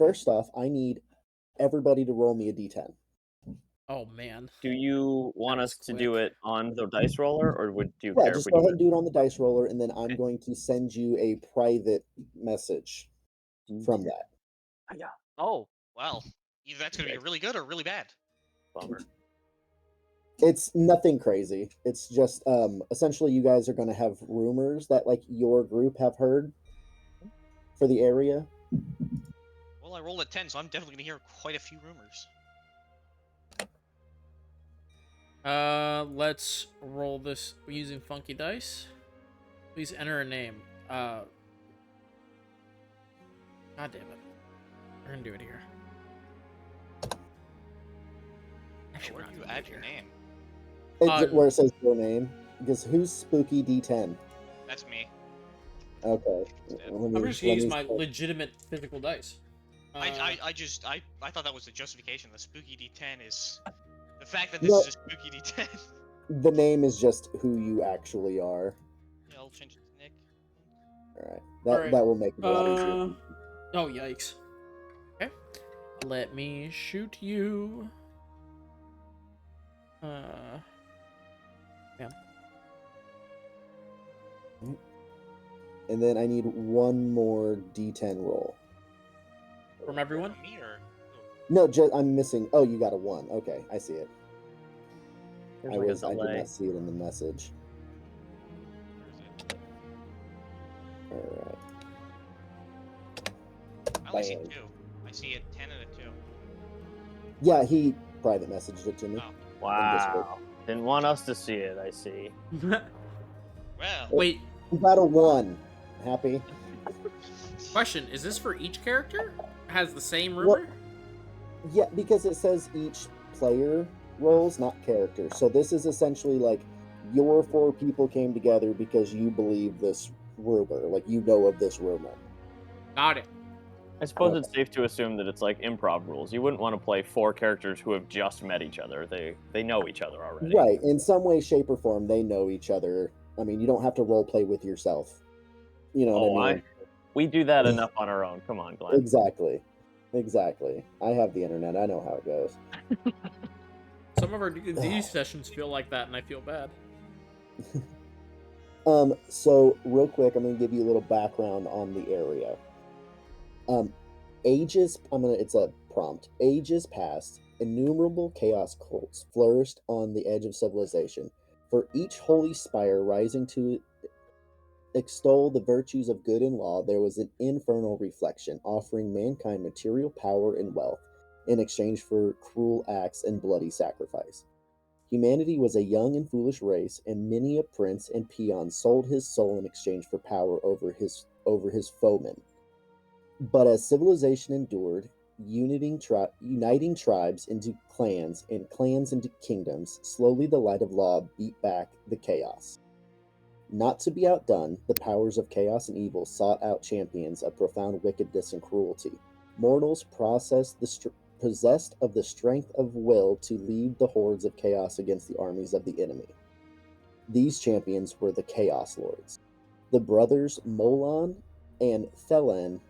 first off, I need everybody to roll me a d10. Oh man. Do you want us to do it on the dice roller, or would you Yeah, care if just we go do ahead it? and do it on the dice roller, and then I'm Okay. going to send you a private message from that. Yeah. Oh, well. Either that's going to be really good or really bad. Bummer. It's nothing crazy. It's just essentially you guys are going to have rumors that like your group have heard for the area. Well, I rolled a 10, so I'm definitely going to hear quite a few rumors. Let's roll this using funky dice. Please enter a name. God damn it. We're gonna do it here. Actually, Where we're do not you gonna add do it your here. name? Where it says your name. Because who's Spooky D10? That's me. Okay. I'm just gonna use my legitimate physical dice. I thought that was the justification. The Spooky D10 is... The fact that this No. is a Spooky D10. The name is just who you actually are. Yeah, I'll change it to Nick. Alright. That will make it a lot easier. Oh, yikes. Okay. Let me shoot you. Yeah. And then I need one more D10 roll. From everyone? Me or... No, I'm missing. Oh, you got a 1. Okay, I see it. There's I like a did delay. not see it in the message. Where is it? Alright. I only see 2. I see a 10 and a 2. Yeah, he private messaged it to me. Oh. Wow. Didn't want us to see it, I see. Well. Wait. You got a 1. Happy? Question, is this for each character? Has the same rumor? Well, yeah, because it says each player rolls, not character. So this is essentially like your 4 people came together because you believe this rumor. Like, you know of this rumor. Got it. I suppose it's safe to assume that it's like improv rules. You wouldn't want to play 4 characters who have just met each other. They know each other already. Right. In some way, shape, or form, they know each other. I mean, you don't have to role play with yourself. You know what I mean? We do that enough on our own. Come on, Glenn. Exactly. I have the internet. I know how it goes. Some of our D&D sessions feel like that, and I feel bad. So real quick, I'm going to give you a little background on the area. It's a prompt. Ages past, innumerable chaos cults flourished on the edge of civilization. For each holy spire rising to extol the virtues of good and law, there was an infernal reflection, offering mankind material power and wealth in exchange for cruel acts and bloody sacrifice. Humanity was a young and foolish race, and many a prince and peon sold his soul in exchange for power over his foemen. But as civilization endured, uniting tribes into clans and clans into kingdoms, slowly the light of law beat back the chaos. Not to be outdone, the powers of chaos and evil sought out champions of profound wickedness and cruelty. Mortals possessed of the strength of will to lead the hordes of chaos against the armies of the enemy. These champions were the Chaos Lords. The brothers Molon and Thelen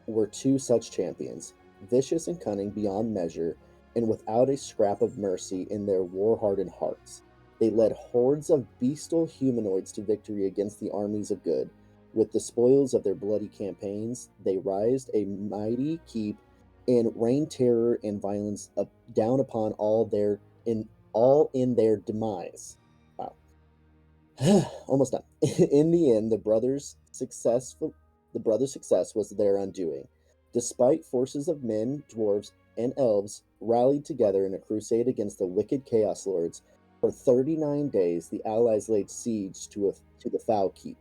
were 2 such champions, vicious and cunning beyond measure, and without a scrap of mercy in their war-hardened hearts. They led hordes of bestial humanoids to victory against the armies of good. With the spoils of their bloody campaigns, they raised a mighty keep and rained terror and violence down upon all in their demise. Wow. Almost done. In the end, the brothers' success was their undoing. Despite forces of men, dwarves, and elves rallied together in a crusade against the wicked Chaos Lords, for 39 days the allies laid siege to the Foul Keep.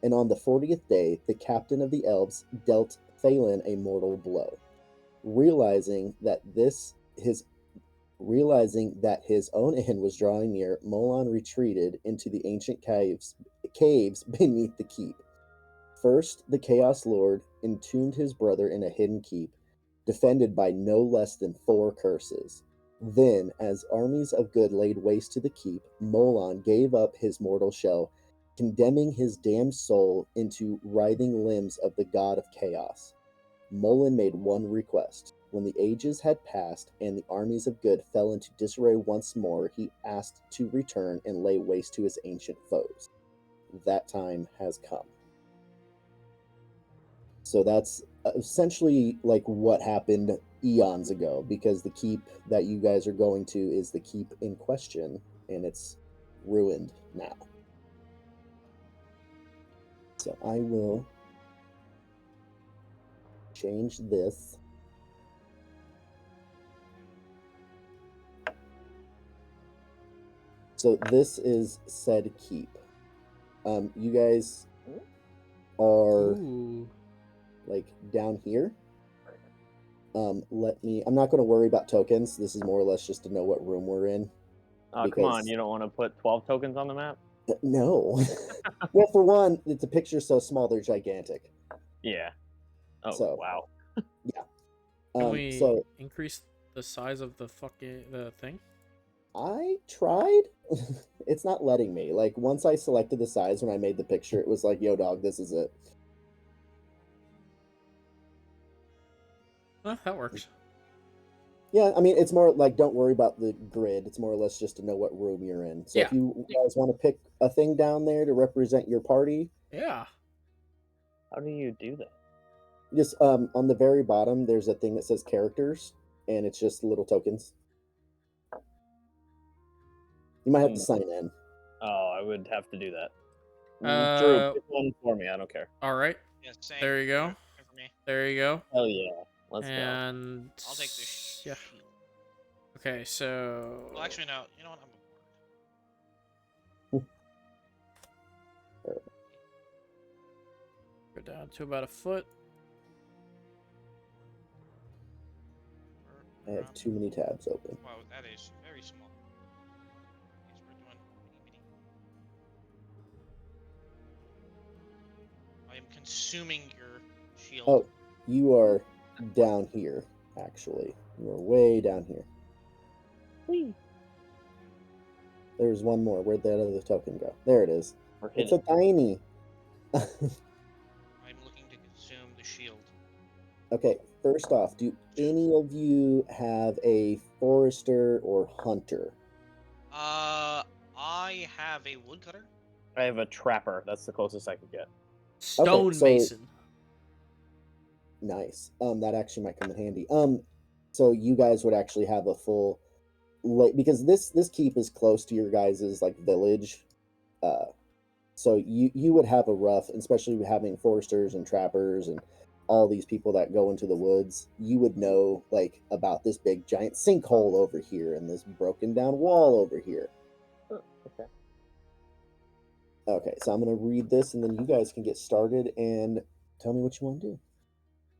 And on the 40th day, the captain of the elves dealt Thalen a mortal blow. Realizing that his own end was drawing near, Molon retreated into the ancient caves beneath the keep. First, the Chaos Lord entombed his brother in a hidden keep, defended by no less than 4 curses. Then, as armies of good laid waste to the keep, Molon gave up his mortal shell, condemning his damned soul into writhing limbs of the god of chaos. Mullen made one request. When the ages had passed and the armies of good fell into disarray once more, he asked to return and lay waste to his ancient foes. That time has come. So that's essentially like what happened eons ago, because the keep that you guys are going to is the keep in question, and it's ruined now. So I will change this. So this is said keep. You guys are Ooh. like down here. I'm not going to worry about tokens. This is more or less just to know what room we're in. Come on, you don't want to put 12 tokens on the map? No. Well, for one, the picture's so small, they're gigantic. Yeah. Oh, So, wow. Yeah. Can we So increase the size of the thing? I tried. It's not letting me. Like, once I selected the size when I made the picture, it was like, yo, dog, this is it. That works. Yeah, I mean, it's more like, don't worry about the grid. It's more or less just to know what room you're in. So Yeah. if you guys want to pick a thing down there to represent your party, Yeah. How do you do that? just on the very bottom, there's a thing that says characters, and it's just little tokens. You might have to sign in. Oh, I would have to do that. Uh, Drew, pick one for me. I don't care. All right. Yeah, same. There you go. Same for me. There you go. Hell yeah. Let's go. And I'll take this. yeah. Okay, so Well, actually, no. You know what? I'm go down to about a foot. I have too many tabs open. Wow, that is very small. Yes, we're doing mini. I am consuming your shield. Oh, you are down here, actually. You are way down here. Whee! There's one more. Where'd that other token go? There it is. We're It's hidden. a tiny. I'm looking to consume the shield. Okay, first off, do any of you have a forester or hunter? I have a woodcutter. I have a trapper. That's the closest I could get. Stonemason. Nice. That actually might come in handy. So you guys would actually have a full, because this keep is close to your guys' like village. So you would have a rough, especially having foresters and trappers and all these people that go into the woods. You would know like about this big giant sinkhole over here and this broken down wall over here. Okay. Okay, so I'm going to read this and then you guys can get started and tell me what you want to do.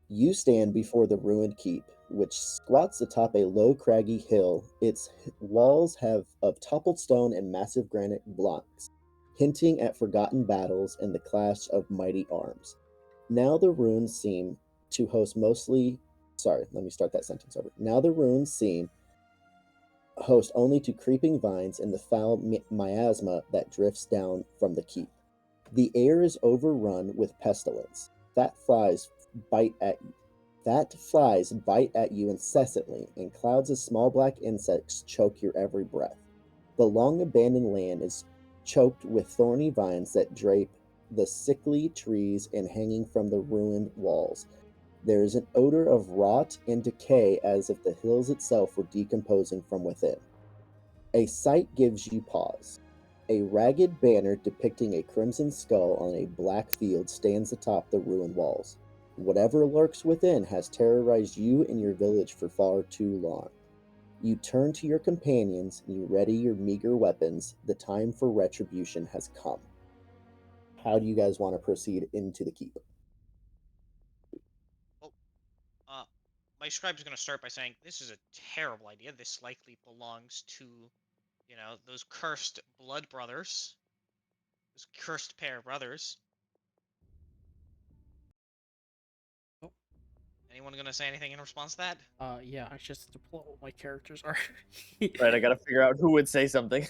You stand before the ruined keep, which squats atop a low, craggy hill. Its walls have of toppled stone and massive granite blocks, hinting at forgotten battles and the clash of mighty arms. Now the ruins seem to host mostly. Sorry, let me start that sentence over. Now the ruins seem host only to creeping vines and the foul miasma that drifts down from the keep. The air is overrun with pestilence. Fat flies bite at you incessantly, and clouds of small black insects choke your every breath. The long abandoned land is choked with thorny vines that drape the sickly trees and hanging from the ruined walls. There is an odor of rot and decay as if the hills itself were decomposing from within. A sight gives you pause. A ragged banner depicting a crimson skull on a black field stands atop the ruined walls. Whatever lurks within has terrorized you and your village for far too long. You turn to your companions and you ready your meager weapons. The time for retribution has come. How do you guys want to proceed into the keep? My scribe's going to start by saying, this is a terrible idea. This likely belongs to, those cursed blood brothers. Those cursed pair of brothers. Oh. Anyone going to say anything in response to that? Yeah, I just have to pull out what my characters are. Right, I gotta figure out who would say something.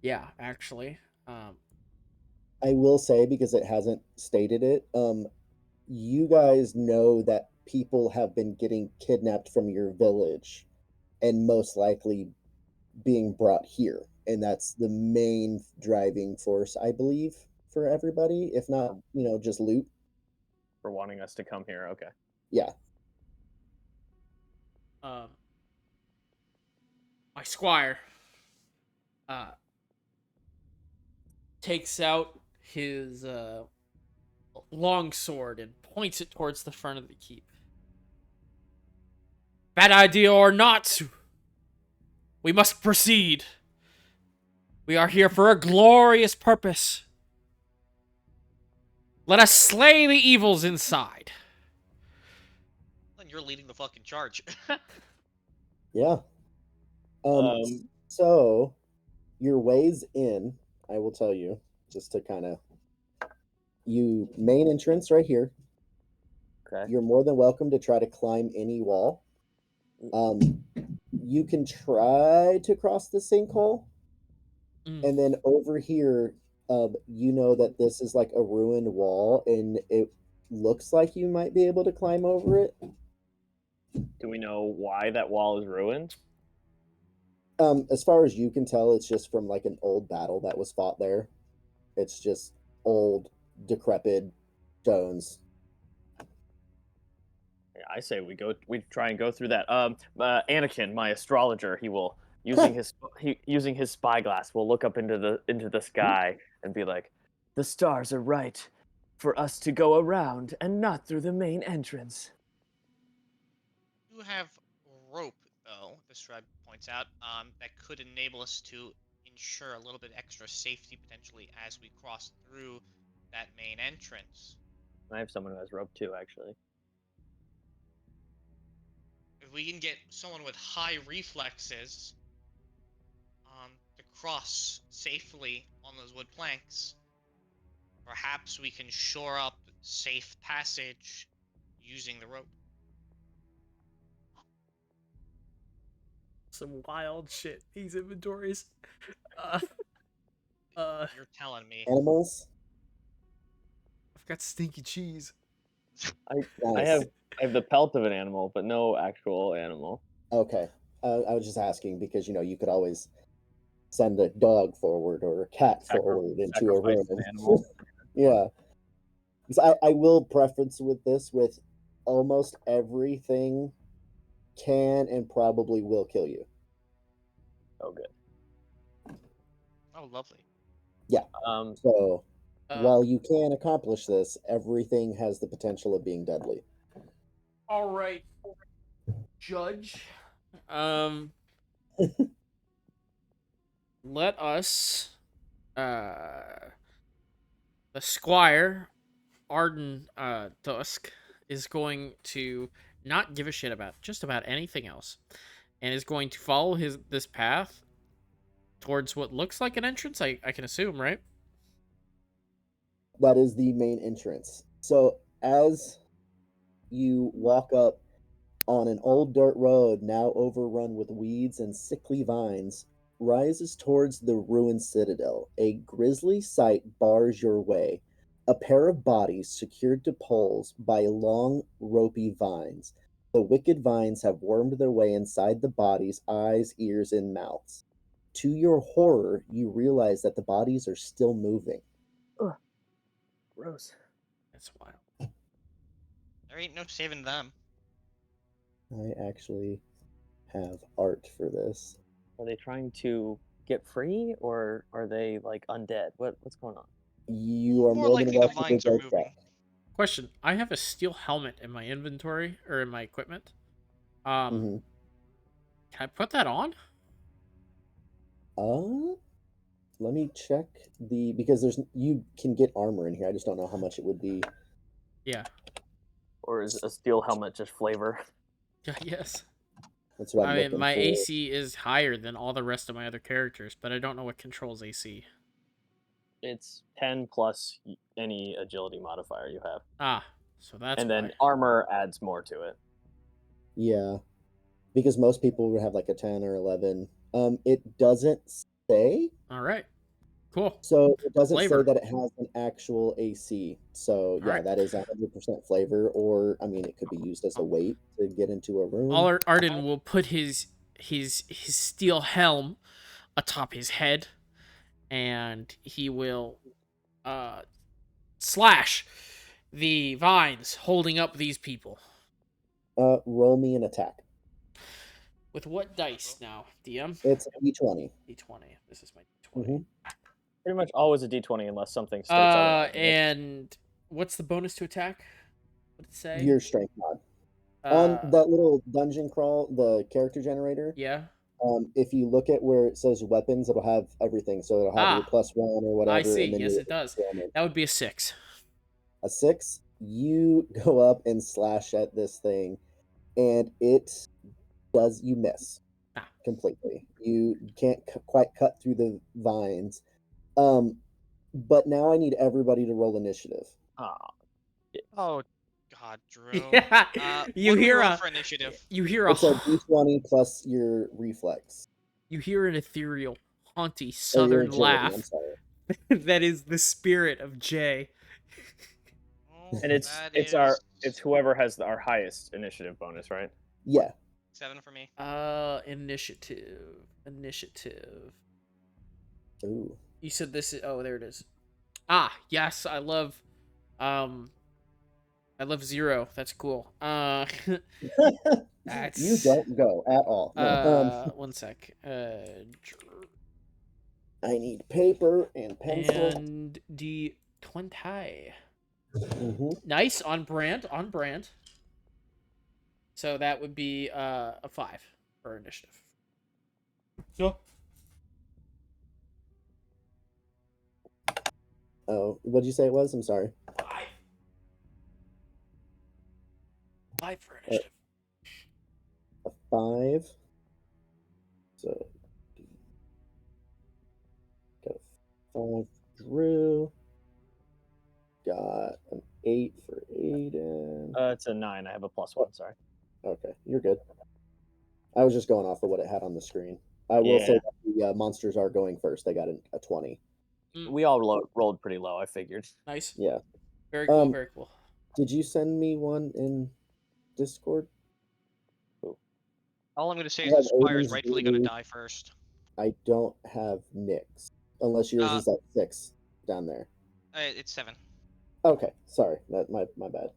Yeah, actually. I will say, because it hasn't stated it, you guys know that people have been getting kidnapped from your village and most likely being brought here. And that's the main driving force, I believe, for everybody, if not, just loot. For wanting us to come here. Okay. Yeah. My squire takes out his long sword and points it towards the front of the keep. Bad idea or not, we must proceed. We are here for a glorious purpose. Let us slay the evils inside. And you're leading the fucking charge. Yeah. So your ways in, I will tell you, just to kind of main entrance right here. Okay. You're more than welcome to try to climb any wall. You can try to cross the sinkhole, and then over here, you know that this is like a ruined wall, and it looks like you might be able to climb over it. Do we know why that wall is ruined? As far as you can tell, it's just from like an old battle that was fought there. It's just old, decrepit stones. Yeah, I say we try and go through that. Anakin, my astrologer, he will using his spyglass will look up into the sky and be like, "The stars are right for us to go around and not through the main entrance." You have rope, though, the scribe points out, that could enable us to ensure a little bit extra safety potentially as we cross through that main entrance. I have someone who has rope too, actually. If we can get someone with high reflexes to cross safely on those wood planks, perhaps we can shore up safe passage using the rope. Some wild shit. These inventories. You're telling me. Animals. I've got stinky cheese. I Nice. have the pelt of an animal, but no actual animal. Okay. I was just asking because you could always send a dog forward or a cat forward into a room. Sacrifice an animal. Yeah. Because I will preference with this with almost everything can and probably will kill you. Oh, good. Oh, lovely. Yeah. Um, So while you can accomplish this, everything has the potential of being deadly. All right, Judge. Let us. The squire, Arden Dusk, is going to not give a shit about just about anything else, and is going to follow this path towards what looks like an entrance. I can assume, right? That is the main entrance. So as you walk up on an old dirt road now overrun with weeds and sickly vines, rises towards the ruined citadel. A grisly sight bars your way. A pair of bodies secured to poles by long, ropey vines. The wicked vines have wormed their way inside the bodies' eyes, ears, and mouths. To your horror, you realize that the bodies are still moving. Ugh. Gross. That's wild. There ain't no saving them. I actually have art for this. Are they trying to get free, or are they like undead? What's going on? You are More more than likely the welcome to vines are go moving. check. Question: I have a steel helmet in my inventory or in my equipment. Mm-hmm. Can I put that on? Let me check because you can get armor in here. I just don't know how much it would be. Yeah. Or is a steel helmet just flavor? Yeah. Yes. That's what I'm I mean, looking my for. AC is higher than all the rest of my other characters, but I don't know what controls AC. It's 10 plus any agility modifier you have. Ah, so that's and why. then armor adds more to it. Yeah, because most people would have like a 10 or 11. It doesn't say. All right. Cool. So it doesn't say Flavor. that it has an actual AC. So yeah, Alright. that is 100% flavor, or I mean, it could be used as a weight to get into a room. Arden will put his steel helm atop his head, and he will slash the vines holding up these people. Roll me an attack. With what dice now, DM? It's a d20. D20. This is my D20. Mhm. Pretty much always a d20 unless something states otherwise. right? And what's the bonus to attack? What did it say? Your strength mod. On that little dungeon crawl, the character generator, Yeah. if you look at where it says weapons, it'll have everything. So it'll have your +1 or whatever. I see. And then Yes, your it does. damage. That would be a 6. A 6, you go up and slash at this thing, and you miss completely. You can't quite cut through the vines. But now I need everybody to roll initiative. Oh, God, Drew. Yeah. You what do we roll for initiative? You hear It's a d20 plus your reflex. You hear an ethereal, haunty Or your southern agility, laugh. I'm sorry. That is the spirit of Jay. Oh, And it's whoever has our highest initiative bonus, right? Yeah. 7 for me. Initiative. Ooh. You said this is there it is. Yes, I love 0. That's cool. That's You don't go at all. No. One sec. I need paper and pencil. And D20. Mm-hmm. Nice, on brand. So that would be a 5 for initiative. So. Oh, what'd you say it was? I'm sorry. 5 for initiative. A 5. So got a 5 Drew. Got an 8 for Aiden. It's a 9. I have a +1. Sorry. Okay, you're good. I was just going off of what it had on the screen. I will say that the monsters are going first. They got a 20. We all rolled pretty low, I figured. Nice. Yeah. Very cool. Very cool. Did you send me one in Discord? All I'm going to say is the Spire is rightfully going to die first. I don't have Nick's, unless yours is at 6 down there. It's 7. Okay, sorry, my bad.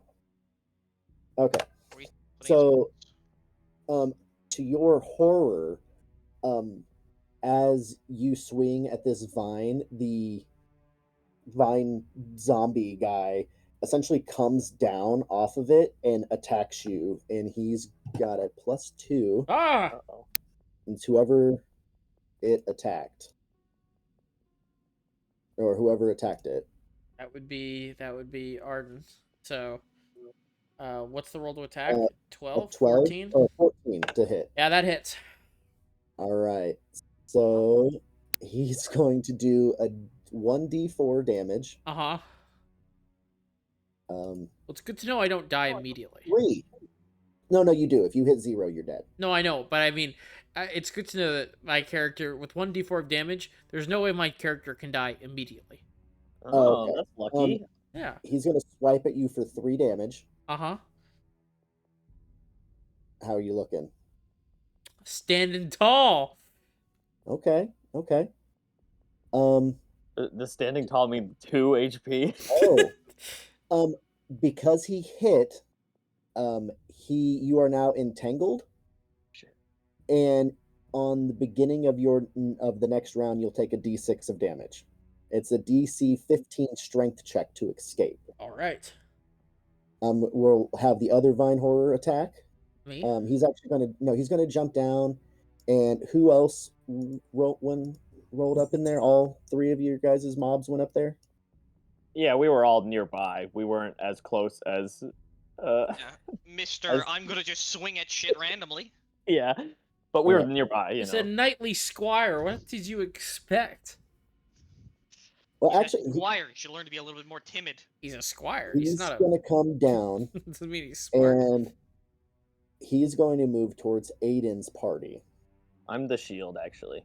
Okay, so to your horror, as you swing at this vine, the vine zombie guy essentially comes down off of it and attacks you, and he's got a +2. It's whoever it attacked, or whoever attacked it. That would be Arden. So, what's the roll to attack? 12? 14? Oh, 14 to hit. Yeah, that hits. All right. So he's going to do a 1d4 damage. Well, it's good to know I don't die immediately. 3. No, you do. If you hit 0, you're dead. No, I know, but I mean, it's good to know that my character, with 1d4 of damage, there's no way my character can die immediately. Oh, okay. That's lucky. Yeah. He's going to swipe at you for 3 damage. How are you looking? Standing tall. Okay. The standing tall means 2 HP. Because he hit, you are now entangled. Shit. And on the beginning of the next round, you'll take a d6 of damage. It's a DC 15 strength check to escape. All right. We'll have the other vine horror attack. Me? He's actually he's gonna jump down. And who else rolled up in there? All 3 of your guys' mobs went up there? Yeah, we were all nearby. We weren't as close as Mr. I'm gonna just swing at shit randomly. Yeah. But we were nearby, It's a knightly squire. What did you expect? Well, he's actually, a squire. He should learn to be a little bit more timid. He's a squire. He's not going to come down. Doesn't mean he's smart. And he's going to move towards Aiden's party. I'm the shield, actually.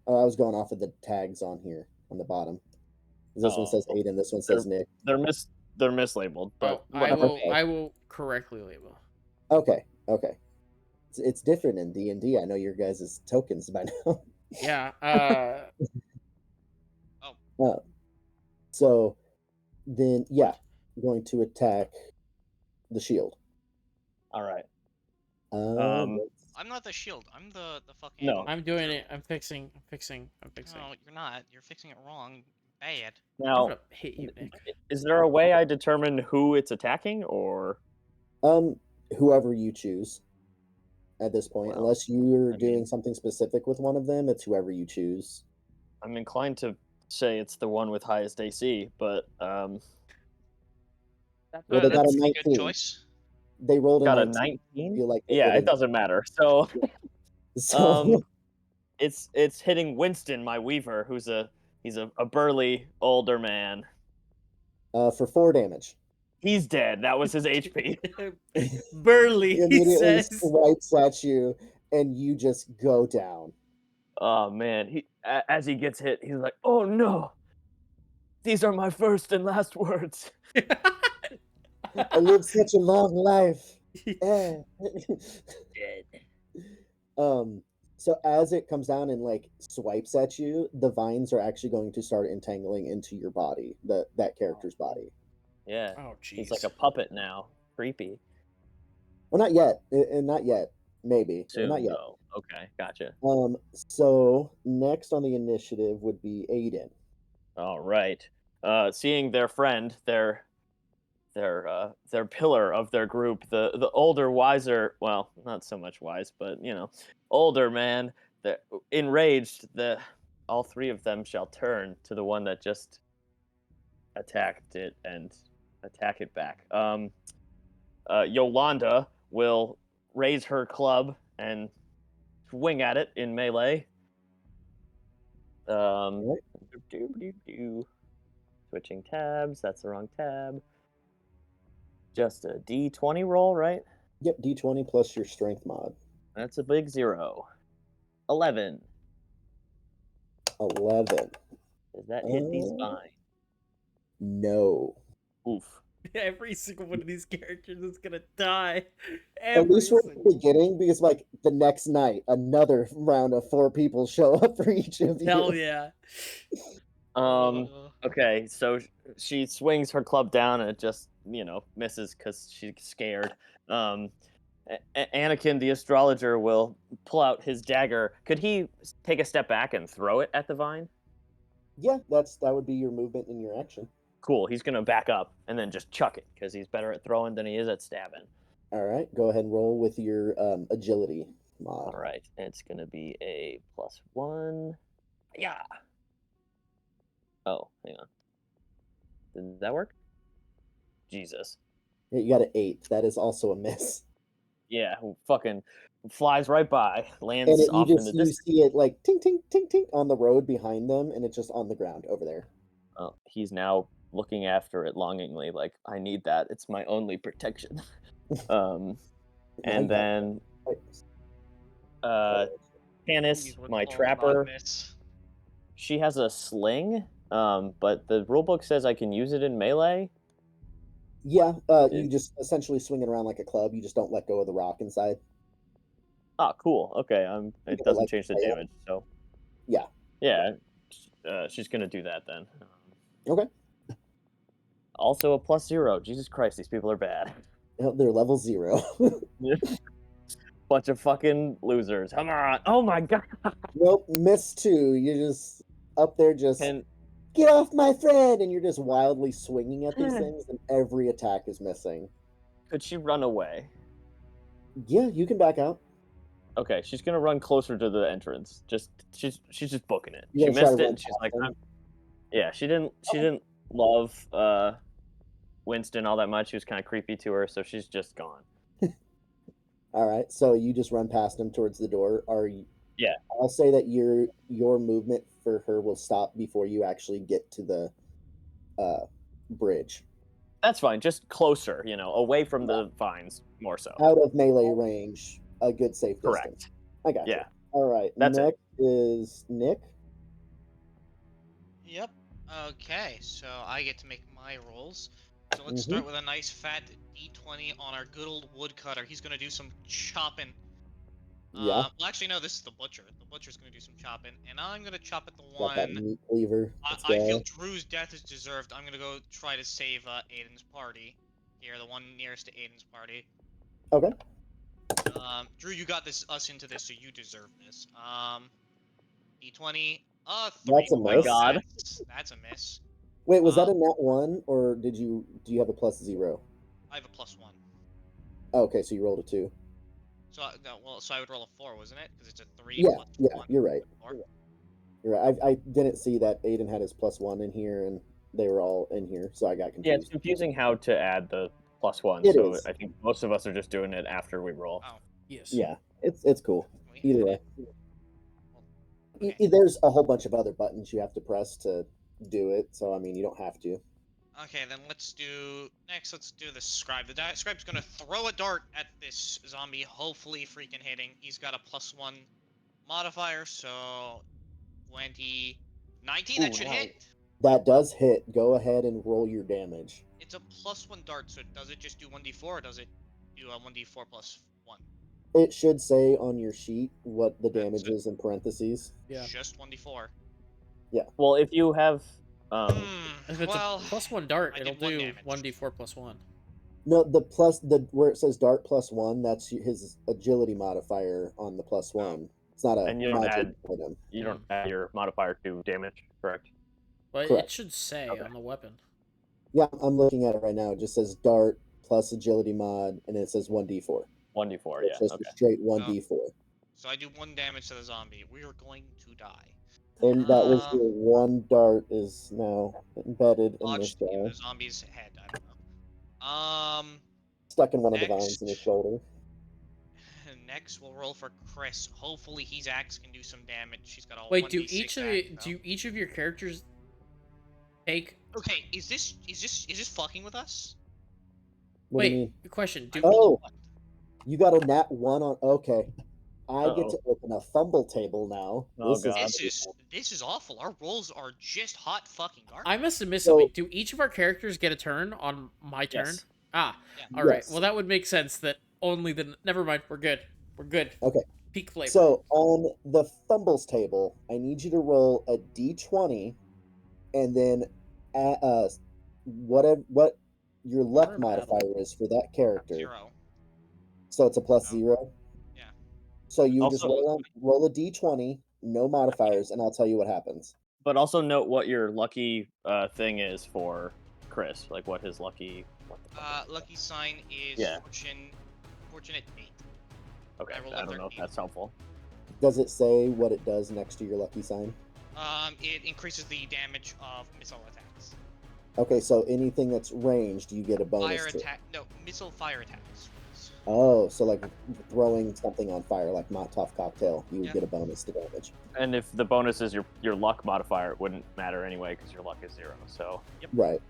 Oh, I was going off of the tags on here on the bottom. This one says Oh, Aiden. This one they're says Nick. they're they're mislabeled, Oh, but whatever. Okay. I will correctly label. Okay. It's different in D&D. I know your guys' tokens by now. Yeah. So then, yeah, going to attack the shield. All right. Um, I'm not the shield. I'm the fucking. No. I'm doing it. I'm fixing. No, you're not. You're fixing it wrong. Bad. I'm Now, gonna hit you, Nick. is there a way I determine who it's attacking, or whoever you choose at this point, Well, unless you're I doing mean- something specific with one of them, it's whoever you choose. I'm inclined to say it's the one with highest AC, but Well, they got a That's a 19. good choice. They rolled a got a 19. 19. Feel like they Yeah, hit it doesn't matter. So, So it's hitting Winston, my weaver, who's he's a burly older man. for 4 damage. He's dead. That was his HP. Burly, He he immediately says. swipes at you, and you just go down. Oh man, as he gets hit, he's like, "Oh no, these are my first and last words." I lived such a long life. Eh. So as it comes down and like swipes at you, the vines are actually going to start entangling into your body, that character's body. Yeah, Oh, jeez. he's like a puppet now. Creepy. Well, not yet, and not yet. Maybe Soon, not yet. though. Okay, gotcha. So next on the initiative would be Aiden. All right. Seeing their friend, their pillar of their group, the older, wiser, well, not so much wise, but older man, enraged, all 3 of them shall turn to the one that just attacked it and attack it back. Yolanda will raise her club and swing at it in melee. Switching tabs. That's the wrong tab. Just a D20 roll, right? Yep, D20 plus your strength mod. That's a big 0. 11. 11. Does that hit the spine? No. Oof. Every single one of these characters is gonna die. At least we're at the beginning, because like the next night, another round of 4 people show up for each of you. Hell yeah. Okay, so she swings her club down and it just, misses because she's scared. Anakin, the astrologer, will pull out his dagger. Could he take a step back and throw it at the vine? Yeah, that would be your movement and your action. Cool. He's going to back up and then just chuck it because he's better at throwing than he is at stabbing. All right, go ahead and roll with your agility mod. All right, it's going to be a +1. Yeah. Oh, hang on. Did that work? Jesus. Yeah, you got an 8. That is also a miss. Yeah, fucking flies right by, lands And off in the you distance. see it like ting ting ting ting on the road behind them, and it's just on the ground over there. Oh, he's now looking after it longingly, like, I need that. It's my only protection. And then Tanis, my trapper, she has a sling, but the rulebook says I can use it in melee. Yeah, you just essentially swing it around like a club. You just don't let go of the rock inside. Ah, cool. Okay, it doesn't change the damage, so yeah. She's gonna do that then. Okay. Also a +0. Jesus Christ, these people are bad. They're level 0. Bunch of fucking losers. Come on! Oh my god! Nope, miss 2. You're just up there, just get off my friend, and you're just wildly swinging at these things, and every attack is missing. Could she run away? Yeah, you can back out. Okay, she's gonna run closer to the entrance. She's just booking it. You She gonna try missed to it, run and she's past like, them? yeah, she didn't love Winston all that much. He was kind of creepy to her, so she's just gone. All right, so you just run past him towards the door. Are you? Yeah. I'll say that your movement for her will stop before you actually get to the bridge. That's fine. Just closer, away from the vines, more so. Out of melee range, a good safe distance. Correct. I got you. Yeah. All right. That's next is Nick. Yep. Okay, so I get to make my rolls. So let's Mhm. start with a nice fat D20 on our good old woodcutter. He's gonna do some chopping. Yeah, Well, actually, no. This is the butcher. The butcher's gonna do some chopping, and I'm gonna chop at the got that one. meat cleaver. Let's I feel go. Drew's death is deserved. I'm gonna go try to save Aiden's party. Here, the one nearest to Aiden's party. Okay. Drew, you got us into this, so you deserve this. D20, 3. That's a My miss. God. That's a miss. Wait, was that Uh, a nat 1, or do you have a +0? I have a +1. Oh, okay, so you rolled a 2. So no, well, so I would roll a 4, wasn't it? Because it's a 3 Yeah, plus yeah, 1. you're right. 4. You're right. I didn't see that Aiden had his +1 in here, and they were all in here, so I got Yeah, it's confused. confusing how to add the +1. It So is. I think most of us are just doing it after we roll. Oh, Yes. Yeah, it's cool. can we Either edit way. it? Well, okay. There's a whole bunch of other buttons you have to press to do it, so I mean, you don't have to. Okay, then let's do Let's do the scribe. The scribe's gonna throw a dart at this zombie, hopefully freaking hitting. He's got a +1 modifier, so 20, 19. That Ooh, should nice. hit. That does hit. Go ahead and roll your damage. It's a +1 dart, so does it just do 1d4 or does it do a 1d4 plus 1? It should say on your sheet what the That's damage it. is in parentheses. Yeah. Just 1d4. Well, if you have, If it's Well, a +1 dart, I it'll did 1 do damage. 1d4 + 1. No, the where it says dart +1, that's his agility modifier on the +1. It's not a And you don't magic add- item. you don't add your modifier to damage, correct? But it Correct. should say Okay. on the weapon. Yeah, I'm looking at it right now. It just says dart plus agility mod, and it says 1d4. 1d4, It's yeah. just Okay. a straight 1d4. So I do 1 damage to the zombie. We are going to die. And that was Uh, your one dart is now embedded in this Lodged in guy. the zombie's head. I don't know. Stuck in one of the vines in his Next. shoulder. Next, we'll roll for Chris. Hopefully, his axe can do some damage. She's got a Wait, 1d6 axe, do each of your characters take? Okay, is this fucking with us? What do you mean? Wait, question. I Do rolled a Oh, 1. you got a nat 1 on. Okay. I get Uh-oh. to open a fumble table now. Oh, This is God. This is awful. Our rolls are just hot fucking garbage. I must have missed So- something. Do each of our characters get a turn on my turn? Yes. Ah, Yeah. all right. Yes. Well, that would make sense. That only the. Never mind. We're good. We're good. Okay. Peak flavor. So on the fumbles table, I need you to roll a d20, and then what your luck Order battle. modifier is for that character. 0. So it's a +0. Yeah. So you just Also- roll a d20, no modifiers, and I'll tell you what happens. But also note what your lucky thing is for Chris. Like what his lucky. What the fuck is Lucky sign is Yeah. fortunate 8. that? Okay, I rolled I a don't know if 13. that's helpful. Does it say what it does next to your lucky sign? It increases the damage of missile attacks. Okay, so anything that's ranged, you get a bonus Fire to. attack. No, missile fire attacks. Oh, so like throwing something on fire, like Molotov cocktail, you would Yeah. get a bonus to damage. And if the bonus is your luck modifier, it wouldn't matter anyway because your luck is 0. So Right.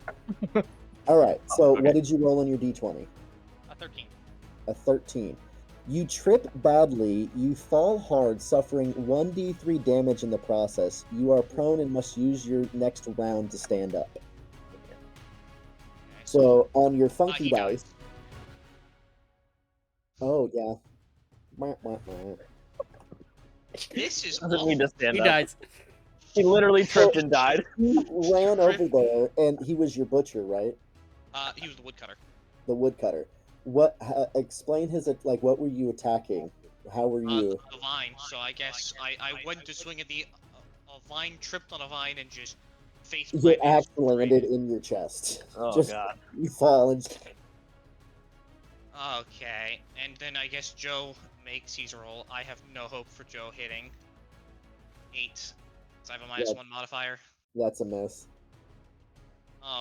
All right. So Okay. what did you roll on your d20? A 13. A 13. You trip badly, you fall hard, suffering 1d3 damage in the process. You are prone and must use your next round to stand up. Okay. So on your funky he dice. dies. Oh, yeah. Wah, wah, wah. This is doesn't need to stand He up. dies. He literally tripped and died. He ran over there, and he was your butcher, right? He was the woodcutter. The woodcutter. What? Explain his like. What were you attacking? How were you? The vine. So I guess I went to swing at the a vine, tripped on a vine, and just face Your planted axe straight. landed in your chest. Oh Just God. you fall and. Okay, and then I guess Joe makes his roll. I have no hope for Joe hitting. 8. So I have a Yeah. -1 modifier. That's a miss.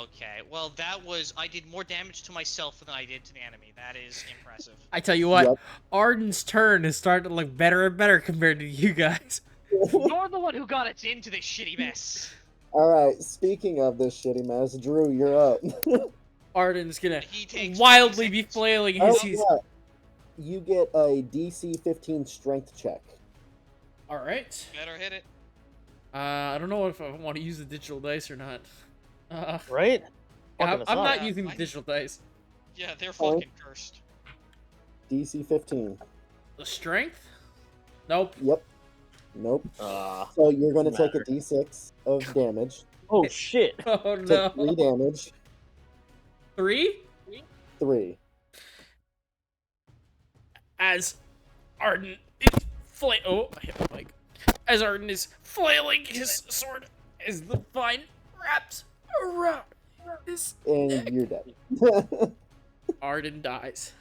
Okay, well that was I did more damage to myself than I did to the enemy. That is impressive. I tell you what, Yep. Arden's turn is starting to look better and better compared to you guys. You're the one who got us into this shitty mess. All right. Speaking of this shitty mess, Drew, you're up. Arden's gonna He takes wildly 20 be seconds. flailing Oh, as he's. yeah. You get a DC 15 strength check. All right. Better hit it. I don't know if I want to use the digital dice or not. Right? I'm Fucking not sucks. using the digital dice. Yeah, they're Oh. fucking cursed. DC 15. The strength? Nope. Yep. Nope. Uh, So you're going to doesn't take a D6 of damage. oh shit. Oh Take no. 3 damage. 3? 3. As Arden is oh, I hit my mic. As Arden is flailing his sword as the vine wraps around his And neck. you're dead. Arden dies.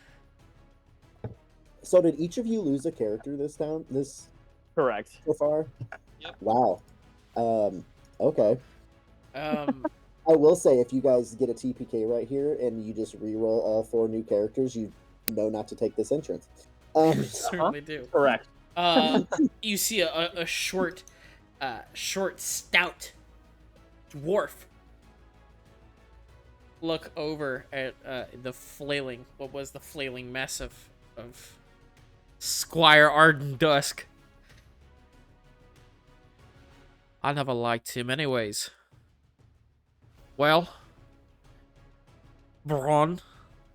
So did each of you lose a character this Correct. so far? Yep. Wow. Okay. I will say, if you guys get a TPK right here and you just re-roll all 4 new characters, you know not to take this entrance. Certainly do. Correct. You see a short, stout dwarf look over at the flailing. What was the flailing mess of Squire Arden Dusk? I never liked him, anyways. Well, Braun,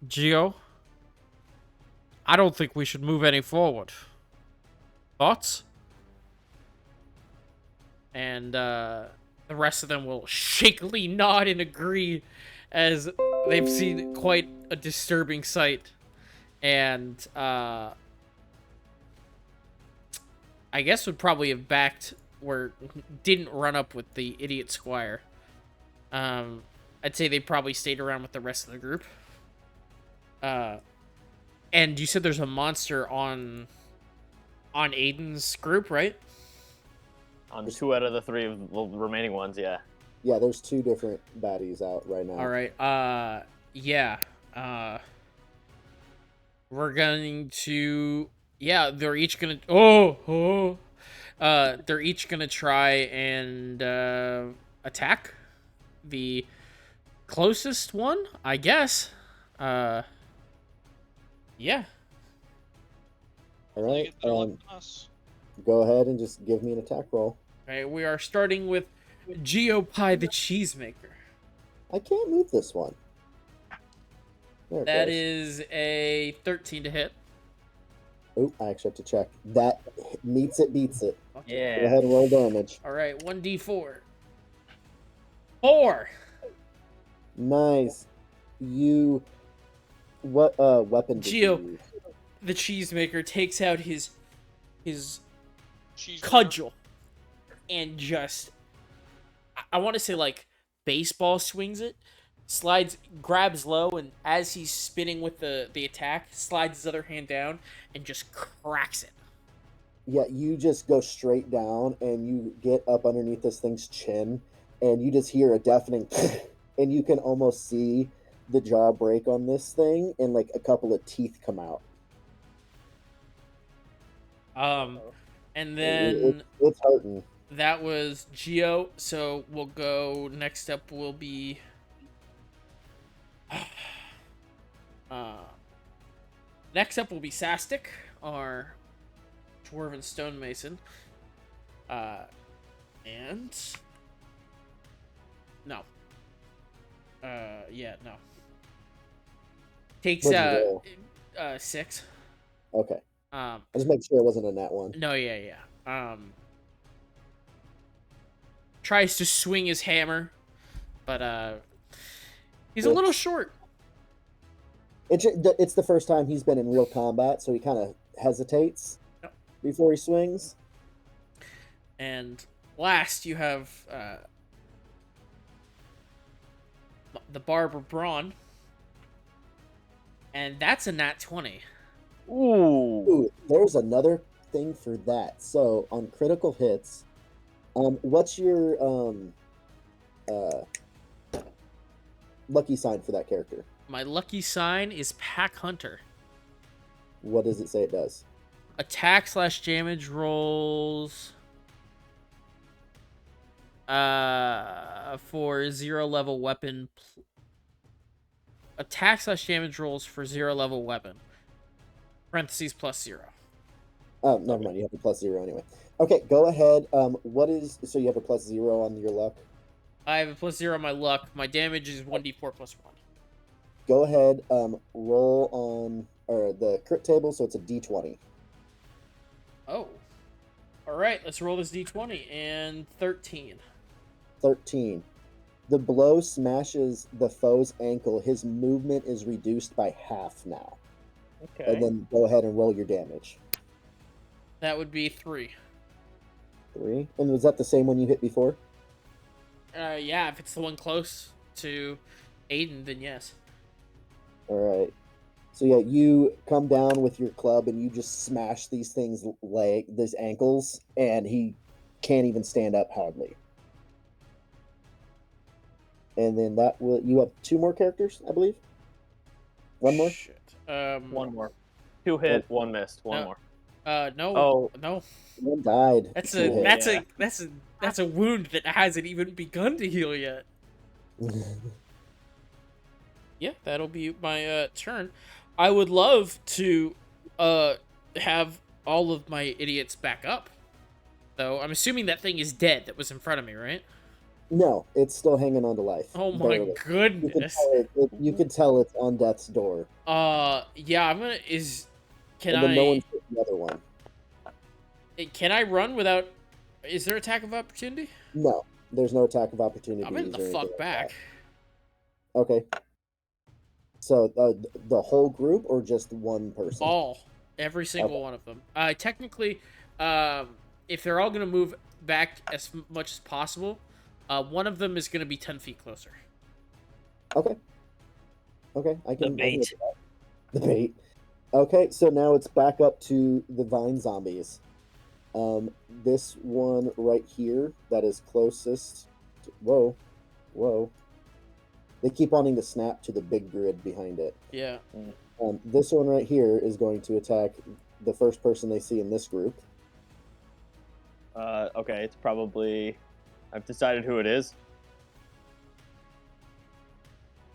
Geo, I don't think we should move any forward. Thoughts? And the rest of them will shakily nod and agree as they've seen quite a disturbing sight. And I guess would probably have backed or didn't run up with the idiot squire. I'd say they probably stayed around with the rest of the group. And you said there's a monster on Aiden's group, right? On 2 out of the 3 of the remaining ones, yeah. Yeah, there's 2 different baddies out right now. All right. Yeah. We're going to. Yeah, they're each gonna. They're each gonna try and attack the closest one, I guess. Yeah. All right. Get better luck than us. Go ahead and just give me an attack roll. All right. We are starting with Geopie the Cheesemaker. I can't move this one. There it That goes. is a 13 to hit. Oh, I actually have to check. That meets it, beats it. Yeah. Go ahead and roll damage. All right. 1d4. 4. Nice. You. What weapon did Geo. you use? The Cheesemaker takes out his Cheese cudgel and just I want to say like baseball swings it, slides, grabs low, and as he's spinning with the attack, slides his other hand down and just cracks it. Yeah, you just go straight down and you get up underneath this thing's chin and you just hear a deafening and you can almost see the jaw break on this thing and like a couple of teeth come out. And then It's hurting. that was Geo, so we'll go, next up will be next up will be Sastic, our dwarven stonemason. And no. Yeah, no. Takes What'd you roll? 6. Okay. I just make sure it wasn't a nat one. No, yeah. Tries to swing his hammer, but he's a little short. It's the first time he's been in real combat, so he kind of hesitates before he swings. And last, you have the Barber Braun, and that's a nat 20. Ooh. There's another thing for that. So on critical hits, what's your lucky sign for that character? My lucky sign is Pack Hunter. What does it say it does? Attack / damage rolls for 0 level weapon. Attack / damage rolls for 0 level weapon. Parentheses +0. Oh, never mind. You have a +0 anyway. Okay, go ahead. What is so you have a +0 on your luck? I have a +0 on my luck. My damage is 1d4 +1. Go ahead. Roll on or the crit table, so it's a D20. Oh. Alright, let's roll this d20, and 13. 13. The blow smashes the foe's ankle. His movement is reduced by half now. Okay. And then go ahead and roll your damage. That would be 3. 3. And was that the same one you hit before? Yeah, if it's the one close to Aiden, then yes. All right. So yeah, you come down with your club and you just smash these these ankles, and he can't even stand up hardly. And then you have 2 more characters, I believe. One more. Shit. One more. 2 hit, 1 missed. One No. more. No. Oh. No. One died. That's Two hit. that's a wound that hasn't even begun to heal yet. Yeah, that'll be my turn. I would love to have all of my idiots back up. Though I'm assuming that thing is dead that was in front of me, right? No, it's still hanging on to life. Oh my barely. goodness. You can tell it's on death's door. Yeah, I'm gonna can and then I no one's hit the other one. Can I run without? Is there attack of opportunity? No, there's no attack of opportunity. I'm in the fuck back. Okay. So the whole group or just one person? Every single one of them. Technically, if they're all gonna move back as much as possible, one of them is gonna be 10 feet closer. Okay. Okay, I can. The bait. The bait. Okay, so now it's back up to the vine zombies. This one right here that is closest. Whoa. They keep wanting to snap to the big grid behind it. Yeah. This one right here is going to attack the first person they see in this group. Okay, it's probably... I've decided who it is.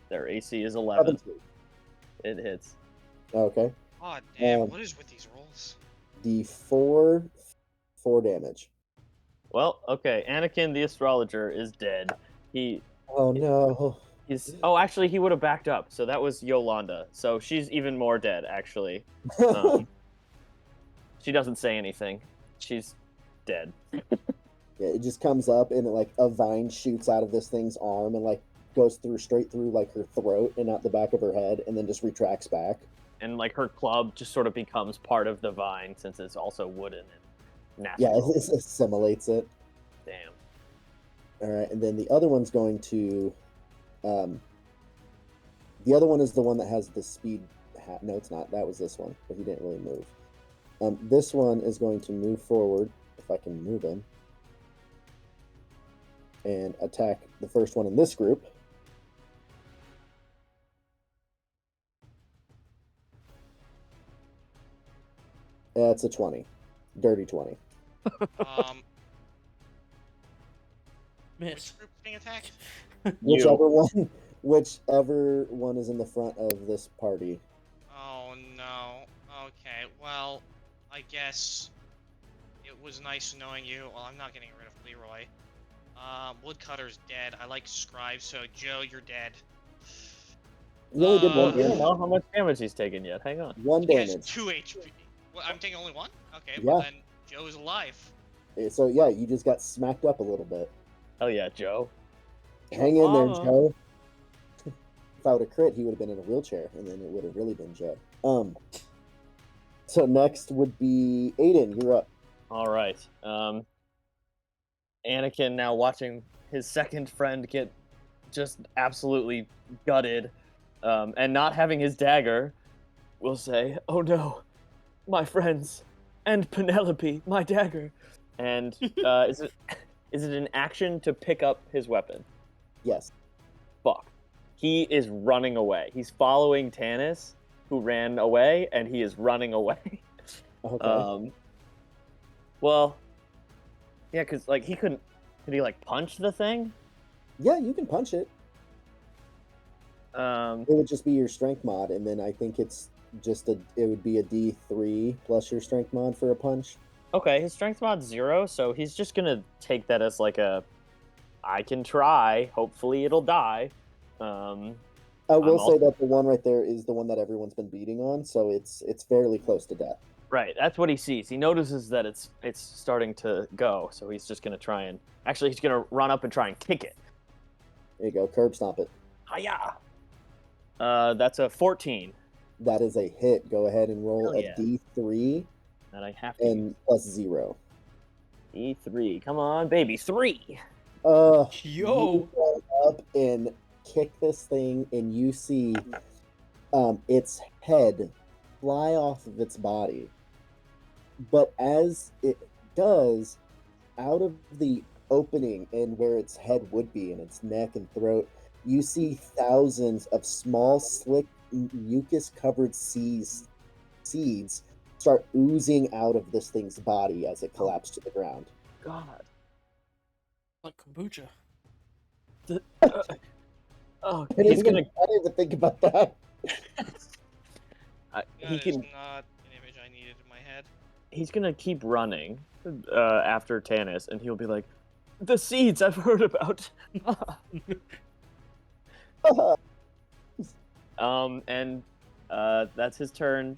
Their AC is 11. 17. It hits. Okay. Oh damn! What is with these rolls? D4, 4 damage. Well, okay, Anakin the astrologer is dead. Oh no. Actually, he would have backed up. So that was Yolanda. So she's even more dead, actually. She doesn't say anything. She's dead. Yeah, it just comes up and a vine shoots out of this thing's arm and goes straight through her throat and out the back of her head and then just retracts back. And her club just sort of becomes part of the vine since it's also wooden and natural. Yeah, it assimilates it. Damn. All right, and then the other one's going to. The other one is the one that has the speed hat. No, it's not. That was this one, but he didn't really move. This one is going to move forward, if I can move him, and attack the first one in this group. That's a 20. Dirty 20. Miss. Which group's being attacked? Whichever one is in the front of this party. Oh no. Okay, well, I guess it was nice knowing you. Well, I'm not getting rid of Leroy. Woodcutter's dead. I like Scribe, so Joe, you're dead. You only did one We don't damage. know how much damage he's taken yet. Hang on. 1 He has damage. 2 HP. Well, I'm taking only 1? Okay, Yeah. well then Joe is alive. So yeah, you just got smacked up a little bit. Hell yeah, Joe. Hang in there, Mama. Joe. If I would have crit, he would have been in a wheelchair, and then it would have really been Joe. So next would be Aiden. You're up. All right. Anakin now watching his second friend get just absolutely gutted, and not having his dagger, will say, "Oh no, my friends, and Penelope, my dagger." And is it an action to pick up his weapon? Yes. Fuck. He is running away. He's following Tanis, who ran away, and he is running away. Okay. Well, yeah, because he couldn't. Could he punch the thing? Yeah, you can punch it. Um, It would just be your strength mod, and then I think it's it would be a D3 plus your strength mod for a punch. Okay, his strength mod's 0, so he's just gonna take that as like a, I can try. Hopefully, it'll die. I will also- say that the one right there is the one that everyone's been beating on, so it's fairly close to death. Right, that's what he sees. He notices that it's starting to go, so he's just gonna try and he's gonna run up and try and kick it. There you go, curb stomp it. Hiya! That's a 14. That is a hit. Go ahead and roll Hell a yeah. D3 That I have to and plus 0. use. E3. Come on, baby, 3. Yo. You go up and kick this thing, and you see its head fly off of its body. But as it does, out of the opening and where its head would be in its neck and throat, you see thousands of small, slick, mucus-covered seeds start oozing out of this thing's body as it collapsed to the ground. God. Like kombucha. Oh, I he's didn't gonna. even think about that. He That is can. not an image I needed in my head. He's gonna keep running after Tanis, and he'll be like, "The seeds I've heard about." And that's his turn.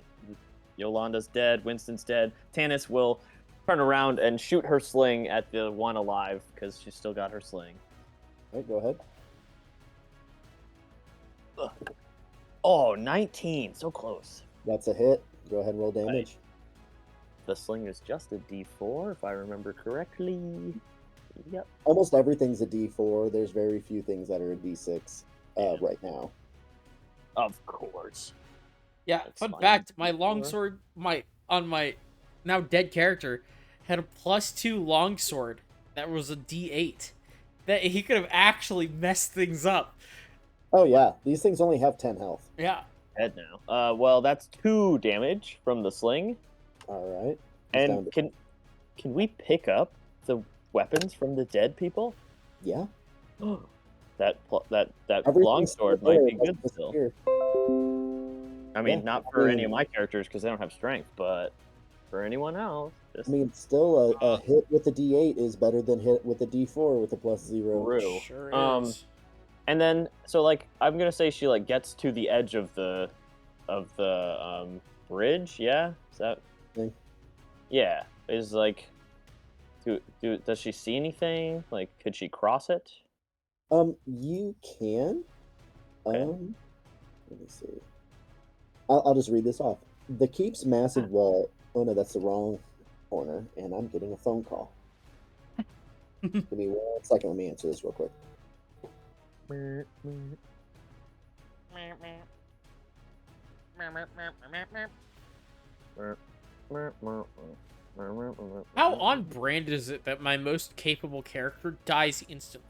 Yolanda's dead. Winston's dead. Tanis will turn around and shoot her sling at the one alive because she's still got her sling. Right, go ahead. Ugh. Oh, 19. So close. That's a hit. Go ahead and roll damage. The sling is just a D4, if I remember correctly. Yep. Almost everything's a D4. There's very few things that are a D6 right now. Of course. Yeah, That's fun fine. fact, my longsword, my now dead character, had a +2 longsword that was a D8. That he could have actually messed things up. Oh yeah, these things only have 10 health. Yeah. Head now. Well, that's 2 damage from the sling. All right. He's down And to- can we pick up the weapons from the dead people? yeah. that Everything's longsword still there, might be it good doesn't still. disappear. I mean, Yeah, not I for any mean- of my characters because they don't have strength, but for anyone else, just I mean, still a hit with a D8 is better than hit with a D4 with a +0. True. Sure is. And then, so like, I'm gonna say she like gets to the edge of the bridge. Yeah, is that? Okay. Yeah, is like, does she see anything? Like, could she cross it? You can. Okay. Let me see. I'll just read this off. The keep's massive wall. Oh no, that's the wrong corner, and I'm getting a phone call. Give me 1 second. Let me answer this real quick. How on brand is it that my most capable character dies instantly?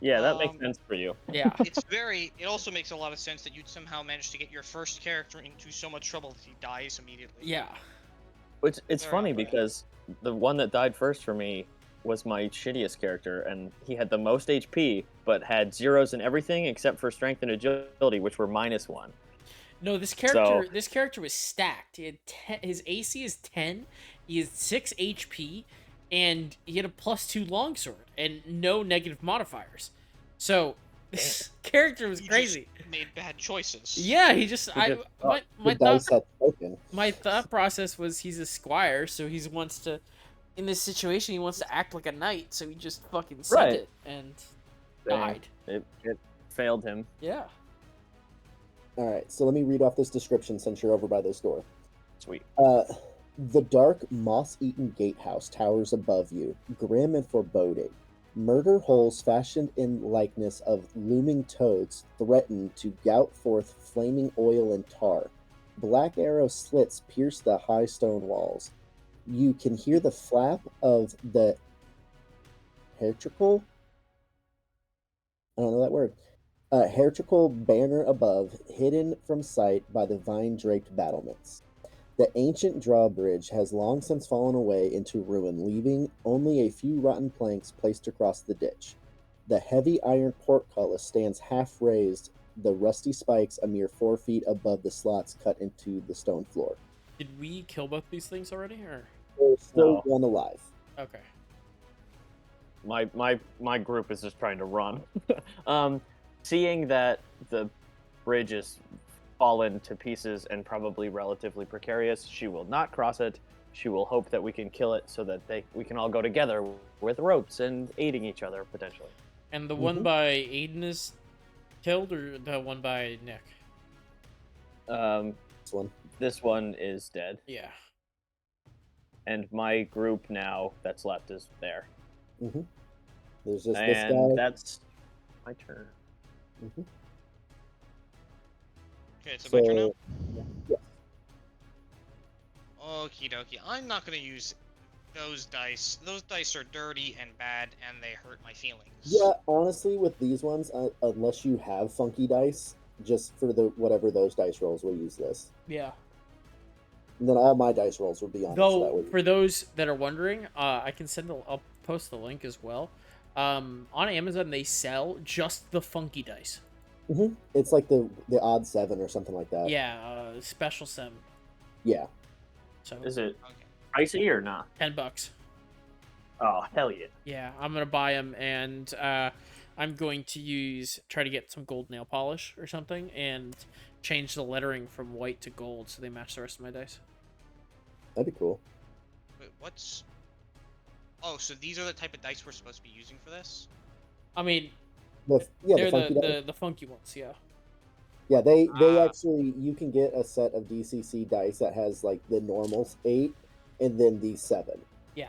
Yeah, that makes Um, sense for you. Yeah. It also makes a lot of sense that you'd somehow manage to get your first character into so much trouble that he dies immediately. Yeah. Which it's Very funny on brand. because the one that died first for me was my shittiest character, and he had the most HP, but had zeros in everything except for strength and agility, which were -1. No, this character was stacked. He had his AC is 10, he has 6 HP, and he had a +2 longsword and no negative modifiers. So this character was He crazy. just made bad choices. Yeah, he just just my The dice had spoken. my thought process was he's a squire, so he wants to, in this situation, he wants to act like a knight, so he just fucking said Right. it and died. It failed him. Yeah. All right, so let me read off this description since you're over by this door. Sweet. The dark, moss-eaten gatehouse towers above you, grim and foreboding. Murder holes fashioned in likeness of looming toads threaten to gout forth flaming oil and tar. Black arrow slits pierce the high stone walls. You can hear the flap of the heretical. I don't know that word. Heretical banner above, hidden from sight by the vine-draped battlements. The ancient drawbridge has long since fallen away into ruin, leaving only a few rotten planks placed across the ditch. The heavy iron portcullis stands half raised, the rusty spikes a mere 4 feet above the slots cut into the stone floor. Did we kill both these things already, or? There's still No. one alive. Okay. My group is just trying to run. Seeing that the bridge is fallen to pieces and probably relatively precarious, she will not cross it. She will hope that we can kill it so that we can all go together with ropes and aiding each other potentially. And the one by Aiden is killed, or the one by Nick? This one is dead, Yeah. and my group now that's left is there. There's just And this guy. that's my turn. Okay, so my turn now? Yeah. Okie dokie. I'm not gonna use those dice. Those dice are dirty and bad, and they hurt my feelings. Yeah, honestly, with these ones, unless you have funky dice, just for the whatever those dice rolls, we'll use this. Yeah. And then all my dice rolls would be on. Though, for those that are wondering, I can I'll post the link as well. On Amazon, they sell just the funky dice. It's like the odd 7 or something like that. Yeah, special 7. Yeah. So is it okay. pricey or not? $10. Oh, hell yeah. Yeah, I'm gonna buy them, and I'm going to try to get some gold nail polish or something, and change the lettering from white to gold so they match the rest of my dice. That'd be cool. Wait, what's... Oh, so these are the type of dice we're supposed to be using for this? I mean, they're the funky ones, yeah. Yeah, they actually, you can get a set of DCC dice that has like the normal 8 and then the 7. Yeah.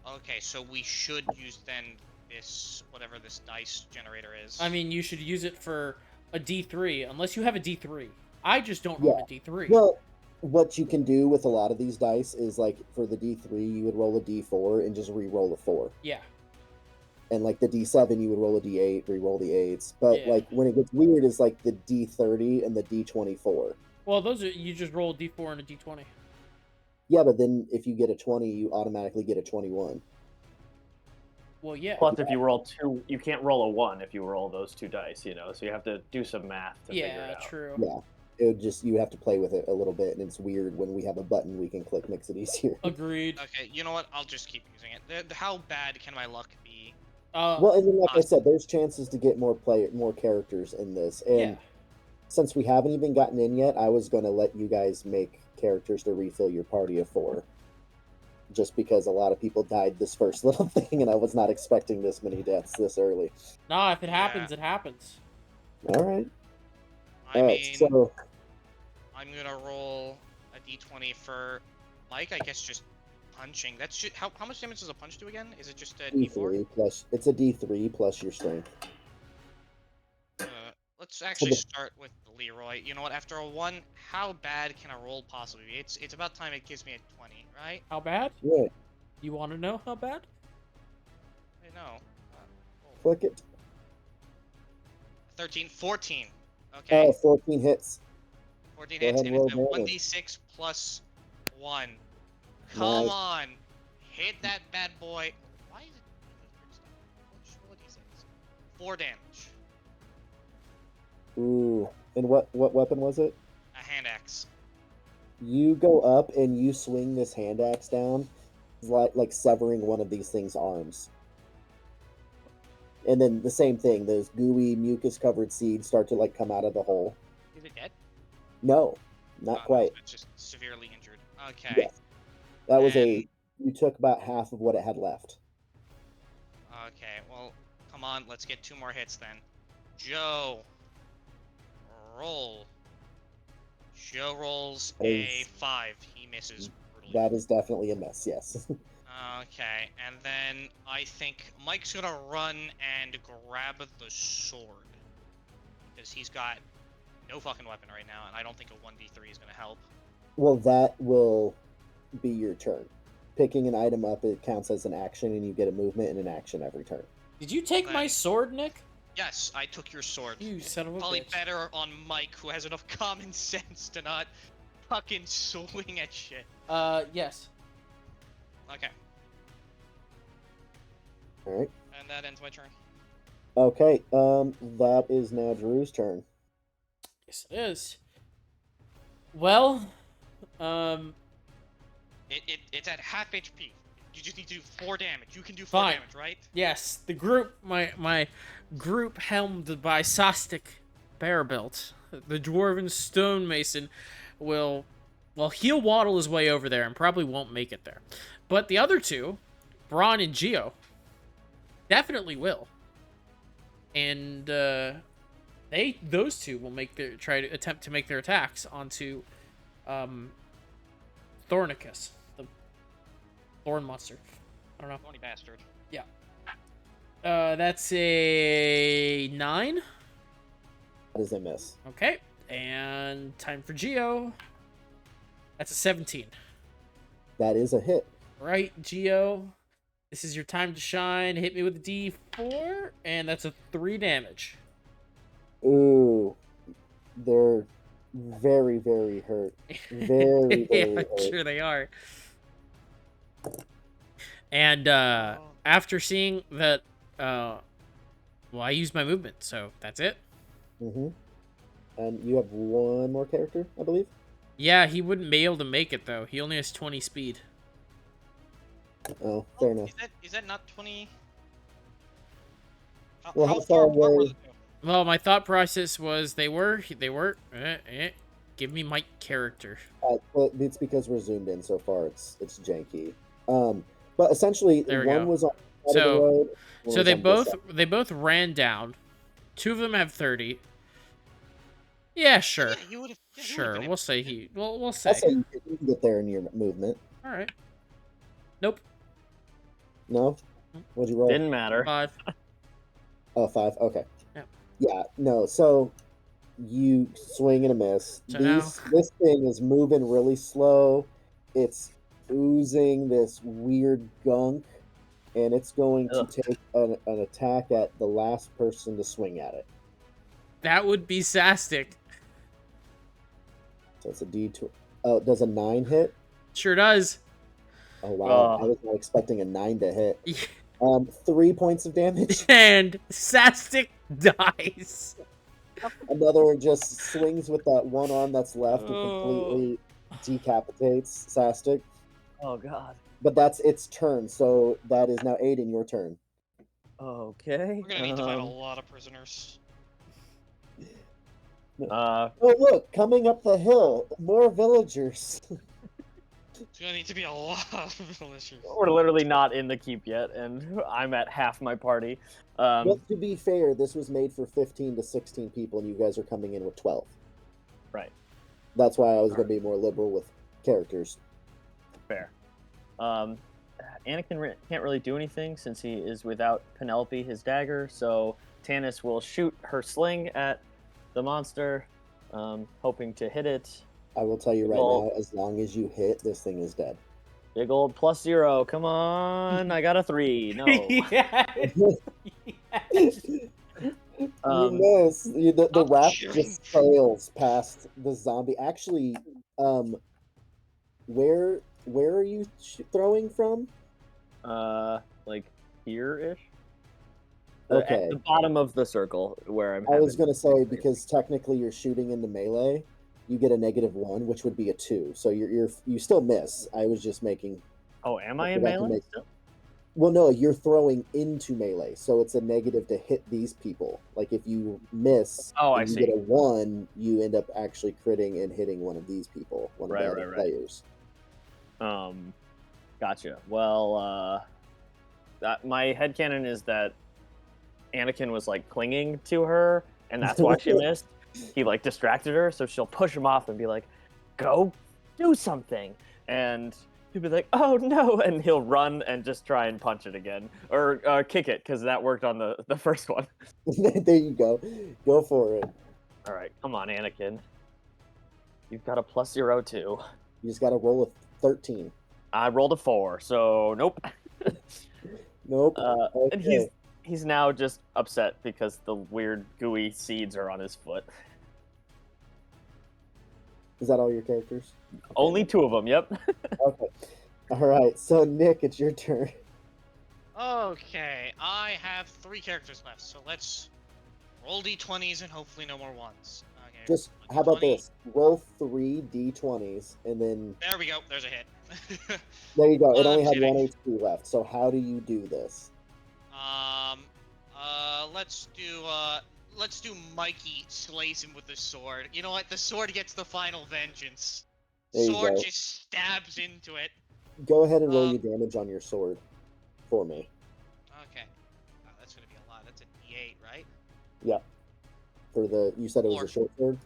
Okay, so we should use then this, whatever this dice generator is. I mean, you should use it for a D3, unless you have a D3. I just don't roll a D3. Well, what you can do with a lot of these dice is like for the D3, you would roll a D4 and just re-roll a 4. Yeah. And like the D7, you would roll a D8, re-roll the 8s. But like when it gets weird is like the D30 and the D24. Well, those are, you just roll a D4 and a D20. Yeah, but then if you get a 20, you automatically get a 21. Well, yeah. Plus, if you roll 2, you can't roll a 1 if you roll those 2 dice, you know, so you have to do some math to figure it out. Yeah, true. Yeah. It would just, you have to play with it a little bit, and it's weird when we have a button we can click, makes it easier. Agreed. Okay, you know what? I'll just keep using it. How bad can my luck be? Well, and then like I said, there's chances to get more characters in this, and since we haven't even gotten in yet, I was going to let you guys make characters to refill your party of 4. Just because a lot of people died this first little thing, and I was not expecting this many deaths this early. Nah, if it happens, it happens. All right. I mean, so I'm gonna roll a d20 for Mike. I guess just punching. That's just, how much damage does a punch do again? Is it just a D4? plus it's a D3 plus your strength. Let's actually start with Leroy. You know what? After a 1, how bad can a roll possibly be? It's about time it gives me a 20, right? How bad? Yeah. You want to know how bad? I know. Click it. 13, 14. Okay. Oh, 14 hits. 14 Go hits, ahead, and it's a roll 1d6 plus 1. Come on. Hit that bad boy. Why is it... Roll a d6. 4 damage. Ooh. And what weapon was it? A hand axe. You go up and you swing this hand axe down, like severing one of these things' arms. And then the same thing, those gooey, mucus-covered seeds start to like come out of the hole. Is it dead? No, not quite. It's just severely injured. Okay. Yes. That was you took about half of what it had left. Okay, well, come on, let's get 2 more hits then. Joe, roll. Joe rolls a 5. He misses brutally. That is definitely a miss, yes. Okay, and then I think Mike's gonna run and grab the sword. Because he's got no fucking weapon right now, and I don't think a 1d3 is gonna help. Well, that will be your turn. Picking an item up, it counts as an action, and you get a movement and an action every turn. Did you take my sword, Nick? Yes, I took your sword. You son of a Probably bitch. better on Mike, who has enough common sense to not fucking swing at shit. Yes. Okay. Alright. And that ends my turn. Okay, that is now Drew's turn. Yes, it is. Well, Yeah, It's at half HP. You just need to do 4 damage. You can do 4 Fine. damage, right? Yes, the group, my group helmed by Sostic Bearbuilt, the dwarven stonemason, will, well, he'll waddle his way over there and probably won't make it there. But the other two, Braun and Geo, definitely will. And those two will try to attempt to make their attacks onto Thornicus, the thorn monster. I don't know. Thorny bastard. Yeah. That's a 9. That is a miss. Okay. And time for Geo. That's a 17. That is a hit. Right, Geo. This is your time to shine. Hit me with a D4, and that's a 3 damage. Ooh, they're very, very hurt. Very, Yeah, very I'm hurt. sure they are. And after seeing that, well, I used my movement, so that's it. Mm-hmm. And you have one more character, I believe? Yeah, he wouldn't be able to make it, though. He only has 20 speed. Oh, fair enough. Is that not 20? Well, how far apart were away- the two? Well, my thought process was they were, give me my character. Well, it's because we're zoomed in so far. It's janky. But essentially, There we one go. was on the side of the So- road, one So was they on this side. both ran down. 2 of them have 30. Yeah, sure. Yeah, he would've- yeah, he would've Sure, been we'll say he. Well, we'll I'll say. say you can get there in your movement. All right. Nope. No? What'd you roll? Didn't matter. 5. Oh, 5? Okay. Yep. Yeah, no. So you swing and a miss. So This thing is moving really slow. It's oozing this weird gunk, and it's going to Ugh. take an attack at the last person to swing at it. That would be Sastic. So it's a D2. Oh, does a 9 hit? Sure does. Oh, wow. I Oh. was not expecting a 9 to hit. 3 points of damage. And Sastic dies. Another just swings with that one arm that's left and Oh. completely decapitates Sastic. Oh god. But that's its turn, so that is now Aiden, your turn. Okay. We're gonna need to find a lot of prisoners. Uh, Oh, look, coming up the hill, more villagers. It's gonna need to be a lot of villagers. we're literally not in the keep yet, and I'm at half my party. But to be fair, this was made for 15 to 16 people, and you guys are coming in with 12. Right. That's why I was going to be more liberal with characters. Fair. Anakin can't really do anything since he is without Penelope, his dagger, so Tanis will shoot her sling at the monster, hoping to hit it. I will tell you right Well- now, as long as you hit, this thing is dead. Big old +0, come on! I got a 3. No. You miss. The I'm raft cheering just trails past the zombie. Actually, where are you throwing from? Like here-ish? Okay. At the bottom of the circle where I'm I was having- gonna say, because technically you're shooting into melee, you get a -1, which would be a 2. So you still miss. I was just making. Oh, am I I in forgot to melee make- still? Well, no, you're throwing into melee, so it's a negative to hit these people. Like if you miss, Oh, and I you see. get a 1, you end up actually critting and hitting one of these people, one of Right, the other right. players. Gotcha. Well, my headcanon is that Anakin was like clinging to her, and that's why she missed. He like distracted her, so she'll push him off and be like, "Go, do something," and he'll be like, "Oh no," and he'll run and just try and punch it again or kick it because that worked on the first one. There you go for it. All right, come on, Anakin. You've got a +0 too. You just got to roll a 13. I rolled a 4, so nope. Nope. And Okay. he's now just upset because the weird gooey seeds are on his foot. Is that all your characters? Okay. Only 2 of them. Yep. Okay. All right. So Nick, it's your turn. Okay, I have 3 characters left, so let's roll d20s and hopefully no more ones. Okay, Just A how about D20. this? Roll 3 d20s, and then There we go. There's a hit. there you go. It I'm only had kidding. 1 HP left. So how do you do this? Um, let's do Mikey slays him with the sword. You know what? The sword gets the final vengeance. There you Sword go. just stabs into it. Go ahead and roll Um, your damage on your sword for me. Okay. That's gonna be a lot. That's a D8, right? Yep. For the you said it was 4. a short sword.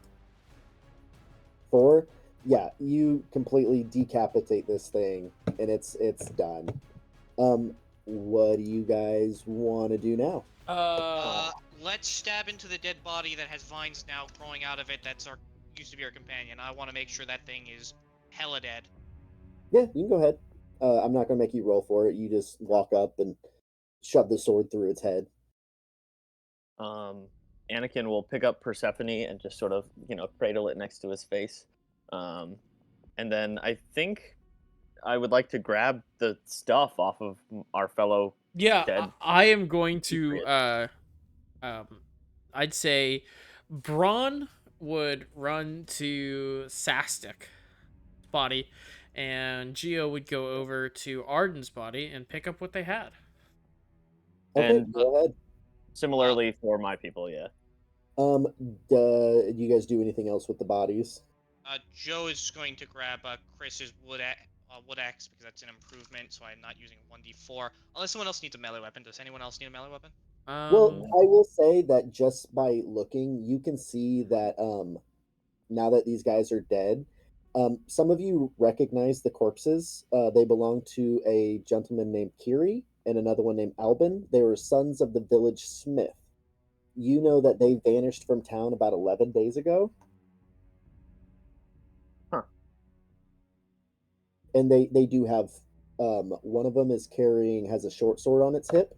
4. Yeah, you completely decapitate this thing, and it's done. What do you guys want to do now? Let's stab into the dead body that has vines now growing out of it. That's our used to be our companion. I want to make sure that thing is hella dead. Yeah, you can go ahead. I'm not gonna make you roll for it. You just walk up and shove the sword through its head. Anakin will pick up Persephone and just sort of, cradle it next to his face. And then I think I would like to grab the stuff off of our fellow Yeah, dead. I am going to. Patriot. I'd say Braun would run to Sastic body, and Geo would go over to Arden's body and pick up what they had. Okay, And go ahead. similarly for my people, yeah. Do you guys do anything else with the bodies? Joe is going to grab Chris's wood axe because that's an improvement, so I'm not using 1d4. Unless someone else needs a melee weapon. Does anyone else need a melee weapon? Well, Um, I will say that just by looking, you can see that now that these guys are dead, some of you recognize the corpses. They belong to a gentleman named Kiri and another one named Albin. They were sons of the village smith. You know that they vanished from town about 11 days ago. Huh. And they do have one of them has a short sword on its hip.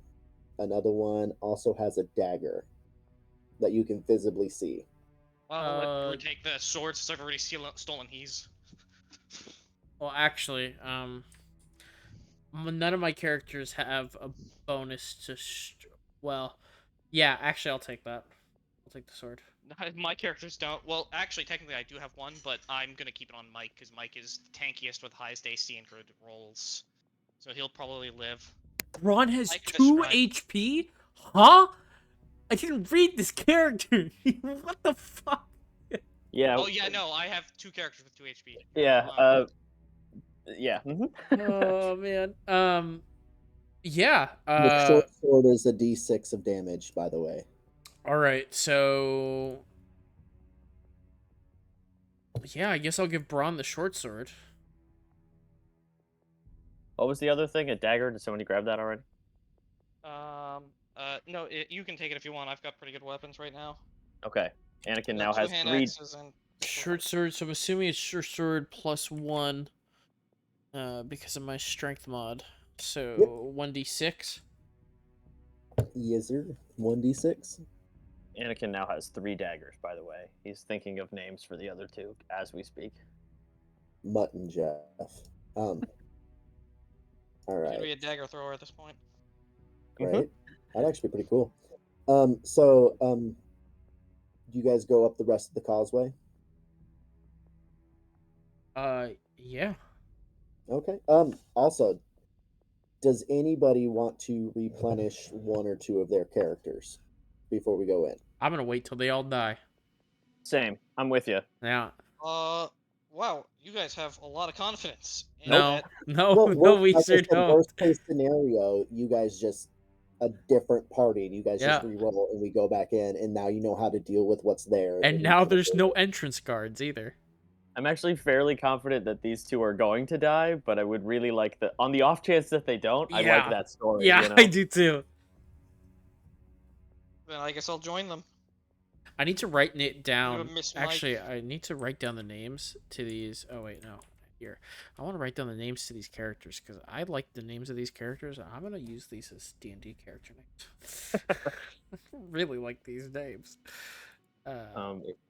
Another one also has a dagger that you can visibly see. Well, let Drew take the sword since I've already stolen his. well, actually, none of my characters have a bonus to. Well, yeah, actually, I'll take that. I'll take the sword. My characters don't. Well, actually, technically, I do have one, but I'm gonna keep it on Mike because Mike is the tankiest with highest AC and good rolls, so he'll probably live. Braun has Mike, 2 describe. HP? Huh? I didn't read this character. What the fuck? Yeah. Oh yeah, no, I have 2 characters with 2 HP. Yeah. Yeah. Oh man. Yeah. The short sword is a d6 of damage, by the way. All right. So yeah, I guess I'll give Braun the short sword. What was the other thing? A dagger? Did somebody grab that already? No, you can take it if you want. I've got pretty good weapons right now. Okay. Anakin I now got has 2 hand 3. axes and Short sword. So I'm assuming it's short sword +1, because of my strength mod. So 1d6. Yes, sir. 1d6. Anakin now has 3 daggers, by the way. He's thinking of names for the other 2 as we speak. Mutton Jeff. All gonna right. be a dagger thrower at this point. Right. That'd actually be pretty cool. Do you guys go up the rest of the causeway? Yeah. Okay. Also, does anybody want to replenish 1 or 2 of their characters before we go in? I'm gonna wait till they all die. Same. I'm with you. Yeah. Wow, you guys have a lot of confidence. In No. that. No. Well, No, we like I sure said, don't. worst case scenario, you guys just a different party, and you guys Yeah. just re-roll, and we go back in, and now you know how to deal with what's there. And you now can't there's do no it. entrance guards either. I'm actually fairly confident that these 2 are going to die, but I would really like on the off chance that they don't, I like Yeah. that story, Yeah, I do too. Then I guess I'll join them. I need to write it You down. Miss Actually, Mike. I need to write down the names to these. Oh wait, no. Here, I want to write down the names to these characters because I like the names of these characters. I'm gonna use these as D&D character names. I really like these names.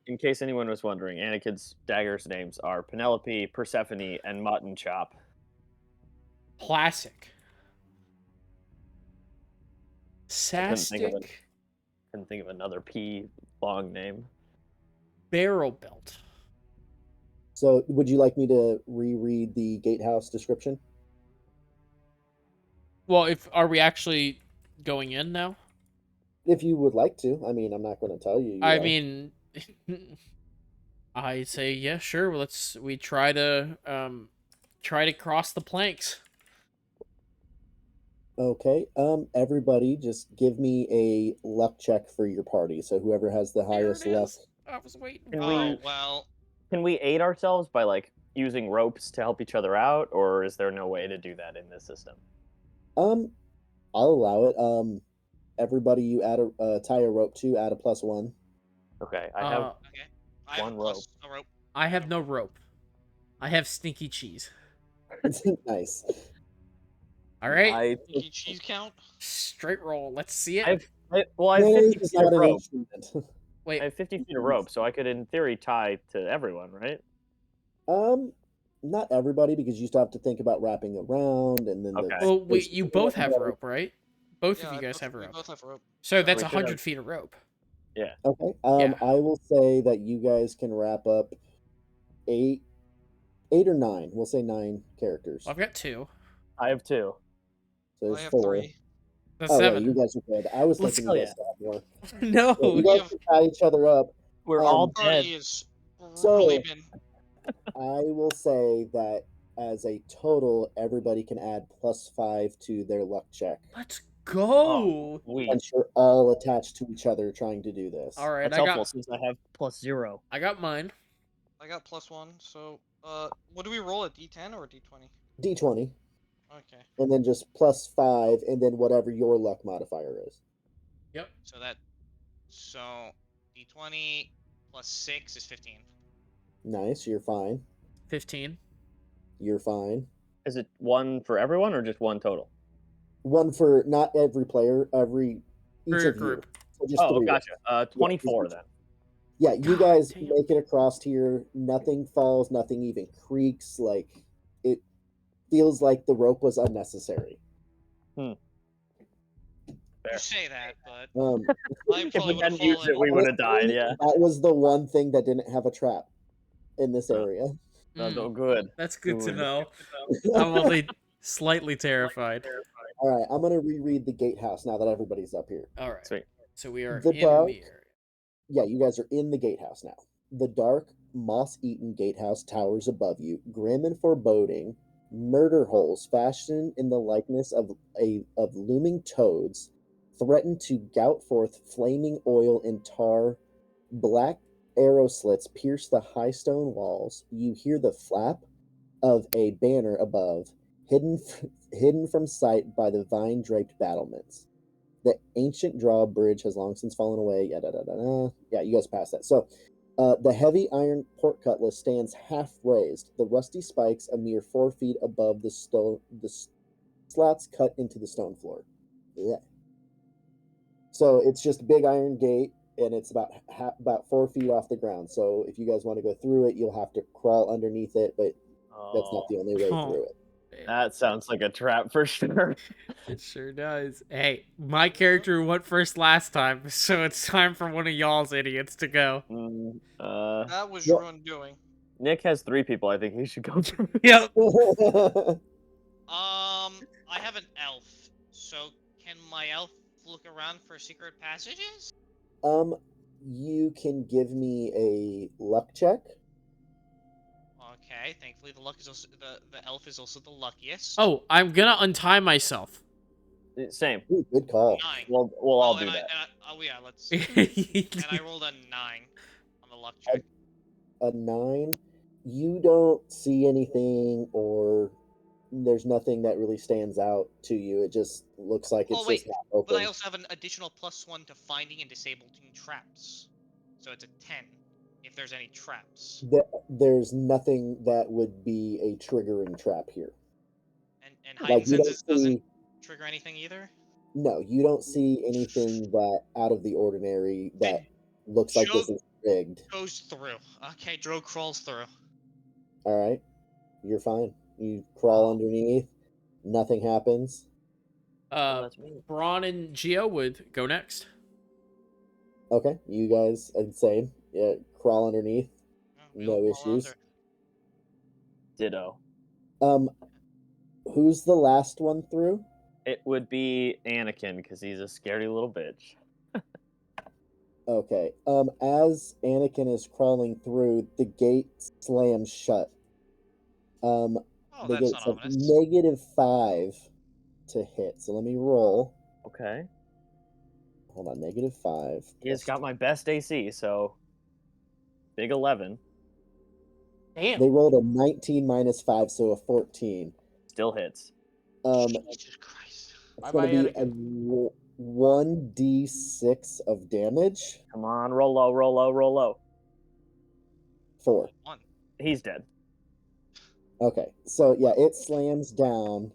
In case anyone was wondering, Anakin's daggers names are Penelope, Persephone, and Mutton Chop. Classic. I couldn't Sastic. think of another P long name. barrel belt. So, would you like me to reread the gatehouse description? Well, are we actually going in now? If you would like to. I mean, I'm not going to tell you. I mean, I say yeah, sure. We try to cross the planks. Okay. Everybody, just give me a luck check for your party. So whoever has the There highest it luck. is. I was waiting. Can Oh we well. can we aid ourselves by like using ropes to help each other out, or is there no way to do that in this system? I'll allow it. Everybody, you add a tie a rope to, add a +1. Okay, I have Okay. I have one a plus a rope. I have no rope. I have stinky cheese. Nice. All right, I Stinky cheese count. straight roll. Let's see it. I have Mayonnaise 50 is feet of not an rope. instrument. Wait, I have 50 feet of rope, so I could, in theory, tie to everyone, right? Not everybody, because you still have to think about wrapping around, and then Okay. well, there's you both have rope, right? Both Yeah, of you guys have we rope. both have rope. So that's we should have- 100 feet of rope. Yeah. Okay. Yeah. I will say that you guys can wrap up eight or nine. We'll say 9 characters. I've got 2. I have 2. So I there's have 4. 3. That's Oh, 7. wait, you guys are good. I was Let's thinking go. you guys still have more. No. Yeah, you we guys have- can tie each other up. We're Um, all dead. Party is So- really been. I will say that as a total, everybody can add +5 to their luck check. Let's go. Sweet. Since you're all attached to each other trying to do this. All right, That's helpful since I have +0. I got mine. I got +1. So what do we roll, a D10 or a D20? D20, Okay. and then just +5, and then whatever your luck modifier is. Yep. So D20 +6 is 15. Nice, you're fine. 15. You're fine. Is it 1 for everyone or just 1 total? 1 for not every player, For each your of group. you. So just Oh, 3. gotcha. 24 then. Yeah, you God guys damn. make it across here. Nothing falls, nothing even creaks. Like, it feels like the rope was unnecessary. Fair. You say that, but I If probably we would have hadn't used it, we would have died. Yeah. That was the one thing that didn't have a trap in this area. No, good. That's good to Good. know. I'm only slightly terrified. All right, I'm gonna reread the gatehouse now that everybody's up here. All right. Sweet. So we are The in dark- the area. Yeah, you guys are in the gatehouse now. The dark, moss-eaten gatehouse towers above you, grim and foreboding. Murder holes fashioned in the likeness of looming toads threaten to gout forth flaming oil and tar. Black arrow slits pierce the high stone walls. You hear the flap of a banner above, hidden from sight by the vine-draped battlements. The ancient drawbridge has long since fallen away. Yeah, you guys passed that. So, the heavy iron port cutlass stands half raised, the rusty spikes a mere 4 feet above the slats cut into the stone floor. Yeah. So it's just a big iron gate, and it's about 4 feet off the ground. So if you guys want to go through it, you'll have to crawl underneath it, but that's not the only way through it. That sounds like a trap for sure. It sure does. Hey, my character went first last time, so it's time for one of y'all's idiots to go. that was Yeah. your own doing. Nick has 3 people. I think he should go through. Yep. I have an elf, so can my elf look around for secret passages? You can give me a luck check. Okay, thankfully the luck is also the elf is also the luckiest. Oh, I'm gonna untie myself. Same. Ooh, good call. 9. We'll all do and that. oh yeah, let's. And I rolled a 9 on the luck check. A 9. You don't see anything, or there's nothing that really stands out to you. It just looks like it's Oh, wait, just half open. But I also have an additional +1 to finding and disabling traps, so it's a 10 if there's any traps. There's nothing that would be a triggering trap here. And hiding Like, you don't senses doesn't see, trigger anything either. no, you don't see anything that out of the ordinary that looks like this Joe- is rigged. Goes through. Okay, Dro crawls through. All right, you're fine. You crawl underneath. Nothing happens. That's me. Braun and Geo would go next. Okay, you guys, same. Yeah, crawl underneath. Yeah, we all No crawl issues. under. Ditto. Who's the last one through? It would be Anakin because he's a scaredy little bitch. Okay. As Anakin is crawling through, the gate slams shut. Oh, The that's gate's not like ominous. -5 to hit. So let me roll. Okay. Hold on, -5. He has plus got my best AC, so big 11 Damn. They rolled a 19 minus 5, so a 14. still hits. Jesus Christ. It's Bye-bye, going to be a Anakin. 1d6 of damage. Come on, roll low, roll low, roll low. 4. 1. He's dead. Okay, so yeah, it slams down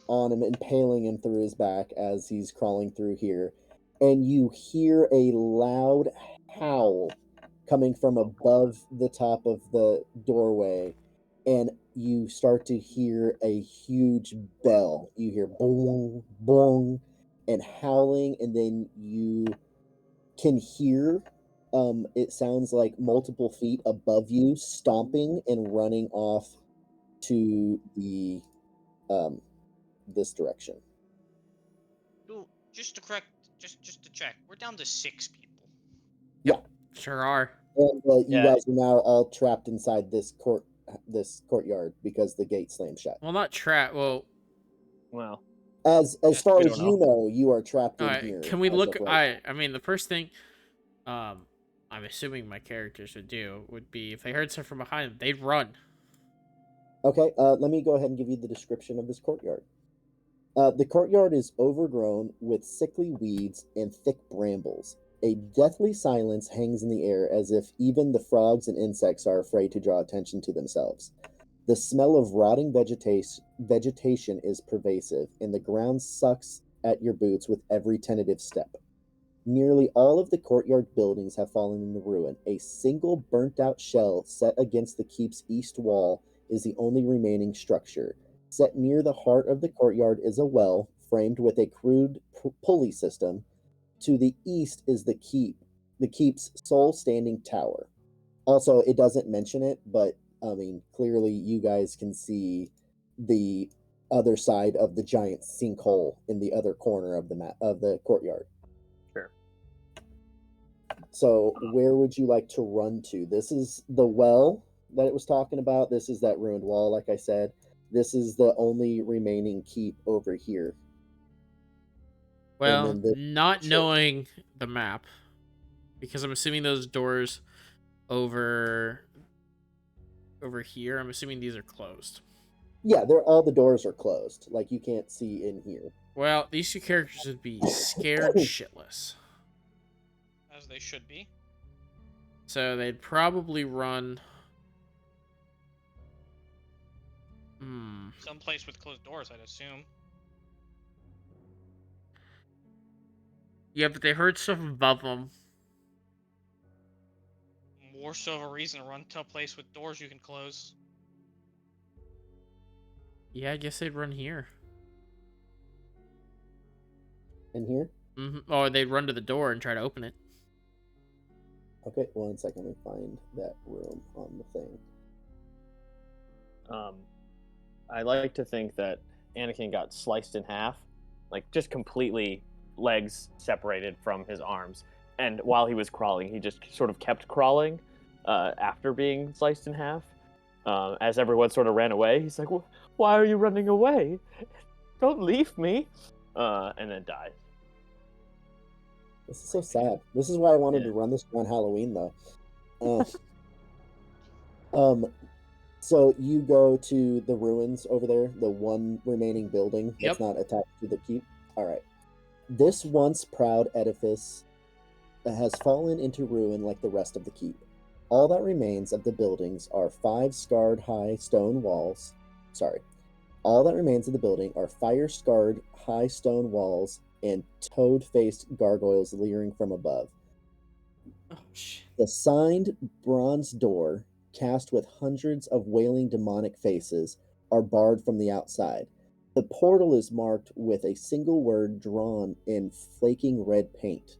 on him, impaling him through his back as he's crawling through here. And you hear a loud howl coming from above the top of the doorway. And you start to hear a huge bell. You hear boom, boom, and howling, and then you can hear it sounds like multiple feet above you stomping and running off to the this direction. Dude, just to correct, just to check, we're down to 6 people. Sure are. And you Yeah. guys are now all trapped inside this courtyard because the gate slammed shut. Well, not trap. Well, Well, As Yes, far we as don't you know, you are trapped all in right. here. Can we as look? of right I mean, the first thing, I'm assuming my characters would do would be if they heard something from behind them, they'd run. Okay, let me go ahead and give you the description of this courtyard. The courtyard is overgrown with sickly weeds and thick brambles. A deathly silence hangs in the air as if even the frogs and insects are afraid to draw attention to themselves. The smell of rotting vegetation is pervasive, and the ground sucks at your boots with every tentative step. Nearly all of the courtyard buildings have fallen into ruin. A single burnt-out shell set against the keep's east wall is the only remaining structure. Set near the heart of the courtyard is a well, framed with a crude pulley system. To the east is the keep's sole standing tower. Also, it doesn't mention it, but I mean, clearly you guys can see the other side of the giant sinkhole in the other corner of the courtyard. sure. So, where would you like to run to? This is the well that it was talking about. This is that ruined wall, like I said. This is the only remaining keep over here. Well, then the- not Sure. knowing the map, because I'm assuming those doors over here. I'm assuming these are closed. Yeah, all the doors are closed. Like you can't see in here. Well, these two characters would be scared shitless. As they should be. So they'd probably run. Someplace with closed doors, I'd assume. Yeah, but they heard stuff above them. More so of a reason to run to a place with doors you can close. Yeah, I guess they'd run here. In here? Or they'd run to the door and try to open it. Okay, 1 second. Let me find that room on the thing. I like to think that Anakin got sliced in half, like just completely legs separated from his arms. And while he was crawling, he just sort of kept crawling after being sliced in half. As everyone sort of ran away, he's like, "Why are you running away? Don't leave me!" And then dies. This is so sad. This is why I wanted to run this on Halloween, though. So you go to the ruins over there, the one remaining building that's not attached to the keep. All right. This once proud edifice has fallen into ruin like the rest of the keep. All that remains of the buildings are 5 scarred high stone walls. All that remains of the building are fire-scarred high stone walls and toad-faced gargoyles leering from above. Oh, shit. The signed bronze door, cast with hundreds of wailing demonic faces, are barred from the outside. The portal is marked with a single word drawn in flaking red paint: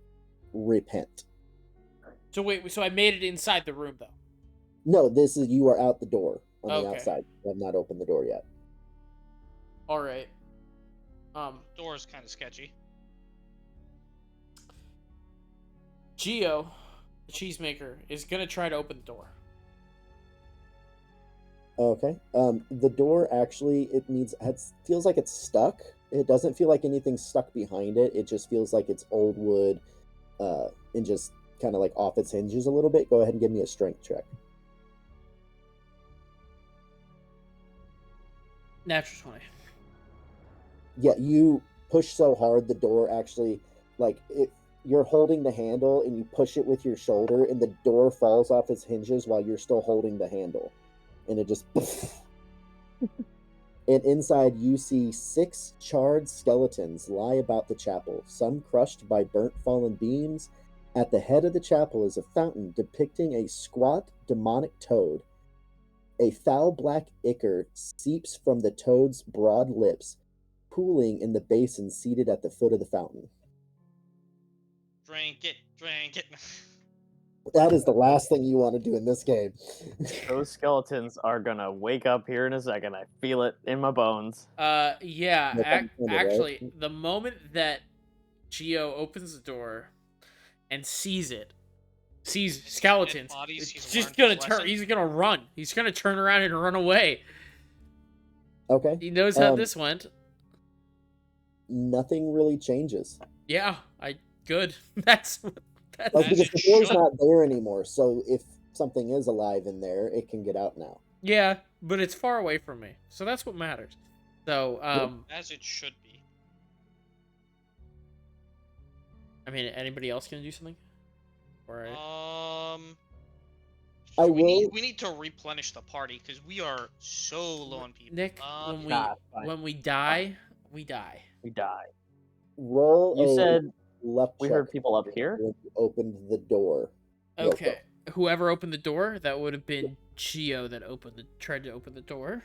repent. So wait, so I made it inside the room though. No, this is you are out the door on the Okay. outside. I have not opened the door yet. All right. Door's kind of sketchy. Geo, the cheesemaker, is gonna try to open the door. Okay. The door actually feels like it's stuck. It doesn't feel like anything's stuck behind it. It just feels like it's old wood, and just kind of like off its hinges a little bit. Go ahead and give me a strength check. Natural 20. Yeah, you push so hard the door actually, like it. You're holding the handle and you push it with your shoulder, and the door falls off its hinges while you're still holding the handle, and it just. And inside you see 6 charred skeletons lie about the chapel, some crushed by burnt fallen beams. At the head of the chapel is a fountain depicting a squat demonic toad. A foul black ichor seeps from the toad's broad lips, pooling in the basin seated at the foot of the fountain. Drink it, drink it. That is the last thing you want to do in this game. Those skeletons are gonna wake up here in a second. I feel it in my bones. Yeah. No pun intended, right? Actually, the moment that Geo opens the door and sees skeletons, bodies, it's he's just learned gonna his turn. lesson. He's gonna run. He's gonna turn around and run away. Okay. He knows how this went. Nothing really changes. Yeah, good. That's Like, As because it the door's should. not there anymore, so if something is alive in there, it can get out now. yeah, but it's far away from me, so that's what matters. So, As it should be. I mean, anybody else gonna do something? Or I we will. need to replenish the party because we are so low on people. Nick, Nah, fine. when we die, we die. We die. Roll You a said luck we check heard people up here? when you opened the door. real Okay. quick. Whoever opened the door, that would have been Geo that tried to open the door.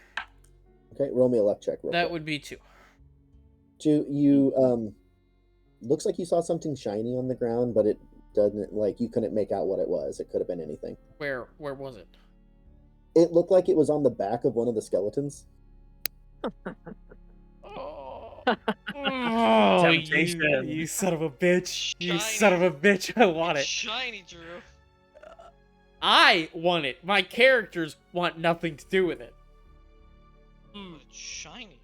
Okay, roll me a luck check real That quick. would be 2. You looks like you saw something shiny on the ground, but it doesn't, like, you couldn't make out what it was. It could have been anything. Where was it? It looked like it was on the back of one of the skeletons. Oh, Temptation. You son of a bitch. You Shiny. son of a bitch. I want It's it. shiny, Drew. I want it. My characters want nothing to do with it. But it's shiny.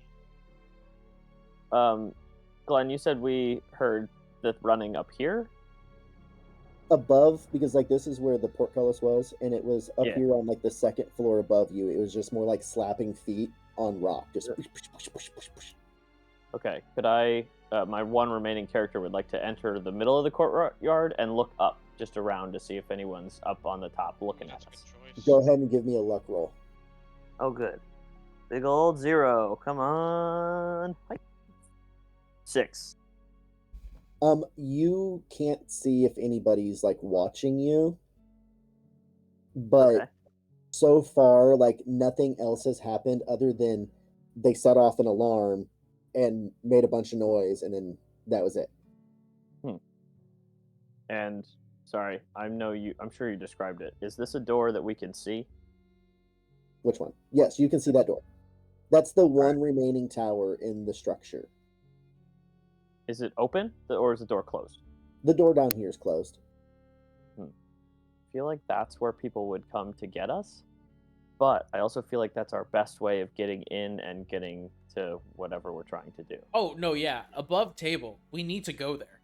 Glenn, you said we heard the running up here? Above, because like this is where the portcullis was, and it was up Yeah. here on like the second floor above you. It was just more like slapping feet on rock. Just push, push, push, push, push. Okay, could I, my one remaining character would like to enter the middle of the courtyard and look up, just around to see if anyone's up on the top looking That's at a us. good choice. Go ahead and give me a luck roll. Oh, good. Big old 0. Come on. Hi. 6. You can't see if anybody's like watching you, but Okay. so far, like nothing else has happened other than they set off an alarm and made a bunch of noise, and then that was it. And sorry, I'm sure you described it. Is this a door that we can see? Which one? Yes, you can see that door. That's the one remaining tower in the structure. Is it open or is the door closed? The door down here is closed. I feel like that's where people would come to get us, but I also feel like that's our best way of getting in and getting to whatever we're trying to do. Oh, no, yeah. Above table. We need to go there.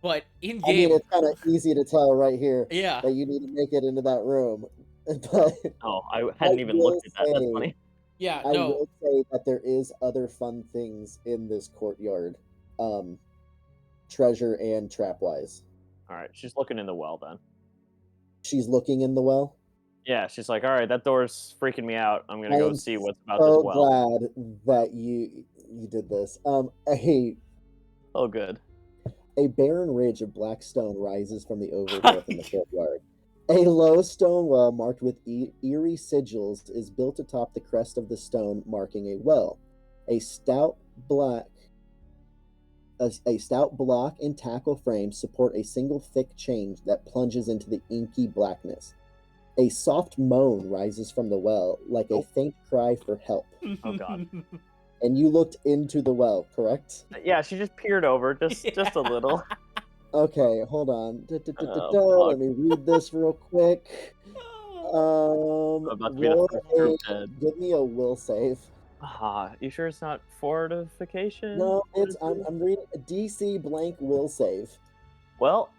But in game. I mean, it's kind of easy to tell right here Yeah. that you need to make it into that room. But Oh, I hadn't even looked at that. That's say- funny. Yeah, I no. will say that there is other fun things in this courtyard, treasure and trap-wise. All right, she's looking in the well then. She's looking in the well. Yeah, she's like, all right, that door's freaking me out. I'm gonna I go am see what's about So this well. glad that you did this. Oh, good. A barren ridge of black stone rises from the overgrowth in the courtyard. A low stone well marked with eerie sigils is built atop the crest of the stone, marking a well. A stout black A stout block and tackle frame support a single thick chain that plunges into the inky blackness. A soft moan rises from the well, like a faint cry for help. Oh god. And you looked into the well, correct? Yeah, she just peered over, just a little. Okay, hold on. Oh, Let me read this real quick. I'm about to be the Roll first group dead. give me a will save. You sure it's not fortification? No, it's I'm reading a DC blank will save. Well,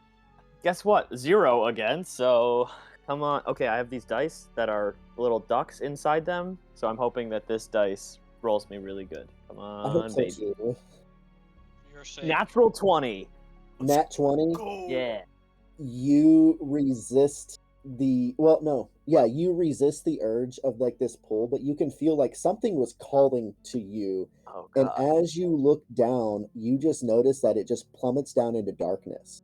guess what? 0 again. So come on. Okay, I have these dice that are little ducks inside them. So I'm hoping that this dice rolls me really good. Come I hope on, so baby. too. You're safe. Natural 20. Nat 20. Yeah. You resist the you resist the urge of like this pull, but you can feel like something was calling to you. Oh And god. as you look down, you just notice that it just plummets down into darkness.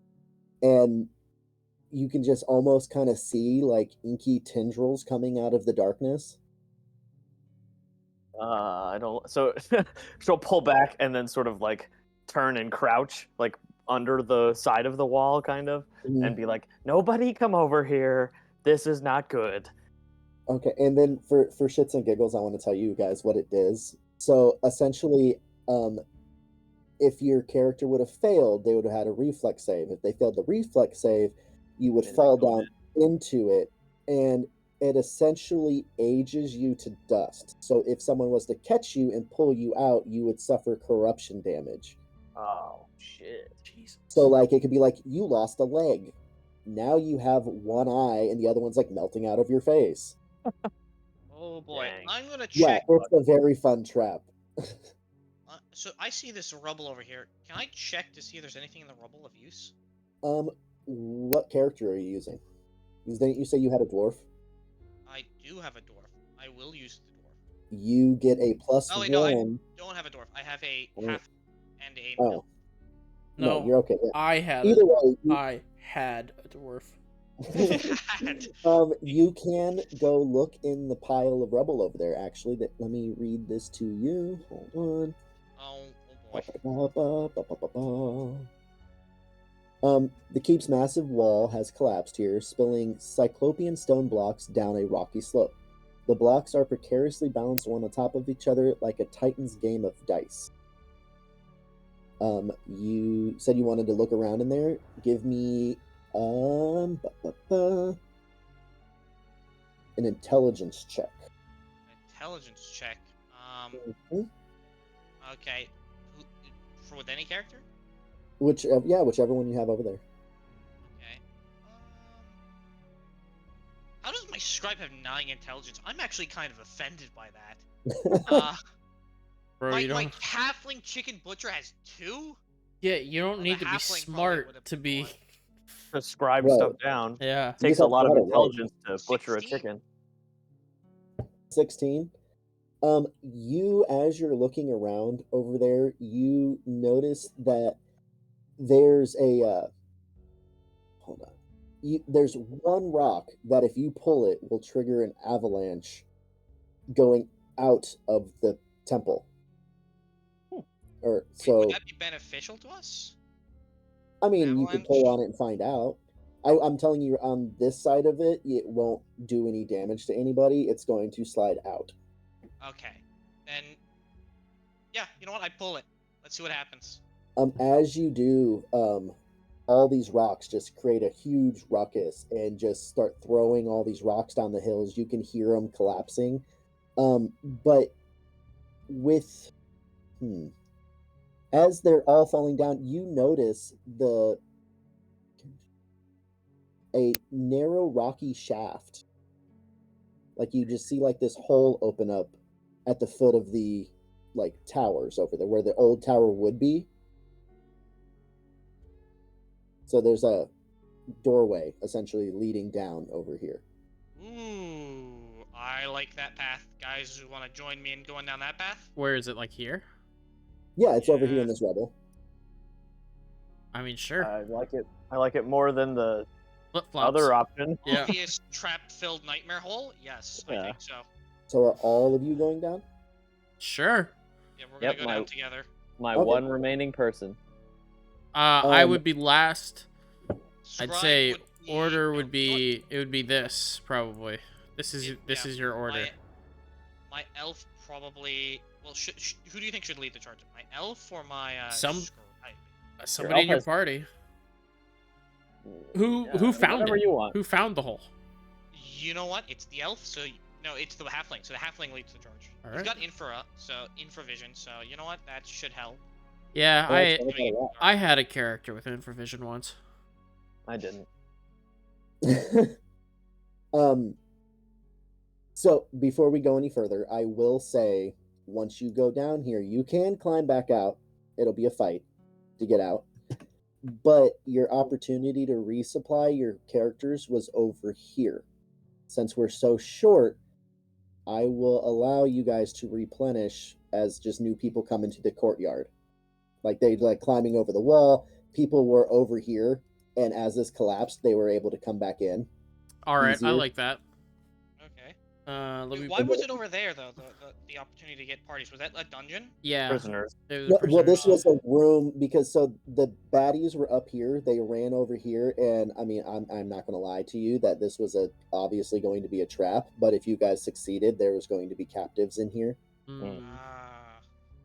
And you can just almost kind of see like inky tendrils coming out of the darkness. I don't. So she'll pull back and then sort of like turn and crouch like under the side of the wall, kind of, and be like, "Nobody come over here. This is not good." Okay, and then for shits and giggles, I want to tell you guys what it does. So essentially, if your character would have failed, they would have had a reflex save. If they failed the reflex save, you would And fall go down into it, and it essentially ages you to dust. So if someone was to catch you and pull you out, you would suffer corruption damage. Oh shit. Jesus. So like it could be like you lost a leg. Now you have one eye and the other one's like melting out of your face. Oh boy, Dang. I'm gonna Yeah, check. it's a very fun trap. So I see this rubble over here. Can I check to see if there's anything in the rubble of use? What character are you using? Didn't you say you had a dwarf? I do have a dwarf. I will use the dwarf. You get a plus Oh wait, no, I one. don't have a dwarf. I have a Oh. half and a Oh. mill. No, No, you're okay. Yeah. I had Either way, I had a dwarf. you can go look in the pile of rubble over there. Actually, let me read this to you. Hold Oh boy. on. The keep's massive wall has collapsed here, spilling cyclopean stone blocks down a rocky slope. The blocks are precariously balanced one on top of each other like a Titan's game of dice. You said you wanted to look around in there. Give me an intelligence check. Intelligence check. Mhm. Okay. With any character? Whichever one you have over there. Okay. How does my scribe have 9 intelligence? I'm actually kind of offended by that. Bro, my you don't. halfling chicken butcher has 2? Yeah, you don't Well, need the to be halfling probably smart would've to been be. more. To scribe Right. stuff down. Yeah. You Takes just a have to lot know of how to write. intelligence to butcher a 16. chicken. 16. You, as you're looking around over there, you notice that there's a hold on. There's one rock that if you pull it will trigger an avalanche going out of the temple. Or so Would that be beneficial to us? I mean, you could pull on it and find out. I'm telling you, on this side of it, it won't do any damage to anybody. It's going to slide out. Okay. Then, yeah, you know what? I pull it. Let's see what happens. As you do, all these rocks just create a huge ruckus and just start throwing all these rocks down the hills. You can hear them collapsing. But with, as they're all falling down, you notice a narrow rocky shaft. Like you just see like this hole open up at the foot of the like towers over there where the old tower would be. So there's a doorway essentially leading down over here. Ooh, I like that path. Guys who want to join me in going down that path? Where is it? Like here? Yeah, it's over here in this rubble. I mean, sure. I like it more than the Flip flops. other option. Yeah. Obvious trap-filled nightmare hole? Yes, I Yeah. think so. So are all of you going down? Sure. Yeah, we're gonna Yep, go down together. My Okay. one remaining person. I would be last. I'd Scribe say would be, order no, would you know what? be it would be this probably. This is Yeah, your order. my elf probably. Well, who do you think should lead the charge? My elf or my Some scribe? somebody in your elf has- party. Who found whatever it? you want. Who found the hole? You know what? It's the elf. So no, it's the halfling. So the halfling leads the charge. All He's right. got infravision. So you know what? That should help. Yeah, Oh, that's what I got I had a character with infravision once. I didn't. um, so before we go any further, I will say once you go down here, you can climb back out. It'll be a fight to get out. But your opportunity to resupply your characters was over here. Since we're so short, I will allow you guys to replenish as just new people come into the courtyard. Like they like climbing over the wall. People were over here, and as this collapsed, they were able to come back in. All right, I Easier. like that. Okay. Let me. Why was it over there though? The opportunity to get parties, was that a dungeon? Yeah. Prisoners. It was No, well, prisoners. this was a room because so the baddies were up here. They ran over here, and I mean, I'm not going to lie to you that this was obviously going to be a trap. But if you guys succeeded, there was going to be captives in here. Mm.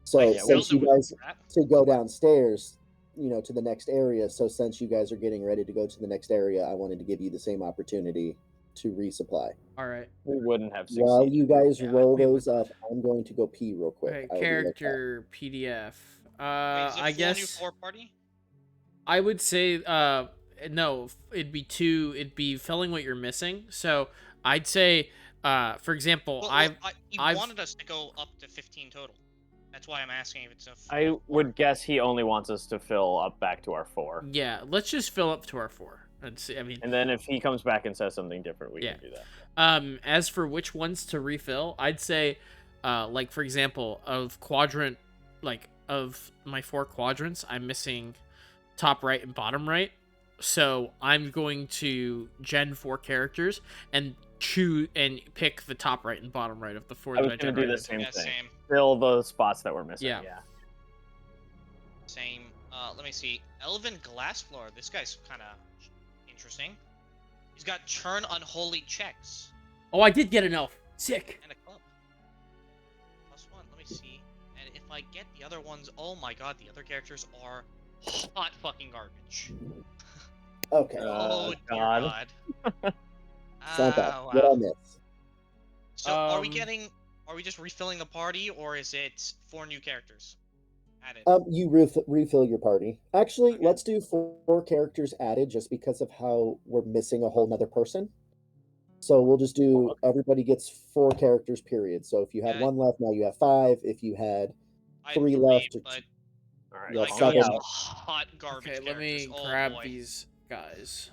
So I since felt you it was guys a trap. to go downstairs, to the next area. So since you guys are getting ready to go to the next area, I wanted to give you the same opportunity to resupply. All right. We wouldn't have succeeded. While you guys Yeah, roll we those would up, I'm going to go pee real quick. Okay, I will be right back. character PDF. Wait, is it I full guess new floor party? I would say no, it'd be filling what you're missing. So I'd say for example, Well, he I've- wanted us to go up to 15 total. That's why I'm asking if it's a. I full would guess he only wants us to fill up back to our 4. yeah, let's just fill up to our 4. And see, I mean, And then if he comes back and says something different, we Yeah. can do that. as for which ones to refill, I'd say like for example, of my 4 quadrants, I'm missing top right and bottom right. So I'm going to gen 4 characters and choose and pick the top right and bottom right of the 4 I that was I going to do the generated. same thing. same. Fill the spots that we're missing. Yeah. Same. Let me see. Elven Glassfloor. This guy's kind of interesting. He's got churn unholy checks Oh, I did get an elf. Sick. and a club. +1. Let me see. And if I get the other ones, oh my god, the other characters are hot fucking garbage. Okay. Oh dear God. god. Santa, Ah, what I wow. miss? So are we Um, are we just refilling the party, or is it 4 new characters added? You refill your party. Actually, Okay. let's do 4 characters added just because of how we're missing a whole nother person. So we'll just do everybody gets 4 characters, period. So if you had Yeah. 1 left, now you have 5. If you had I 3 had left, but All right. Yeah, I call got me seven. out. hot garbage Okay, let me characters. Oh, grab boy. these guys.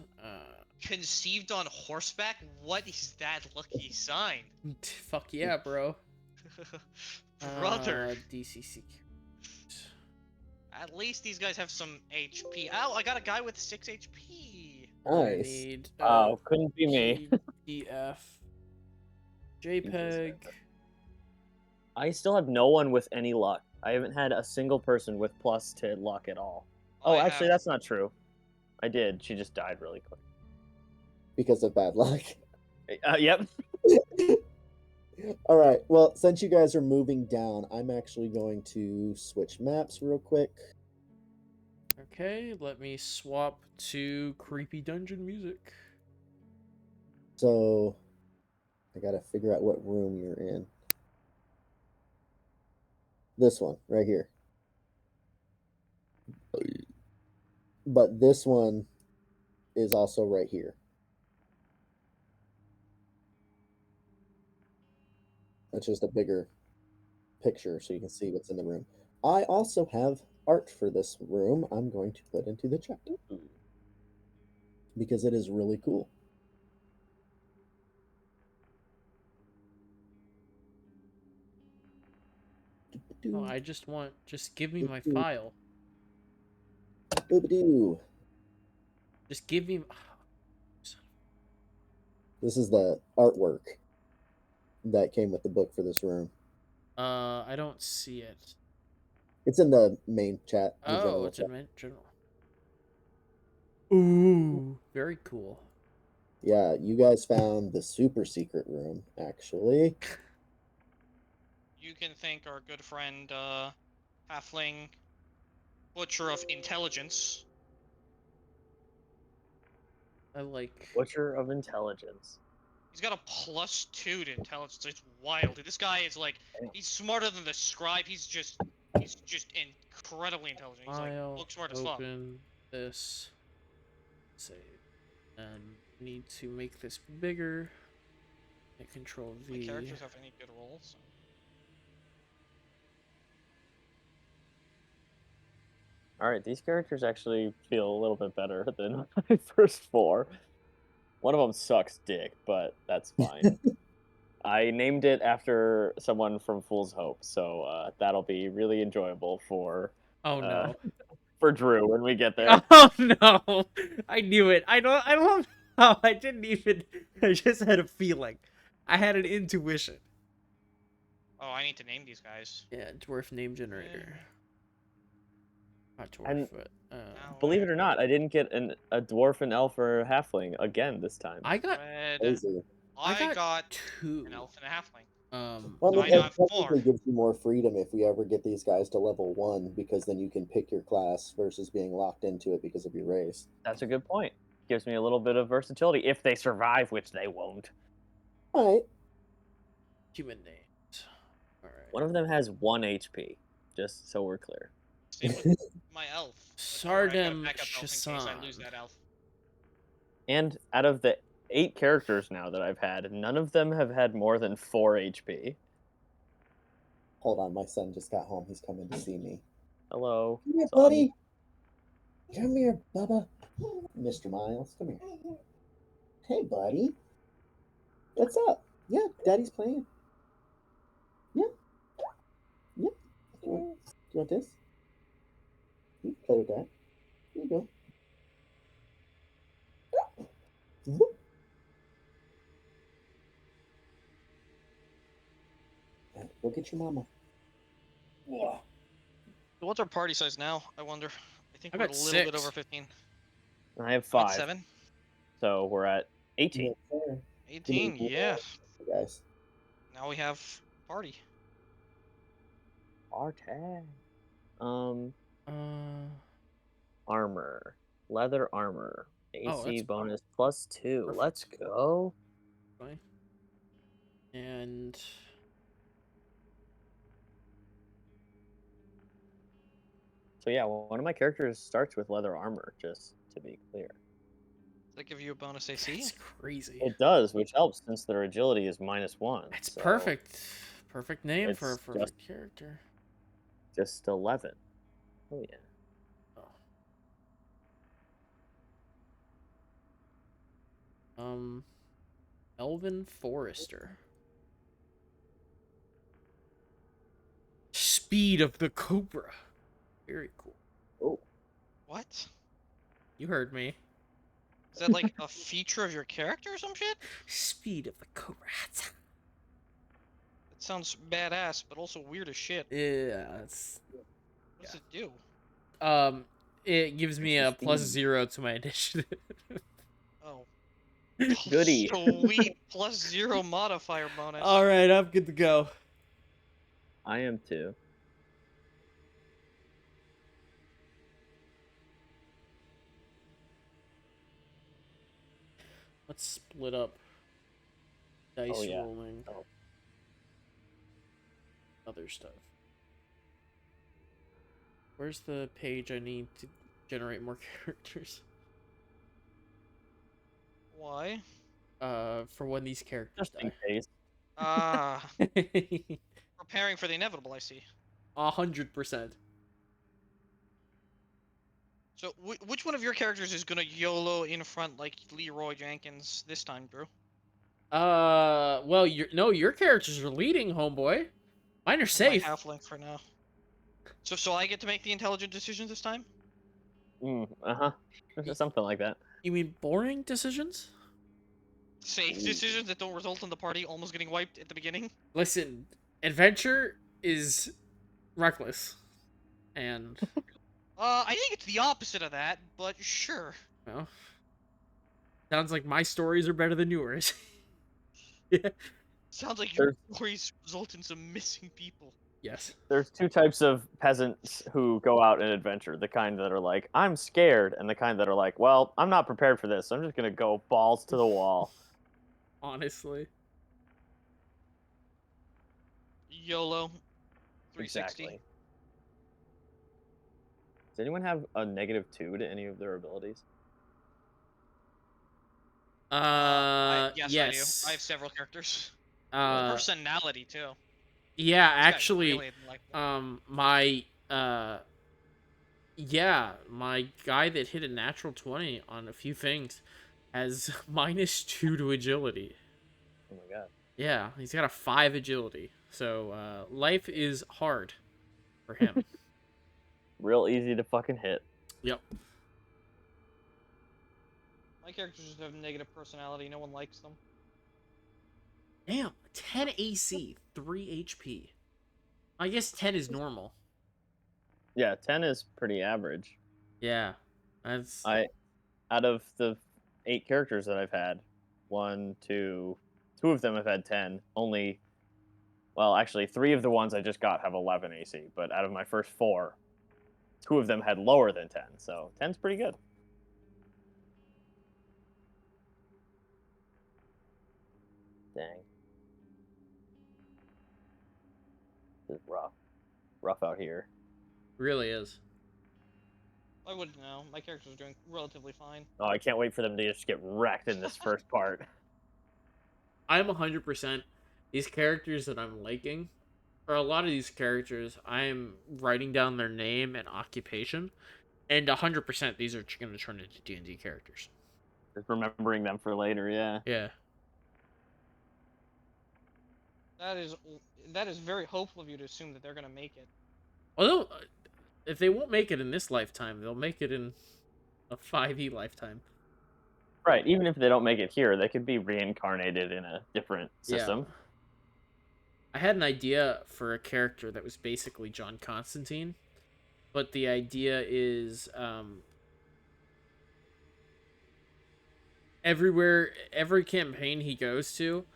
Conceived on horseback? What is that lucky sign? Fuck yeah, bro. Brother. DCC. At least these guys have some HP. Ow, I got a guy with 6 HP. I nice. need Oh, couldn't be me. PDF. JPEG. I still have no one with any luck. I haven't had a single person with plus to luck at all. Oh, I actually, have- that's not true. I did. She just died really quick. Because of bad luck. Yep. All right. Well, since you guys are moving down, I'm actually going to switch maps real quick. Okay, let me swap to creepy dungeon music. So I got to figure out what room you're in. This one right here. But this one is also right here. That's just a bigger picture so you can see what's in the room. I also have art for this room I'm going to put into the chat because it is really cool. No, I just give me my file. Boop-a-doo. Just give me. This is the artwork that came with the book for this room. I don't see it. It's in the main chat. The Oh, general it's chat. in my general. Ooh, very cool. Yeah, you guys found the super secret room, actually. You can thank our good friend, Halfling Butcher of Intelligence. I like. Butcher of Intelligence. He's got a +2 to intelligence. It's wild. This guy is like, he's smarter than the scribe. He's just incredibly intelligent. He's like I'll book smart as fuck. open this. Save. And need to make this bigger. Hit Control My V. characters have any good rolls. Alright, these characters actually feel a little bit better than my first 4. One of them sucks dick, but that's fine. I named it after someone from Fool's Hope, so that'll be really enjoyable Oh no. for Drew when we get there. Oh no! I knew it. I don't know how. I didn't even. I just had a feeling. I had an intuition. Oh, I need to name these guys. Yeah, dwarf name generator. Not dwarf, And but believe it or not, I didn't get a dwarf, an elf, or a halfling again this time. I got Red. Crazy. I got 2. an elf and a halfling. Well, So I I mean, now it have 4. technically gives you more freedom if we ever get these guys to level 1, because then you can pick your class versus being locked into it because of your race. That's a good point. Gives me a little bit of versatility if they survive, which they won't. All right. Human names. All right. One of them has 1 HP, just so we're clear. Same with my elf. But don't worry, I got a Sardem backup elf in case I lose Shasan. that elf. And out of the 8 characters now that I've had, none of them have had more than 4 HP. Hold on, my son just got home. He's coming to see me. Hello. Come here, son. buddy. Come here, Bubba. Mr. Miles, come here. Hey, buddy. What's up? Yeah, Daddy's playing. Yeah. Yeah. Do you want this? You can play with that. Here you go. Whoop. Go get your mama. So what's our party size now? I wonder. I think I we're a got little bit 6. over 15. I have I'm at 5, 7. so we're at 18. Yes, sir. 18, yeah. Guys. Now we have party. Our tag. Uh, Armor. Leather armor. Oh, AC that's bonus +2. perfect. Let's go. fine. And So yeah, one of my characters starts with leather armor, just to be clear. Does that give you a bonus AC? that's crazy. It does, which helps since their agility is -1. That's so perfect. Perfect name for a it's perfect character. Just 11. Oh yeah. Oh. Elven Forester. Speed of the Cobra. Very cool. Oh, What? You heard me. Is that like a feature of your character or some shit? Speed of the Cobra. That sounds badass, but also weird as shit. Yeah, it's What does it do? it gives me a +0 to my initiative. Oh. goody. Sweet +0 modifier bonus. All right, I'm good to go. I am too. Let's split up dice Oh, yeah. rolling. Oh. Other stuff. Where's the page I need to generate more characters? Why? For when these characters Just in die. case. Ah, preparing for the inevitable, I see. 100%. So, which one of your characters is gonna YOLO in front like Leroy Jenkins this time, Drew? Well, your characters are leading, homeboy. Mine are My safe. halfling for now. So I get to make the intelligent decisions this time? Uh-huh. Something like that. You mean boring decisions? Safe decisions that don't result in the party almost getting wiped at the beginning? Listen, adventure is reckless. And I think it's the opposite of that, but sure. Well, sounds like my stories are better than yours. Yeah. Sounds like your There's stories result in some missing people. Yes. there's two types of peasants who go out and adventure. The kind that are like, I'm scared, and the kind that are like, well, I'm not prepared for this. So I'm just gonna go balls to the wall. Honestly. YOLO 360. Exactly. Does anyone have a -2 to any of their abilities? Yes, I do. I Yes. have several characters. Really? Personality too. Yeah, This guy's actually, really likable. my yeah, my guy that hit a natural 20 on a few things has -2 to agility. Oh my god. Yeah, he's got a 5 agility. So, life is hard for him. Real easy to fucking hit. Yep. My characters just have negative personality. No one likes them. Damn, 10 AC, 3 HP. I guess 10 is normal. Yeah, 10 is pretty average. Yeah. That's Out of the 8 characters that I've had, two of them have had 10. Only, well, actually, 3 of the ones I just got have 11 AC. But out of my first 4, 2 of them had lower than 10. So 10's pretty good. Dang, this is rough out here. really is. I wouldn't know. My characters are doing relatively fine. Oh, I can't wait for them to just get wrecked in this first part. I'm 100% these characters that I'm liking, or a lot of these characters, I'm writing down their name and occupation, and 100% these are going to turn into D&D characters. Just remembering them for later, yeah. Yeah. That is very hopeful of you to assume that they're gonna make it. Although, if they won't make it in this lifetime, they'll make it in a 5e lifetime. Right, even if they don't make it here, they could be reincarnated in a different system. Yeah. I had an idea for a character that was basically John Constantine, but the idea is every campaign he goes to,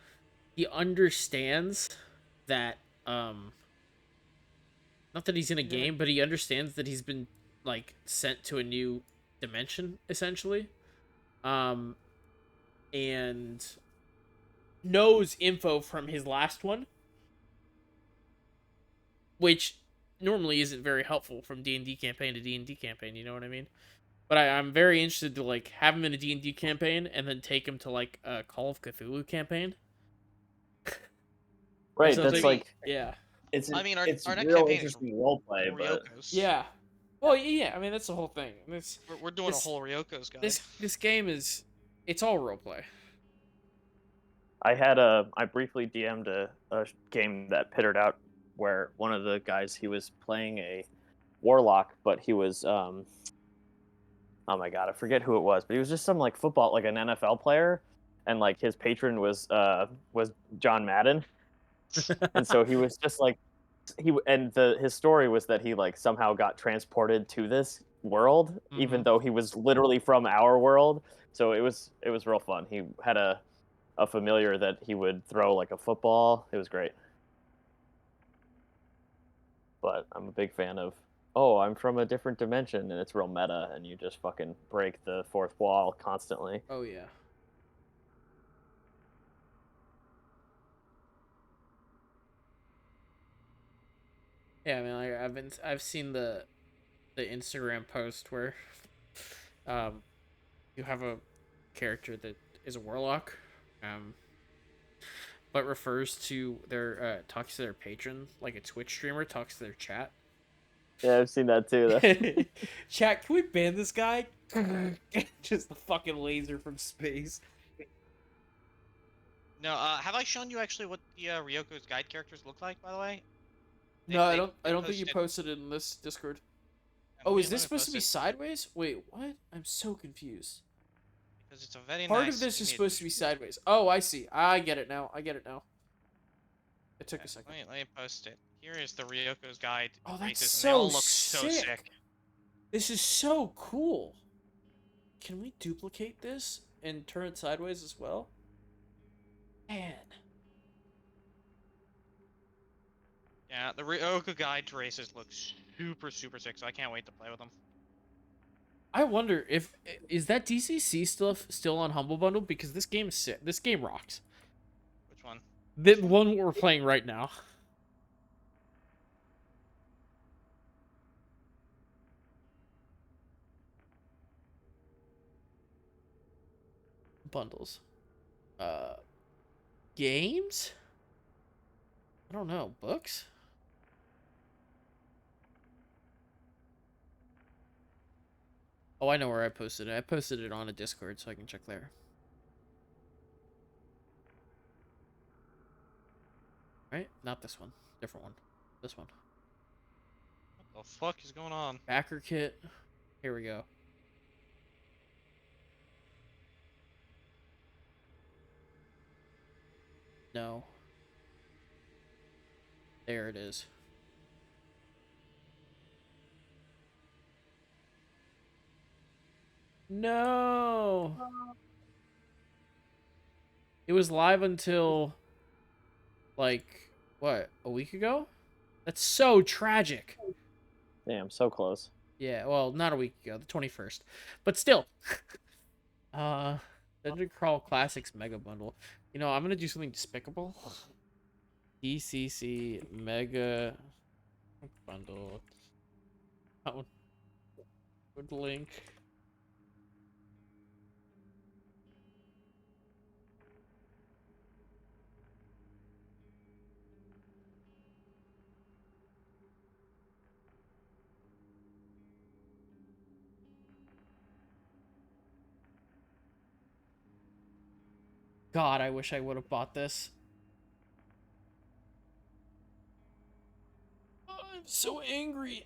he understands that not that he's in a game, but he understands that he's been like sent to a new dimension essentially, and knows info from his last one, which normally isn't very helpful from D&D campaign to D&D campaign. You know what I mean? But I'm very interested to like have him in a D&D campaign and then take him to like a Call of Cthulhu campaign. Or Right, that's something. like Yeah. it's I mean, it's our next real campaign is interesting roleplay, but Ryokos. Yeah. Well, yeah. I mean, that's the whole thing. We're doing a whole Ryokos guide. This game is it's all roleplay. I briefly DM'd a game that pittered out where one of the guys, he was playing a warlock, but he was oh my god, I forget who it was, but he was just some like football, like an NFL player, and like his patron was John Madden, and so he was just like his story was that he like somehow got transported to this world, even though he was literally from our world. So it was real fun. He had a familiar that he would throw like a football. It was great. But I'm a big fan of, oh, I'm from a different dimension, and it's real meta, and you just fucking break the fourth wall constantly. Oh yeah. Yeah, I mean, like, I've seen the Instagram post where you have a character that is a warlock, but refers to their talks to their patron like a Twitch streamer talks to their chat. Yeah, I've seen that too. Chat, can we ban this guy? Just the fucking laser from space. No, have I shown you actually what the Ryoko's guide characters look like? By the way. No, I don't think you posted it in this Discord. Oh, is this supposed to be sideways? Wait, what? I'm so confused. Because it's a very Part nice of this is image. supposed to be sideways. Oh, I see. I get it now. It took a second. Let me post it. Here is the Ryoko's guide. Oh, that's races, and so they all look sick. so sick. This is so cool. can we duplicate this and turn it sideways as well? Man. Yeah, the Ryoka guide to races looks super, super sick, so I can't wait to play with them. I wonder if is that DCC still on Humble Bundle, because this game is sick. This game rocks. Which one? The one we're playing right now. Bundles. Games? I don't know. Books? Oh, I know where I posted it. I posted it on a Discord, so I can check there. Right? Not this one. Different one. This one. What the fuck is going on? Backer kit. Here we go. No. There it is. No. It was live until like what, a week ago? That's so tragic. Damn, so close. Yeah, well, not a week ago, the 21st. But still. uh Dungeon Crawl Classics Mega Bundle. You know, I'm gonna do something despicable. DCC Mega Bundle. That one. Good link. God, I wish I would have bought this. I'm so angry.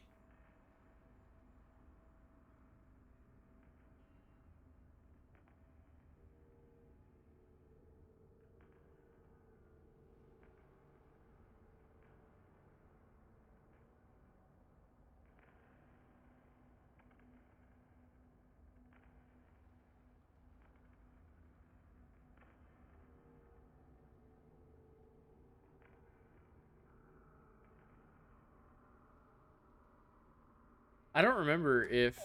I don't remember if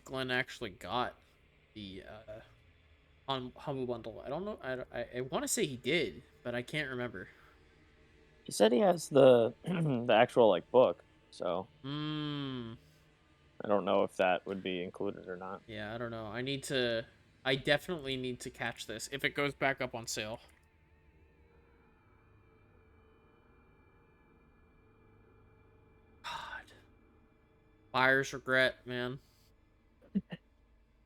Glenn actually got the on Humble Bundle. I don't know. I want to say he did, but I can't remember. He said he has the the actual like book, so Hmm. I don't know if that would be included or not. Yeah, I don't know. I need to. I definitely need to catch this if it goes back up on sale. God. Buyer's regret, man.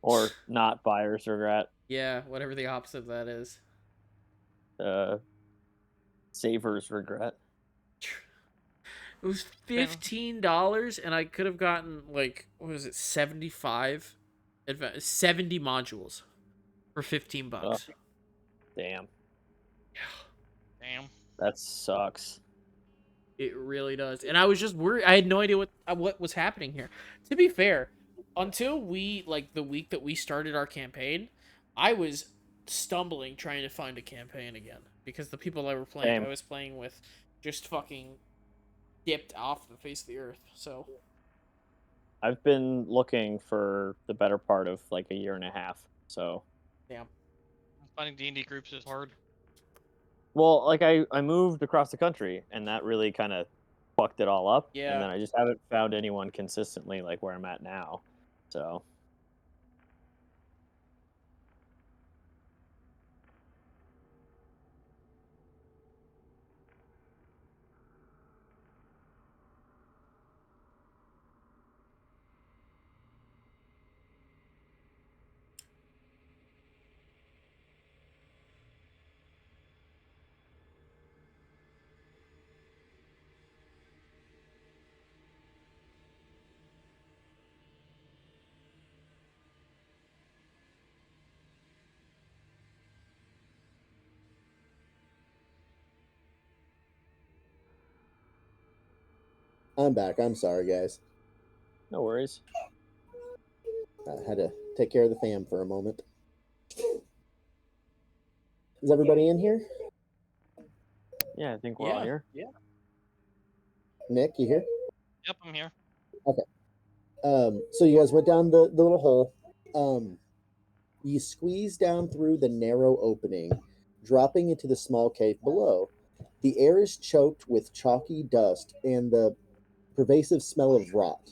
Or not buyer's regret. Yeah, whatever the opposite of that is. Uh, saver's regret. It was Damn. $15, and I could have gotten like, what was it, 75, 70 modules for Oh, $15. damn, Damn. that sucks. It really does. And I was just worried. I had no idea what was happening here. To be fair, until we like the week that we started our campaign, I was stumbling trying to find a campaign again because the people I Same. was playing with just fucking dipped off the face of the earth. So, I've been looking for the better part of like a year and a half. So, damn. Finding D&D groups is hard. well, like I moved across the country, and that really kind of fucked it all up. And Yeah. then I just haven't found anyone consistently like where I'm at now. So, I'm back. I'm sorry, guys. no worries. I had to take care of the fam for a moment. Is everybody in here? Yeah, I think we're all here. Yeah. Nick, you here? Yep, I'm here. So you guys went down the little hole. You squeeze down through the narrow opening, dropping into the small cave below. The air is choked with chalky dust and the pervasive smell of rot.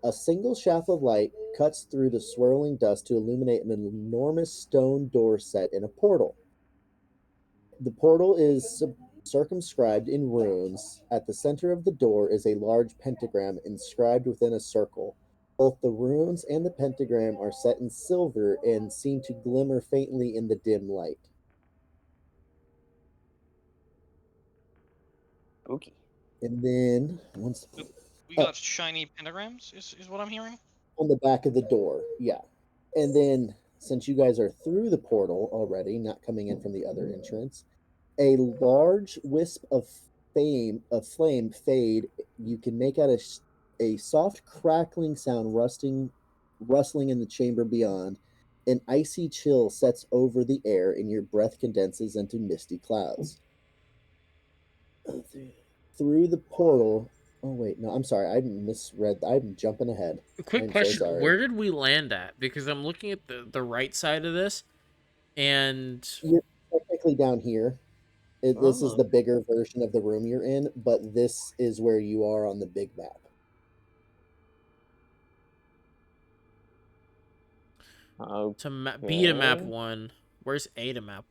A single shaft of light cuts through the swirling dust to illuminate an enormous stone door set in a portal. The portal is circumscribed in runes. At the center of the door is a large pentagram inscribed within a circle. Both the runes and the pentagram are set in silver and seem to glimmer faintly in the dim light. Spooky. And then once We oh, got shiny pentagrams, is what I'm hearing. on the back of the door, yeah. And then since you guys are through the portal already, not coming in from the other entrance, a large wisp of flame fade. You can make out a soft crackling sound rustling in the chamber beyond. An icy chill sets over the air and your breath condenses into misty clouds. Through the portal. Oh wait, no, I'm sorry. I misread. I'm jumping ahead. A quick I'm so question: sorry. where did we land at? Because I'm looking at the right side of this, and You're technically down here. This is Oh. the bigger version of the room you're in, but this is where you are on the big map. B to map Okay. 1, where's A to map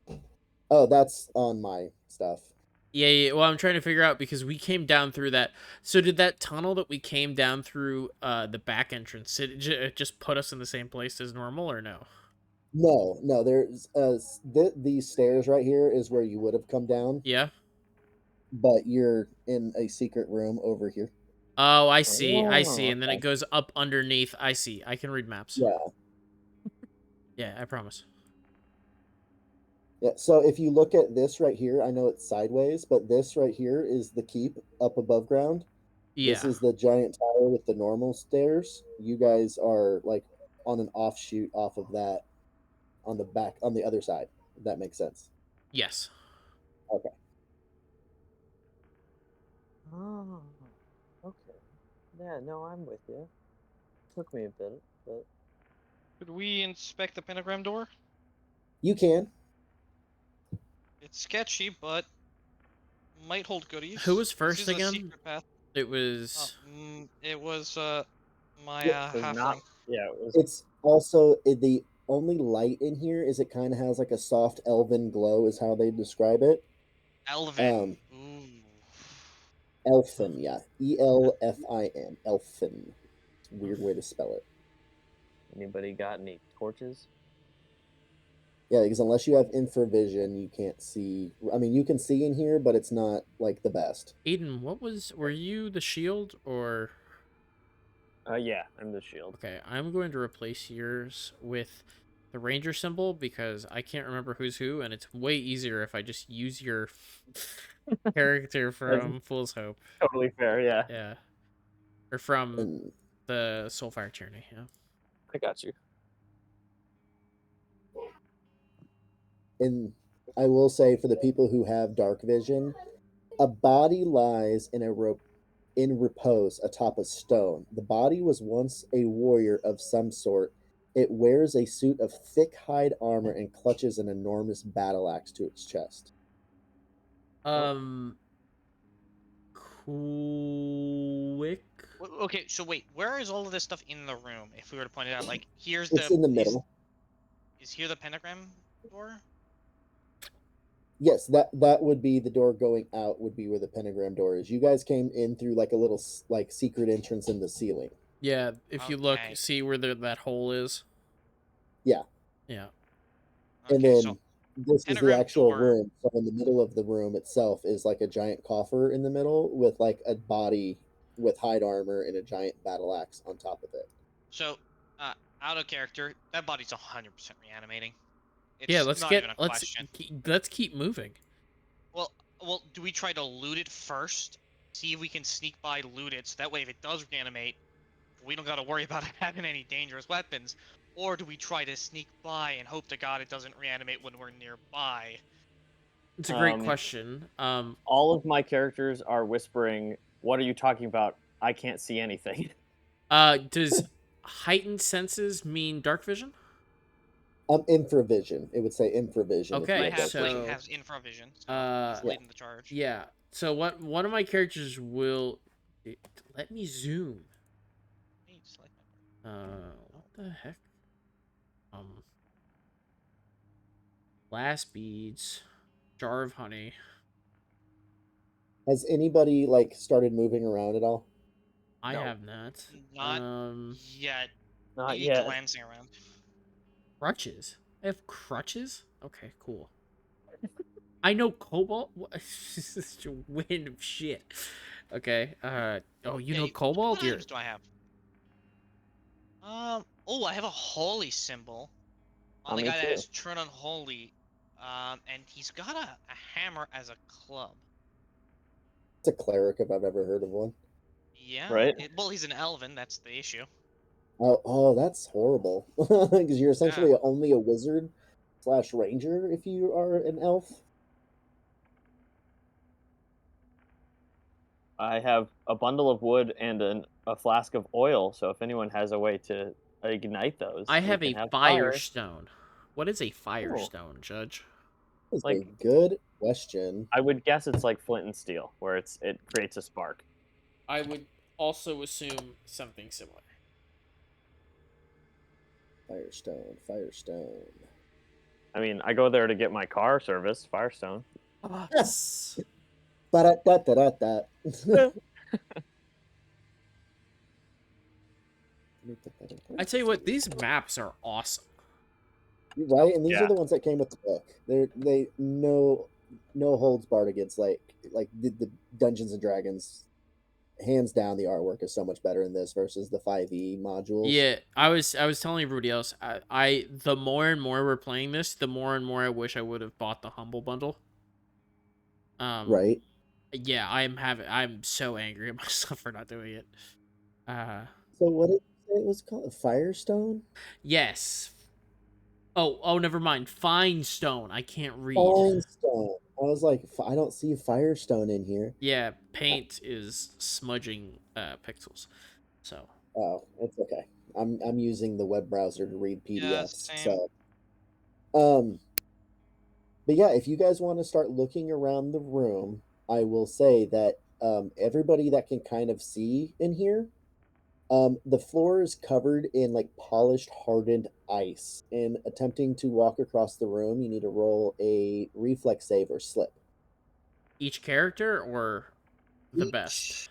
1? Oh, that's on my stuff. Yeah. Well, I'm trying to figure out because we came down through that. So did that tunnel that we came down through the back entrance? Did it just put us in the same place as normal, or no? No. There's these stairs right here is where you would have come down, Yeah. but you're in a secret room over here. Oh, I see. I see. Oh, And then it goes up underneath. I see. I can read maps. Yeah, Yeah, I promise. yeah. So if you look at this right here, I know it's sideways, but this right here is the keep up above ground. This Yeah. is the giant tower with the normal stairs. You guys are like on an offshoot off of that on the back on the other side. If that makes sense. Yes. Okay. Oh, okay. Yeah, no, I'm with you. Took me a bit, but Could we inspect the pentagram door? You can. It's sketchy, but might hold goodies. Who was This first is a again? secret path. It was. It was my Yeah, it was not. halfling. Yeah, it was. It's also the only light in here is it kind of has like a soft elven glow, is how they describe it. Elvin. Ooh. Elfin, yeah. Elfin. Elfin. Weird way to spell it. Anybody got any torches? Yeah, because unless you have infravision, you can't see. I mean, you can see in here, but it's not like the best. Aiden, were you the shield or? Yeah, I'm the shield. Okay, I'm going to replace yours with the ranger symbol because I can't remember who's who, and it's way easier if I just use your character That's from Fool's Hope. totally fair. Yeah, Yeah. Or from And the Soulfire Tyranny, yeah. I got you. and I will say for the people who have dark vision, a body lies in repose atop a stone. The body was once a warrior of some sort. It wears a suit of thick hide armor and clutches an enormous battle axe to its chest. Um, quick. Okay, so wait, where is all of this stuff in the room? If we were to point it out, like here's It's the in the middle. is here the pentagram door? Yes, that would be the door going out. Would be where the pentagram door is. You guys came in through like a little like secret entrance in the ceiling. Yeah, if you look, Okay. see where that hole is. Yeah, Yeah. and Okay, so then this is the pentagram actual door. room. So in the middle of the room itself is like a giant coffer in the middle with like a body with hide armor and a giant battle axe on top of it. So, out of character, that body's 100% reanimating. Yeah, It's not even a question. let's keep moving. Well, do we try to loot it first? See if we can sneak by, loot it, so that way if it does reanimate, we don't got to worry about having any dangerous weapons. Or do we try to sneak by and hope to God it doesn't reanimate when we're nearby? It's a great question. All of my characters are whispering, "What are you talking about? I can't see anything." Does heightened senses mean dark vision? Infravision. It would say infravision if you Okay, My had that halfling feature. has infravision, so he's yeah, leading the charge. yeah. So what? One of my characters will let me zoom. Hey, just like my part. What the heck? Glass beads, jar of honey. Has anybody like started moving around at all? I No. have not. Not yet. Not Maybe yet. glancing around. Crutches. I have crutches. Okay, cool. I know cobalt. This is such a wind of shit. Okay. Oh, you Yeah, know what cobalt? You're items do I have? Oh, I have a holy symbol on the Me guy that too. has turn unholy. And he's got a hammer as a club. It's a cleric if I've ever heard of one. Yeah. Right? Well, he's an elven. That's the issue. Oh, that's horrible. Because you're Yeah. essentially only a wizard slash ranger if you are an elf. I have a bundle of wood and a flask of oil, so if anyone has a way to ignite those, I we have can a have fire. firestone. What is a Cool. firestone, Judge? That's a Like, good question. I would guess it's like flint and steel, where it creates a spark. I would also assume something similar. Firestone, Firestone. I mean, I go there to get my car service, Firestone. Yes. Ba-da-da-da-da-da. Let me put that in I tell you what, parentheses. these maps are awesome. Right, and these are Yeah. the ones that came with the book. They no holds barred against like the Dungeons and Dragons. Hands down, the artwork is so much better in this versus the 5e modules. Yeah, I was telling everybody else. I the more and more we're playing this, the more and more I wish I would have bought the humble bundle. Right. Yeah, I'm so angry at myself for not doing it. So what did you say it was called? Firestone? Yes. Oh, never mind. Fine stone. I can't read. Finestone. I was like, I don't see Firestone in here. Yeah, paint is smudging pixels. So Oh, it's okay. I'm using the web browser to read Yeah, PDFs. same. So but yeah, if you guys want to start looking around the room, I will say that everybody that can kind of see in here, the floor is covered in like polished, hardened ice. And attempting to walk across the room, you need to roll a reflex save or slip. each character or the best. Each,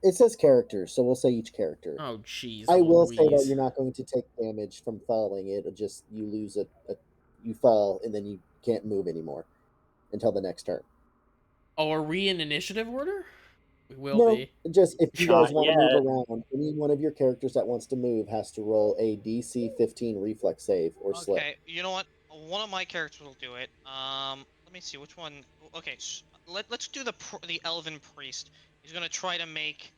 it says characters, so we'll say each character. Oh, jeez, I will say that Louise. you're not going to take damage from falling. It'll just you lose you fall and then you can't move anymore until the next turn. Oh, are we in initiative order? We will No, be. just if you guys Not want to move yet. around, any one of your characters that wants to move has to roll a DC 15 reflex save or slip. Okay, you know what? One of my characters will do it. Let me see which one. Okay, let's do the elven priest. He's gonna try to make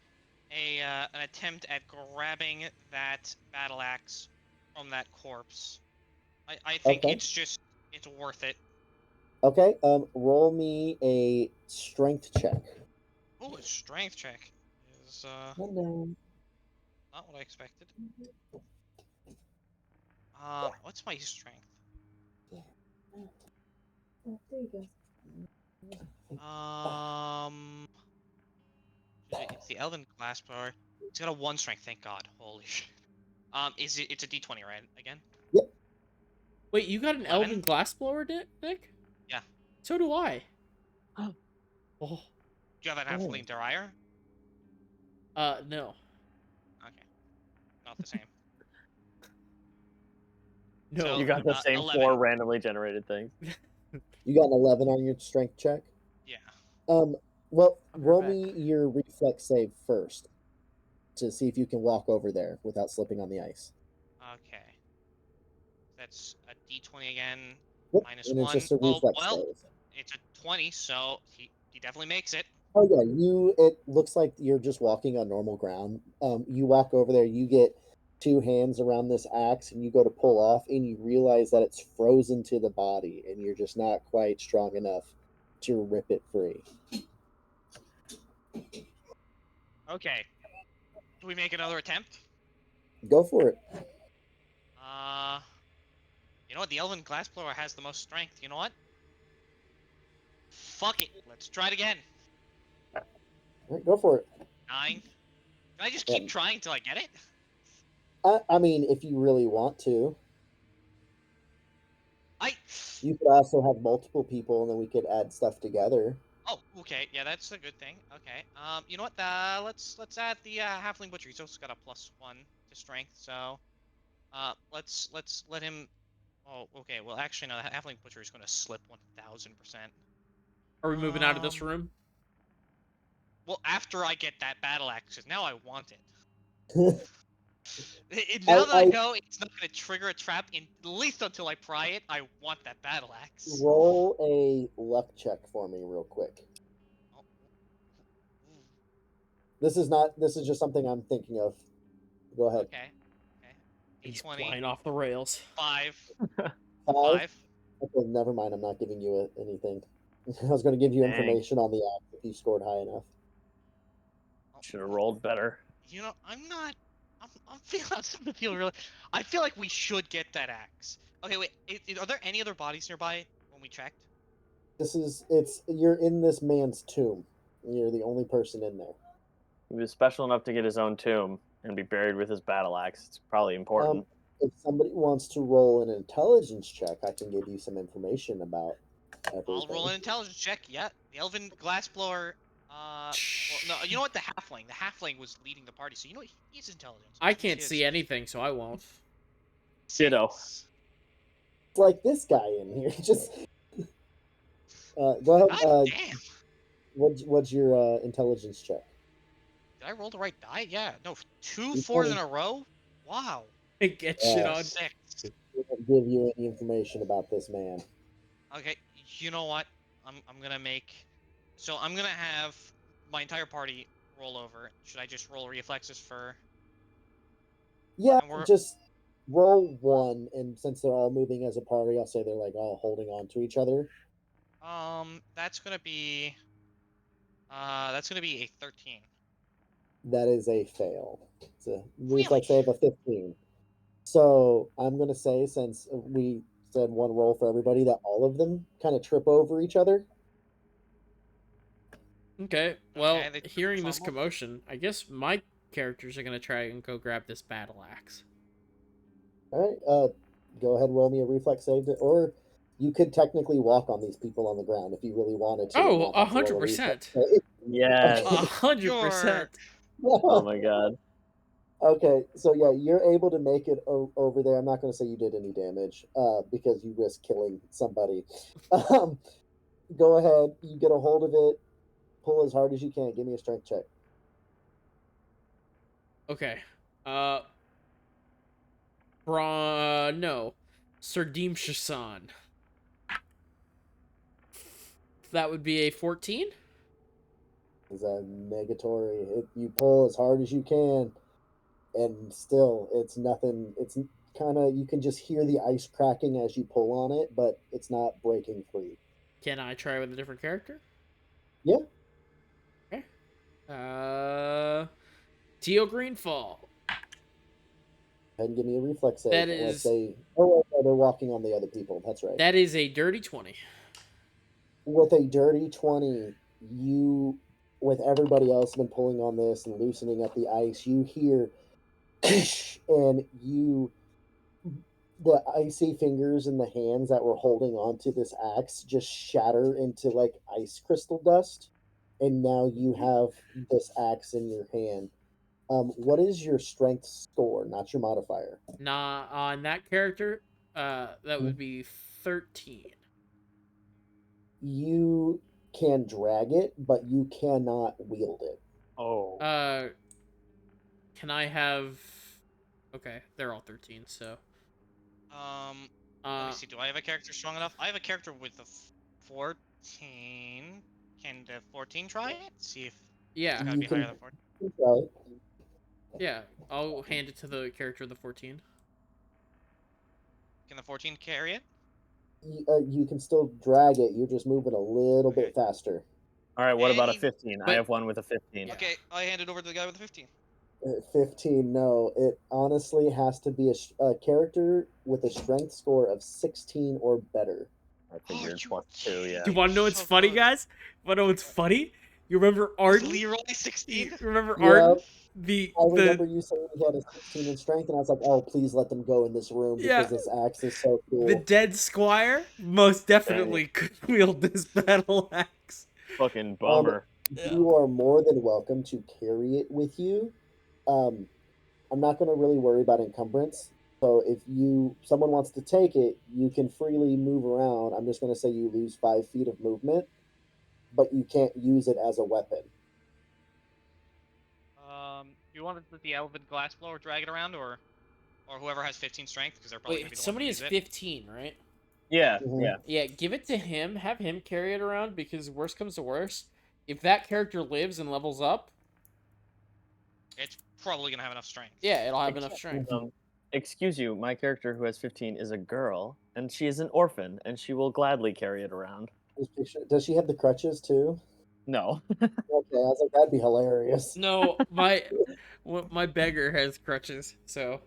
an attempt at grabbing that battle axe from that corpse. I think Okay. it's worth it. Okay. Roll me a strength check. Oh, a strength check is Hello. not what I expected. What's my strength? Oh, there you go. It's the elven glass blower. It's got a 1 strength. Thank God. Holy shit. It's a D20, right? Again. Yep. Wait, you got an 11? elven glassblower, Nick? Yeah. So do I. Oh. Do you have that halfling Derier? No. Okay. Not the same. No. So, You got the same 11. 4 randomly generated things. You got an 11 on your strength check. Yeah. Well, I'll be roll right me your reflex save first to see if you can walk over there without slipping on the ice. Okay. That's a D20 again. Yep, Minus and it's 1. just a Oh, reflex well, save. it's a 20, so he definitely makes it. Oh yeah, it looks like you're just walking on normal ground. You walk over there, you get two hands around this axe and you go to pull off and you realize that it's frozen to the body and you're just not quite strong enough to rip it free. Okay. Do we make another attempt? Go for it. Uh, you know what? The elven glassblower has the most strength. You know what? Fuck it. Let's try it again. All right, go for it. 9. Can I just Yeah. keep trying till I get it? I mean, if you really want to, I. you could also have multiple people and then we could add stuff together. Oh, okay. Yeah, that's a good thing. Okay. You know what? Let's add the halfling butcher. He's also got a +1 to strength. So, let's let him. Oh, okay. Well, actually, no. The halfling butcher is going to slip 1000%. Are we moving out of this Um. room? Well, after I get that battle axe, 'cause now I want it. I, Now that I I know it's not going to trigger a trap, at least until I pry it, I want that battle axe. roll a luck check for me real quick. Oh, ooh, This is just something I'm thinking of. Go ahead. okay. Okay. He's D20. flying off the rails. 5. 5. 5. Okay, never mind. I'm not giving you anything. I was going to give you Dang. information on the app if you scored high enough. Oh, Should have rolled better. you know, I'm not. I'm feeling. I'm starting to feel really. I feel like we should get that axe. Okay, wait. Are there any other bodies nearby when we checked? You're in this man's tomb. You're the only person in there. He was special enough to get his own tomb and be buried with his battle axe. It's probably Um, important. if somebody wants to roll an intelligence check, I can give you some information about I'll roll everything. an intelligence check. Yeah, the elven glassblower. Well, no. You know what? The halfling. The halfling was leading the party, so you know what? He's intelligence. I Let's use can't his. see anything, so I won't. Ditto. 6. It's like this guy in here. Just go ahead. God damn. What's your intelligence check? Did I roll the right die? Yeah. No, 2 4s in D20. a row. Wow. Get shit on. 6. We won't give you any information about this man. Okay. You know what? I'm gonna make. So I'm gonna have my entire party roll over. Should I just roll reflexes for? Yeah, And we're just roll one, and since they're all moving as a party, I'll say they're like all holding on to each other. that's gonna be a 13. That is a fail. It's a Really? reflex save of 15. So I'm gonna say, since we said one roll for everybody, that all of them kind of trip over each other. Okay, Okay. well, They trip and hearing this fumble. commotion, I guess my characters are gonna try and go grab this battle axe. All right. Go ahead and roll me a reflex save, or you could technically walk on these people on the ground if you really wanted to, and Oh, not have to roll a reflex 100%. save. Yes. Okay. 100%. Sure. Oh my god. Okay, so yeah, you're able to make it over there. I'm not going to say you did any damage, because you risk killing somebody. Um, go ahead, you get a hold of it, pull as hard as you can. Give me a strength check. Okay. Uh, no. Sardim Shasan. That would be a 14? Is a negatory. You pull as hard as you can, and still, it's nothing. It's kind of, you can just hear the ice cracking as you pull on it, but it's not breaking free. Can I try with a different character? Yeah, Okay. Teal Greenfall. go ahead and give me a reflex save. That Let's is say, oh, they're walking on the other people. That's right. that is a dirty 20. With a dirty 20, you, with everybody else been pulling on this and loosening up the ice, you hear and the icy fingers and the hands that were holding onto this axe just shatter into like ice crystal dust, and now you have this axe in your hand. What is your strength score, not your modifier? Nah, on that character, that would be 13. You can drag it, but you cannot wield it. Oh. Can I have? Okay, they're all 13. So, Let me uh, see. Do I have a character strong enough? I have a character with a 14. Can the 14 try it? See if Yeah, it's gotta You be higher can than 14. try. yeah. I'll hand it to the character of the 14. Can the 14 carry it? You can still drag it. You're just moving a little Okay. bit faster. All right, what about a Any- 15? I But- have one with a 15. Yeah. Okay, I hand it over to the guy with the 15. 15, no. It honestly has to be a character with a strength score of 16 or better. I figured you +2, yeah. Do you want to know what's so funny, good. guys? Want to know what's funny? You remember Is Arden? Leroy You 16? remember Yeah. Arden? The I remember you saying he had a 16 in strength, and I was like, oh, please let them go in this room because Yeah. this axe is so the cool. dead squire most definitely could wield this battle axe. Fucking bummer. You are more than welcome to carry it with you. I'm not going to really worry about encumbrance. So if someone wants to take it, you can freely move around. I'm just going to say you lose 5 feet of movement, but you can't use it as a weapon. Do you want the elven glassblower drag it around, or whoever has 15 strength, because they're probably gonna be Wait, the somebody one is to use it. 15, right? Yeah, Mhm. yeah. Yeah, give it to him. Have him carry it around because worst comes to worst, if that character lives and levels up, It's probably gonna have enough strength. yeah, it'll have enough strength. Excuse you, my character who has 15 is a girl, and she is an orphan, and she will gladly carry it around. Does she have the crutches too? No. Okay, I was like, that'd be hilarious. No, my beggar has crutches, so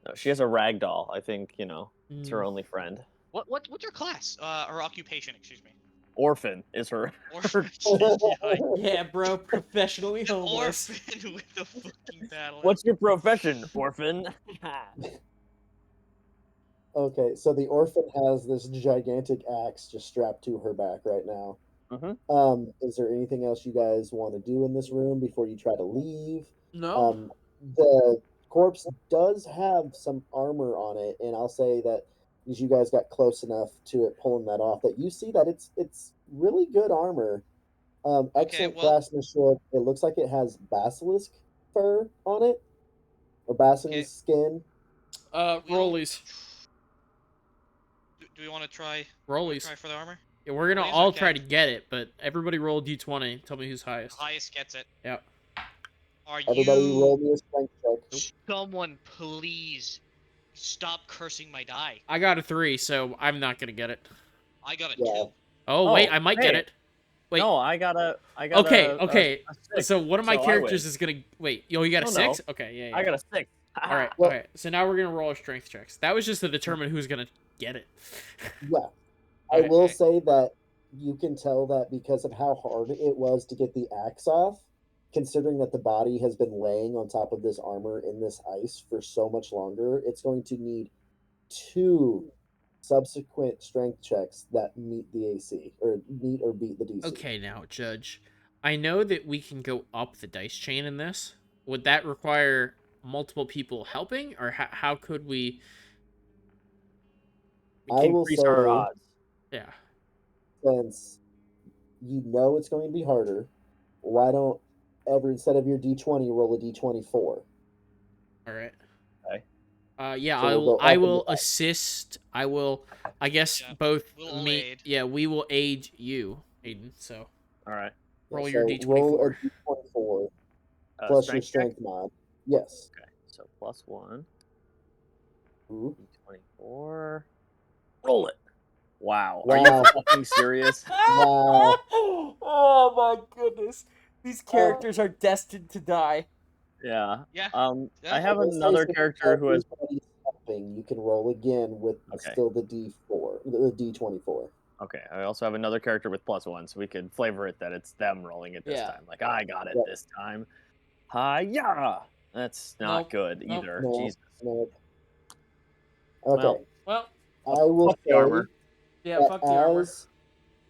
No, she has a rag doll. I think, it's her only friend. What's your class? Or occupation, excuse me. Orphan is her. Orphan. yeah, bro, professionally homeless. Orphan with the fucking battle. What's your profession, orphan? Okay, so the orphan has this gigantic axe just strapped to her back right now. Is there anything else you guys want to do in this room before you try to leave? No. The corpse does have some armor on it, and I'll say that as you guys got close enough to it pulling that off, that you see that it's really good armor. Excellent well- craftsmanship. It looks like it has basilisk fur on it, or basilisk skin. Rollies. Do we want to try? Rollies. Try for the armor. Yeah, we're gonna Rollies, all okay. try to get it, but everybody roll d20. Tell me who's highest. Highest gets it. Yeah. Are Everybody you? roll me a strength check. Someone please stop cursing my die. I got a 3, so I'm not gonna get it. I got a Yeah. 2. Oh, wait, I might get hey. it. Wait. No, I got Okay, a okay. 6, So one of my so I characters win. is gonna wait. Yo, you got a No, 6? no. Okay, yeah. I got a 6. All right. Well- okay. So now we're gonna roll our strength checks. That was just to determine who's gonna get it. Yeah. I Okay. will say that you can tell that because of how hard it was to get the axe off, considering that the body has been laying on top of this armor in this ice for so much longer, it's going to need 2 subsequent strength checks that meet the AC, or meet or beat the DC. Okay, now, Judge. I know that we can go up the dice chain in this. Would that require multiple people helping, or how could we? I will Increase our say, odds. Yeah. since you know it's going to be harder, why don't instead of your D20 roll a D24? All right. Okay. Yeah, So I we'll will. go I up will and down. assist. I will. I guess Yeah, both we'll all me. aid. Yeah, we will aid you, Aiden. So All right. roll Yeah, your so D24. Roll a D24 plus your Strength check? strength mod. Yes. Okay, so +1. Ooh. D24. Roll it. Wow. Wow. Are you fucking serious? Wow. Oh my goodness! These characters are destined to die. Yeah. Yeah. I have will say another since character who has. everybody's helping, you can roll again with Okay. still the D4, the D24. Okay, I also have another character with +1, so we could flavor it that it's them rolling it this Yeah. time. Like, I got it Yeah. this time. Hi-ya! That's not Nope. good Nope. either. No, Jesus. no. Okay. Well, I will fuck the say armor. yeah. that Fuck the armor. as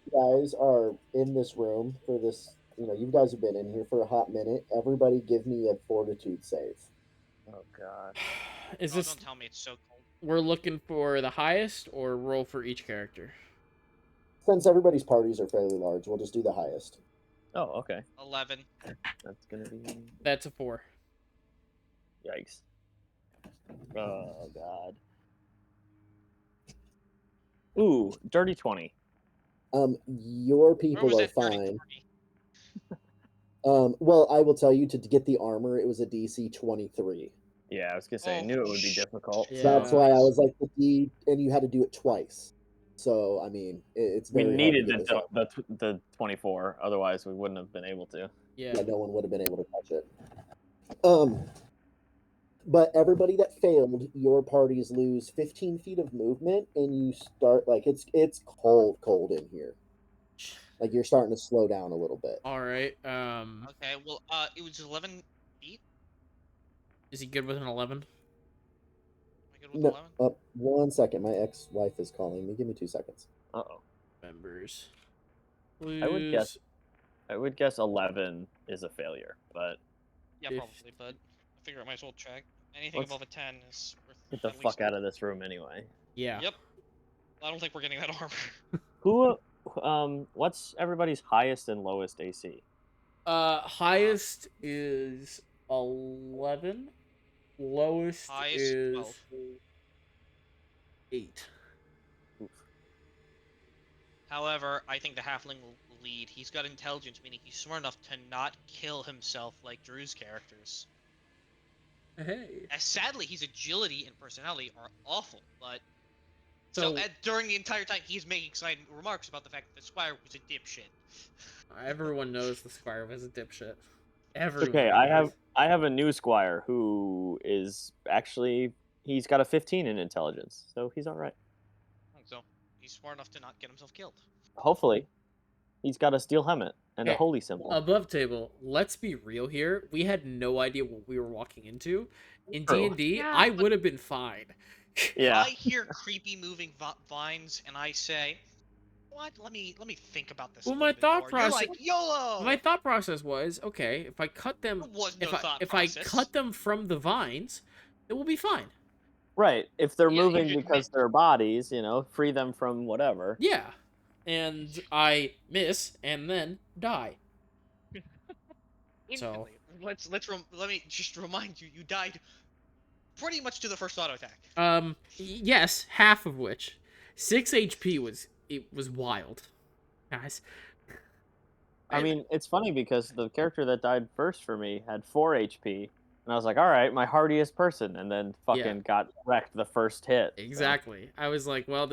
you guys are in this room for this, you guys have been in here for a hot minute. Everybody give me a fortitude save. Oh, God. Is Oh, this? don't tell me it's so cold. We're looking for the highest, or roll for each character. Since everybody's parties are fairly large, we'll just do the highest. Oh, okay. 11. That's gonna be... That's a 4. Yikes. Oh, God. Ooh, dirty 20. Your Where people was are that dirty fine. 20? Well, I will tell you to get the armor, it was a DC 23. Yeah, I was gonna say, I Oh, knew it would be difficult. Yeah. That's So why I was like the D, and you had to do it twice. So I mean, it's we very hard to needed get this armor. the 24, otherwise we wouldn't have been able to. Yeah. Yeah, no one would have been able to touch it. Um, but everybody that failed, your parties lose 15 feet of movement, and you start like it's cold in here. Like you're starting to slow down a little bit. All right. okay. Well, it was 11 feet. Is he good with an 11? Am I good with No, 11? 1 second. My ex-wife is calling me. Give me 2 seconds. Uh-oh. Members. I would guess Lose. I would guess 11 is a failure, but Yeah, If- probably. But I figure I might as well check. Anything Let's above a 10 is worth get the at fuck least. out of this room anyway. Yeah. Yep. I don't think we're getting that armor. Who what's everybody's highest and lowest AC? Highest is 11. Lowest Highest is 12. 8. Oof. However, I think the halfling will lead. He's got intelligence, meaning he's smart enough to not kill himself like Drew's characters. Hey. As sadly, his agility and personality are awful, but So, during the entire time, he's making snide remarks about the fact that the squire was a dipshit. everyone knows the squire was a dipshit. It's Everyone okay. knows. I have a new squire who is actually he's got a 15 in intelligence, so he's all right. So he's smart enough to not get himself killed. Hopefully, he's got a steel helmet and a Okay. holy symbol. Above table, let's be real here. We had no idea what we were walking into. In True. D&D, Yeah, I but- would have been fine. Yeah. I hear creepy moving vines, and I say, "What? Let me think about this." Well, a my little bit thought more. You're process- like, YOLO. My thought process was, okay, if I cut them, There was no thought if I process. cut them from the vines, it will be fine. Right. If they're Yeah, you moving just because they're bodies, free them from whatever. Yeah, and I miss and then die. So- Instantly. Let me just remind you, you died pretty much to the first auto attack. Yes, half of which, 6 HP was wild, guys. I mean, it's funny because the character that died first for me had 4 HP, and I was like, all right, my hardiest person, and then fucking got wrecked the first hit. so- Exactly. I was like, well,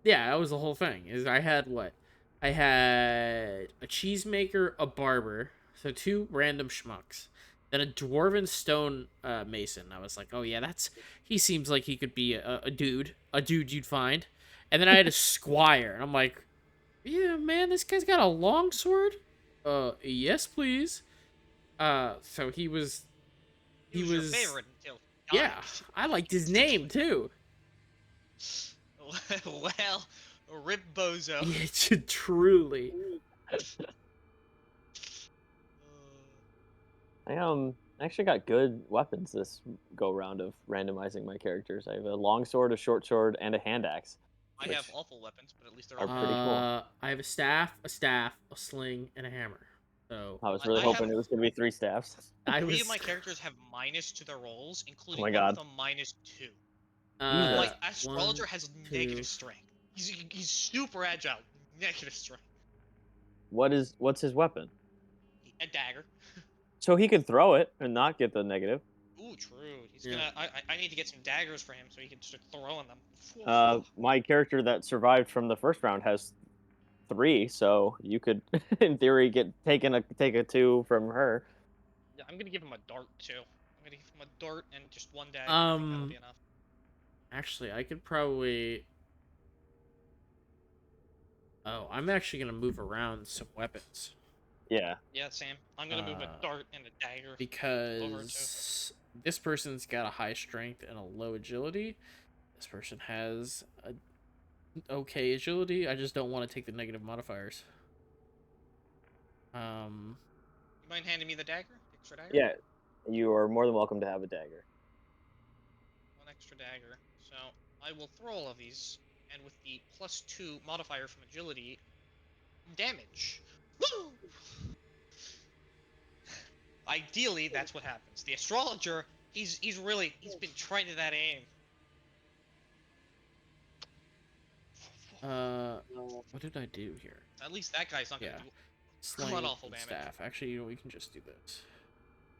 yeah, that was the whole thing. Is I had what? I had a cheesemaker, a barber, so 2 random schmucks, then a dwarven stone mason. I was like, oh yeah, he seems like he could be a dude you'd find. And then I had a squire, and I'm like, yeah, man, this guy's got a long sword. Yes, please. So he was Your favorite until he yeah, died. I liked his name too. Well, rip bozo. Yeah, truly. I actually got good weapons this go round of randomizing my characters. I have a long sword, a short sword, and a hand axe. I which have awful weapons, but at least they're are all pretty cool. I have a staff, a sling, and a hammer. So I was really I hoping have- it was going to be 3 staffs. I 3 was of my characters have minus to their rolls, including my one God. of them -2. uh, My astrologer 1, has 2. negative strength. He's super agile, negative strength. What's his weapon? A dagger. So he can throw it and not get the negative. Ooh, true. He's Yeah. gonna. I need to get some daggers for him so he can start throwing them. My character that survived from the first round has 3, so you could, in theory, take a 2 from her. Yeah, I'm gonna give him a dart too. I'm gonna give him a dart and just 1 dagger. I think that'll be enough. Actually, I could probably. Oh, I'm actually gonna move around some weapons Yeah. Yeah, same. I'm gonna move a dart and a dagger. because this person's got a high strength and a low agility. This person has a okay agility. I just don't want to take the negative modifiers. You mind handing me the dagger? Extra dagger? Yeah. You are more than welcome to have a dagger. 1 extra dagger. So I will throw all of these, and with the +2 modifier from agility, damage. Woo! Ideally, that's what happens. The astrologer, he's been trying to that aim. What did I do here? At least that guy's not gonna Yeah. do Sling god awful damage. staff. Actually, we can just do this.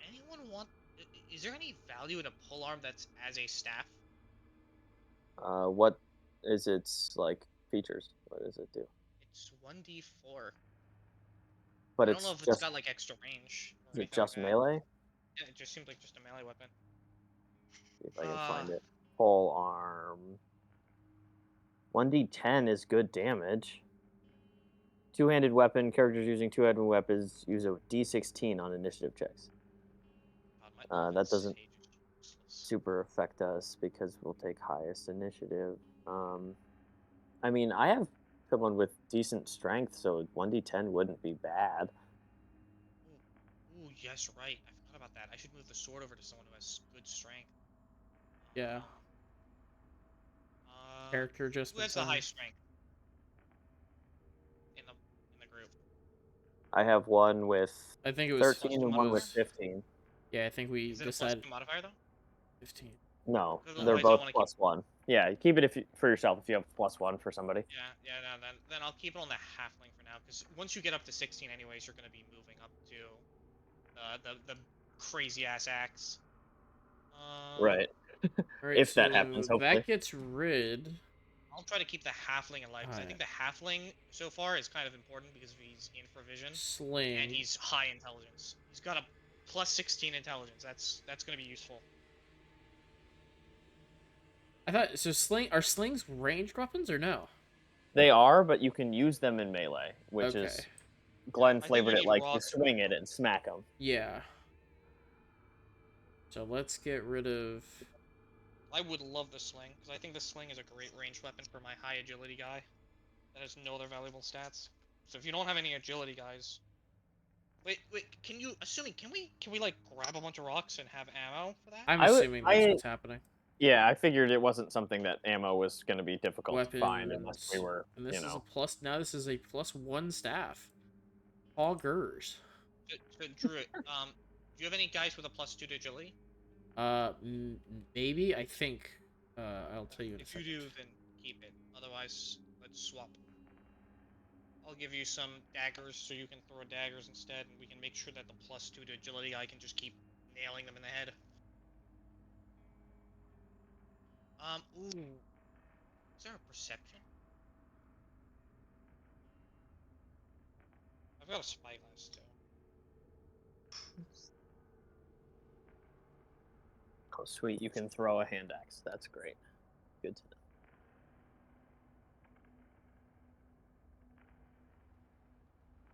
Anyone want? Is there any value in a polearm that's as a staff? What is its like features? What does it do? It's 1d4. But I don't it's know if it's just got like extra range or is it anything like just that. melee? Yeah, it just seems like just a melee weapon. See if I can Uh, find it. Pole arm. 1d10 is good damage. Two-handed weapon. Characters using two-handed weapons use a d16 on initiative checks. God, my That doesn't sage is useless. super affect us because we'll take highest initiative. I mean, I have someone with decent strength, so 1d10 wouldn't be bad. Ooh, yes, right. I forgot about that. I should move the sword over to someone who has good strength. Yeah. Character Who adjustment has the high time. strength in the group? I have one with I think it was 13 and it one with was- 15. Yeah, I think we Is it a plus decided 2 modifier though? 15. No, Because they're otherwise I both want to keep. +1. Yeah, keep it for yourself if you have +1 for somebody. Yeah, no, then I'll keep it on the halfling for now. Because once you get up to 16, anyways, you're gonna be moving up to the crazy ass axe. Right. All right, If so that happens, hopefully. that gets rid. I'll try to keep the halfling alive because I Alright. think the halfling so far is kind of important because he's in for vision and Sling. he's high intelligence. He's got a plus 16 intelligence. That's gonna be useful. I thought so. Are slings ranged weapons or no? They are, but you can use them in melee, which Okay. is Glenn I think flavored you it need like you rocks. swing it and smack them. Yeah. So let's get rid of. I would love the sling because I think the sling is a great range weapon for my high agility guy that has no other valuable stats. So if you don't have any agility guys, wait, can you? Assuming can we like grab a bunch of rocks and have ammo for that? I'm I would, assuming that's what's happening. yeah, I figured it wasn't something that ammo was going to be difficult to find unless we Weapons. were, And this you is a know. plus. Now this is a +1 staff. Augers. So Druid, do you have any guys with a plus 2 to agility? Maybe. I think. I'll tell you in a If you second. do, then keep it. Otherwise, let's swap. I'll give you some daggers so you can throw daggers instead, and we can make sure that the plus 2 to agility guy can just keep nailing them in the head. Ooh. Is there a perception? I've got a spyglass too. Oh, sweet, you can throw a hand axe. That's great. Good to know.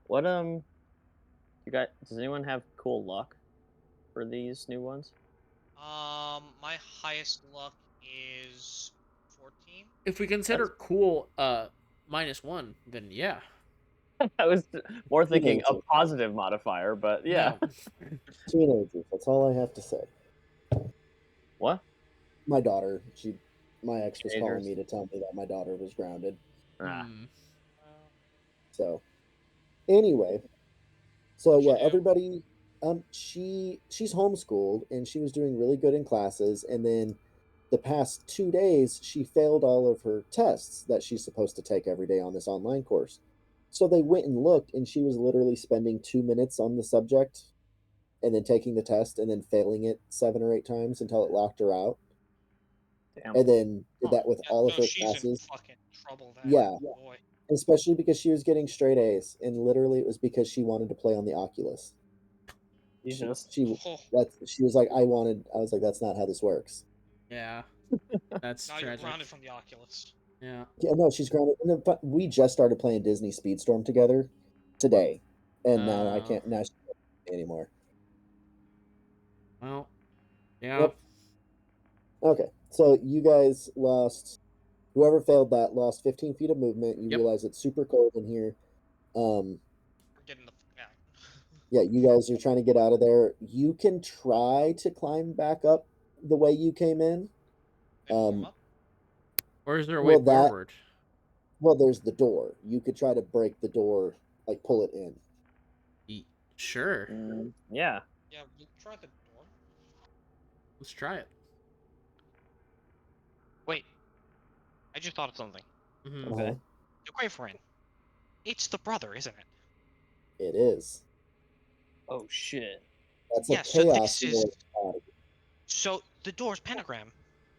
What, does anyone have cool luck for these new ones? My highest luck is 14. If we consider That's cool, -1, then yeah. I was more thinking a Teenager. positive modifier, but yeah. No. Teenagers. That's all I have to say. What? My daughter. My ex was calling Teenagers? me to tell me that my daughter was grounded. Ah. So, anyway, so What'd she yeah, do? everybody. She's homeschooled and she was doing really good in classes, and then the past 2 days she failed all of her tests that she's supposed to take every day on this online course. So they went and looked, and she was literally spending 2 minutes on the subject, and then taking the test, and then failing it 7 or 8 times until it locked her out, Damn. and then did Huh. that with Yeah, all of so her she's in classes. fucking trouble then. Yeah, Boy. especially because she was getting straight A's, and literally it was because she wanted to play on the Oculus. Jesus. Oh, She was like, I was like, that's not how this works. Yeah. That's now you're tragic. grounded from the Oculus. Yeah. Yeah, no, she's grounded. And then, but we just started playing Disney Speedstorm together today, and now I can't. Now she can't play anymore. Well. Yeah. Yep. Okay, so you guys lost. Whoever failed that lost 15 feet of movement. You Yep. realize it's super cold in here. We're getting the fuck out. Yeah, you guys are trying to get out of there. You can try to climb back up the way you came in. And warm up. Or is there a way forward? Well, there's the door. You could try to break the door, like pull it in. Sure. Yeah. Yeah, we'll try the door. Let's try it. Wait. I just thought of something. Mm-hmm. Okay. Uh-huh. the grave we're in. It's the brother, isn't it? It is. Oh shit. That's a Yeah, so chaos this is... lord body. So the door's pentagram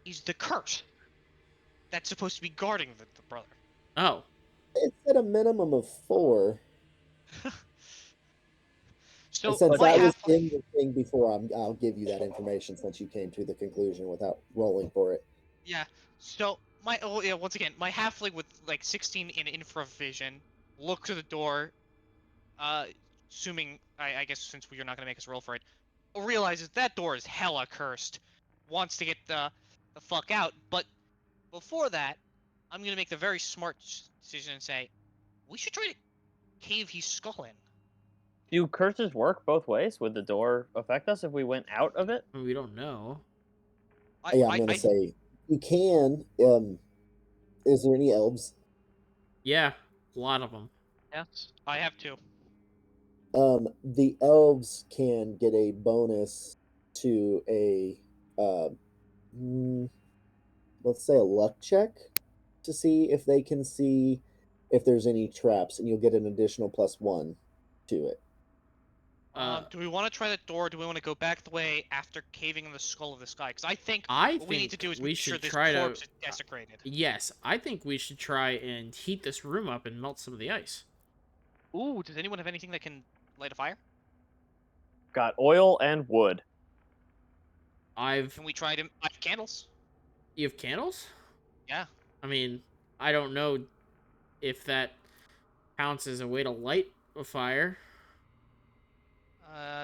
is the curse that's supposed to be guarding the brother. Oh, It said a minimum of 4. And So since my that was half... in the thing before, I'll give you that information since you came to the conclusion without rolling for it. Yeah. So once again, my halfling with like 16 in infravision look to the door, uh, assuming I guess since you're not gonna make us roll for it, realizes that door is hella cursed, wants to get the fuck out. But before that, I'm gonna make the very smart decision and say we should try to cave his skull in. Do curses work both ways? Would the door affect us if we went out of it? we don't know. Yeah, I'm gonna say you can. Is there any elves? Yeah, a lot of them. Yes, I have to. The elves can get a bonus to a, uh, mm, let's say a luck check to see if they can see if there's any traps, and you'll get an additional +1 to it. Do we want to try that door? Or do we want to go back the way after caving in the skull of this guy? Because I think I what we need to think do is we make sure should this try to. corpse is desecrated. Yes, I think we should try and heat this room up and melt some of the ice. Ooh, does anyone have anything that can light a fire? Got oil and wood. I've. Can we try to light candles? You have candles? Yeah. I mean, I don't know if that counts as a way to light a fire.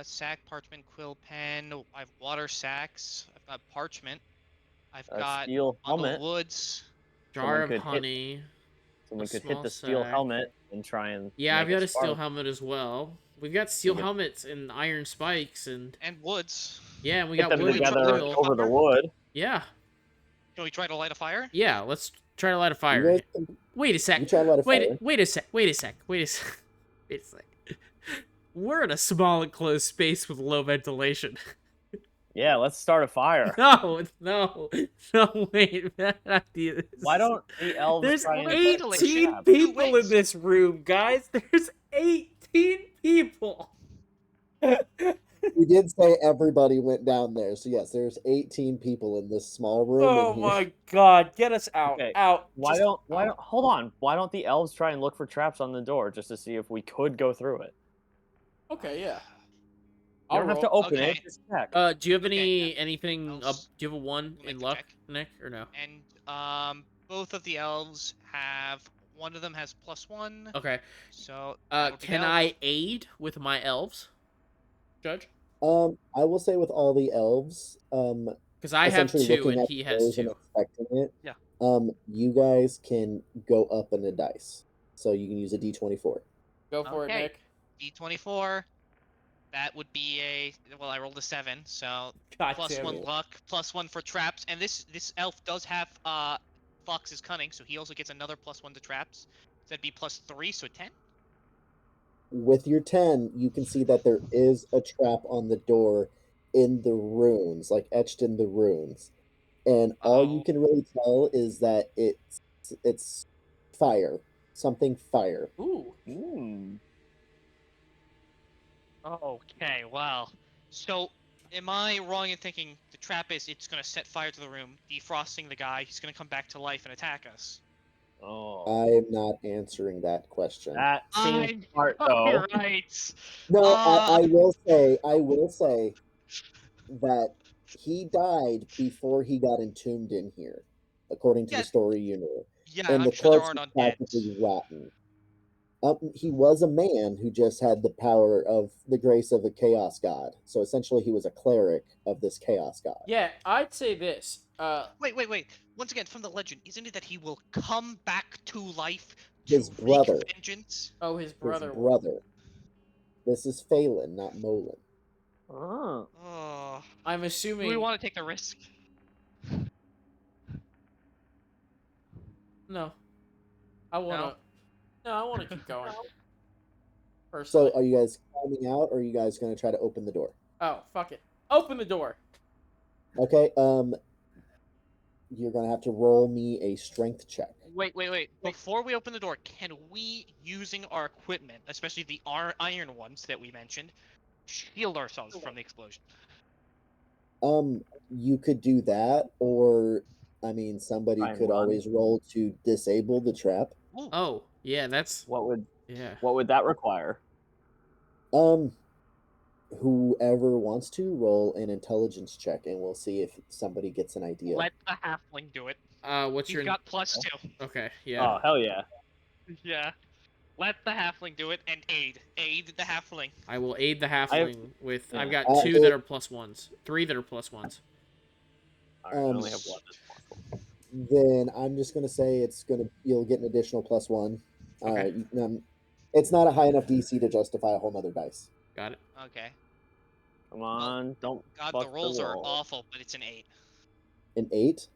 Sack, parchment, quill, pen. I have water sacks. I've got parchment. I've got Steel bundle helmet. woods. Jar Someone of could hit. honey. Someone A could hit small the steel sack. helmet and try and Yeah, I've make got it a steel spark. helmet as well. We've got steel can- helmets and iron spikes and And woods. yeah, and we Hit got them wood together too. over the wood. Yeah, Can we try to light a fire? yeah. Let's try to light a You fire. guys can, Wait a sec. you try to light a fire. Wait a sec. Wait a sec. Wait a sec. Wait a sec. We're in a small enclosed space with low ventilation. Yeah, let's start a fire. No, no, no. Wait, bad idea. Why don't the elves There's try and Ventilation. 18 Two people in ways. this room, guys. There's 18 people. You did say everybody went down there, so yes, there's 18 people in this small room. Oh in here. my god, get us out. Okay, Out. Why Just don't out. hold on? Why don't the elves try and look for traps on the door just to see if we could go through it? Okay, yeah. You don't have to open Okay. it. Just check. Do you have Okay, anything Elves do you have a 1 will make in the luck, check. Nick, or no? And both of the elves have... One of them has +1. Okay. So that'll be Can elf. I aid with my elves? Judge? I will say with all the elves, Because I have essentially 2 looking and at he the has doors and 2. expecting it. Yeah. You guys can go up in a dice, so you can use a D24. Go for Okay. it, Nick. D24. That would be a... Well, I rolled a 7, so God plus damn 1 it. luck, +1 for traps. And this elf does have Fox's cunning, so he also gets another +1 to traps. So that'd be +3, so 10. With your 10, you can see that there is a trap on the door in the runes, like etched in the runes. And all you Uh-oh. can really tell is that it's fire, something fire. Ooh. Hmm. Okay, well, so am I wrong in thinking the trap is it's gonna set fire to the room, defrosting the guy, he's gonna come back to life and attack us? Oh, I am not answering that question. that seems I'm smart though. right. No, Uh, I will say that he died before he got entombed in here, according to Yeah, the story you knew. yeah, And I'm the sure there corpse aren't is undead. practically rotten. He was a man who just had the power of the grace of a chaos god. So essentially, he was a cleric of this chaos god. Yeah, I'd say this. Wait. Once again, from the legend, isn't it that he will come back to life His to brother. wreak vengeance? Oh, his His brother. brother. This is Phelan, not Molan. Oh. Oh, I'm do assuming. we want to take the risk? No. I wanna. No, I wanna keep going. So, Personally. are you guys climbing out, or are you guys going to try to open the door? Oh, fuck it. Open the door. Okay. you're gonna have to roll me a strength check. Wait. Before we open the door, can we, using our equipment, especially the iron ones that we mentioned, shield ourselves from the explosion? You could do that, or I mean, somebody Try and could run. always roll to disable the trap. Ooh. Oh, yeah, that's What would yeah. that require? Um, whoever wants to roll an intelligence check, and we'll see if somebody gets an idea. Let the halfling do it. What's He's your got +2. Okay, yeah. Oh hell yeah! Yeah. Let the halfling do it and aid. Aid the halfling. I will aid the halfling with. yeah. I've got Uh, 2 that it- are +1s, 3 that are +1s. All right, I only have one. Then I'm just gonna say you'll get an additional +1. Okay. It's not a high enough DC to justify a whole nother dice. Got it. Okay. Come on, don't God, fuck the rolls the are roll. awful, but it's an 8. An 8.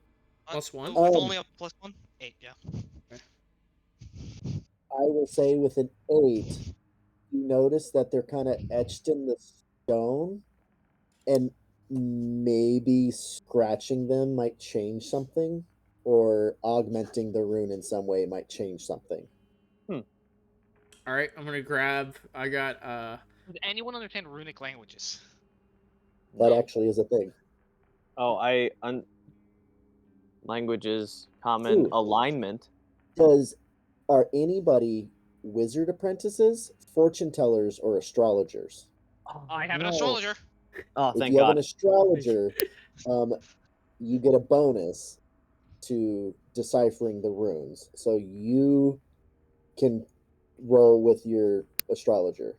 +1? With Um, only a +1? 8, yeah. Okay. I will say with an 8, you notice that they're kind of etched in the stone, and maybe scratching them might change something, or augmenting the rune in some way might change something. All right, I'm going to grab I got Does anyone understand runic languages? That No. actually is a thing. Oh, languages, common Ooh. alignment. Are anybody wizard apprentices, fortune tellers, or astrologers? Oh, I have an no. astrologer. Oh, If thank you have an God. astrologer, you get a bonus to deciphering the runes. So you can roll with your astrologer.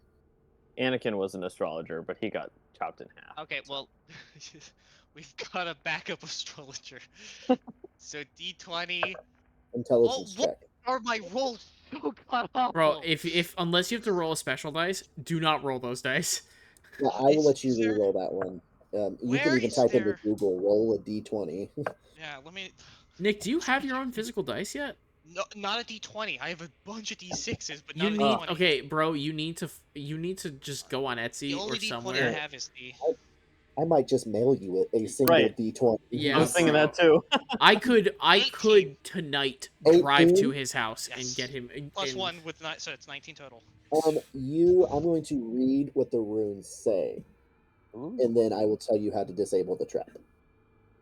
Anakin was an astrologer, but he got chopped in half. Okay, well, we've got a backup astrologer. So D20. Intelligence What check. are my rolls so god awful? Bro, if unless you have to roll a special dice, do not roll those dice. Yeah, I will let you Is there... re-roll that one. You can Where even is type into there... Google roll a d20. Yeah, let me... Nick, do you have your own physical dice yet? No, not a D20. I have a bunch of D6s, but You not a need D20. okay, bro. You need to just go on The Etsy or only D20 I somewhere. have is the... I might just mail you a single Right. d20. Yeah, I was thinking bro. that too. I could 18. tonight drive 18? to his house and Yes. get him. +1 with 9, so it's 19 total. I'm going to read what the runes say, Ooh. and then I will tell you how to disable the trap.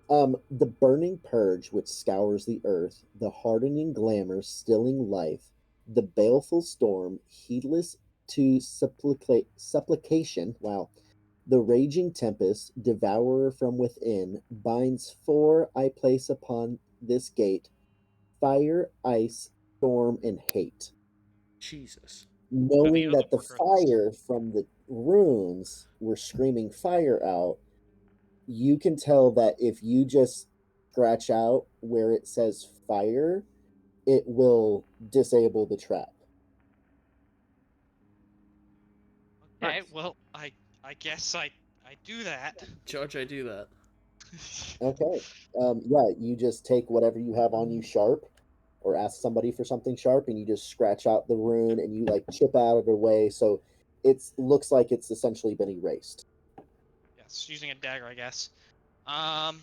The burning purge which scours the earth, the hardening glamour stilling life, the baleful storm, heedless to supplication, wow, the raging tempest, devourer from within, binds four I place upon this gate, fire, ice, storm, and hate. Jesus. Are the Knowing other that the 4 curses? fire from the runes were screaming fire out, you can tell that if you just scratch out where it says fire, it will disable the trap. Okay, Nice. well, I guess I do that. Judge, I do that. Okay. Yeah, you just take whatever you have on you sharp, or ask somebody for something sharp, and you just scratch out the rune and you like chip out of the way, so it looks like it's essentially been erased. Yes, using a dagger, I guess. And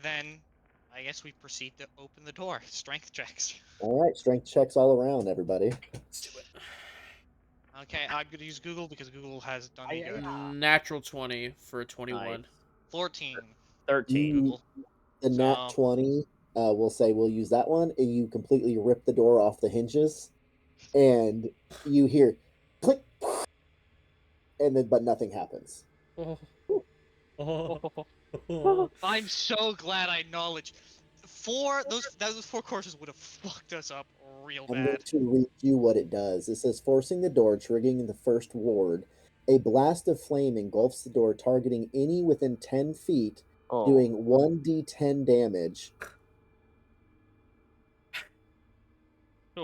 then I guess we proceed to open the door. Strength checks. All right, strength checks all around, everybody. Let's do it. Okay, I'm gonna use Google because Google has done me good. Natural 20 for a 21. Nice. 14. 13. You, Google. the nat So 20, we'll say we'll use that one, and you completely rip the door off the hinges, and you hear click, and then but nothing happens. I'm so glad I acknowledged. Those 4 courses would have fucked us up real I'm going bad. to read you what it does. It says, forcing the door, triggering the first ward. A blast of flame engulfs the door, targeting any within 10 feet, Oh. doing 1d10 damage.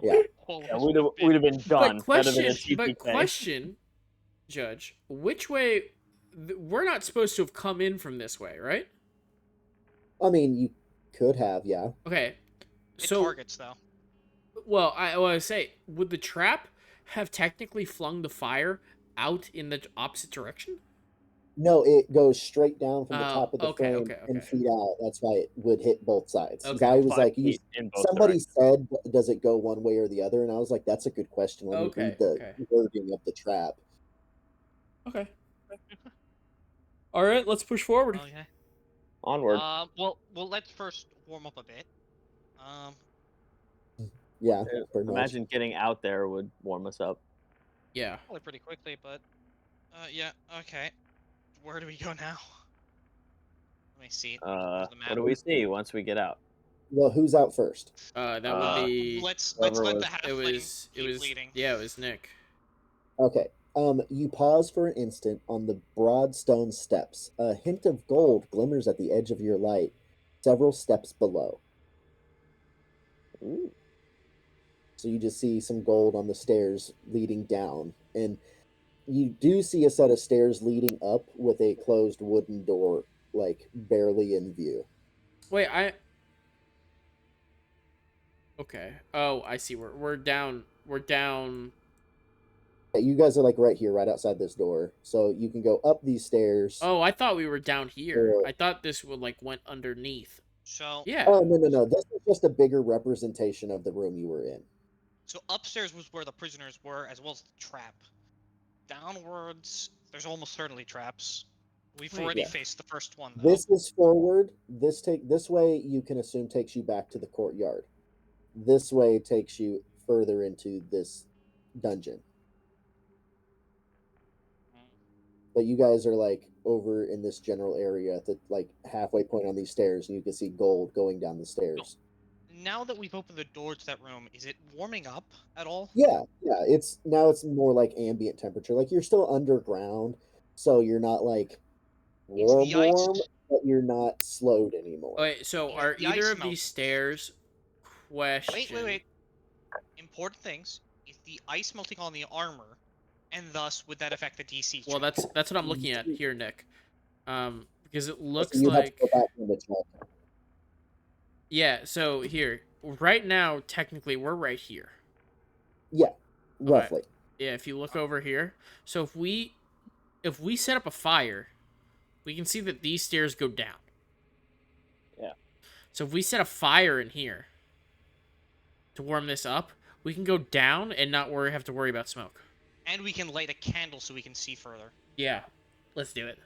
Yeah. Yeah, we'd have been done. But That'd have been a but TPK. question, Judge, which way? We're not supposed to have come in from this way, right? I mean, you could have, yeah. Okay. It So, targets though. well, I want to say, would the trap have technically flung the fire out in the opposite direction? No, it goes straight down from the Oh, top of the okay, frame okay, and okay. feet out. That's why it would hit both sides. Because Okay. I was 5 like, feet in both somebody directions. said, does it go one way or the other? And I was like, that's a good question. Let me Okay, read the okay. wording of the trap. Okay. All right, let's push forward. Okay. Onward. Well, let's first warm up a bit. Um, Yeah, pretty much. Imagine getting out there would warm us up. Yeah. probably pretty quickly, but yeah. Okay. Where do we go now? Let me see. Where's the What map? do we see once we get out? Well, who's out first? That would be. Let's whoever let was- the halfling It keep was. leading. Yeah, it was Nick. Okay. You pause for an instant on the broad stone steps. A hint of gold glimmers at the edge of your light, several steps below. Ooh. So you just see some gold on the stairs leading down. And you do see a set of stairs leading up with a closed wooden door, like barely in view. Wait, I. Okay. Oh, I see. We're down. We're down. You guys are like right here, right outside this door. So you can go up these stairs. Oh, I thought we were down here. Or I thought this would like went underneath. So Yeah. oh no. This is just a bigger representation of the room you were in. so upstairs was where the prisoners were, as well as the trap. Downwards, there's almost certainly traps. We've Wait. already Yeah. faced the first one though. This is forward. This way you can assume takes you back to the courtyard. This way takes you further into this dungeon. But you guys are like over in this general area at the like halfway point on these stairs, and you can see gold going down the stairs. Now that we've opened the door to that room, is it warming up at all? Yeah. It's now it's more like ambient temperature. Like you're still underground, so you're not like Is the ice warm, but you're not slowed anymore. Okay. So is are the either ice of these melting? stairs? Question. Wait. Important things. Is the ice melting on the armor, and thus would that affect the DC Well, check? that's what I'm looking at here, Nick. Because it So looks you have to like. go back in the check. Yeah. So here, right now, technically, we're right here. Yeah, Okay. roughly. Yeah. If you look over here, so if we set up a fire, we can see that these stairs go down. Yeah. So if we set a fire in here to warm this up, we can go down and not have to worry about smoke. And we can light a candle so we can see further. Yeah, let's do it.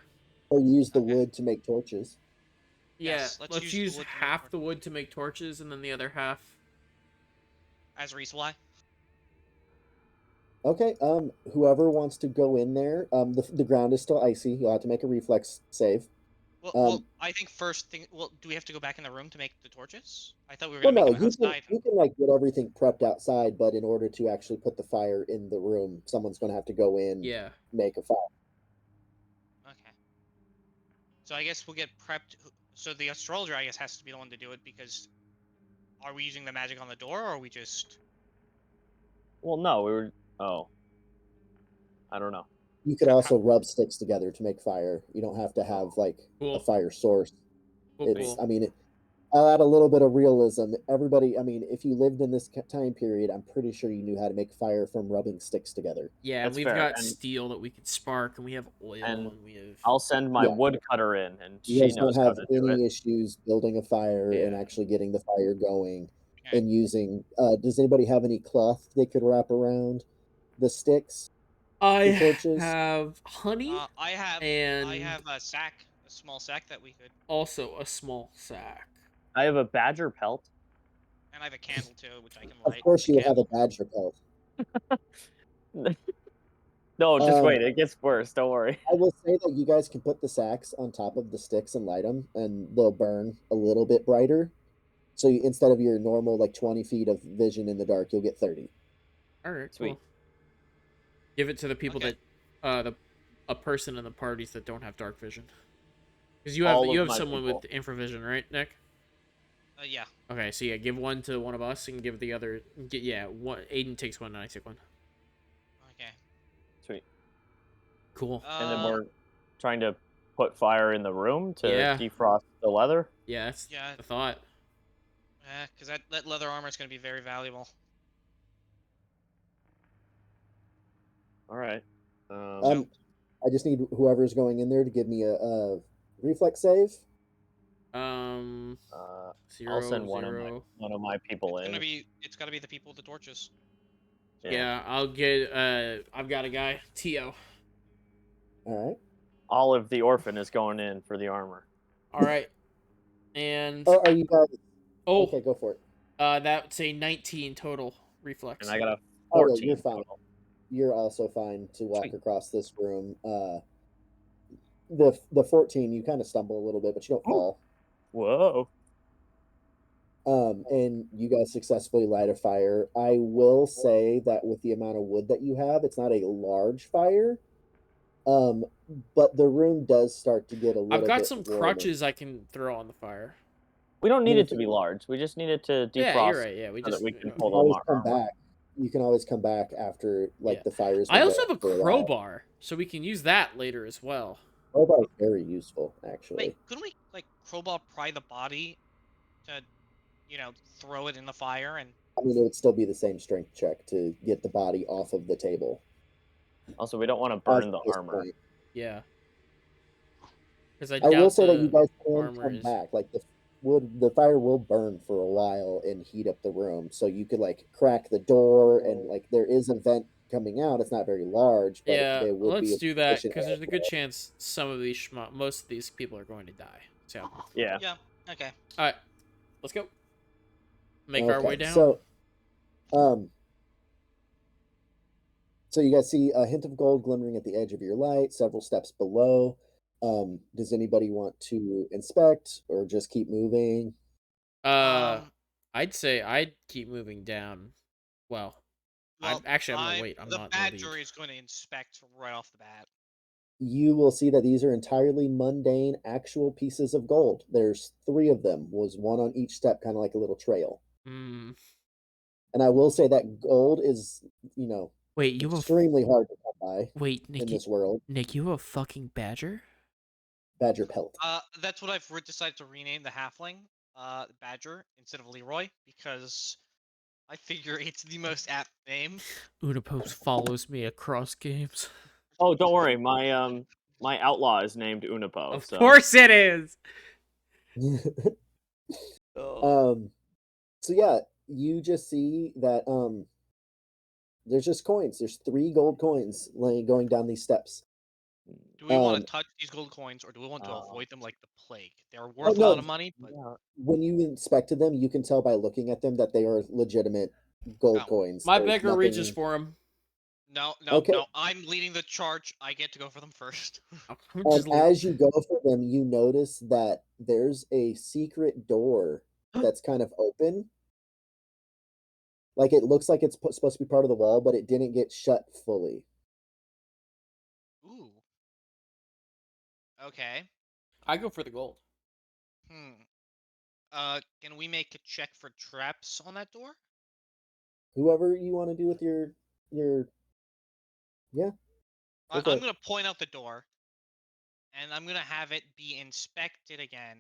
Or use the Okay. wood to make torches. Yeah, Yes, let's use the use wood to make half torches. the wood to make torches, and then the other half. As resupply. Okay, whoever wants to go in there, the ground is still icy. You'll have to make a reflex save. Well, I think first thing. Well, do we have to go back in the room to make the torches? I thought we were Well, gonna make no, them outside. you can like get everything prepped outside, but in order to actually put the fire in the room, someone's going to have to go in, Yeah. make a fire. Okay. So I guess we'll get prepped. So the astrologer, I guess, has to be the one to do it because are we using the magic on the door, or are we just? Well, no, we were. Oh, I don't know. You could How- also rub sticks together to make fire. You don't have to have like a Cool. fire source. Cool. It's, Cool. I mean, I'll add a little bit of realism. Everybody, I mean, if you lived in this time period, I'm pretty sure you knew how to make fire from rubbing sticks together. Yeah, and That's we've fair, got and- steel that we could spark, and we have oil, and and we have. I'll send my Yeah. woodcutter in, and You she guys don't knows how have to do any it. issues building a fire and Yeah. actually getting the fire going Okay. and using. Does anybody have any cloth they could wrap around the sticks? I torches? have honey I have and a sack, a small sack that we could, also a small sack. I have a badger pelt. and I have a candle too, which I can Of light. course, The you would have a candle. badger pelt. No, just Um, wait. It gets worse. Don't worry. I will say that you guys can put the sacks on top of the sticks and light them, and they'll burn a little bit brighter. So instead of your normal like 20 feet of vision in the dark, you'll get 30. All right, Sweet. cool. Give it to the people Okay. that, a person in the parties that don't have dark vision. Because All you of have my someone people. with infravision, right, Nick? Yeah. Okay, so yeah, give one to one of us and give the other. One. Aiden takes one and I take one. Okay. Sweet. Cool. And then we're trying to put fire in the room to Yeah. defrost the leather. Yeah, that's Yeah. the thought. Yeah, because that leather armor is going to be very valuable. All right. Um, I just need whoever's going in there to give me a reflex save. I'll 0, send 0. one of my people It's in. gonna be. It's gotta be the people with the torches. Yeah, I'll get. I've got a guy. To. All right. Olive the orphan is going in for the armor. All right, and Oh, are you guys? oh, Okay, go for it. that's a 19 total reflex. And I got a Oh, 14 yeah, you're fine. total. You're also fine to walk Sweet. across this room. The 14, you kind of stumble a little bit, but you don't fall. Whoa. And you guys successfully light a fire. I will say that with the amount of wood that you have, it's not a large fire. But the room does start to get a I've little got bit some warmer. crutches I can throw on the fire. We don't need mean, it to be large. We just need it to defrost Yeah, you're right. Yeah, we so just that we can You pull can the always come armor. back. You can always come back after Yeah. the fire's I been also going have a for a while. crowbar, so we can use that later as well. Crowbar is very useful, actually. Wait, couldn't we like crowbar pry the body to, throw it in the fire and? I mean, it would still be the same strength check to get the body off of the table. Also, we don't want to As burn the of this armor. point. Yeah. Because I will doubt say that you the guys can armor come is. back. Like the fire will burn for a while and heat up the room. So you could crack the door and there is a vent coming out. It's not very large, but Yeah, there would be let's a do that sufficient because there's a good airflow. chance some of these most of these people are going to die. So, Yeah. Yeah. Okay. all right, let's go. Make our way Okay, down. So you guys see a hint of gold glimmering at the edge of your light, several steps below. Does anybody want to inspect or just keep moving? Um. I'd say I'd keep moving down. Well, Well, I'm gonna wait. I'm the not in the lead. badger is going to inspect right off the bat. You will see that these are entirely mundane, actual pieces of gold. There's 3 of them, was one on each step, kind of like a little trail. Hmm. And I will say that gold is, Wait, you have extremely hard to come by wait, in Nick. this world. Nick, you have a fucking badger? Badger pelt. That's what I've decided to rename the halfling, badger instead of Leroy because I figure it's the most apt name. Unipopes follows me across games. Oh, don't worry. My outlaw is named Unipo. Of So. course it is. So yeah, you just see that there's just coins. There's 3 gold coins going down these steps. Do we want Um, to touch these gold coins, or do we want to avoid them like the plague? They're oh worth a lot no, of money, but when you inspected them, you can tell by looking at them that they are legitimate gold Oh. coins. My There's beggar reaches nothing. for him. no. Okay. I'm leading the charge. I get to go for them first. As you go for them, you notice that there's a secret door that's kind of open. Like it looks like it's supposed to be part of the wall, but it didn't get shut fully. Ooh. Okay. I go for the gold. Can we make a check for traps on that door? Whoever you want to do with your yeah. I'm gonna point out the door, and I'm gonna have it be inspected again.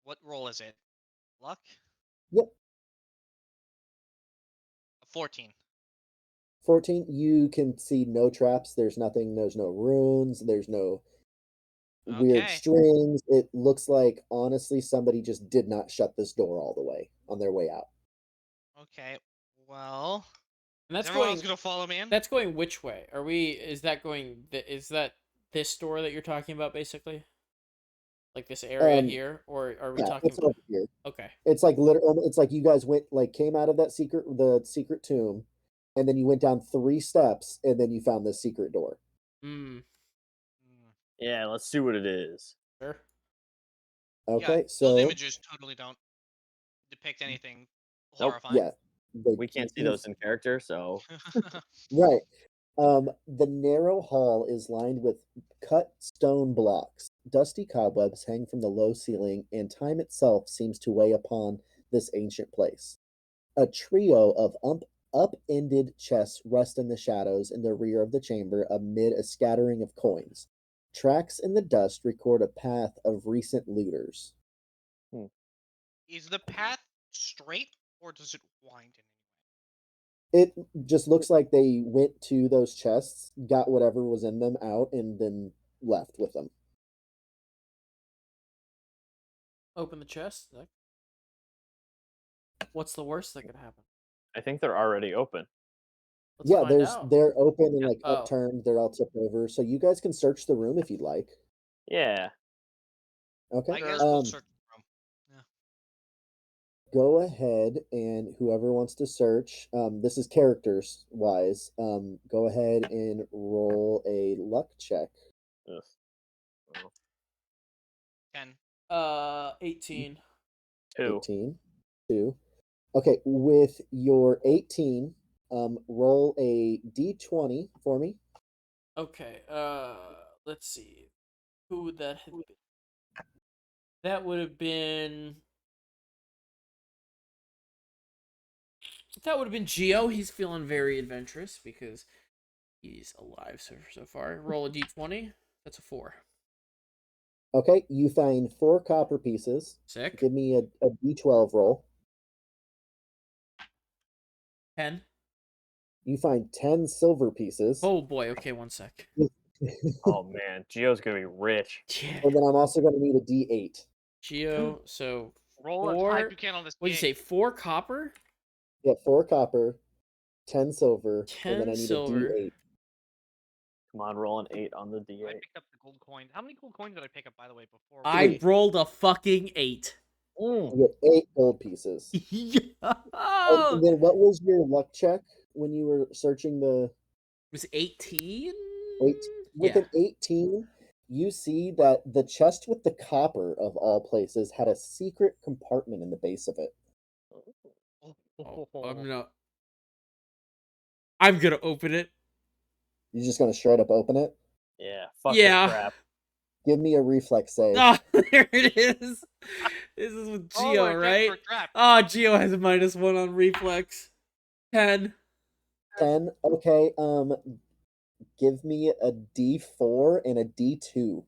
What roll is it? Luck? Yep. 14. 14, you can see no traps. There's nothing. There's no runes. There's no weird Okay. strings. It looks like, honestly, somebody just did not shut this door all the way on their way out. Okay. Well, And is that's everyone going. else gonna follow me in? That's going which way? Are we? Is that going? Is that this door that you're talking about, basically? Like this area here, or are we Yeah, talking it's about? over here. Okay. It's like literally, it's like you guys came out of the secret tomb, and then you went down 3 steps, and then you found this secret door. Hmm. Yeah, let's see what it is. Sure. Okay, Those so images totally don't depict anything horrifying. yeah, We can't see those in character, so. right. The narrow hall is lined with cut stone blocks. Dusty cobwebs hang from the low ceiling, and time itself seems to weigh upon this ancient place. A trio of upended chests rest in the shadows in the rear of the chamber amid a scattering of coins. Tracks in the dust record a path of recent looters. Is the path straight, or does it wind in It just looks like they went to those chests, got whatever was in them out, and then left with them. Open the chest. What's the worst that could happen? I think they're already open. Let's Yeah, find out. they're open and like Oh. upturned. They're all tipped over, so you guys can search the room if you'd like. Yeah. Okay. I guess we'll search the room. Yeah. Go ahead and whoever wants to search, this is characters wise. Go ahead and roll a luck check. Ugh. Oh, 10. 18. 2. 18. 2. Okay, with your 18, roll a d20 for me. Okay, let's see. Who would that have been? That would have been... That would have been Geo. He's feeling very adventurous because he's alive so far. Roll a d20. That's a 4. Okay, you find 4 copper pieces. Sick. Give me a d12 roll. 10. You find 10 silver pieces. Oh boy, okay, 1 sec. Oh man, Geo's gonna be rich. Yeah. And then I'm also going to need a d8. Geo, so Roll as high as you can on this. What'd you say, 4 copper? Yeah, 4 copper, 10 silver, 10 and then I need silver. a d8. Come on, roll an 8 on the I D8. picked up the gold coin. How many gold coins did I pick up, by the way, before? I Three. rolled a fucking 8. Mm. You get 8 gold pieces. Yo! And then what was your luck check when you were searching the... Was 18? 8? With Yeah. an 18, you see that the chest with the copper, of all places, had a secret compartment in the base of it. Oh, I'm gonna open it. You're just going to straight up open it? Yeah, fuck Yeah. the trap. Give me a reflex save. Oh, there it is. This is with Oh, Geo, I checked right? for a trap. Oh, Geo has a -1 on reflex. 10. 10. Okay, give me a d4 and a d2.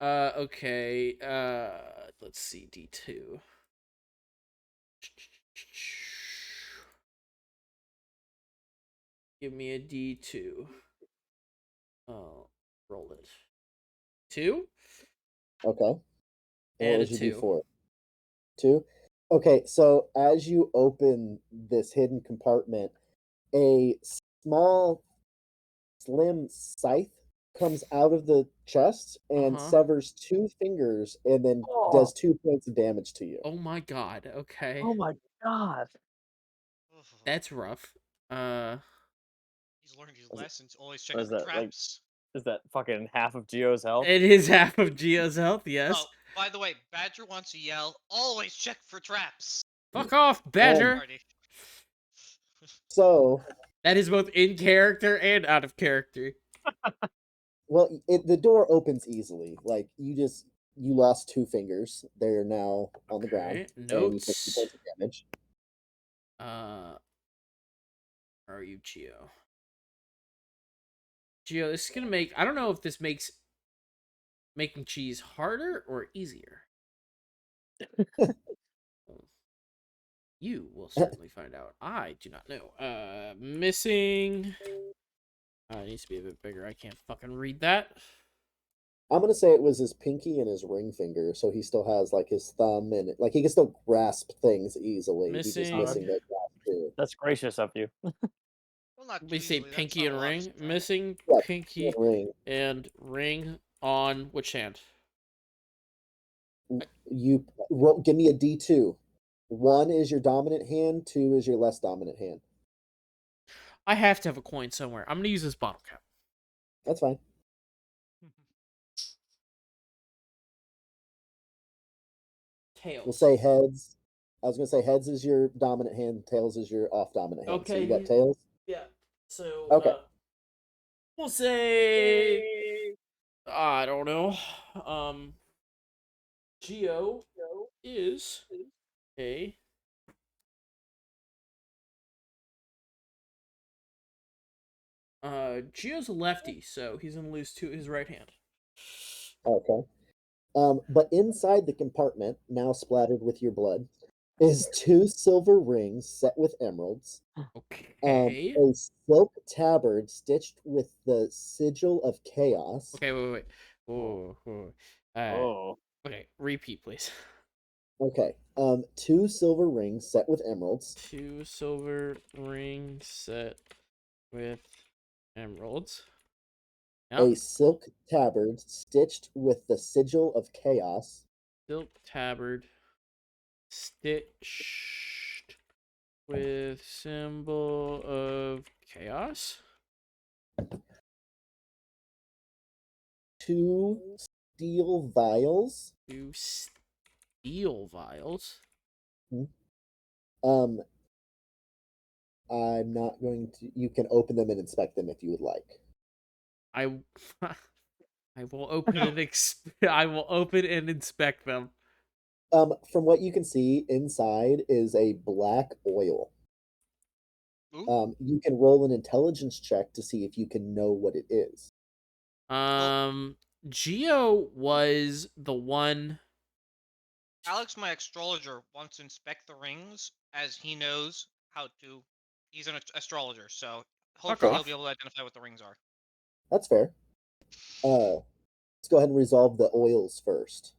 Okay. Let's see, D2. Give me a D2. Oh, roll it. 2? Okay. And what a was your 2. d4? 2? Okay, so as you open this hidden compartment, a small, slim scythe comes out of the chest and severs 2 fingers and then does 2 points of damage to you. Oh my god, okay. Oh my god. That's rough. He's learned his lessons. Always check What is for that, like- traps. Is that fucking half of Geo's health? It is half of Geo's health, yes. Oh, by the way, Badger wants to yell, always check for traps. Fuck off, Badger! Party. So, That is both in character and out of character. well, the door opens easily. Like, you lost 2 fingers. They're now on the ground. Okay, And you took 2 notes. points of damage. Where are you, Geo? Geo, this is gonna make... I don't know if this makes making cheese harder or easier. You will certainly find out. I do not know. Missing... it needs to be a bit bigger. I can't fucking read that. I'm gonna say it was his pinky and his ring finger, so he still has like his thumb and like he can still grasp things easily. He's just Missing. missing that grasp too. That's gracious of you. Well, not We too say easily, that's pinky not and a lot of ring. surprise. Missing Yeah, pinky ring. and ring on which hand? Give me a D2. 1 is your dominant hand. 2 is your less dominant hand. I have to have a coin somewhere. I'm gonna use this bottle cap. That's fine. Tails. We'll say heads. I was gonna say heads is your dominant hand. Tails is your off dominant hand. So Okay. you got tails. Yeah. So Okay. We'll say I don't know. Geo is a Geo's a lefty, so he's gonna lose his right hand. Okay. But inside the compartment, now splattered with your blood, is 2 silver rings set with emeralds, Okay. a silk tabard stitched with the sigil of chaos. Okay, wait. Oh, oh. Oh. Okay, repeat, please. Okay. 2 silver rings set with emeralds, 2 silver rings set with emeralds. Yep. a silk tabard stitched with the sigil of chaos, Silk tabard stitched with symbol of chaos. 2 steel vials. 2 steel vials. Um, I'm not going to. You can open them and inspect them if you would like. I I will open and I will open and inspect them. From what you can see, inside is a black oil. Ooh. You can roll an intelligence check to see if you can know what it is. Geo was the one. Alex, my astrologer, wants to inspect the rings as he knows how to. He's an astrologer, so Fuck hopefully he'll off. be able to identify what the rings are. That's fair. Let's go ahead and resolve the oils first.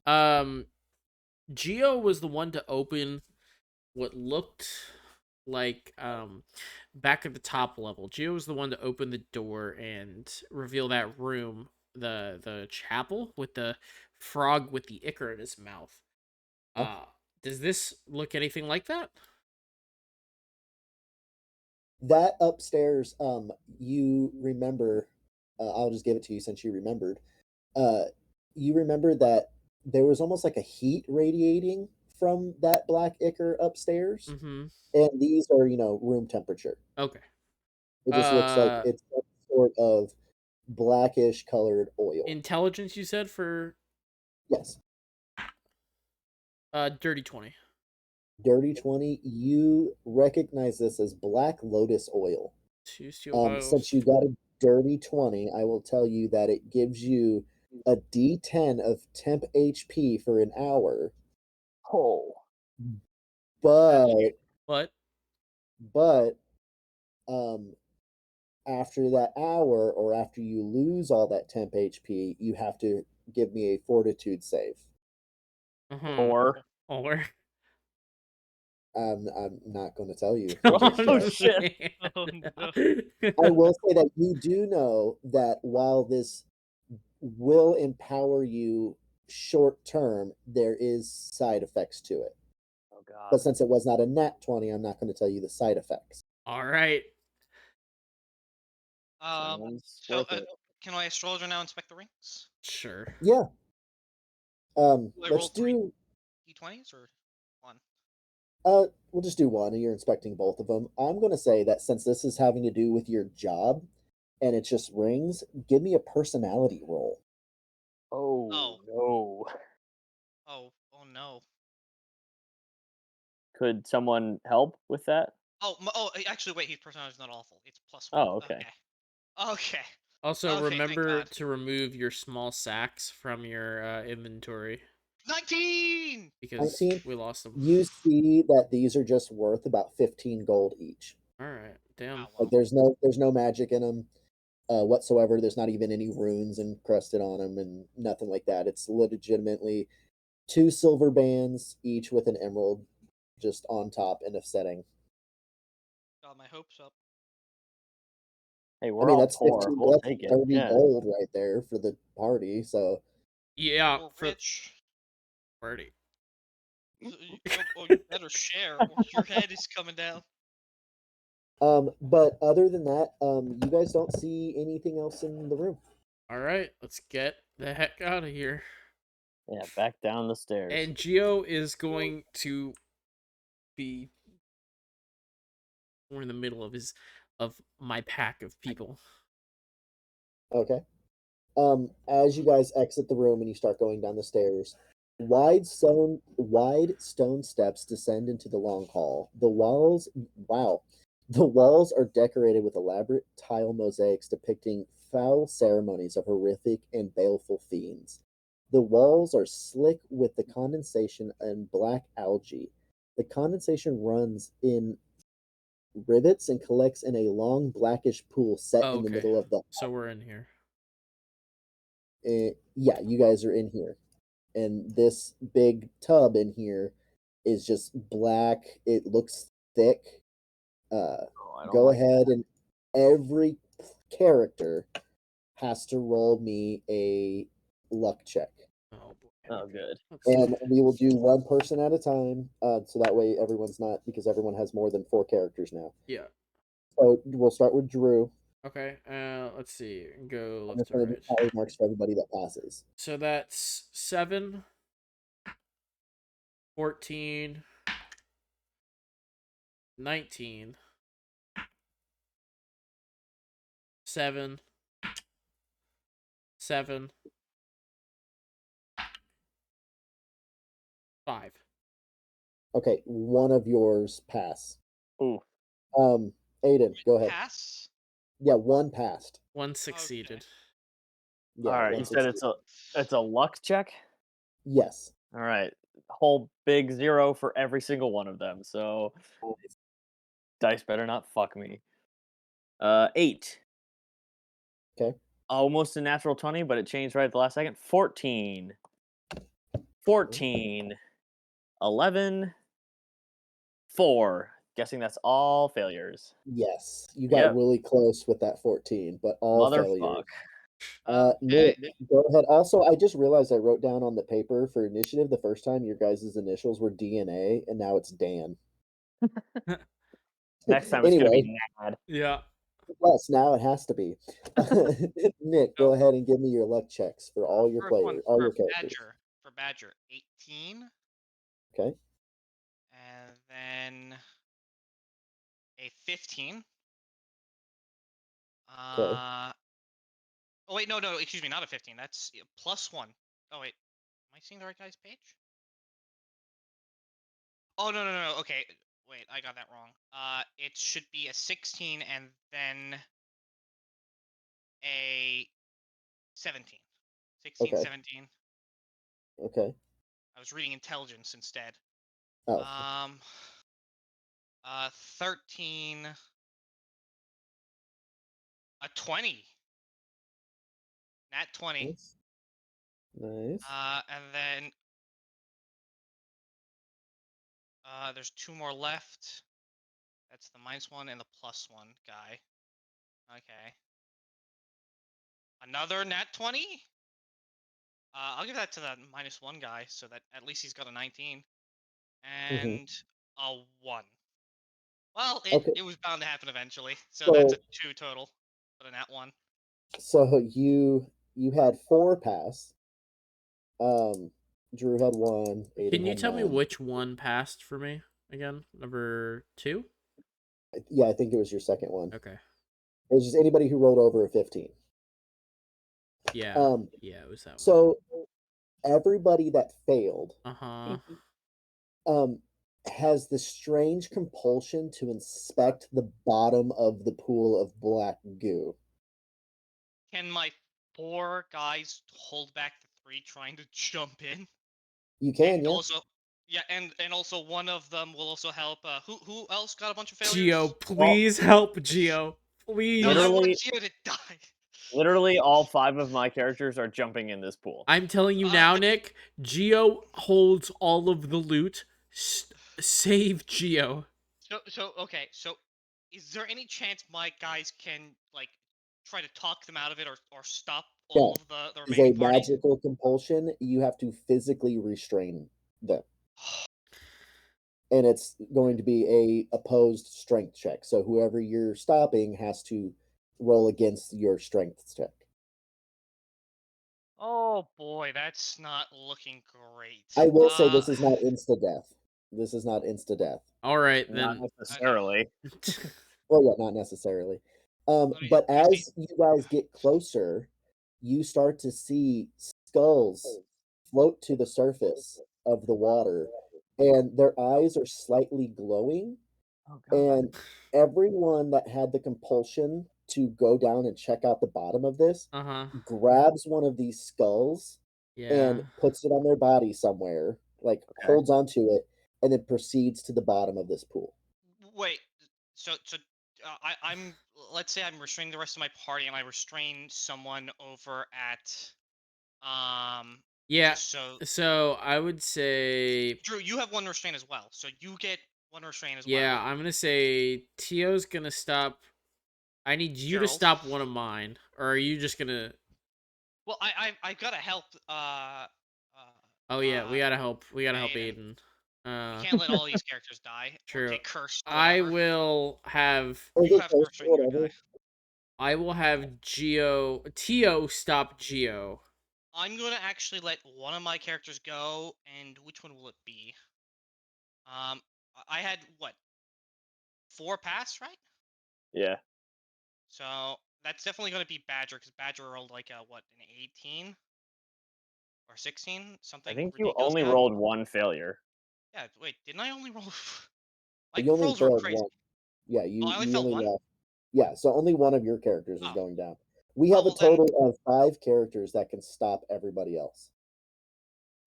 Geo was the one to open what looked like back at the top level. Geo was the one to open the door and reveal that room, the chapel with the frog with the ichor in his mouth. Does this look anything like that? That upstairs, you remember. I'll just give it to you since you remembered. Uh, you remember that there was almost like a heat radiating from that black ichor upstairs, Mm-hmm. and these are room temperature. Okay. It just looks like it's some sort of blackish colored oil. Intelligence, you said, for Yes. dirty 20. Dirty 20, you recognize this as black lotus oil. 2 steel vials. Since you got a dirty 20, I will tell you that it gives you a D10 of temp HP for an hour. Oh. But What? um after that hour, or after you lose all that temp HP, you have to give me a fortitude save. Or. Or. I'm not going to tell you Oh, just yet. shit. Oh, no. I will say that you do know that while this will empower you short term, there is side effects to it. Oh God. But since it was not a nat 20, I'm not going to tell you the side effects. All right. Sounds So worth it. can my astrologer now inspect the rings? Sure. Yeah. Do I Let's roll 3 do d20s or 1? we'll just do one, and you're inspecting both of them. I'm going to say that since this is having to do with your job and it's just rings, give me a personality roll. Oh, Oh. no. Oh no. Could someone help with that? Actually, wait. His personality is not awful. It's +1. Oh, okay. Okay. Also, Okay, thank remember God. to remove your small sacks from your inventory 19. because 19. we lost them. You see that these are just worth about 15 gold each. All right. Damn. Oh, well. Like there's no magic in them whatsoever. There's not even any runes encrusted on them and nothing like that. It's legitimately 2 silver bands, each with an emerald just on top in a setting. Got my hopes up. Hey, I we're mean, all that's poor. 15, We'll that's take it. 30 Yeah. gold right there for the party. So, Yeah. We're For rich. party. You better share, or your head is coming down. but other than that, you guys don't see anything else in the room. All right. Let's get the heck out of here. Yeah, back down the stairs. And Geo is going to be more in the middle of my pack of people. Okay. As you guys exit the room and you start going down the stairs, wide stone steps descend into the long hall. The walls are decorated with elaborate tile mosaics depicting foul ceremonies of horrific and baleful fiends. The walls are slick with the condensation and black algae. The condensation runs in rivets and collects in a long blackish pool set in the Okay. middle of the So we're in here. yeah, you guys are in here. And this big tub in here is just black. It looks thick. Oh, I don't Go like ahead and every character has to roll me a luck check. Oh boy. Oh, good. Let's see. And we will do one person at a time, so that way everyone's not, because everyone has more than 4 characters now. Yeah. So we'll start with Drew. Okay. Let's see. Go I'm left just to going to do right. tally marks for everybody that passes. So that's 7, 14, 19, 7, 7, 5. Okay, one of yours pass. Ooh. Aiden, go ahead. Pass. Yeah, one passed. One succeeded. Yeah, All right. one You said succeeded. it's a luck check. Yes. All right. Whole big 0 for every single one of them. So dice better not fuck me. 8. Okay. Almost a natural 20, but it changed right at the last second. 14. 14. 11. 4. Guessing that's all failures. Yes, you got Yep. really close with that 14, but all failures. Motherfuck. Nick, Okay. go ahead. Also, I just realized I wrote down on the paper for initiative the first time your guys' initials were DNA, and now it's Dan. Next time it's gonna Anyway, be Nad. Yeah. yes, now it has to be. Nick, go ahead and give me your luck checks for all your First one players, all for your characters. Badger, 18, Okay. and then a 15. Okay. Oh wait, no, excuse me, not a 15. That's +1. Oh wait, am I seeing the right guy's page? Oh no. Okay, wait, I got that wrong. It should be a 16 and then a 17. 16, Okay. 17. Okay. I was reading intelligence instead. Oh. 13, a 20. Nat 20. Nice. Nice. And then there's 2 more left. That's the -1 and the +1 guy. Okay. Another nat 20? I'll give that to the -1 guy, so that at least he's got a 19. And a 1. Well, Okay. it was bound to happen eventually. So that's a So 2 total, but a nat 1. you had 4 pass. Drew had 1. Aiden Can you had tell me 9. which one passed for me again? Number 2? Yeah, I think it was your second one. Okay. It was just anybody who rolled over a 15. Yeah. Yeah, it was that one. So everybody that failed Uh-huh. has the strange compulsion to inspect the bottom of the pool of black goo. Can my 4 guys hold back the 3 trying to jump in? You can, And yeah. also, yeah, and also one of them will also help. Who else got a bunch of failures? Geo, please help Geo. Please. No, I want Literally- Geo to die. Literally, all 5 of my characters are jumping in this pool. I'm telling you now, Nick, Geo holds all of the loot. Save Geo. So okay. So, is there any chance my guys can like try to talk them out of it or stop all of the It's a remaining party? magical compulsion. You have to physically restrain them. And it's going to be a opposed strength check. So whoever you're stopping has to roll against your strength check. Oh boy, that's not looking great. I will say this is not insta death. This is not insta death. All right, Not then. necessarily. Well, yeah, not necessarily. me- But let me see. as you guys get closer, you start to see skulls float to the surface of the water, and their eyes are slightly glowing. Oh god. And everyone that had the compulsion to go down and check out the bottom of this Uh-huh. grabs one of these skulls Yeah. and puts it on their body somewhere, like Okay. holds onto it, and then proceeds to the bottom of this pool. Wait. I'm. Let's say I'm restraining the rest of my party, and I restrain someone over at. Yeah. Just so. So I would say. Drew, you have one restraint as well, so you get one restraint as Yeah, well. I'm gonna say Tio's gonna stop. I need you to Gerald. stop one of mine, or are you just gonna? Well, I gotta help. Oh yeah, we gotta help. We gotta help Aiden. Aiden. We can't let all these characters die or True. get cursed or I whatever. will have. Or You get have to close to restrain your whatever. guy. I will have Tio stop Geo. I'm gonna actually let one of my characters go, and which one will it be? I had what 4 pass, right? Yeah. So that's definitely gonna be Badger, because Badger rolled like a what, an 18 or 16, I something think you ridiculous. only rolled one failure. Yeah, wait, didn't I only roll? My You only rolls were failed crazy. one. Yeah, Oh, you I only you failed only one. lost. Yeah, so only one of your characters is Oh, going down. We have a well then. total of 5 characters that can stop everybody else,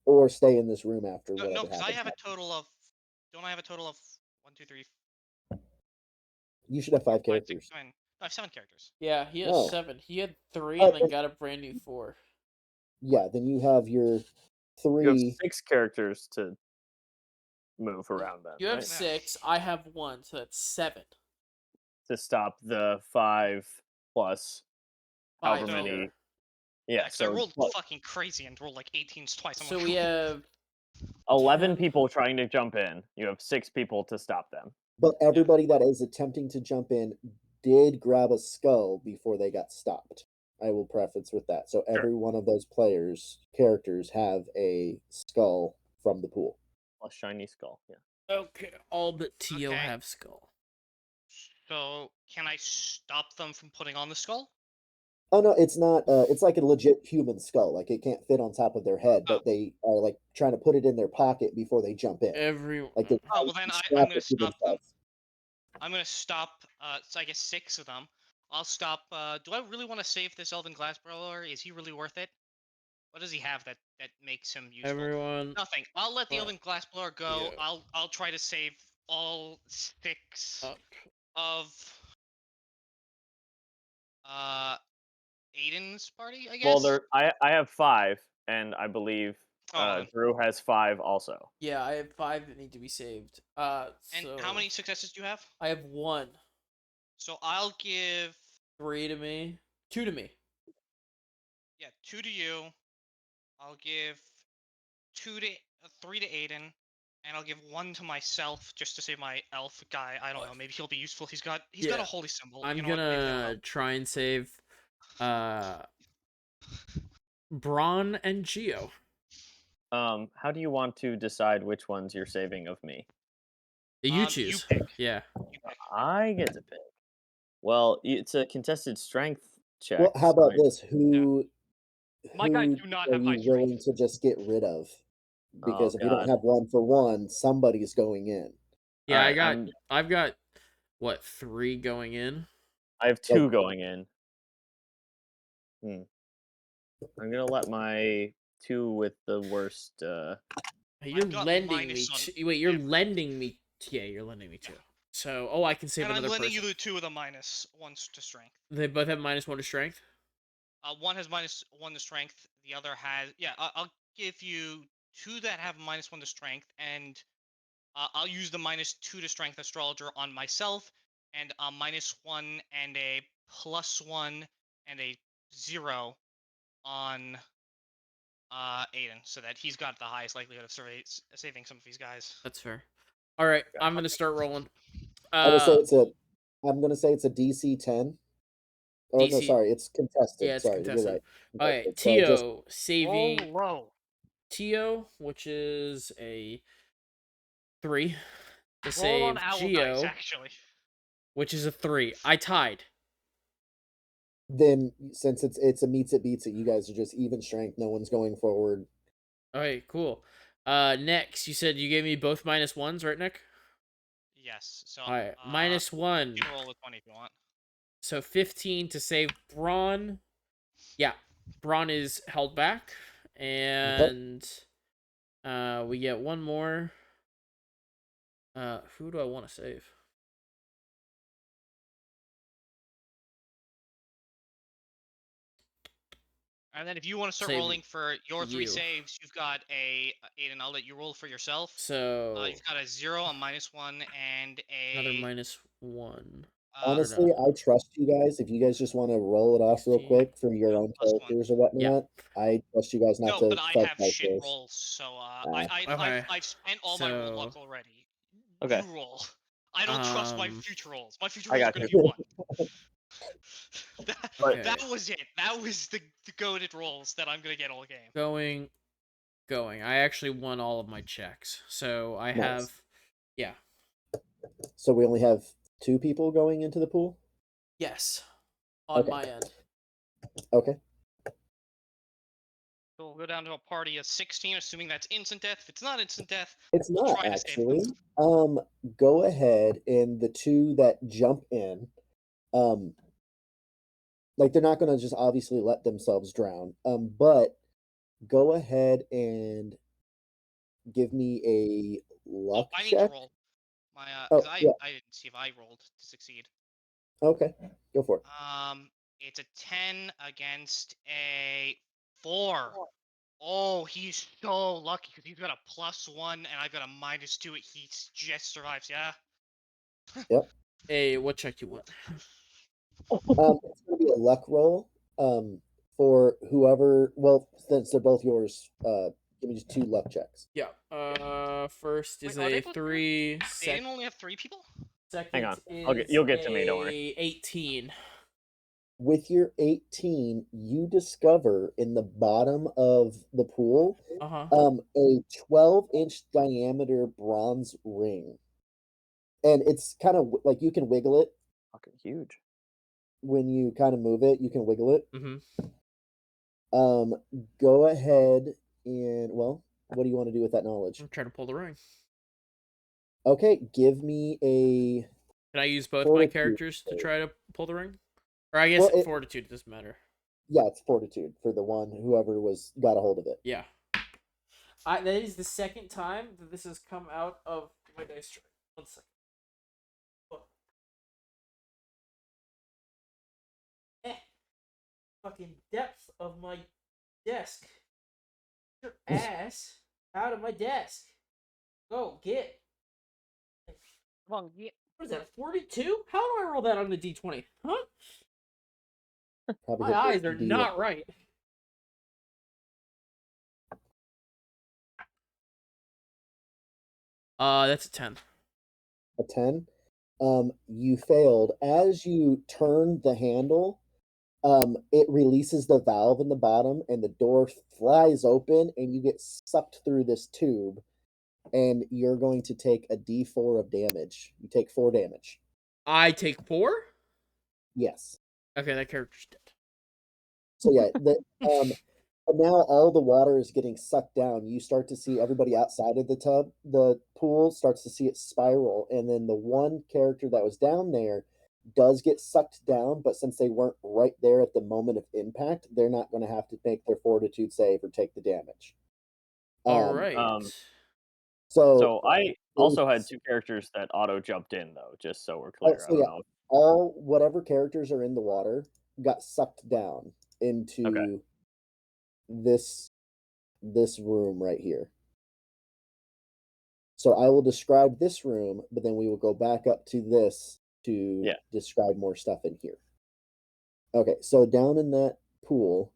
or stay in this room after No, whatever because I happens. have a total of. Don't I have a total of 1, 2, 3, You should have 4, 5 5, 6, characters. 7? No, I have 7 characters. Yeah, he has Oh, 7. He had 3 and then then, got a brand new 4. yeah, then you have your You have 3. 6 characters to move around then, You have right? 6. I have 1, so that's 7. To stop the 5 plus 5 however So many. here. Yeah, because I so rolled what, fucking crazy and rolled like 18s twice. I'm So like, we have 11 10. people trying to jump in. You have 6 people to stop them. But everybody that is attempting to jump in did grab a skull before they got stopped. I will preface with that. So Sure. every one of those players' characters have a skull from the pool. Plus shiny skull. Yeah. Okay, all but Tio Okay. have skull. so can I stop them from putting on the skull? Oh no, it's not. It's like a legit human skull. Like it can't fit on top of their head, Oh, but they are like trying to put it in their pocket before they jump in. Everyone. Like they oh well then I'm strap gonna it to stop them. themselves. I'm gonna stop. So I guess 6 of them. I'll stop. Do I really want to save this Elven Glassbrower? Is he really worth it? What does he have that makes him useful? Everyone. Nothing. I'll let the Well, Elven Glassblower go. yeah. I'll try to save all 6 Up. of uh Aiden's party, I Well, guess. I have 5, and I believe Oh, then. Drew has 5 also. Yeah, I have 5 that need to be saved. And So how many successes do you have? I have 1. So I'll give 3 to me. 2 to me. 2 to you. I'll give 3 to Aiden, and I'll give 1 to myself just to save my elf guy. I don't know. Maybe he'll be useful. He's got a Yeah. holy symbol. I'm You know what? Maybe that'll gonna help. try and save uh Braun and Geo. How do you want to decide which ones you're saving of me? You You choose. pick. Yeah. You pick. I get to pick. Well, it's a contested strength check. Well, how So about this? Yeah. Who My guys who do not are have high you strength. willing to just get rid of? oh Because if we don't god. have one for one, somebody's going in. Yeah, All right, I've got what, 3 going in? I have Like 2 going in. I'm gonna let my 2 with the worst. Hey, you're I've got lending me -on wait, you're everything. lending me yeah, you're lending me 2. So, oh, I can save And I'm another lending person. you the 2 with a -1 to strength. They both have -1 to strength. One has -1 to strength. The other has I'll give you 2 that have -1 to strength, and I'll use the -2 to strength astrologer on myself, and a -1 and a +1 and a 0 on Aiden, so that he's got the highest likelihood of saving some of these guys. That's fair. All right, I'm going to start rolling. I will say it's a. I'm gonna say it's a DC 10. Oh no, DC. sorry, it's Yeah, contested. it's Sorry, you're contested. right. All right, Contested. So just Tio saving Low. Tio, which is a 3 to Roll on save owl dice, Geo, actually. which is a 3. I tied. then since it's a meets it beats it, you guys are just even strength. No one's going forward. All right, cool. Next, you said you gave me both -1s, right, Nick? Yes. So All right, -1. you can roll a 20 if you want. So 15 to save Braun. Yeah, Braun is held back, and we get one more. Who do I want to save? And then if you want to start Save rolling for your 3 you. saves, you've got a Aiden. I'll let you roll for yourself. So You've got a 0, a -1, and another a -1. Honestly, I trust you guys. If you guys just want to roll it off real 16. quick for your own +1. characters or whatnot, I trust you guys not No, to but I fuck have like shit this. rolls, so Okay. I've spent all my roll luck So already. Okay. You roll. I don't trust my future rolls. My future I rolls are got gonna you. be 1. okay. That was it. That was the goated rolls that I'm gonna get all game. Going. I actually won all of my checks. So I Nice. have yeah. So we only have 2 people going into the pool? Yes. On Okay. my end. Okay. So we'll go down to a party of 16, assuming that's instant death. If it's not instant death, It's we'll not try to save actually. them. Go ahead and the 2 that jump in, like they're not gonna just obviously let themselves drown. But go ahead and give me a Oh, luck I need to check. roll my because Oh, yeah. I didn't see if I rolled to succeed. Okay. Go for it. It's a 10 against a 4. Oh, he's so lucky because he's got a +1 and I've got a -2. He just survives. Yeah. Yep. Hey, what check you want? It's gonna be a luck roll. For whoever. Well, since they're both yours, give me just 2 luck checks. Yeah. First is Wait, are they a both 3. They didn't only have 3 people. Second on. is You'll get to me, don't worry. a 18. With your 18, you discover in the bottom of the pool Uh-huh. a 12-inch diameter bronze ring. And it's kind of like you can wiggle it Fucking huge. when you kind of move it, you can wiggle it. Mm-hmm. Um, go ahead and, well, what do you want to do with that knowledge? I'm trying to pull the ring. Okay, give me a Can I use both my fortitude. characters to try to pull the ring? Or I guess Well, fortitude doesn't matter. yeah, it's fortitude for the one whoever got a hold of it. Yeah. That is the second time that this has come out of my dice tray. 1 second. Oh. Fucking depth of my desk. Your ass out of my desk. Go get. Come on, yeah. What is that? 42? How do I roll that on the D20? Huh? Probably My hit eyes are D- not right. That's a 10. a 10. You failed. As you turn the handle, it releases the valve in the bottom and the door flies open and you get sucked through this tube and you're going to take a d4 of damage. You take 4 damage. I take 4? Yes. Okay, that character's dead. So yeah, but now all the water is getting sucked down. You start to see everybody outside of the pool starts to see it spiral, and then the one character that was down there does get sucked down, but since they weren't right there at the moment of impact, they're not going to have to make their fortitude save or take the damage. All right. So I also had 2 characters that auto jumped in though, just so we're clear. I don't know. all whatever characters are in the water got sucked down into this room right here. So I will describe this room, but then we will go back up to this to describe more stuff in here. Okay, so down in that pool,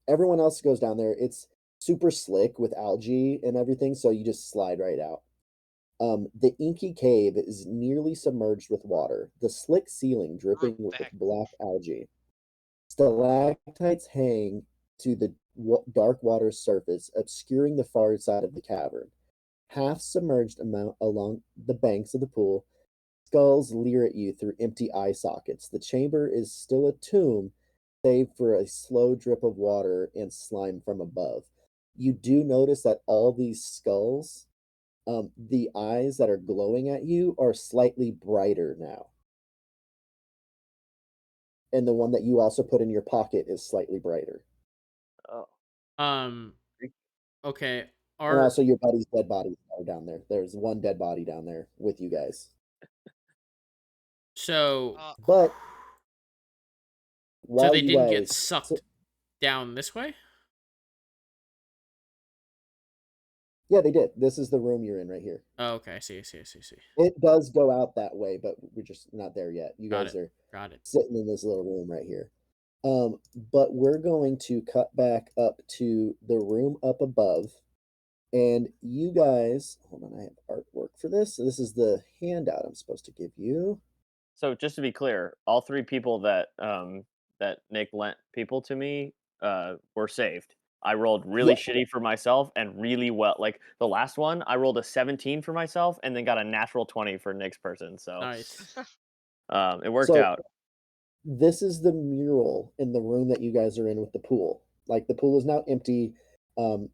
everyone else goes down there. It's super slick with algae and everything, so you just slide right out. The inky cave is nearly submerged with water, the slick ceiling dripping with black algae. Stalactites hang to the dark water's surface, obscuring the far side of the cavern. Half submerged along the banks of the pool, skulls leer at you through empty eye sockets. The chamber is still a tomb, save for a slow drip of water and slime from above. You do notice that all these skulls, the eyes that are glowing at you are slightly brighter now. And the one that you also put in your pocket is slightly brighter. Oh. Okay. And Are also your buddy's dead body are down there. There's one dead body down there with you guys. so Uh, But so while they you didn't get guys, sucked down this way? yeah, they did. This is the room you're in right here. Oh, okay, I see. It does go out that way, but we're just not there yet. You Got guys it. are Got it. sitting in this little room right here. But we're going to cut back up to the room up above. And you guys, hold on, I have artwork for this. So this is the handout I'm supposed to give you. So just to be clear, all three people that Nick lent people to me were saved. I rolled really Yeah. shitty for myself and really well. Like the last one, I rolled a 17 for myself and then got a natural 20 for Nick's person. So Nice. it worked So out. this is the mural in the room that you guys are in with the pool. Like the pool is now empty.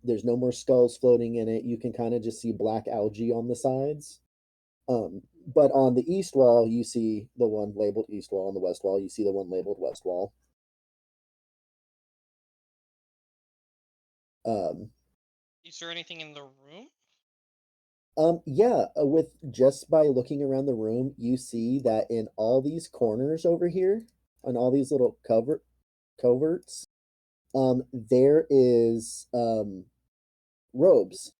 There's no more skulls floating in it. You can kind of just see black algae on the sides. But on the east wall, you see the one labeled east wall. On the west wall, you see the one labeled west wall. Um, is there anything in the room? yeah, with just by looking around the room, you see that in all these corners over here, on all these little coverts, there is robes.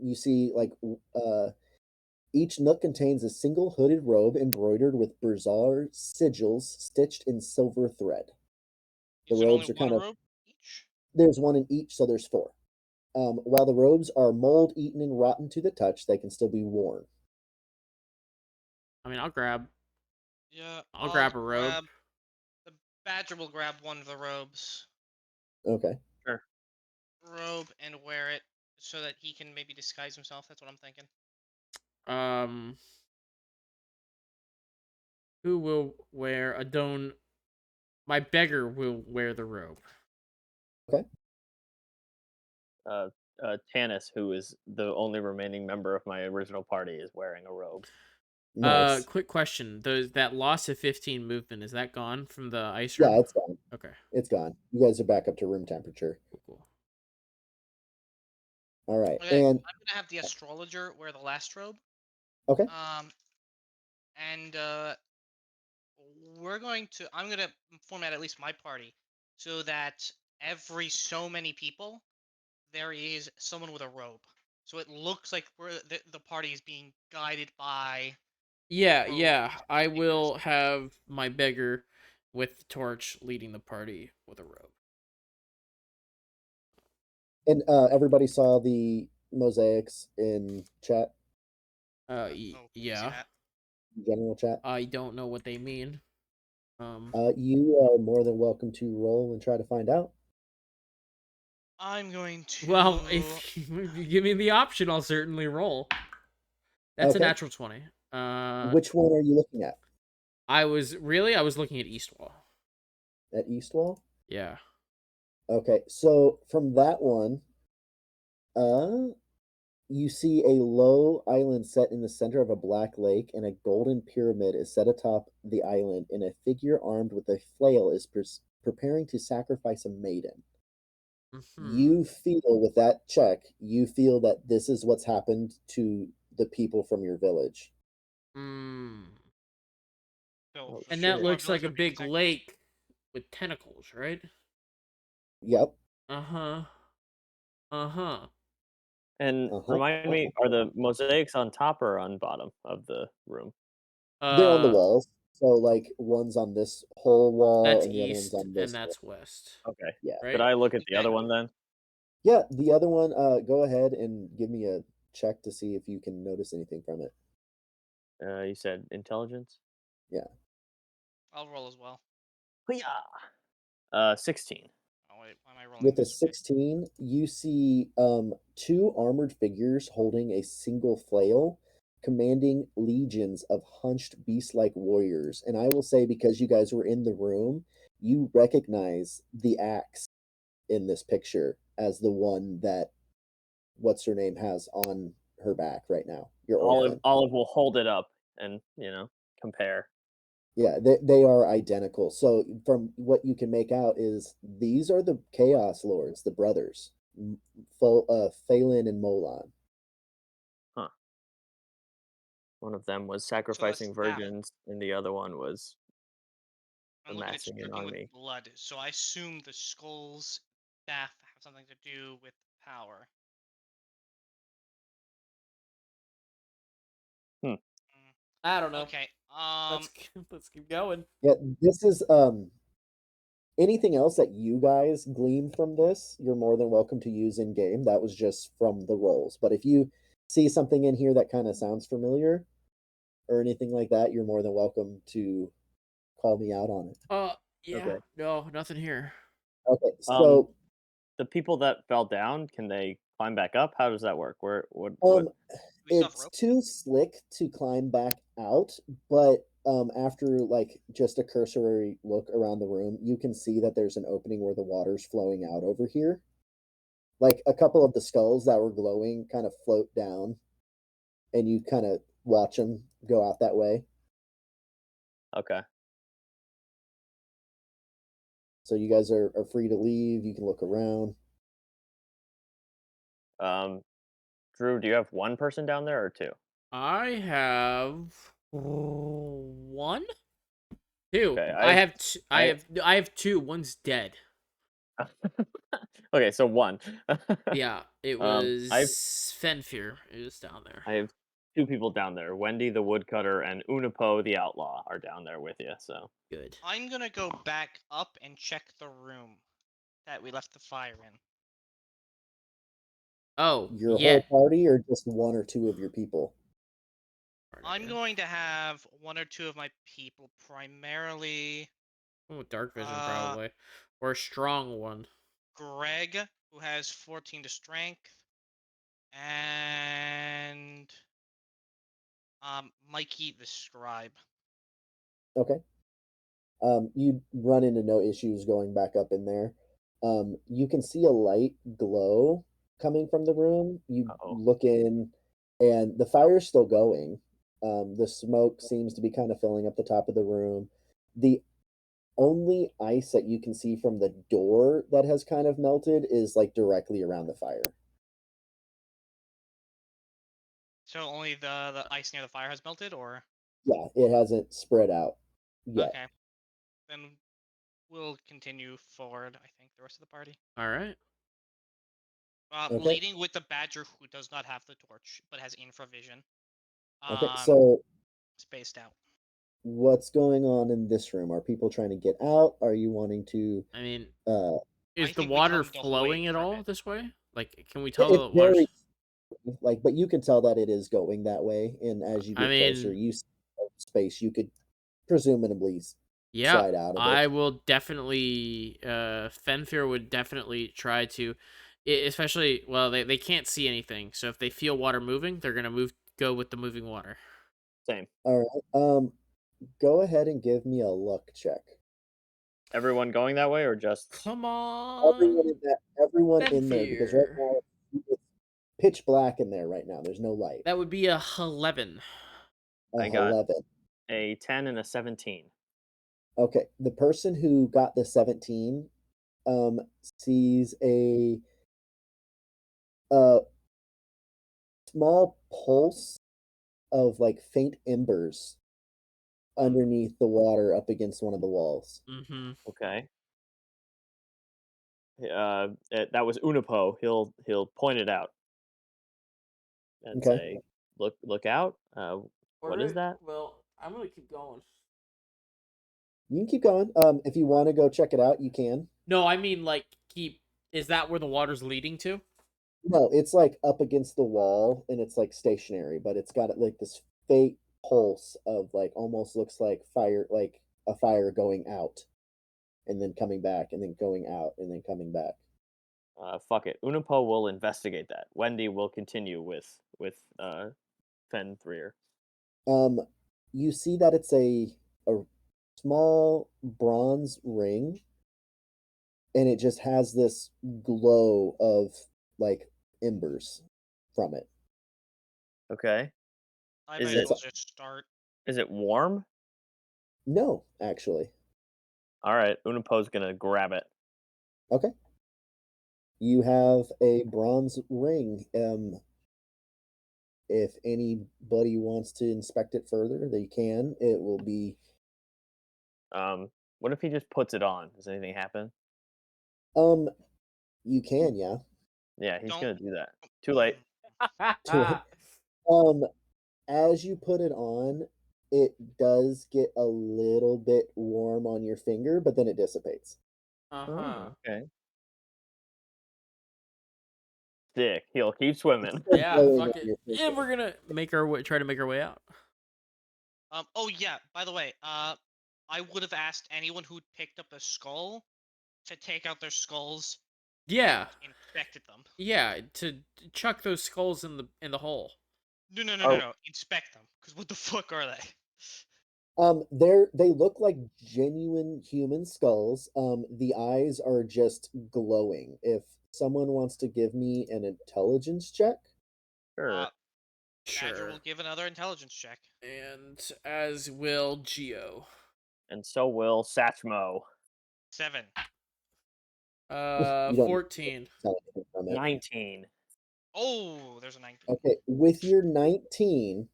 You see, like, each nook contains a single hooded robe embroidered with bizarre sigils stitched in silver thread. The Is it only robes are one kind of, robe each? there's one in each, so there's four. While the robes are mold eaten and rotten to the touch, they can still be worn. I mean, I'll grab Yeah, I'll grab a robe. grab the badger will grab one of the robes, Okay. Sure. and wear it so that he can maybe disguise himself. That's what I'm thinking. Um, who will wear Adon? My beggar will wear the robe. Okay. Tanis, who is the only remaining member of my original party, is wearing a robe. Nice. Quick question: that loss of 15 movement, is that gone from the ice Yeah, room? it's gone. Okay, It's gone. You guys are back up to room temperature. cool. All right. Okay, And I'm gonna have the astrologer wear the last robe. okay. And I'm gonna format at least my party so that every so many people there is someone with a robe, so it looks like the party is being guided by Yeah, robes. I will have my beggar with the torch leading the party with a robe. And everybody saw the mosaics in chat, Let me see Yeah. that. general chat. I don't know what they mean. You are more than welcome to roll and try to find out. I'm going to. Well, if you give me the option, I'll certainly roll. That's a Okay. natural 20. Which one are you looking at? I was looking at East Wall. At East Wall? Yeah. Okay. So from that one, uh, you see a low island set in the center of a black lake, and a golden pyramid is set atop the island, and a figure armed with a flail is preparing to sacrifice a maiden. Mm-hmm. You feel with that check, you feel that this is what's happened to the people from your village. Mm. So Oh, And the that shit. our looks village like a would be big protected. lake with tentacles, right? Yep. Uh-huh. Uh-huh. And Uh-huh. remind me, are the mosaics on top or on bottom of the room? They're on the Uh, walls. So like one's on this whole wall that's and the other one's east on and this wall. that's west, Okay. Yeah. Could right? I look at the Okay. other one then? Yeah, the other one, go ahead and give me a check to see if you can notice anything from it. You said intelligence? Yeah. I'll roll as well. 16. Oh wait, why am I rolling With a this way? 16, you see two armored figures holding a single flail, commanding legions of hunched beast-like warriors. And I will say, because you guys were in the room, you recognize the axe in this picture as the one that what's her name has on her back right now. Your Olive orphan. Olive will hold it up and, compare. Yeah, they are identical. So from what you can make out is these are the Chaos Lords, the brothers, Phelan and Molon. Huh. One of them was So that's sacrificing half. virgins, and the other one was I'm looking at amassing an dripping with army. blood, so I assume the skull's staff have something to do with power. Hmm. Mm, I don't know. okay. Let's keep going. Yeah, this is anything else that you guys glean from this, you're more than welcome to use in game. That was just from the rolls. But if you see something in here that kind of sounds familiar or anything like that, you're more than welcome to call me out on it. Yeah, Okay. no, nothing here. Okay, Um, so the people that fell down, can they climb back up? How does that work? What? um Do we still have it's rope? too slick to climb back out, but after like just a cursory look around the room, you can see that there's an opening where the water's flowing out over here. Like a couple of the skulls that were glowing kind of float down and you kind of watch them go out that way. Okay. So you guys are free to leave. You can look around. Um, Drew, do you have one person down there or two? I have one, two. Okay, I have I I have two. One's dead. okay, so one. Yeah, it I've was Fenfear. It was down there. I have two people down there. Wendy the woodcutter and Unipo the outlaw are down there with you. So Good. I'm gonna go back up and check the room that we left the fire in. Oh Your yeah. whole party or just one or two of your people? I'm going to have one or two of my people, primarily Oh, dark vision uh probably, or a strong one. Greg, who has 14 to strength, and Mikey the scribe. Okay. You run into no issues going back up in there. You can see a light glow coming from the room. You oh, look in, and the fire's still going. The smoke seems to be kind of filling up the top of the room. The only ice that you can see from the door that has kind of melted is like directly around the fire. So only the ice near the fire has melted, or Yeah, it hasn't spread out yet. okay, then we'll continue forward. I think the rest of the party, All right. Okay. leading with the badger who does not have the torch but has infravision. Okay. Um, So spaced out. what's going on in this room? Are people trying to get out? Are you wanting to I mean, uh I is the think we water come the whole way flowing at from all it. this way? Like, can we tell it's the water's? very like, but you can tell that it is going that way, and as you I get closer, mean, you see space you could presumably yeah, slide out of it. I will definitely. Fenfear would definitely try to, especially. Well, they can't see anything, so if they feel water moving, they're gonna move. Go with the moving water. same. All right. Go ahead and give me a luck check. Everyone going that way or just Come Everyone on, in everyone in there, because right Fenfear. now it's pitch black in there right now. There's no light. That would be a 11. A I got 11. a 10 and a 17. Okay. The person who got the 17 sees a small pulse of like faint embers underneath the water up against one of the walls. Mm-hmm. Okay. That was Unipo. He'll point it out and Okay. say, "Look out! All What is right. that?" Well, I'm gonna keep going. You can keep going. If you want to go check it out, you can. No, I mean like keep. Is that where the water's leading to? No, it's like up against the wall and it's like stationary, but it's got like this faint pulse of like almost looks like fire, like a fire going out and then coming back and then going out and then coming back. Fuck it. Unipo will investigate that. Wendy will continue with Fen Threer. Um, you see that it's a small bronze ring and it just has this glow of like embers from it. Okay. I Is might as it It's well just start. is it warm? No, actually. All right, Unapo's gonna grab it. Okay. You have a bronze ring. If anybody wants to inspect it further, they can. It will be. What if he just puts it on? Does anything happen? Um, you can, yeah. Yeah, he's Don't. gonna do that. Too late. To it. Um, as you put it on, it does get a little bit warm on your finger, but then it dissipates. Uh-huh. Okay. Sick. He'll keep swimming. Still Yeah, glowing fuck on it. your And finger. we're gonna try to make our way out. Oh yeah. By the way, I would have asked anyone who'd picked up a skull to take out their skulls Yeah. and inspected them. Yeah, to chuck those skulls in the hole. Are No. Inspect them, because what the fuck are they? They look like genuine human skulls. The eyes are just glowing. If someone wants to give me an intelligence check, sure. Badger will Sure. give another intelligence check. And as will Geo. And so will Satchmo. 7. you don't 14. tell anything from it. 19. Oh, there's a 19. Okay, with your 19,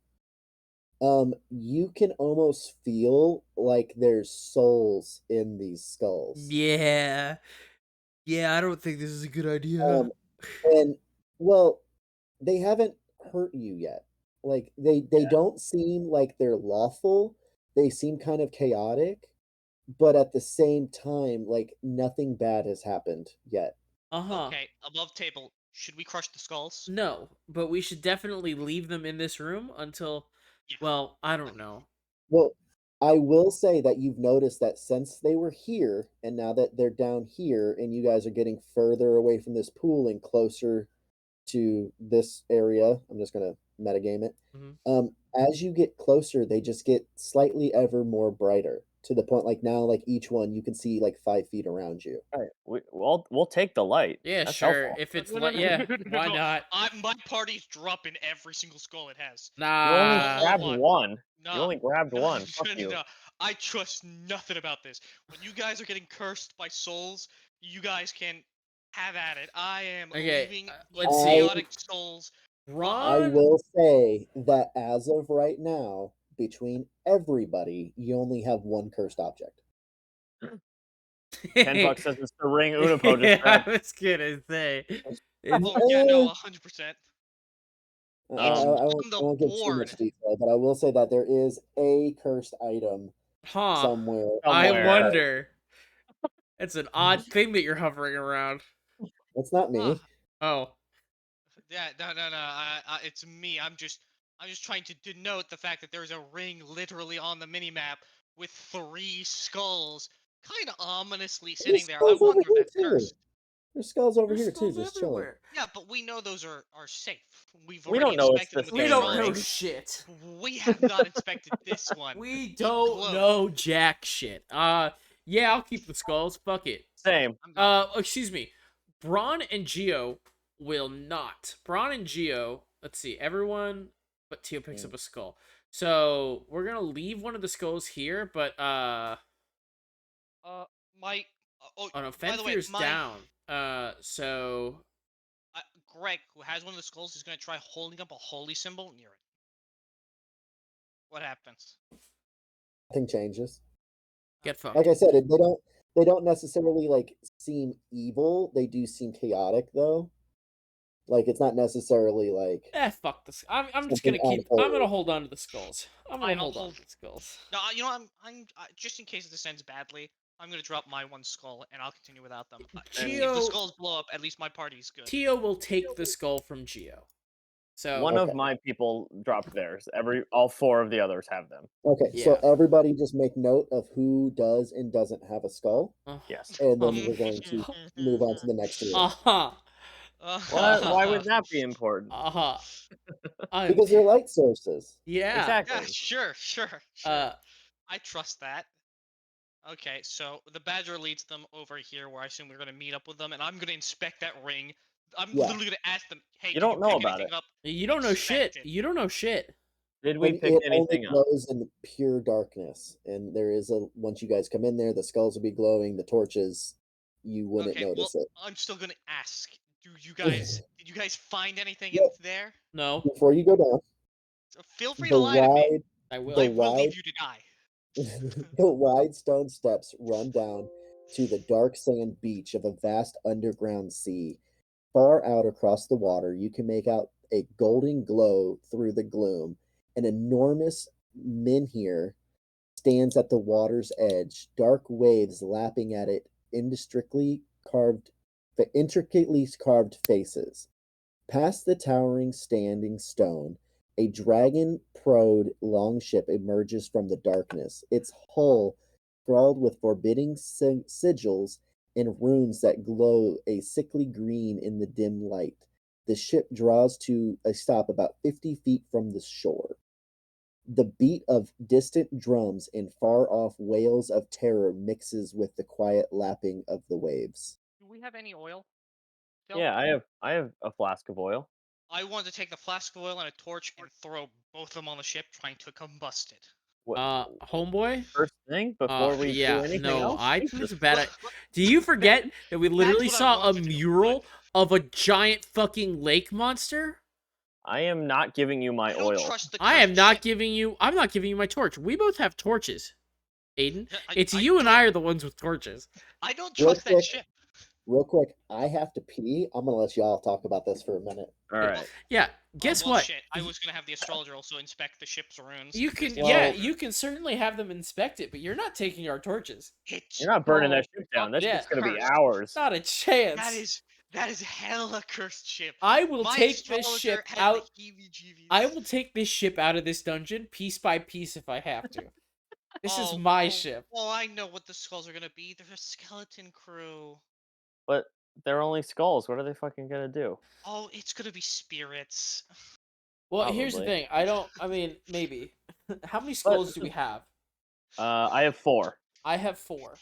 you can almost feel like there's souls in these skulls. Yeah. Yeah, I don't think this is a good idea. And well, they haven't hurt you yet. Like they don't seem like they're lawful. They seem kind of chaotic, but at the same time, like nothing bad has happened yet. Uh-huh. Okay, above table. Should we crush the skulls? No, but we should definitely leave them in this room until, Yeah. well, I don't know. Well, I will say that you've noticed that since they were here and now that they're down here and you guys are getting further away from this pool and closer to this area, I'm just gonna metagame it. Mhm. As you get closer, they just get slightly ever more brighter to the point like now, like each one you can see like 5 feet around you. All right. We'll take the light. Yeah, That's sure. helpful. If it's No, like, yeah, why no. not? My party's dropping every single skull it has. You only Nah. grabbed one. one. You Nah, only grabbed no, one. Fuck no, you. no. I trust nothing about this. When you guys are getting cursed by souls, you guys can have at it. I am Okay, leaving let's see. chaotic souls I Ron. will say that as of right now, between everybody, you only have one cursed object. $10 says it's the ring Unapo just Yeah, I grabbed. was gonna say. Oh yeah, no, Eh, 100%. I It's won't, on I the won't give too board. much detail, but I will say that there is a cursed item Huh. somewhere. I Somewhere. wonder. It's an odd thing that you're hovering around. It's not Huh. me. Oh. Yeah, no. It's me. I'm just trying to denote the fact that there's a ring literally on the mini map with 3 skulls, kind of ominously There's sitting there. I skulls over wonder if here that's too. cursed. There's skulls over There's here too, skulls just chilling. everywhere. Yeah, but we know those are safe. We've We already don't know it's inspected the them with We the same don't know ring. skulls. shit. We have not inspected this one. We It don't glows. know jack shit. Yeah, I'll keep the skulls. Fuck it. Same. I'm done. Excuse me. Braun and Geo will not. Braun and Geo, let's see, everyone but Teo picks up a skull. So we're gonna leave one of the skulls here, but My. Oh, no, by the way, Fenfear's down. So Greg, who has one of the skulls, is gonna try holding up a holy symbol near it. What happens? Nothing changes. get Like fucked. I said, they don't necessarily like seem evil. They do seem chaotic though. Like it's not necessarily like Fuck this. I'm just something gonna keep. I'm gonna unholy. hold on to the skulls. I'm gonna Fine, I'll hold on hold. to the skulls. No, you know, just in case this ends badly, I'm gonna drop my one skull and I'll continue without them. If the Geo skulls blow up, at least my party's good. Teo will take the skull from Geo. So One Okay. of my people dropped theirs. All 4 of the others have them. Okay, so yeah. everybody just make note of who does and doesn't have a skull, Yes. and then we're going to move on to the next room. Uh-huh. Why would that be important? Uh-huh. I'm Because they're light sources. yeah. Yeah, Exactly. sure. I trust that. Okay, so the badger leads them over here, where I assume we're gonna meet up with them, and I'm gonna inspect that ring. I'm Yeah. literally gonna ask them, "Hey, You did you don't know pick about anything it. up?" You don't know shit. Inspect it. You don't know shit. Did we But pick it only anything up? glows in pure darkness, and there is a once you guys come in there, the skulls will be glowing, the torches, you wouldn't Okay, well, notice it. I'm still gonna ask. Did you guys find anything in Yep. there? No, Before you go down, So feel free to the lie to me. wide I the will. I will wide leave you to die. the wide stone steps run down to the dark sand beach of a vast underground sea. Far out across the water, you can make out a golden glow through the gloom. An enormous menhir stands at the water's edge, dark waves lapping at it, intricately carved faces. Past the towering standing stone, a dragon proud longship emerges from the darkness, its hull scrawled with forbidding sigils and runes that glow a sickly green in the dim light. The ship draws to a stop about 50 feet from the shore. The beat of distant drums and far off wails of terror mixes with the quiet lapping of the waves. Do we have any oil? Still? Yeah, I have a flask of oil. I want to take the flask of oil and a torch and throw both of them on the ship, trying to combust it. What Homeboy. first thing before we do Yeah, anything no, else? I think Jesus. it's a bad. Do you That, forget that we that's literally what I saw want a to do. mural But of a giant fucking lake monster? I am not giving you my I don't oil. trust the I am cursed not ship. giving you. I'm not giving you my torch. We both have torches, Aiden. It's I you and don't. I are the ones with torches. I don't Real trust that quick, ship. real quick, I have to pee. I'm gonna let y'all talk about this for a minute. All Yeah, right. yeah. Guess Well, what? shit. I was gonna have the astrologer also inspect the ship's runes. You because can, the yeah, Well, astrologer. you can certainly have them inspect it, but you're not taking our torches. It's you're not burning that so ship down. That fucking Yeah, ship's gonna be cursed. ours. not a That chance. is that is hella cursed ship. I will My take this astrologer ship has the out. I heebie-jeebies. will take this ship out of this dungeon piece by piece if I have to. This is Oh, my oh, ship. oh! I know what the skulls are gonna be. They're a skeleton crew. But they're only skulls. What are they fucking gonna do? Oh, it's gonna be spirits. Well, here's the Probably. thing. I don't. I mean, maybe. How many But skulls do we have? I have 4. I have 4.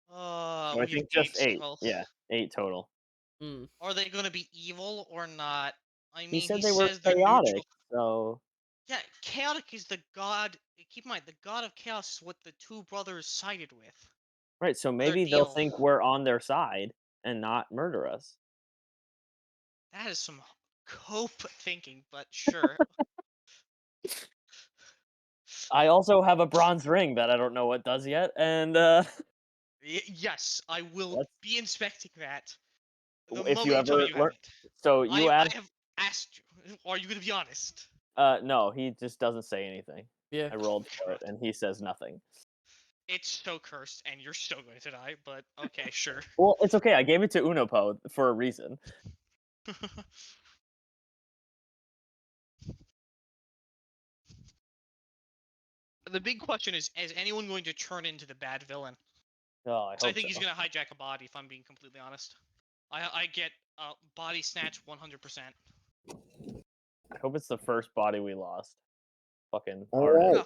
So I We have think just 8 8. skulls. Yeah, 8 total. Hmm. Are they gonna be evil or not? I He mean, he said they were says they're chaotic. neutral. So Yeah, chaotic is the god. Keep in mind, the god of chaos is what the two brothers sided with. right, so Their maybe they'll deal. think we're on their side and not murder us. That is some cope thinking, but sure. I also have a bronze ring that I don't know what does yet, and Yes, I will that's be inspecting that the if you moment you tell me ever you have learn. it. So you I asked. have asked you. Are you gonna be honest? No, he just doesn't say anything. Yeah. I rolled for God, it, and he says nothing. it's so cursed, and you're still going to die. But okay, sure. Well, it's okay. I gave it to Unopo for a reason. The big question is anyone going to turn into the bad villain? Oh, I So I hope think he's so. gonna hijack a body. If I'm being completely honest, I get body snatch 100%. I hope it's the first body we lost. Fucking All Arden. right. No, Oh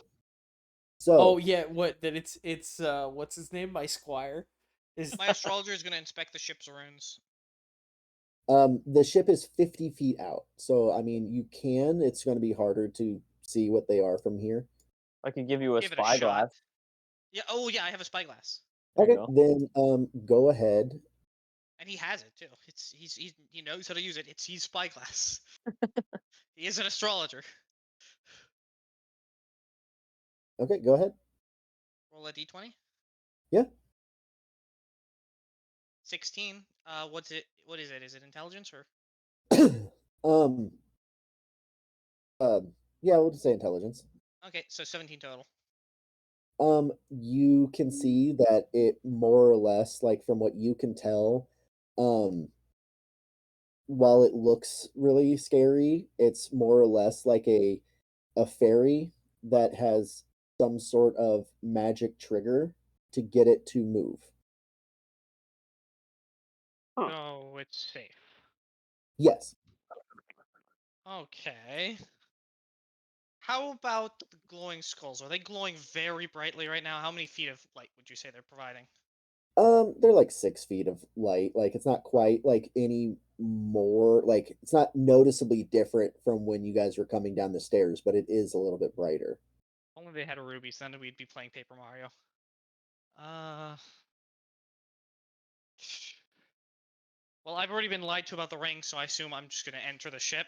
So, yeah. What? That it's what's his name? My squire. Is my astrologer is gonna inspect the ship's runes. the ship is 50 feet out. So, I mean, you can. It's going to be harder to see what they are from here. I could give you a Give it a shot. spyglass. Yeah. Oh yeah, I have a spyglass, There you Okay, go. then go ahead. and he has it too. He knows how to use it. It's his spyglass. He is an astrologer. Okay, go ahead. Roll a d20. Yeah. 16. What's it? What is it? Is it intelligence or? um. Uh. Yeah, we'll just say intelligence. Okay, so 17 total. You can see that it more or less, like from what you can tell, um, while it looks really scary, it's more or less like a fairy that has some sort of magic trigger to get it to move. Huh. Oh, it's safe. Yes. Okay. How about the glowing skulls? Are they glowing very brightly right now? How many feet of light would you say they're providing? They're like 6 feet of light. Like it's not quite like any more like it's not noticeably different from when you guys were coming down the stairs, but it is a little bit brighter. Only they had a ruby, so then we'd be playing Paper Mario. Uh. Well, I've already been lied to about the ring, so I assume I'm just gonna enter the ship.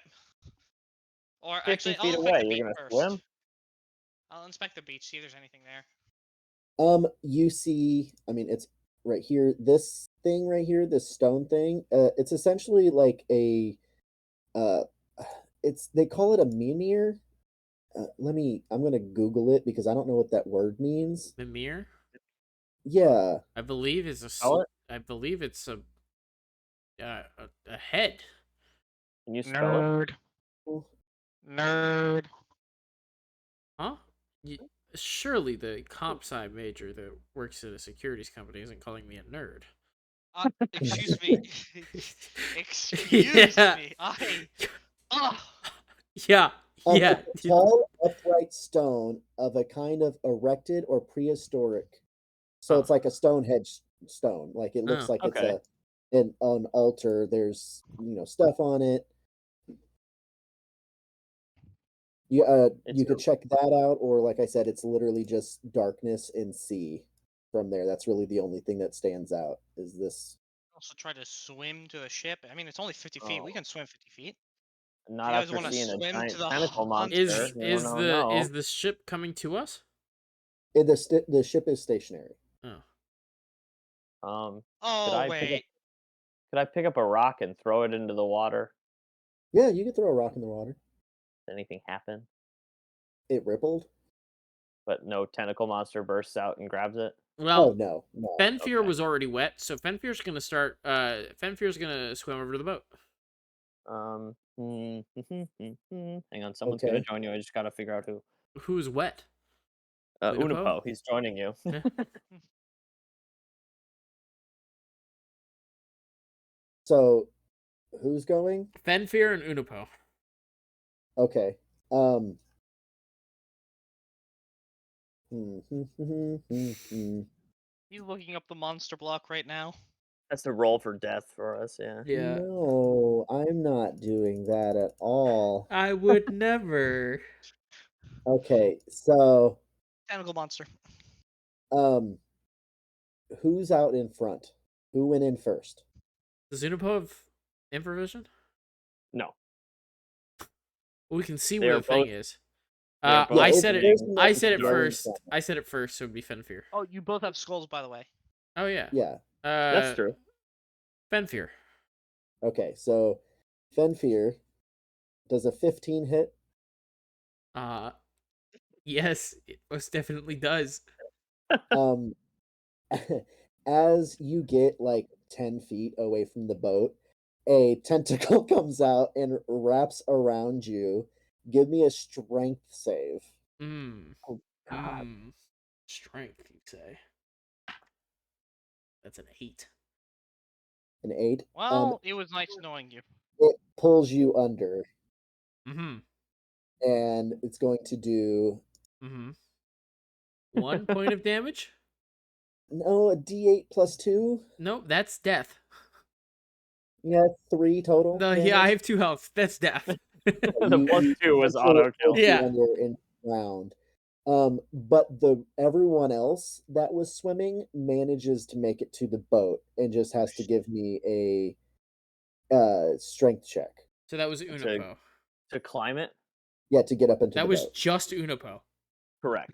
Or 50 actually, I'll feet inspect away. the beach You're gonna first. swim? I'll inspect the beach, see if there's anything there. You see, I mean, it's right here. This thing right here, this stone thing. It's essentially like a uh, it's they call it a mimir. I'm gonna Google it because I don't know what that word means. Mimir, Yeah. I believe is a. Spell it? I believe it's a head. Can you spell it? Nerd. Huh? Y Surely the comp sci major that works at a securities company isn't calling me a nerd. Excuse me. Excuse Yeah. me. Oh. Yeah. Yeah. It's a tall, upright stone of a kind of erected or prehistoric. So Oh. it's like a Stonehenge stone. Like it looks Oh. like it's Okay. an altar. There's stuff on it. You could check that out, or like I said, it's literally just darkness and sea from there. That's really the only thing that stands out is this. Also try to swim to the ship. I mean, it's only 50 feet. We Oh, can swim 50 feet. If not you guys after want to seeing a swim to giant the tentacle hunt, monster. No, no, no. Is the ship coming to us? The ship is stationary. Oh. Could oh I pick up wait, could I pick up a rock and throw it into the water? Yeah, you could throw a rock in the water. Does anything happen? It rippled. But no tentacle monster bursts out and grabs it? Oh Well, no, no. Fenfear Okay. was already wet, so Fenfear's gonna start. Fenfear's gonna swim over to the boat. Hang on, someone's gonna Okay. join you. I just gotta figure out who. Who's wet? Unapo? Unipo, he's joining you. Yeah. So who's going? Fenfear and Unapo. Okay. Um. he's looking up the monster block right now. That's the roll for death for us, yeah. Yeah. No, I'm not doing that at all. I would never. Okay, so Tentacle monster. um, who's out in front? Who went in first? Does Unapo have improvision? No. We can see They where are the thing both is. they are both Yeah, I it's said the it. person I that said it was going first. front. I said it first, so it'd be Fenfear. Oh, you both have skulls, by the way. Oh yeah. Yeah. That's true. Fenfear. Okay, so Fenfear does a 15 hit. Yes, it most definitely does. Um, as you get like 10 feet away from the boat, a tentacle comes out and wraps around you. Give me a strength save. Mm. Oh god. Strength, you'd say. That's an 8. An 8. Well, it was nice knowing you. It pulls you under, Mm-hmm. and it's going to do 1 point of damage? a D8 plus 2. Nope, that's death. Yeah, 3 total. No, damage. yeah, I have 2 health. That's death. The plus 2 was essentially auto kill. pulls you Yeah. under and drowned. But everyone else that was swimming manages to make it to the boat and just has to give me a strength check. So that was Unapo. To climb it? Yeah, to get up into That the was boat. just Unapo. Correct.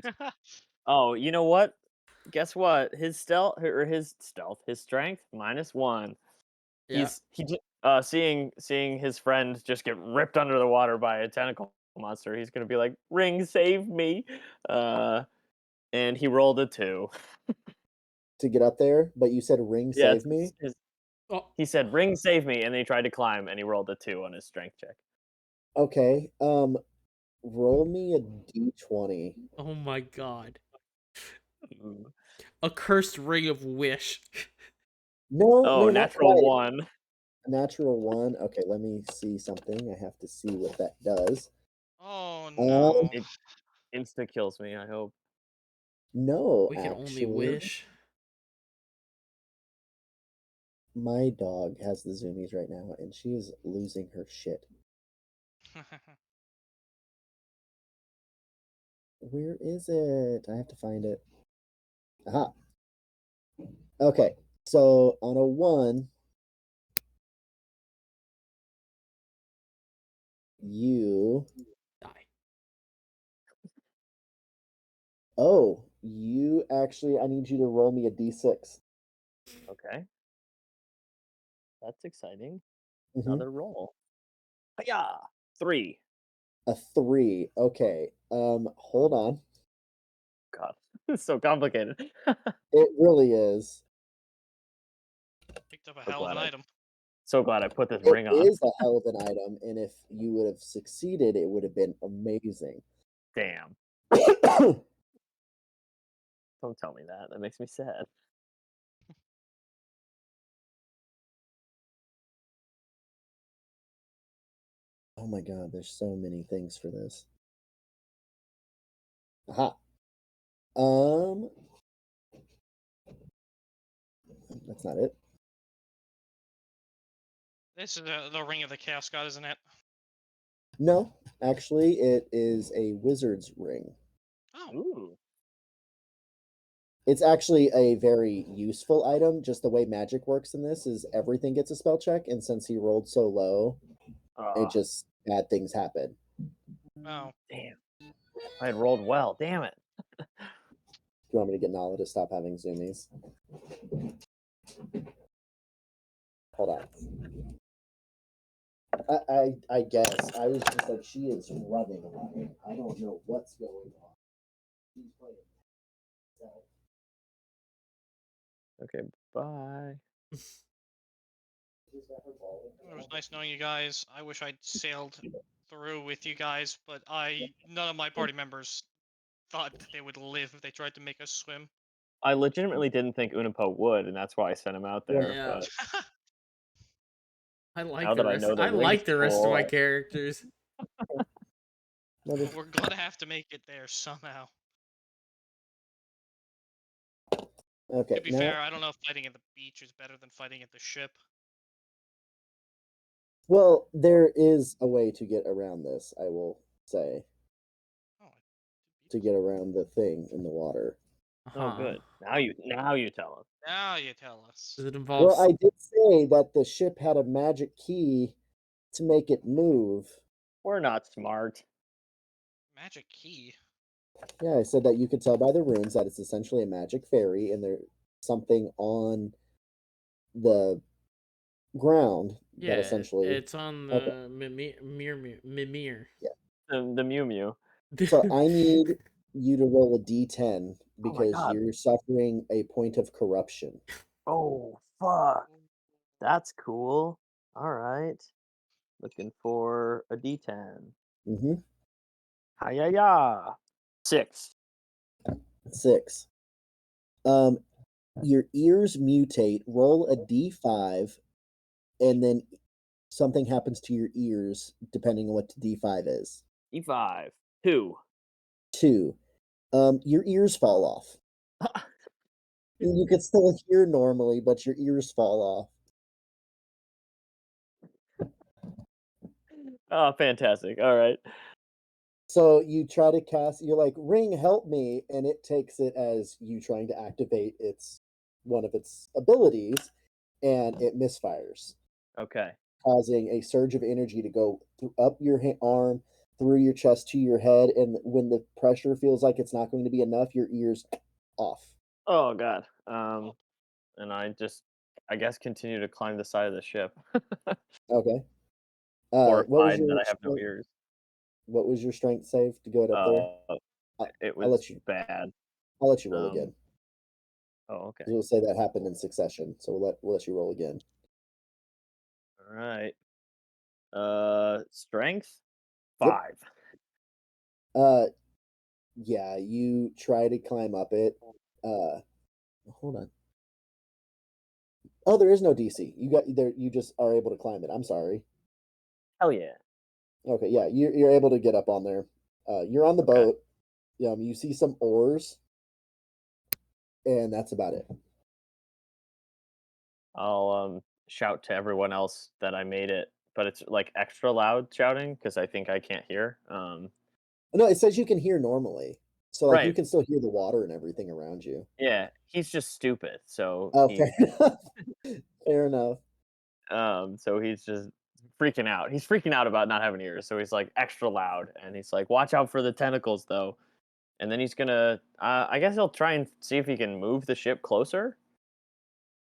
Oh, you know what? Guess what? His strength -1. Yeah. Seeing his friend just get ripped under the water by a tentacle monster. He's gonna be like, "Ring, save me!" And he rolled a 2. To get up there, but you said ring Yeah, save me. Oh, he said, "Ring, save me," and then he tried to climb, and he rolled a 2 on his strength check. Okay. Roll me a d20. oh my god. Ooh. A cursed ring of wish. No, Oh, not natural quite. 1. A natural 1. Okay, let me see something. I have to see what that does. Oh no. It insta kills me. I hope. No, We can only actually. wish. My dog has the zoomies right now, and she is losing her shit. Where is it? I have to find it. Aha. Okay, so on a 1, you... Die. Oh, you actually... I need you to roll me a d6. Okay. That's exciting. Mhm. Another roll. Yeah. 3. A 3. Okay. Hold on. God, it's so complicated. It really is. Picked up a So hell of glad an I item. so glad I put this It ring on. is a hell of an item, and if you would have succeeded, it would have been amazing. Damn. Don't tell me that. That makes me sad. Oh my god, there's so many things for this. Aha. That's not it. This is the ring of the Chaos God, isn't it? No, actually, it is a wizard's ring. Oh, Ooh. It's actually a very useful item. Just the way magic works in this is everything gets a spell check, and since he rolled so low, it just bad things happen. oh. Damn. I had rolled well. Damn it. Do you want me to get Nala to stop having zoomies? Hold on. I guess. I was just like, she is running away. I don't know what's going on. She's playing herself. Okay, bye. It was nice knowing you guys. I wish I'd sailed through with you guys, but none of my party members thought that they would live if they tried to make us swim. I legitimately didn't think Unipo would, and that's why I sent him out there. Yeah. But I like now the that I rest. know the I ring's like the rest of my cool, characters. We're gonna have to make it there somehow. Okay, To be now, fair, I don't know if fighting at the beach is better than fighting at the ship. well, there is a way to get around this, I will say, Oh, to get around the thing in the water. oh good. Now you tell us. now you tell us. Does it Well, involve? I did say that the ship had a magic key to make it move. We're not smart. Magic key. Yeah, I said that you could tell by the runes that it's essentially a magic ferry, and there's something on the ground that Yeah, essentially... it's on Okay, the Mimir. yeah. The Mew Mew. So I need you to roll a d10 Oh my because god. you're suffering a point of corruption. Oh fuck. That's cool. All right. Looking for a D10. Mm-hmm. Hi-ya-ya. 6. 6. Um, your ears mutate. Roll a d5, and then something happens to your ears depending on what d5 is. E5. 2. 2. Your ears fall off. You can still hear normally, but your ears fall off. Oh, fantastic. All right. So you try to cast, you're like, "Ring, help me," and it takes it as you trying to activate one of its abilities, and it misfires, Okay. causing a surge of energy to go up your arm, through your chest to your head, and when the pressure feels like it's not going to be enough, your ears off. Oh god. And I guess continue to climb the side of the ship. Okay. What was Horrified that your I have no strength? ears. What was your strength save to get up there? Uh I'll, it I'll was let you. bad. I'll let you roll Um again. oh okay. We'll say that happened in succession, so we'll let you roll again. All right. Strength Yep. 5. Uh, yeah. You try to climb up it. Hold on. Oh, there is no DC. You got there. You just are able to climb it. I'm sorry. Hell yeah. Okay, yeah, you're able to get up on there. You're on the Okay. boat. You see some oars, and that's about it. I'll shout to everyone else that I made it, but it's like extra loud shouting because I think I can't hear. No, it says you can hear normally. So like you Right. can still hear the water and everything around you. Yeah, he's just stupid. So Oh, he fair enough. Fair enough. so he's just freaking out. He's freaking out about not having ears. So he's like extra loud and he's like, "Watch out for the tentacles though." And then he's gonna I guess he'll try and see if he can move the ship closer.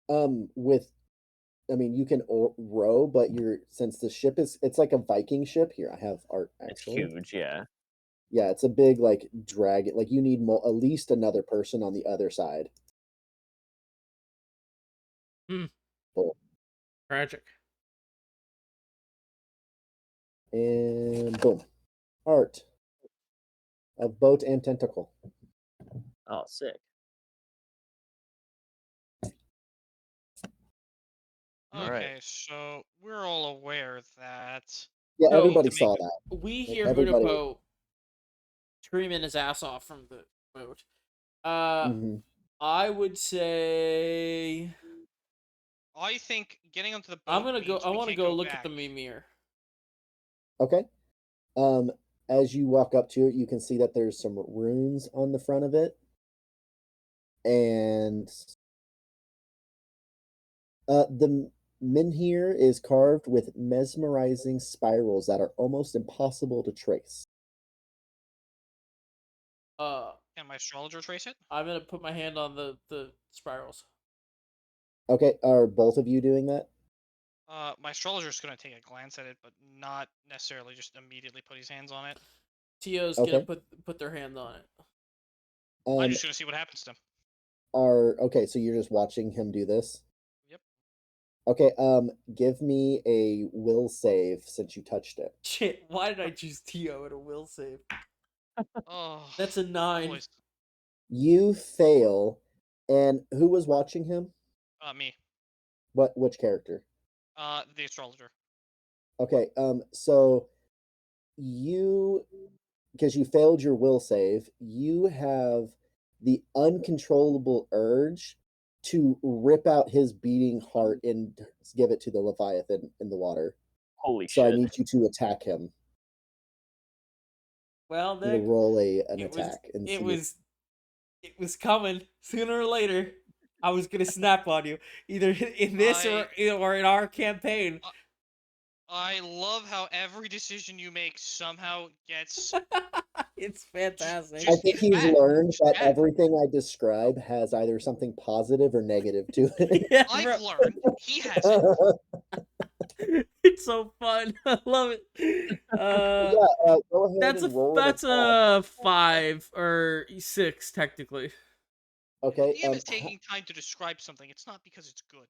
With I mean, you can row, but since the ship it's like a Viking ship. Here, I have art It's actually. huge, yeah. Yeah, it's a big like dragon. Like you need at least another person on the other side. Hmm. Cool. Tragic. And boom, art of boat and tentacle. Oh, sick. All right. Okay, so we're all aware that Yeah, So- everybody to make saw it- that. We hear Everybody. Hunapo screaming his ass off from the boat. Mhm. I would say I think getting onto the boat. I'm gonna go. means I we want to can't go look at back. the Mimir. Okay. As you walk up to it, you can see that there's some runes on the front of it, and the menhir is carved with mesmerizing spirals that are almost impossible to trace. Can my astrologer trace it? I'm gonna put my hand on the spirals. Okay, are both of you doing that? My astrologer's gonna take a glance at it, but not necessarily just immediately put his hands on it. Tio's Okay. gonna put their hand on it. I'm Um, just gonna see what happens to him. okay, so you're just watching him do this? Yep. Okay, give me a will save since you touched it. Shit, why did I choose Tio at a will save? Oh, That's a 9. boys. You fail, and who was watching him? Me. Which character? The astrologer. Okay, so you, because you failed your will save, you have the uncontrollable urge to rip out his beating heart and give it to the Leviathan in the water. Holy So I shit. need you to attack him. Well, You need to Nick, roll an it was attack and it see. was it was coming sooner or later. I was gonna snap on you, either in this or in our campaign. I love how every decision you make somehow gets. It's fantastic. I just think in he's fact, learned that bad. everything I describe has either something positive or negative to it. Yeah, I've bro. learned. He hasn't. It's so fun. I love it. Go ahead and roll an That's attack. a 5 or 6 technically. Okay. DM is taking time to describe something. It's not because it's good.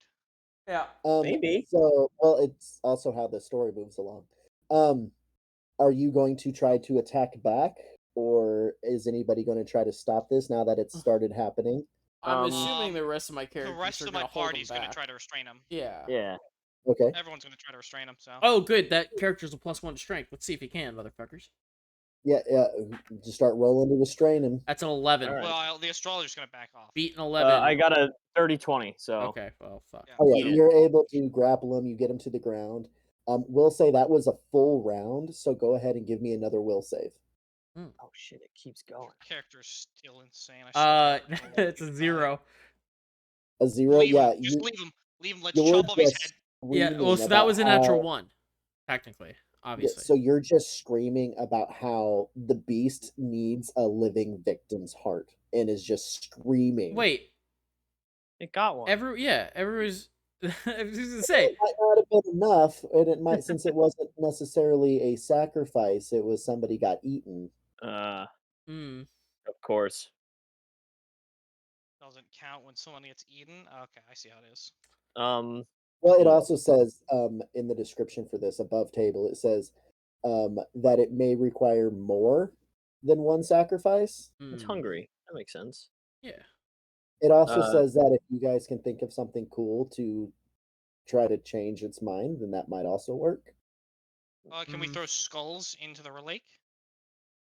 Yeah. Maybe. So, well, it's also how the story moves along. Are you going to try to attack back, or is anybody going to try to stop this now that it's started happening? I'm assuming Um, the rest of my The characters rest are of my gonna hold him party's gonna back. try to restrain him. Yeah. Yeah. Okay. Everyone's gonna try to restrain him. So. Oh, good. That character's a +1 to strength. Let's see if he can, motherfuckers. Yeah. Just start rolling to restrain him. That's an 11. All right. Well, the astrologer's gonna back off. Beat an 11. I got a 30-20, so Okay. Well, fuck. Yeah. Oh yeah, Yeah. you're able to grapple him. You get him to the ground. We'll say that was a full round, so go ahead and give me another will save. Oh shit, it keeps going. Character's still insane. I swear. It's a 0. A 0. Leave Yeah, him. Just leave him. Leave him. Let's you're chop off his just head. Yeah. screaming Well, so that about was a how- natural 1, technically. Yeah, Obviously. so you're just screaming about how the beast needs a living victim's heart and is just screaming. Wait. It got one. Everyone's. I was just gonna say. It might not have been enough, and it might, since it wasn't necessarily a sacrifice, it was somebody got eaten. Hmm. Of course. Doesn't count when someone gets eaten. Okay, I see how it is. Well, it also says in the description for this above table, it says that it may require more than one sacrifice. It's Hmm. hungry. That makes sense. Yeah. It also says that if you guys can think of something cool to try to change its mind, then that might also work. Can we throw skulls into the lake?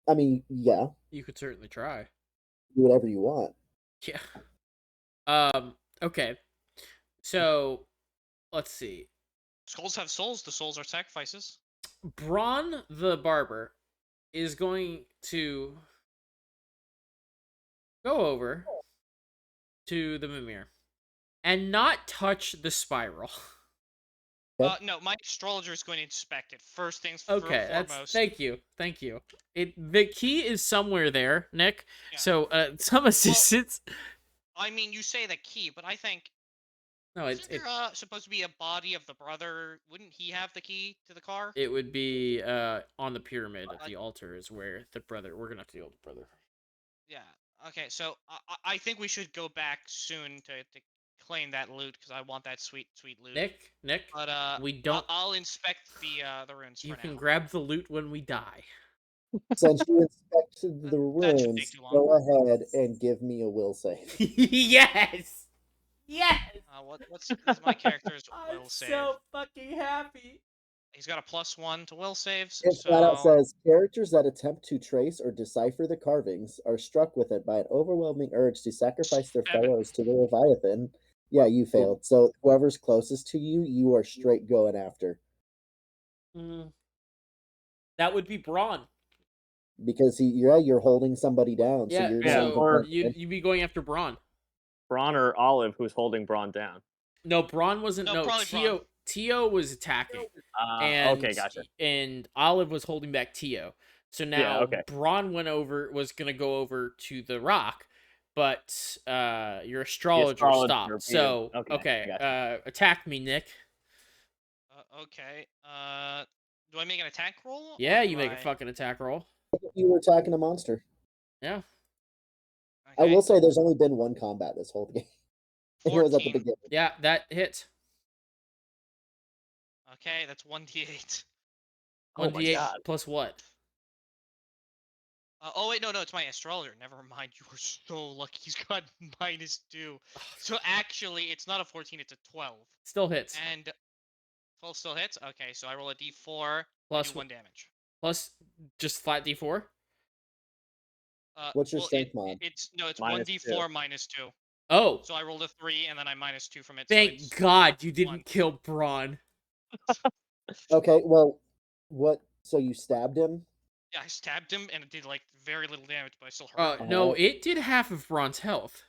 I mean, yeah, You could certainly try. do whatever you want. Yeah. Okay. So let's see. Skulls have souls. The souls are sacrifices. Braun the barber is going to go over to the Mimir and not touch the spiral. Okay. No, my astrologer is going to inspect it. First things Okay, that's foremost. thank you. The key is somewhere there, Nick. Yeah. So some assistance. I mean, you say the key, but I think No, isn't there supposed to be a body of the brother? Wouldn't he have the key to the car? it would be on the pyramid at the altar is where the brother. We're gonna have to deal with the brother. Yeah. Okay, so I think we should go back soon to claim that loot because I want that sweet loot. Nick, But we don't. I'll inspect the runes You for can now. grab the loot when we die. Since you inspected the That shouldn't take runes, too long. go ahead and give me a will save. Yes. What's my character's will I'm save? so fucking happy. He's got a +1 to will saves. It flat out So says characters that attempt to trace or decipher the carvings are struck with it by an overwhelming urge to sacrifice their 7. fellows to the Leviathan. Yeah, you failed. So whoever's closest to you, you are straight going after. That would be Braun. Because you're holding somebody down. Yeah, so you're Yeah, going or- you'd be going after Braun. Braun or Olive, who's holding Braun down. No, Braun wasn't. No, No, probably Braun. Tio was attacking, and Okay, gotcha. And Olive was holding back Tio. So now okay. Braun was gonna go over to the rock, but your astrologer stopped. beat him. So Okay, gotcha. attack me, Nick. Okay. Do I make an attack roll? Yeah, or you do make a I- fucking attack roll. You were attacking a monster. Yeah. I Okay. will say there's only been one combat this whole game. It was at the 14. beginning. Yeah, that hits. Okay, that's 1d8. Oh my 1d8 God. plus what? Oh wait, no, it's my astrologer. Never mind. You were so lucky. He's got -2. So actually, it's not a 14. It's a 12. Still hits. And 12 still hits. Okay, so I roll a d4. Plus do 1 damage. Plus just flat d4. What's your strength mod? It's -2. 1d4 -2. Oh, So I rolled a 3 and then I -2 from it. thank so it's God you didn't 1. kill Braun. Okay, well, what? So you stabbed him? Yeah, I stabbed him and it did like very little damage, but I still hurt him. No, it did half of Braun's health.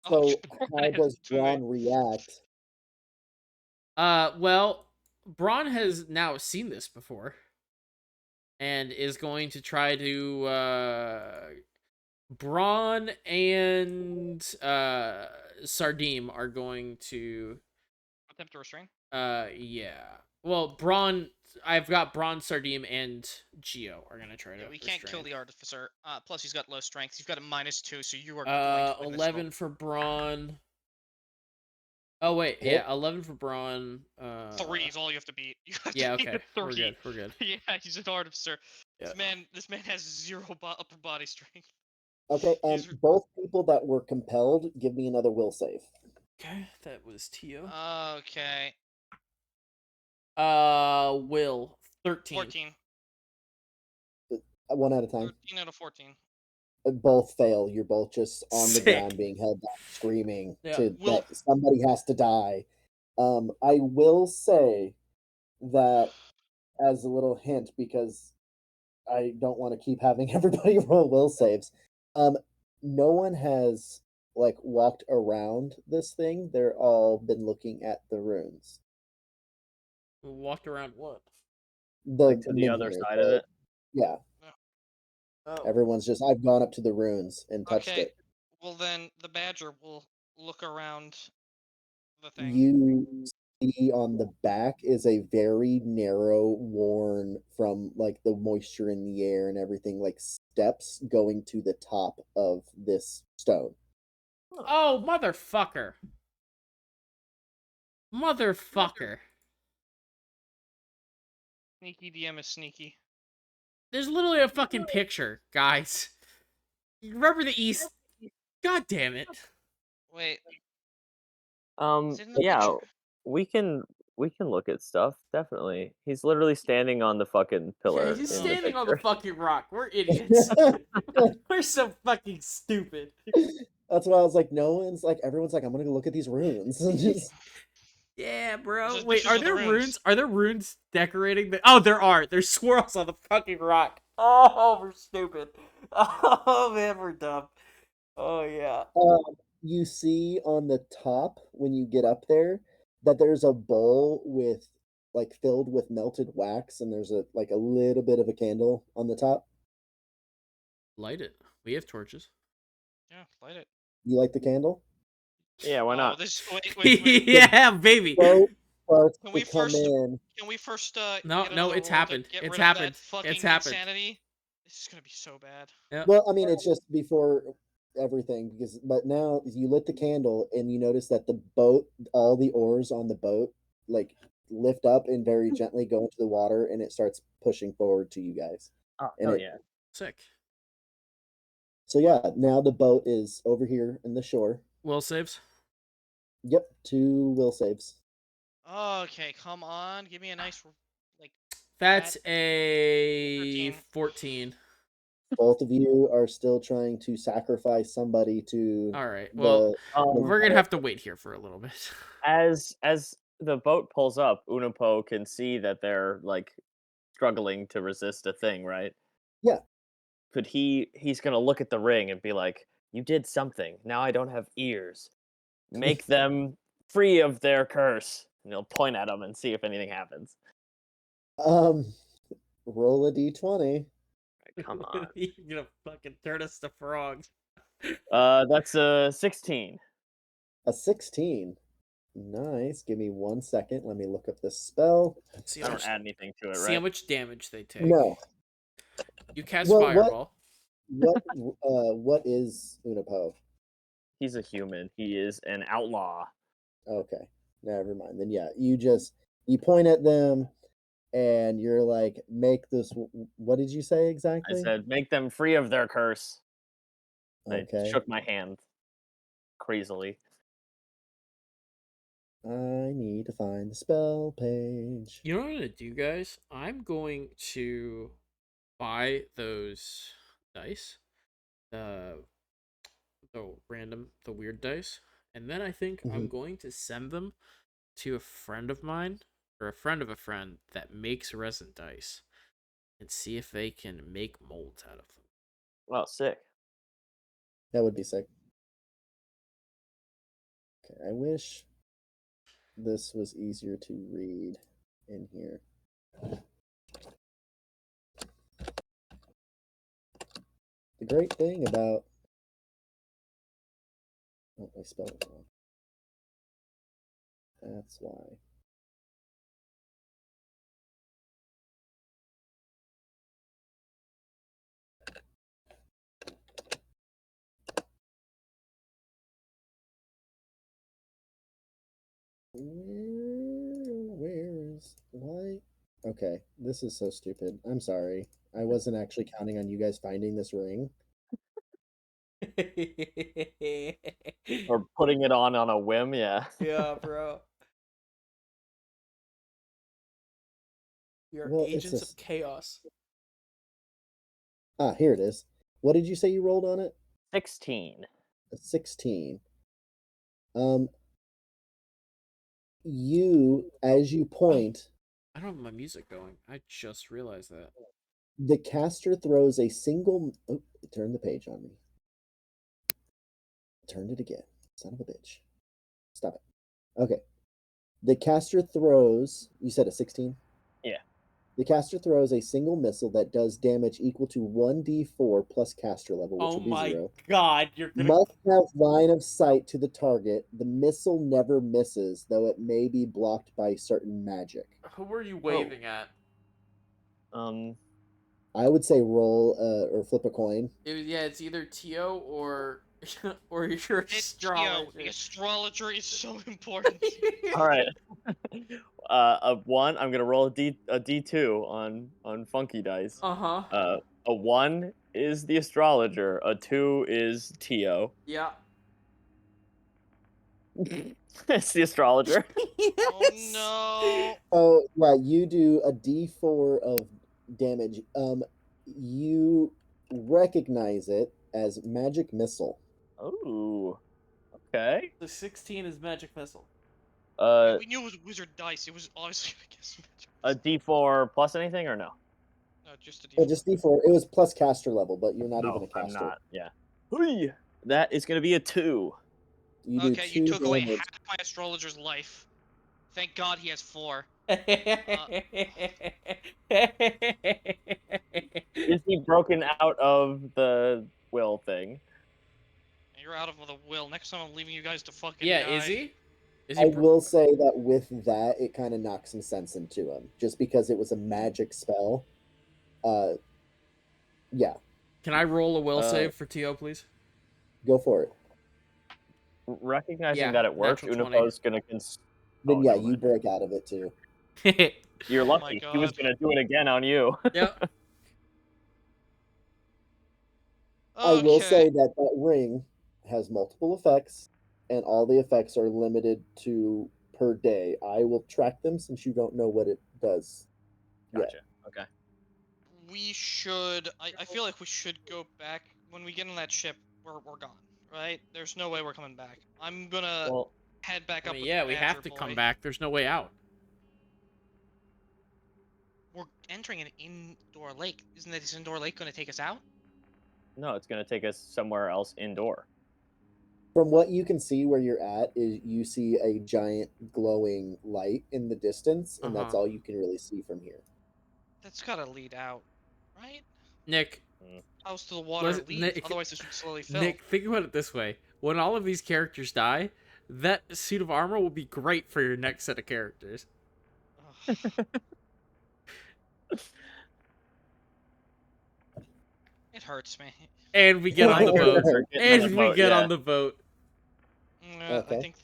So Braun how has does 2 Braun react? Well, Braun has now seen this before, and is going to try to. Braun and Sardim are going to. attempt to restrain. Yeah. Well, Braun. I've got Braun, Sardim, and Geo are gonna try to. We can't kill restrain. the artificer. Plus, he's got low strength. He's got a -2, so you are going to win this 11 roll. for Braun. Oh wait, yeah, 11 for Braun. 3 is all you have to beat. You have Yeah, to beat okay, a we're 3. good. We're good. Yeah, he's an artificer. Yeah. This man has 0 upper body strength. Okay, and These are- both people that were compelled, give me another will save. Okay, that was Tio. Okay, Will 13. 14. One at a time. 13 out of 14. Both fail. You're both just on the Sick. ground being held down, screaming Yeah, that somebody has to die. I will say that as a little hint, because I don't want to keep having everybody roll will saves. No one has like walked around this thing. They're all been looking at the runes. Walked around what? Like to the other Mimir, side of it. Yeah. Oh. Everyone's just, I've gone up to the runes and touched Okay, it. well then the badger will look around the thing. You see on the back is a very narrow, worn from like the moisture in the air and everything, like steps going to the top of this stone. Oh, motherfucker. Motherfucker. Sneaky DM is sneaky. There's literally a fucking picture, guys. You remember the East? God damn it. Wait, is it in the Yeah, picture? we can look at stuff, definitely. He's literally standing on the fucking pillar. Yeah, he's in the standing on the picture. fucking rock. We're idiots. We're so fucking stupid. That's why I was like, no one's like, everyone's like, I'm gonna go look at these runes. Just- Yeah, bro. There's Wait, pictures are of the there runes. runes? Are there runes decorating the? Oh, there are. There's swirls on the fucking rock. Oh, we're stupid. Oh man, we're dumb. Oh yeah. You see on the top when you get up there that there's a bowl with like filled with melted wax, and there's a like a little bit of a candle on the top. Light it. We have torches. Yeah, light it. You like the candle? Yeah, why Oh, not? this. Wait. Yeah, baby. Boat starts Can to we come first? in. Can we first No, get no, another it's roll to happened. get It's rid of that happened. fucking It's happened. insanity? This is gonna be so bad. Yeah. Well, I mean, it's just before everything because but now you lit the candle and you notice that the boat, all the oars on the boat, like lift up and very gently go into the water, and it starts pushing forward to you guys. Oh, And hell it yeah. Sick. so yeah, now the boat is over here in the shore. Will saves. Yep, 2 will saves. Okay, come on, give me a nice like. That's That- a 13. 14. Both of you are still trying to sacrifice somebody to All right. Well, Um, we're gonna have to wait here for a little bit. as the boat pulls up, Unapo can see that they're like struggling to resist a thing, right? Yeah. Could he's gonna look at the ring and be like, "You did something. Now I don't have ears. Make them free of their curse." And he'll point at them and see if anything happens. um roll a d20. Come on. You're gonna fucking turn us to frogs. That's a 16. A 16. Nice. Give me 1 second. Let me look up this spell. See I how don't much, add anything to it, see how right? much damage they take. No. You cast Well, fireball. what is Unapo? He's a human. He is an outlaw. Okay. Never mind. Then yeah, you point at them and you're like, make this. What did you say I exactly? said, "Make them free of their curse." I Okay. shook my hand crazily. I need to find the spell page. You know what I'm gonna do, guys? I'm going to buy those dice, the the weird dice, and then I think I'm Mhm. going to send them to a friend of mine or a friend of a friend that makes resin dice, and see if they can make molds out of them. Well, sick. That would be sick. Okay, I wish this was easier to read in here. The great thing about I spelled it wrong. That's why. Where is why? Okay, this is so stupid. I'm sorry. I wasn't actually counting on you guys finding this ring. Or putting it on a whim, yeah. Yeah, bro. We are Well, it's agents of chaos. here it is. What did you say you rolled on it? 16. A 16. Um, you as you point, I don't have my music going. I just realized that. the caster throws a single. Oh, it turned the page on me. Turned it again. Son of a bitch. Stop it. Okay. The caster throws. You said a 16? Yeah. The caster throws a single missile that does damage equal to 1d4 plus caster level, which Oh would be my 0. god, you're gonna. Must have line of sight to the target. The missile never misses, though it may be blocked by certain magic. Who were you waving at? Um, I would say roll or flip a coin. Yeah, it's either Tio or or your It's astrologer. The astrologer is so important. all right. A 1, I'm gonna roll a D2 on funky dice. Uh-huh. A 1 is the astrologer. A 2 is Tio. Yeah. It's the astrologer. Oh no! Oh, yeah, you do a d4 of damage. You recognize it as magic missile. Oh, okay. The 16 is magic missile. We knew it was wizard dice. It was obviously I guess a D4 plus anything or no? no, just a Yeah, D4. just D4. It was plus caster level, but you're not even No, a caster. I'm not. Yeah. Hooey! That is gonna be a 2. You do Okay, 2 you took away damage. half my astrologer's life. Thank God he has 4. Is he broken out of the will thing? You're out of the will. Next time I'm leaving you guys to fucking Yeah, die. is he? Is I he? will say that with that, it kind of knocks some sense into him, just because it was a magic spell. Yeah, Can I roll a will Uh, save for To, please? go for it. Recognizing Yeah, that it worked, natural 20. Unipo's gonna Then Oh, yeah, never you mind. break out of it too. You're Oh my lucky. He was God. gonna do it again on you. Yep. I will Okay. say that that ring has multiple effects, and all the effects are limited to per day. I will track them since you don't know what it does yet. Gotcha. Okay. We should. I feel like we should go back when we get on that ship. We're gone, right? There's no way we're coming back. I'm gonna Well, head back I up mean, with yeah, the we Badger have to boy. come back. There's no way out. We're entering an indoor lake. Isn't this indoor lake gonna take us out? no, it's gonna take us somewhere else indoor. From what you can see where you're at, is you see a giant glowing light in the distance, and that's Uh-huh. all you can really see from here. That's gotta lead out, right? Nick, House to the water leads. Nick, Otherwise, this would slowly fill. Nick, think about it this way: when all of these characters die, that suit of armor will be great for your next set of characters. Ugh. It hurts me. And we get on the Mind you, boat. we're getting on the And we boat, get yeah. on the boat. I Okay. think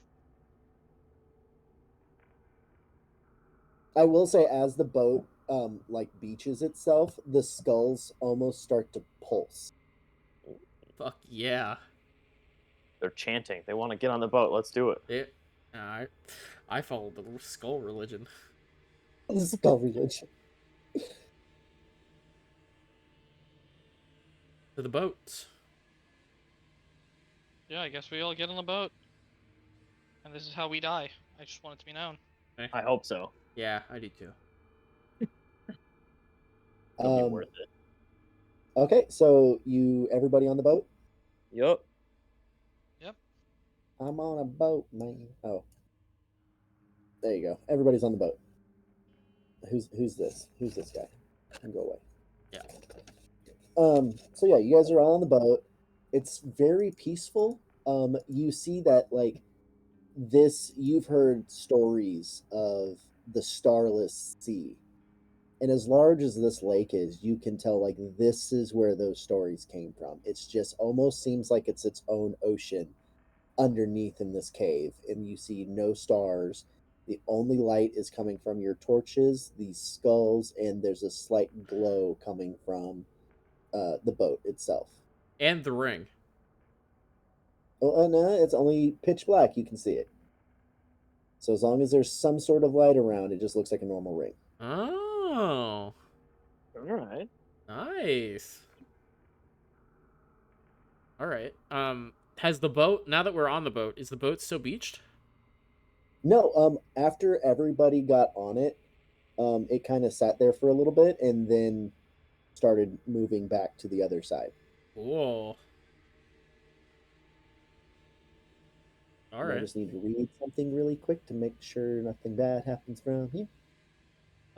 I will say, as the boat like beaches itself, the skulls almost start to pulse. Fuck yeah. They're chanting. They want to get on the boat. Let's do it. I followed the skull religion. Skull religion. To the boats. yeah. I guess we all get on the boat, and this is how we die. I just want it to be known. I hope so. Yeah, I do too. It'll be worth it. Okay, so everybody on the boat? Yup. Yep. I'm on a boat, man. Oh, there you go. Everybody's on the boat. Who's this? Who's this guy? Go away. Yeah. So yeah, you guys are all on the boat. It's very peaceful. You see that like this. You've heard stories of the starless sea, and as large as this lake is, you can tell like this is where those stories came from. It's just almost seems like it's its own ocean underneath in this cave, and you see no stars. The only light is coming from your torches, these skulls, and there's a slight glow coming from the boat itself. And the ring. Oh, no, it's only pitch black. You can see it. So as long as there's some sort of light around, it just looks like a normal ring. Oh. All right. Nice. All right. Has the boat, now that we're on the boat, is the boat still beached? No, after everybody got on it, it kind of sat there for a little bit and then started moving back to the other side. Cool. All And I right. just need to read something really quick to make sure nothing bad happens around here.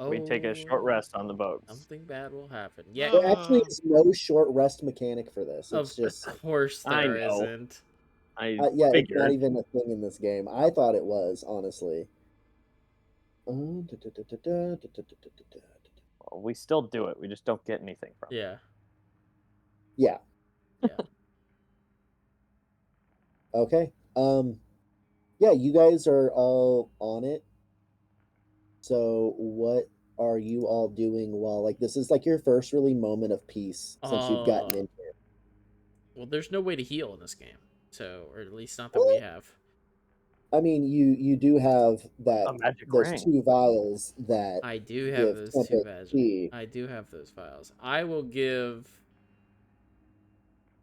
We take a short rest on the boat. Something bad will happen. Yeah, There actually is no short rest mechanic for this. It's of just course I there know. isn't. yeah, it's not figured. even a thing in this game. I thought it was, honestly. Well, we still do it. We just don't get anything from it. Yeah. Yeah. Yeah. Okay. Yeah, you guys are all on it. So what are you all doing while like this is like your first really moment of peace since you've gotten in here? Well, there's no way to heal in this game. So, or at least not that we have. I mean, you do have that A magic those ring. 2 vials that I do have give those Tempest two badges. key. I do have those files. I will give.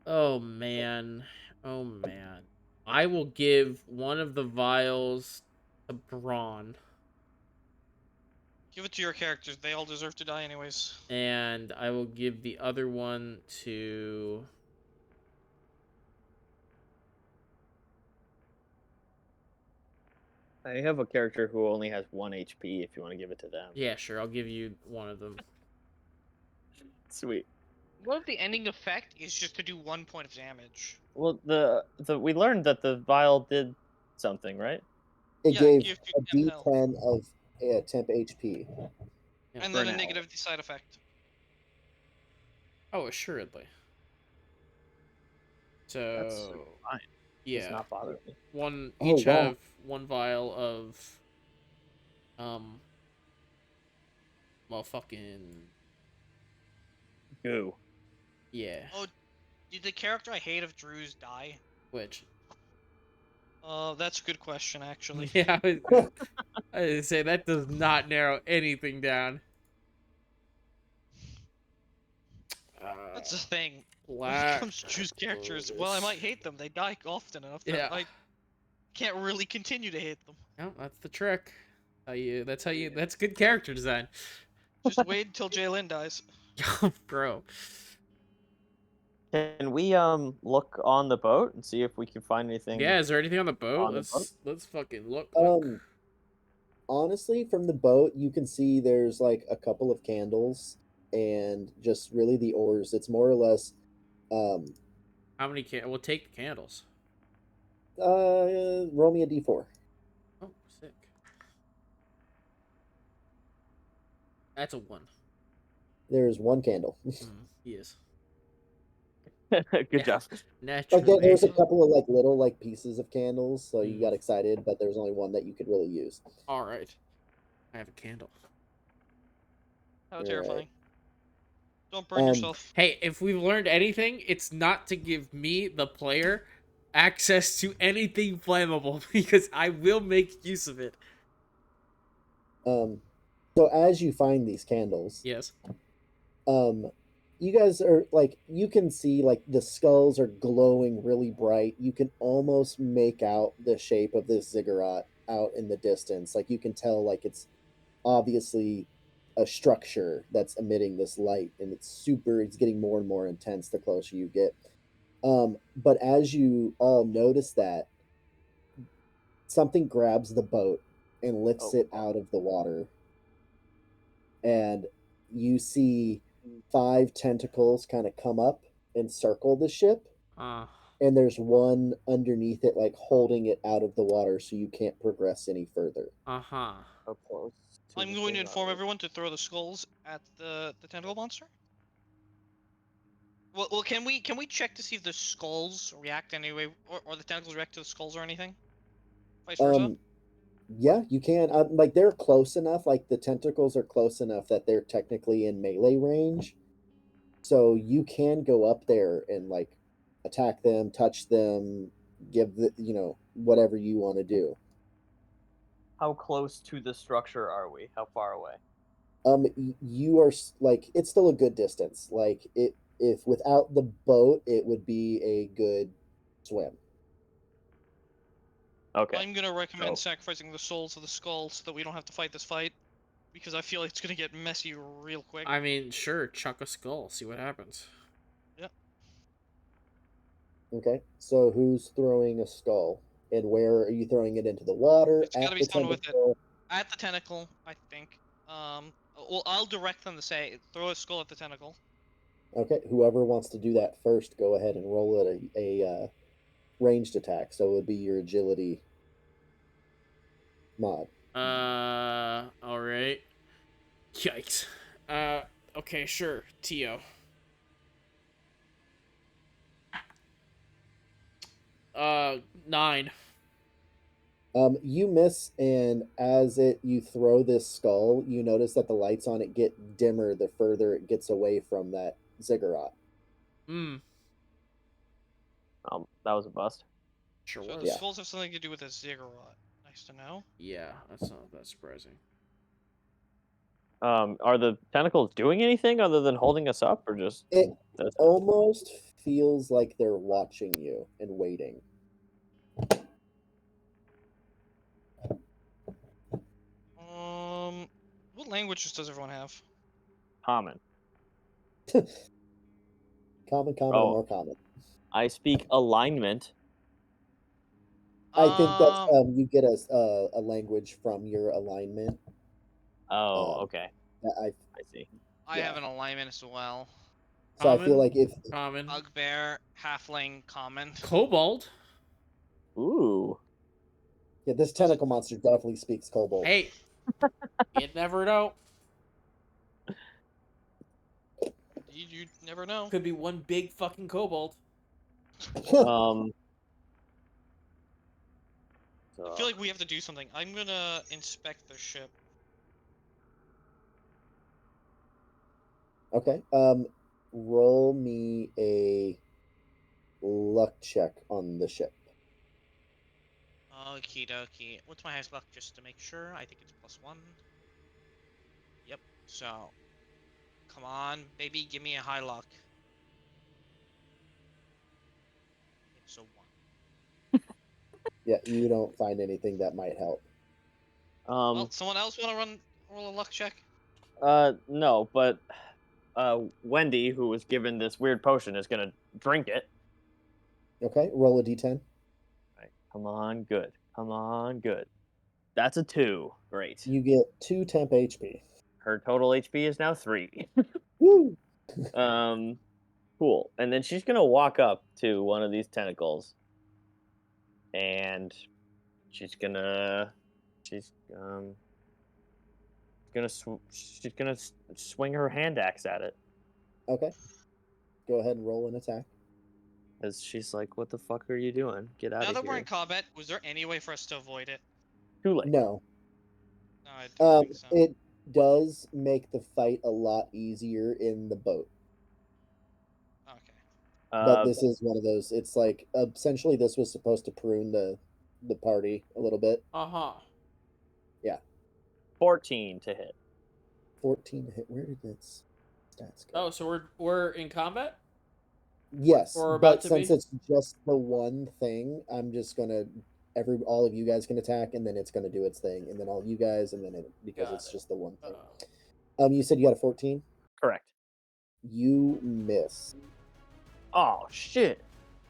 Oh man. Oh man. I will give one of the vials the brawn. Give it to your characters. They all deserve to die anyways. And I will give the other one to... I have a character who only has 1 HP if you want to give it to them. Yeah, sure. I'll give you one of them. Sweet. What if the ending effect is just to do 1 point of damage? Well, we learned that the vial did something, right? It Yeah, gave give you a 10 health. D10 of temp HP. Yeah. And For then a now. negative side effect. Oh, assuredly. That's So, fine. Does yeah. not bother me. One Oh, each wow. have one vial of well, fucking Goo. yeah. Oh, did the character I hate of Drew's die? Which That's a good question, actually. yeah, I would say that does not narrow anything down. That's the thing. When it Black comes to Drew's characters, while I might hate them, they die often enough that Yeah. I can't really continue to hate them. No, that's the trick. That's good character design. Just wait until Jalen dies. Bro. Can we look on the boat and see if we can find anything? Yeah, is there anything on the boat? On the boat? Let's fucking look. Honestly, from the boat, you can see there's like a couple of candles and just really the oars. It's more or less, How many we'll take the candles. roll me a d4. Oh, sick. That's a 1. There's one candle. He is. Good Yeah. job. Naturally. Like there's a couple of like little like pieces of candles, so you Mm. got excited, but there's only one that you could really use. All right. I have a candle. How Alright. terrifying. Don't burn yourself. Hey, if we've learned anything, it's not to give me, the player, access to anything flammable because I will make use of it. So as you find these candles, Yes. you guys are like, you can see like the skulls are glowing really bright. You can almost make out the shape of this ziggurat out in the distance. Like you can tell like it's obviously a structure that's emitting this light, and it's getting more and more intense the closer you get. But as you all notice that, something grabs the boat and lifts it out of the water, and you see 5 tentacles kind of come up and circle the ship, and there's one underneath it like holding it out of the water so you can't progress any further. Uh-huh. How close to I'm the going to thing inform are we? everyone to throw the skulls at the tentacle monster. Well, can we check to see if the skulls react anyway, or the tentacles react to the skulls or anything? Vice versa. Yeah, you can. Like they're close enough. Like the tentacles are close enough that they're technically in melee range, so you can go up there and like attack them, touch them, give whatever you want to do. How close to the structure are we? How far away? You are like, it's still a good distance. Like if without the boat, it would be a good swim. Okay. I'm gonna recommend So- sacrificing the souls of the skulls so that we don't have to fight this fight, because I feel like it's gonna get messy real quick. I mean, sure, chuck a skull, see what happens. Yep. Okay, so who's throwing a skull, and where are you throwing it? Into the water, It's gotta at be the someone with it. tentacle? At the tentacle, I think. Well, I'll direct them to say, throw a skull at the tentacle. Okay, whoever wants to do that first, go ahead and roll it a ranged attack. So it would be your agility mod. All right. Yikes. Okay, sure. Tio. 9. You miss, and as you throw this skull, you notice that the lights on it get dimmer the further it gets away from that ziggurat. That was a bust. Sure So was. the skulls have something to do with a ziggurat. Nice to know. Yeah, that's not that surprising. Are the tentacles doing anything other than holding us up, or just It that's it? almost feels like they're watching you and waiting. What languages does everyone have? Common. Common, and Oh. more common. I speak alignment. I think that's Um, you get a language from your alignment. Oh, Uh, okay. that I see. I have yeah. an alignment as well. So I feel Common, like if common, Bugbear, Halfling, Common. kobold. Ooh. yeah, this tentacle monster definitely speaks kobold. Hey, you never know. You never know. Could be one big fucking kobold. Um. I feel like we have to do something. I'm gonna inspect the ship. Okay. Roll me a luck check on the ship. Okie dokie. What's my highest luck just to make sure? I think it's +1. Yep. So, come on, baby, give me a high luck. It's a 1. Yeah, you don't find anything that might help. Well, someone else want to roll a luck check? No, but Wendy, who was given this weird potion, is gonna drink it. Okay, roll a d10. Right. Come on, good. Come on, good. That's a 2. Great. You get 2 temp HP. Her total HP is now 3. Woo! Cool. And then she's gonna walk up to one of these tentacles, and she's gonna she's gonna she's gonna swing her hand axe at it, Okay. Go ahead and roll an attack. as she's like, "What the fuck are you doing? Get out Now of that we're in here!" combat, was there any way for us to avoid it? Too late. No. No, I don't think so. It does make the fight a lot easier in the boat. Okay. But Uh, this is one of those. It's like essentially this was supposed to prune the party a little bit. Uh-huh. Yeah. 14 to hit. 14 to hit. Where did its stats go? Oh, so we're in combat? Yes, Or about but to since be? it's just the one thing, I'm just gonna all of you guys can attack, and then it's gonna do its thing, and then all you guys, and then because Got it's it. just the one thing. Uh, You said you got a 14. Correct. You miss. Oh shit.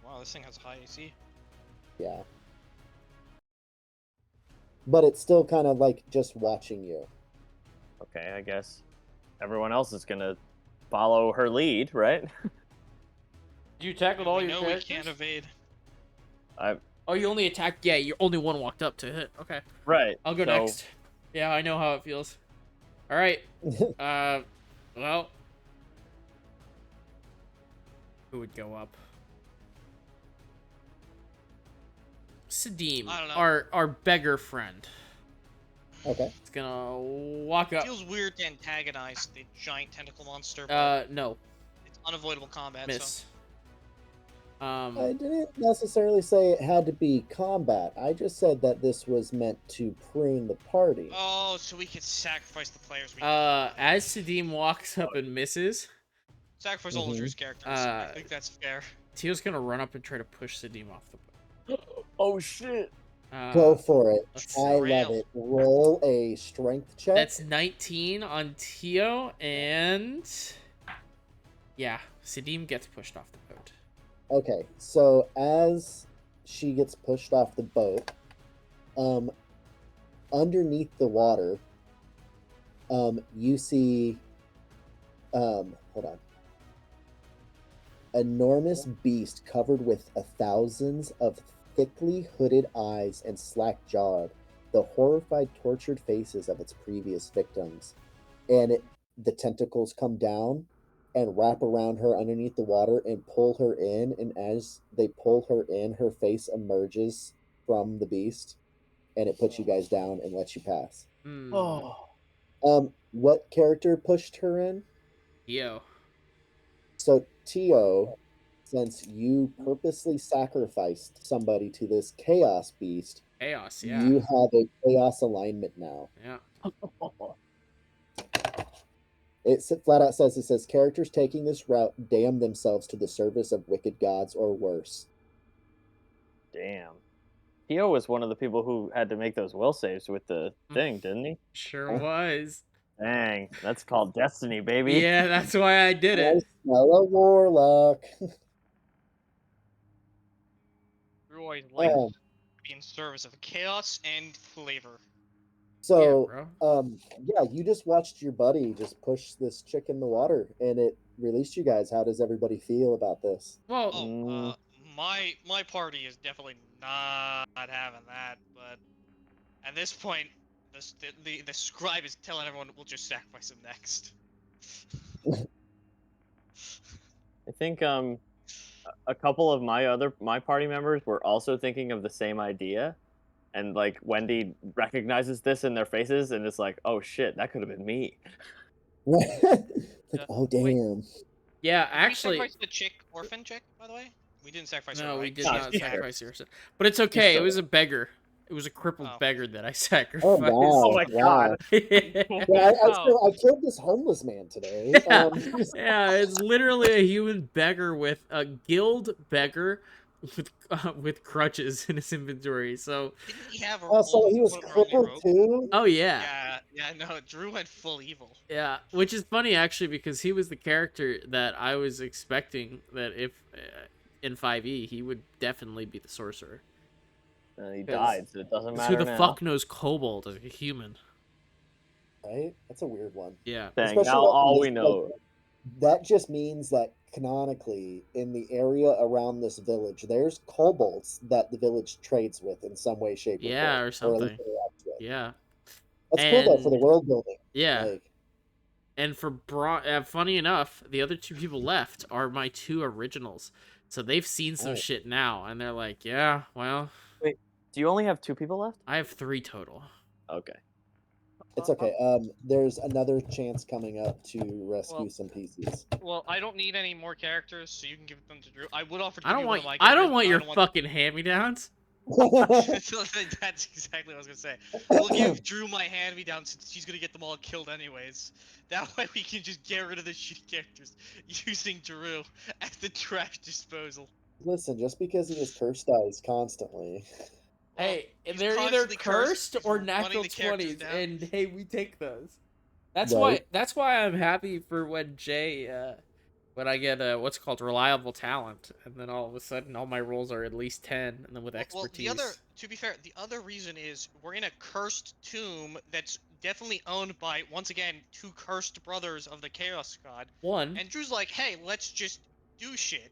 Wow, this thing has high AC. Yeah. But it's still kind of like just watching you. Okay, I guess everyone else is gonna follow her lead, right? you attack with all we your know characters? we can't evade. Oh, you only attacked. Yeah, you only one walked up to hit. Okay, Right. I'll go so, next. Yeah, I know how it feels. All right. Well, who would go up? Sadim, I don't know. our beggar friend. Okay. It's gonna walk It up. feels weird to antagonize the giant tentacle monster, but No, it's unavoidable combat. miss. So. I didn't necessarily say it had to be combat. I just said that this was meant to prune the party. Oh, so we could sacrifice the players. As Sadim walks up and misses, Sacrifice all of Drew's characters. I think that's fair. Tio's gonna run up and try to push Sadim off the boat. oh shit. Go for it. let's I love it. Roll a strength check. That's 19 on Tio, and yeah, Sadim gets pushed off the boat. Okay, so as she gets pushed off the boat, underneath the water, you see, hold on, enormous beast covered with thousands of thickly hooded eyes and slack-jawed, the horrified, tortured faces of its previous victims, and the tentacles come down and wrap around her underneath the water and pull her in, and as they pull her in, her face emerges from the beast, and it puts you guys down and lets you pass. Oh. What character pushed her in? Tio. So Tio, since you purposely sacrificed somebody to this chaos beast, Chaos, yeah. you have a chaos alignment now. Yeah. It flat out says, characters taking this route damn themselves to the service of wicked gods or worse. Damn. Tio was one of the people who had to make those will saves with the thing, didn't he? Sure was. Dang, that's called destiny, baby. Yeah, that's why I did I it. smell a warlock. Drew always likes Um, to be in service of chaos and flavor. so, bro. yeah, you just watched your buddy just push this chick in the water, and it released you guys. How does everybody feel about this? Well, Oh, Mm. my party is definitely not having that. But at this point, the scribe is telling everyone we'll just sacrifice him next. I think a couple of my party members were also thinking of the same idea, and like Wendy recognizes this in their faces, and it's like, oh shit, that could have been me. Like, oh Wait, damn. yeah, did we actually, sacrifice the orphan chick, by the way? We didn't sacrifice her, no, we right? did No, not she's there. sacrifice your son. But it's She's okay. It still was a beggar. It was a crippled Oh. beggar that I Oh sacrificed. wow. Oh my wow. god. Yeah, I killed this homeless man today. Yeah, yeah, it's literally a human beggar with a guild beggar with crutches in his inventory. So, Didn't he have a so he was one of our only crippled rope? too. oh yeah, Yeah, no, Drew went full evil. yeah, which is funny actually because he was the character that I was expecting that if in 5e he would definitely be the sorcerer. He 'Cause- died, so it doesn't 'cause matter who the now. fuck knows kobold as a human? Right? That's a weird one. Yeah. Dang, Especially now like all this- we know. like, that just means that canonically, in the area around this village, there's kobolds that the village trades with in some way, shape, or Yeah, form, or at something. least interacts with. Yeah. That's cool though for the And- world building. Yeah. Like, And for funny enough, the other two people left are my two originals. So they've seen some Oh. shit now, and they're like, yeah, well, Do you only have 2 people left? I have 3 total. Okay. it's okay. There's another chance coming up to rescue Well- some pieces. Well, I don't need any more characters, so you can give them to Drew. I would offer to I give don't you one want of my I don't characters, want but your I don't fucking hand-me-downs. That's exactly what I was gonna say. We'll give Drew my hand-me-down since she's gonna get them all killed anyways. That way we can just get rid of the shitty characters using Drew as the trash disposal. Listen, just because he has cursed eyes constantly. Well, Hey, he's they're either constantly cursed he's or running natural the characters 20s, down. and hey, we take those. That's Right. why I'm happy for when when I get what's called reliable talent, and then all of a sudden all my rolls are at least 10, and then with expertise. Well, to be fair, the other reason is we're in a cursed tomb that's definitely owned by, once again, 2 cursed brothers of the Chaos God. One, And Drew's like, hey, let's just do shit.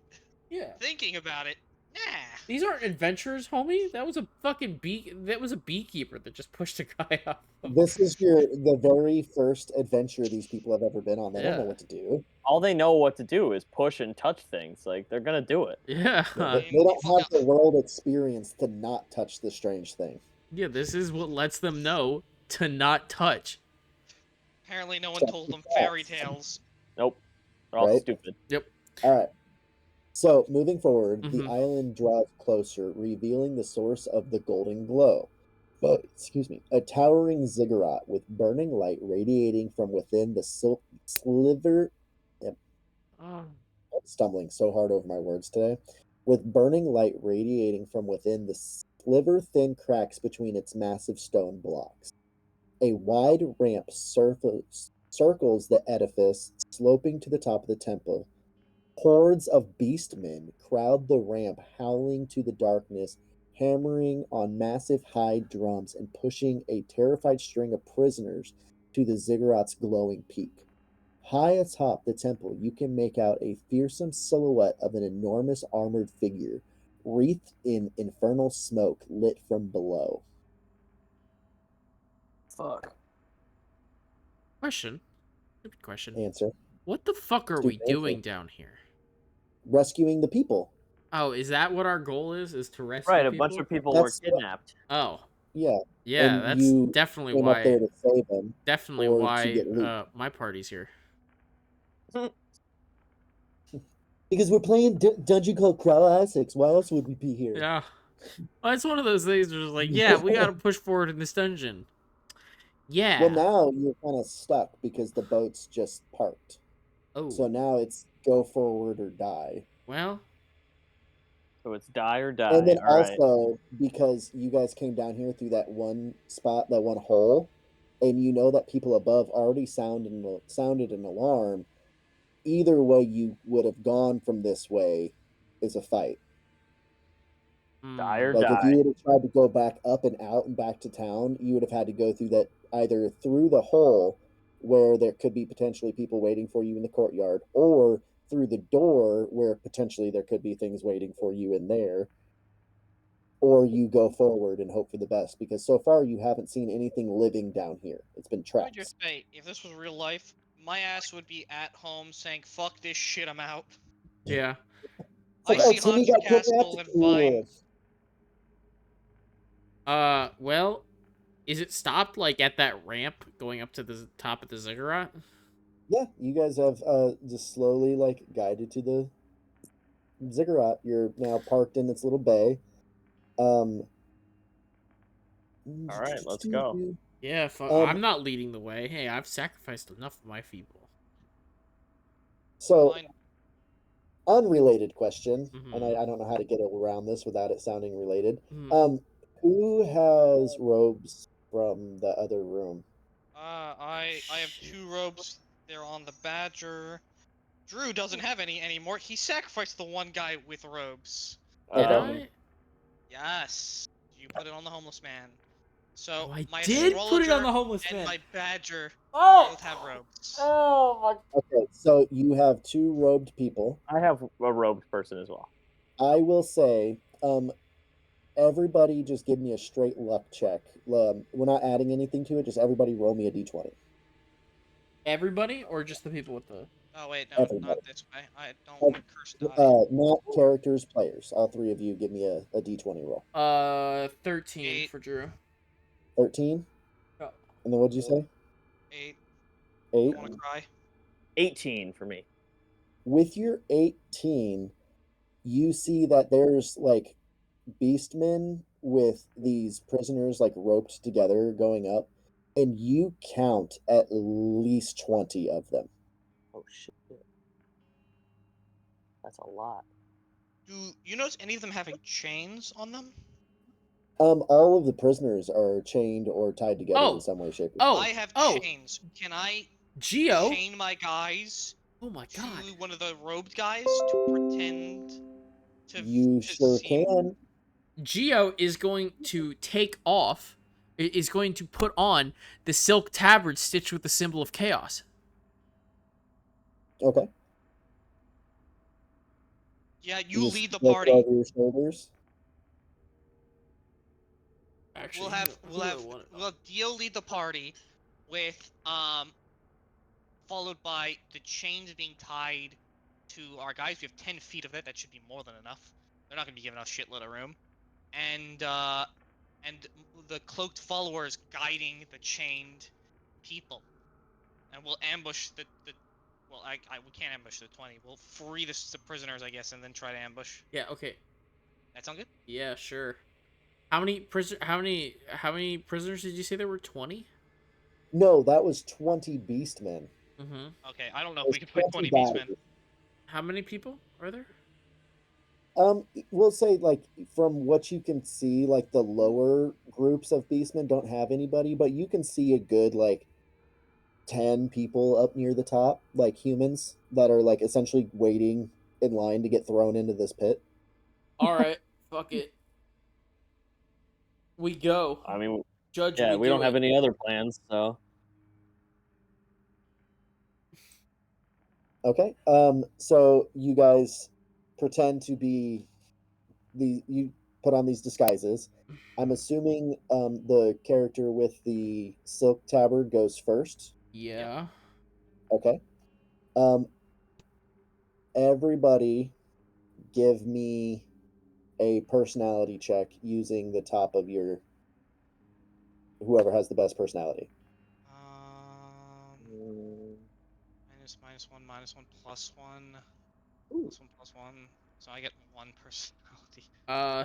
yeah. Thinking about it, nah. These aren't adventurers, homie. That was a fucking That was a beekeeper that just pushed a guy off. This is the very first adventure these people have ever been on. They don't know Yeah. what to do. All they know what to do is push and touch things. Like, they're gonna do it. Yeah. They don't have the world experience to not touch the strange thing. Yeah, this is what lets them know to not touch. Apparently, no one Check told the them fairy facts. tales. Nope. They're all Right? stupid. All right. So, moving forward, the Mhm. island draws closer, revealing the source of the golden glow. Excuse me. A towering ziggurat with burning light radiating from within the sliver. Oh. I'm stumbling so hard over my words today. With burning light radiating from within the sliver thin cracks between its massive stone blocks. A wide ramp circles the edifice, sloping to the top of the temple. Hordes of beastmen crowd the ramp, howling to the darkness, hammering on massive hide drums and pushing a terrified string of prisoners to the ziggurat's glowing peak. High atop the temple, you can make out a fearsome silhouette of an enormous armored figure, wreathed in infernal smoke lit from below. Fuck. Question. Stupid question. Answer: What the fuck are we Stupid answer. doing down here? rescuing the people. Oh, is that what our goal is? Is to rescue Right, a people? bunch of people were That's what- kidnapped. Oh, Yeah, yeah, and that's you definitely came up there why. to save them. Definitely or to why get loot. my party's here. Because we're playing Dungeon called Classics. Why else would we be here? Yeah. Well, it's one of those things where it's like, yeah, we got to push forward in this dungeon. Yeah. Well, now you're kind of stuck because the boat's just parked. Oh. So now it's go forward or die. Well. So it's die or die. And then All right. also, because you guys came down here through that one spot, that one hole, and you know that people above already sounded an alarm, either way you would have gone from this way is a fight. Die or Hmm. Like if die. you would have tried to go back up and out and back to town, you would have had to go through that either through the hole where there could be potentially people waiting for you in the courtyard, or through the door where potentially there could be things waiting for you in there, or you go forward and hope for the best because so far you haven't seen anything living down here. It's been I would traps. just say, if this was real life, my ass would be at home saying, "Fuck this shit, I'm out." Yeah. It's like, I But oh, see Timmy Haunted got kidnapped. Castle and Vine. Cool. well, is it stopped like at that ramp going up to the top of the ziggurat? Yeah, you guys have just slowly like guided to the ziggurat. You're now parked in its little bay. Um, All right, let's go. Yeah, um, I'm not leading the way. Hey, I've sacrificed enough of my people. so Fine. unrelated question, and Mm-hmm. I don't know how to get around this without it sounding related. Mm-hmm. Who has robes from the other room? I have Shit. 2 robes. They're on the Badger. Drew doesn't have any anymore. He sacrificed the one guy with robes. Did Um, I? Yes. You put it on the homeless man. So Oh, I my did put it on astrologer the homeless and man. my Badger Oh! both have robes. Oh my. Okay, so you have two robed people. I have a robed person as well. I will say, everybody just give me a straight luck check. We're not adding anything to it. Just everybody roll me a d20. Everybody or just the people with the. Oh wait, no, Everybody. not this way. I don't want a cursed die. Not characters, players. All three of you give me a d20 roll. 13 8, for Drew. 13? Oh. And then what'd you say? 8. I 8? want to cry. 18 for me. With your 18, you see that there's like beastmen with these prisoners like roped together going up, and you count at least 20 of them. Oh shit, that's a lot. Do you notice any of them having chains on them? All of the prisoners are chained or tied together in Oh. some way, shape, or Oh. I have Oh. chains. Can I Geo. chain my guys Oh my to god. one of the robed guys to pretend you to sure seem? can. Geo is going to take off. Is going to put on the silk tabard stitched with the symbol of chaos. Okay. Yeah, You you just lead the look it party. over your shoulders. Actually, We'll who, have who do I want? we'll have Dio lead the party with followed by the chains being tied to our guys. We have 10 feet of it. That should be more than enough. They're not gonna be giving us shitload of room. And the cloaked followers guiding the chained people. And we'll ambush the well, we can't ambush the 20. We'll free the prisoners, I guess, and then try to ambush. Yeah. Okay. That sound good? Yeah. Sure. How many prisoners did you say there were? 20. No, that was 20 beastmen. Mm-hmm. Okay, I don't know if There's we can fight 20 20 beastmen. guys. How many people are there? We'll say like from what you can see, like the lower groups of beastmen don't have anybody, but you can see a good like 10 people up near the top, like humans that are like essentially waiting in line to get thrown into this pit. All right. Fuck it. We go. I mean, Judge, yeah, we we don't do have it. any other plans, so Okay. So you guys pretend to be you put on these disguises. I'm assuming the character with the silk tabard goes first. Yep. Yeah. Okay. Um, everybody give me a personality check using the top of your whoever has the best personality. mm, -1, -1, +1, ooh, +1. So I get 1 personality.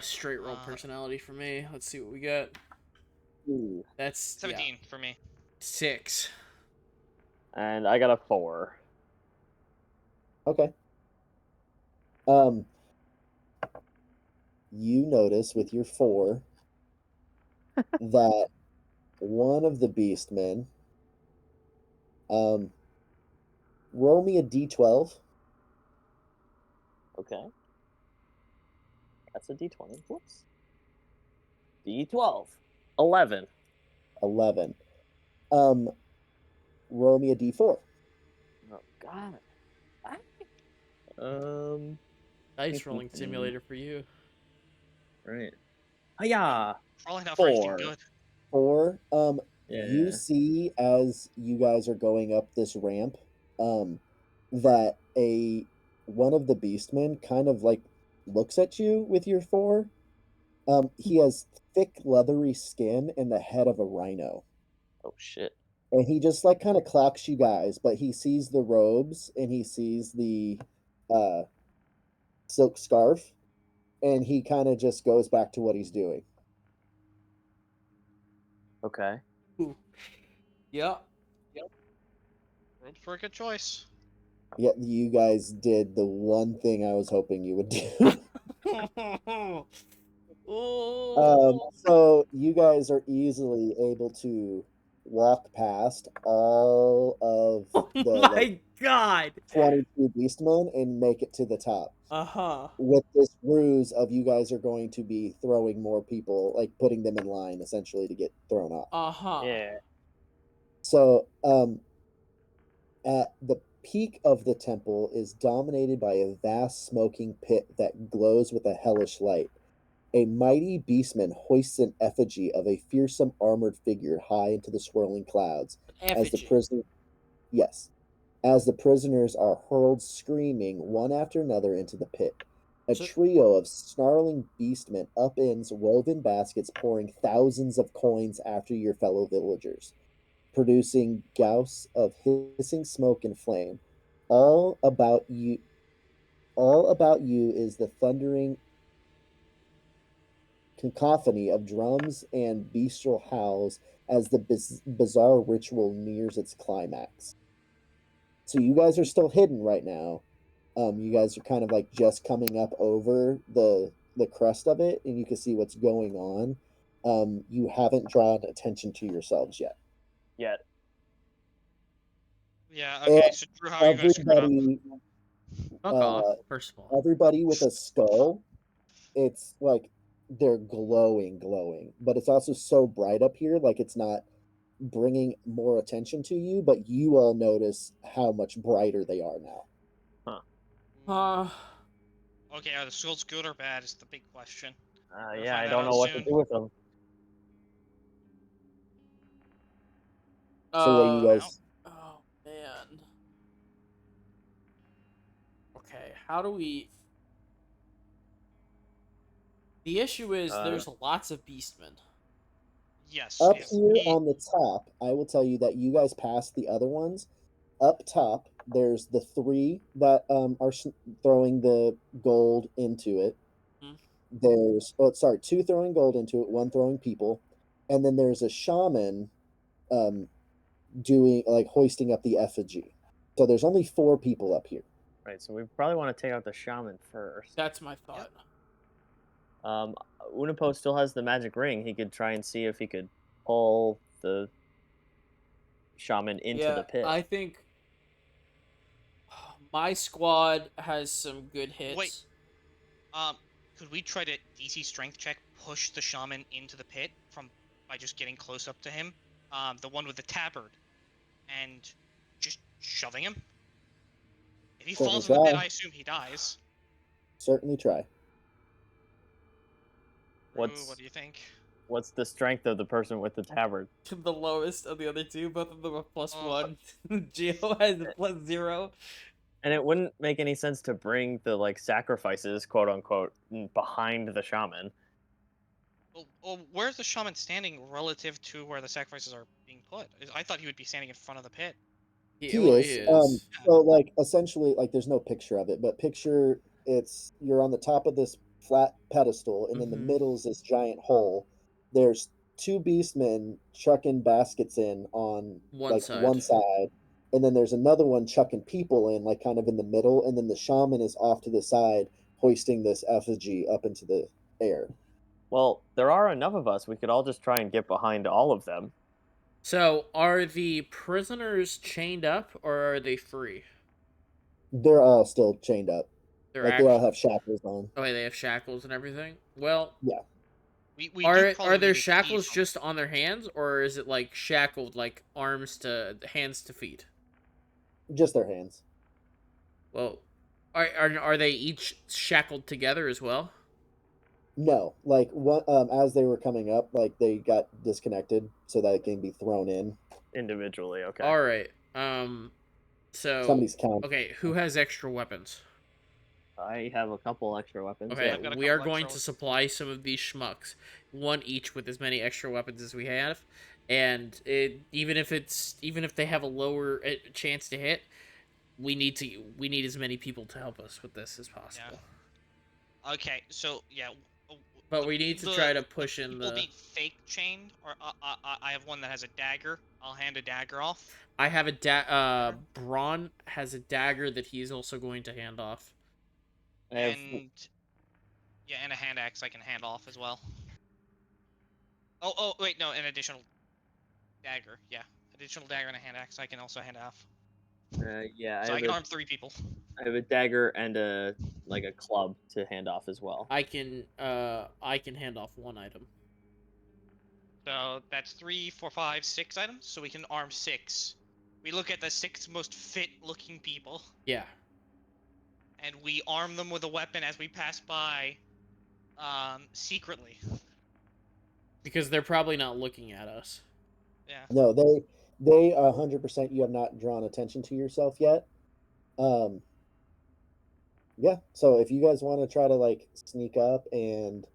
Straight roll Uh, personality for me. Let's see what we got. ooh. That's 17 for me. 6. And I got a 4. Okay. Um, you notice with your 4 that one of the beastmen. Roll me a d12. Okay. That's a d20. Whoops. D12. 11. 11. Roll me a d4. Oh, God. Um, Dice rolling simulator for you. right. Hiya! Probably not for anything 4. good. 4. You Yeah. see as you guys are going up this ramp, that one of the beastmen kind of like looks at you with your 4. He has thick leathery skin and the head of a rhino. Oh, shit. And he just like kind of clocks you guys, but he sees the robes and he sees the uh silk scarf, and he kind of just goes back to what he's doing. Okay. Ooh. Yep. Room for a good choice. Yeah, you guys did the one thing I was hoping you would do. So you guys are easily able to walk past all of the Oh my like god. 22 beastmen and make it to the top. Uh-huh. With this ruse of you guys are going to be throwing more people, like putting them in line essentially to get thrown off. Uh-huh. Yeah. So, at the peak of the temple is dominated by a vast smoking pit that glows with a hellish light. A mighty beastman hoists an effigy of a fearsome armored figure high into the swirling clouds as the Effigy. prison yes, as the prisoners are hurled screaming one after another into the pit. A So- trio of snarling beastmen upends woven baskets pouring thousands of coins after your fellow villagers, producing gouts of hissing smoke and flame. All about you all about you is the thundering cacophony of drums and bestial howls as the bizarre ritual nears its climax. So you guys are still hidden right now. You guys are kind of like just coming up over the crest of it, and you can see what's going on. You haven't drawn attention to yourselves yet. Yet. Yeah, And okay, so Drew, how are you gonna screw it up? Fuck off, uh, first of all. everybody with a skull, it's like they're glowing, but it's also so bright up here, like it's not bringing more attention to you, but you all notice how much brighter they are now. Huh. Uh Okay, are the skulls good or bad is the big question. We're gonna Yeah, I find that don't out know what to soon. do with them. So what do you guys? oh man. Okay, how do we The issue is Uh, there's lots of beastmen. Yes, Up if here we on the top, I will tell you that you guys passed the other ones. Up top, there's the 3 that are throwing the gold into it. Hmm. There's 2 throwing gold into it, 1 throwing people, and then there's a shaman um doing like hoisting up the effigy. So there's only 4 people up here. right, so we probably want to take out the shaman first. That's my Yep. thought. Um, Unipo still has the magic ring. He could try and see if he could pull the shaman into Yeah, the pit. I think my squad has some good wait, hits. could we try to DC strength check push the shaman into the pit by just getting close up to him? The one with the tabard, and just shoving him. If he Certainly falls in the pit, try. I assume he dies. Certainly try. Rue, what What's do you think? what's the strength of the person with the tabard? The lowest of the other two, both of them are plus Oh. 1. Geo has a plus 0. And it wouldn't make any sense to bring the like sacrifices, quote unquote, behind the shaman. Well, where's the shaman standing relative to where the sacrifices are being put? I thought he would be standing in front of the pit. He He is. is. So like essentially like there's no picture of it, but picture you're on the top of this flat pedestal, and in the Mhm. middle is this giant hole. There's 2 beastmen chucking baskets in on One like side. one side, and then there's another one chucking people in like kind of in the middle, and then the shaman is off to the side hoisting this effigy up into the air. Well, there are enough of us. We could all just try and get behind all of them. So, are the prisoners chained up or are they free? They're all still chained up. They're Like they all actually. have shackles on. Oh, wait, they have shackles and everything. Well, Yeah. We do are probably their need to tease shackles them. just on their hands, or is it like shackled, like arms to hands to feet? Just their hands. Well, are they each shackled together as well? No, like what as they were coming up, like they got disconnected so that it can be thrown in. Individually, okay. All right. So, Somebody's counting. okay, who has extra weapons? I have a couple extra weapons. Okay, I've got a we are couple going extra to supply some of these schmucks, one each with as many extra weapons as we have, and even if they have a lower chance to hit, we need as many people to help us with this as possible. Okay, so yeah, But we need to try to push in people the. being fake chained, or I have one that has a dagger. I'll hand a dagger off. I have Braun has a dagger that he's also going to hand off. I have And yeah, and a hand axe I can hand off as well. Wait, no, an additional dagger. Yeah, additional dagger and a hand axe I can also hand off. yeah, So I can arm 3 people. I have a dagger and a club to hand off as well. I can hand off one item. So that's 3, 4, 5, 6 items. So we can arm 6. We look at the 6 most fit-looking people, Yeah. and we arm them with a weapon as we pass by, secretly. Because they're probably not looking at us. Yeah. No, they 100%. You have not drawn attention to yourself yet. Yeah. So if you guys want to try to like sneak up and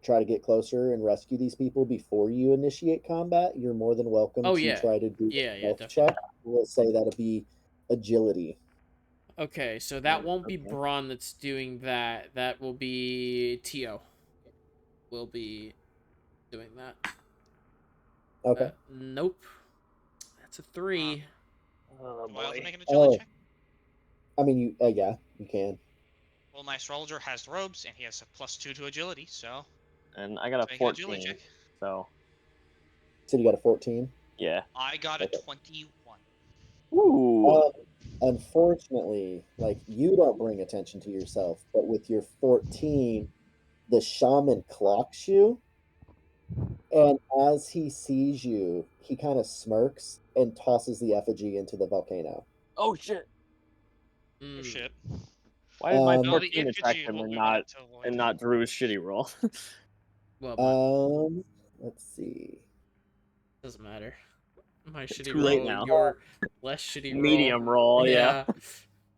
try to get closer and rescue these people before you initiate combat, you're more than welcome Oh, to yeah. try to do Yeah, a yeah, stealth definitely. check. We'll say that'll be agility. Okay, so that won't be Okay. Braun that's doing that. That will be Tio. Will be doing that. Okay. Nope. That's a 3. Oh Do I also boy. make an agility Oh, check? I mean, you yeah, you can. Well, my astrologer has robes, and he has a +2 to agility, so And I got let's a make an agility 14. check. So So you got a 14. yeah. I got a Okay. 21. Ooh. Unfortunately, like you don't bring attention to yourself, but with your 14, the shaman clocks you, and as he sees you, he kind of smirks and tosses the effigy into the volcano. Oh shit. Oh Mm. shit. Why did my Um, No, the 14 attract effigy is him what and we wanted to avoid. not Drew's shitty roll? Well, let's see. doesn't matter. My shitty Too late roll, now. your less shitty roll. Medium roll, yeah.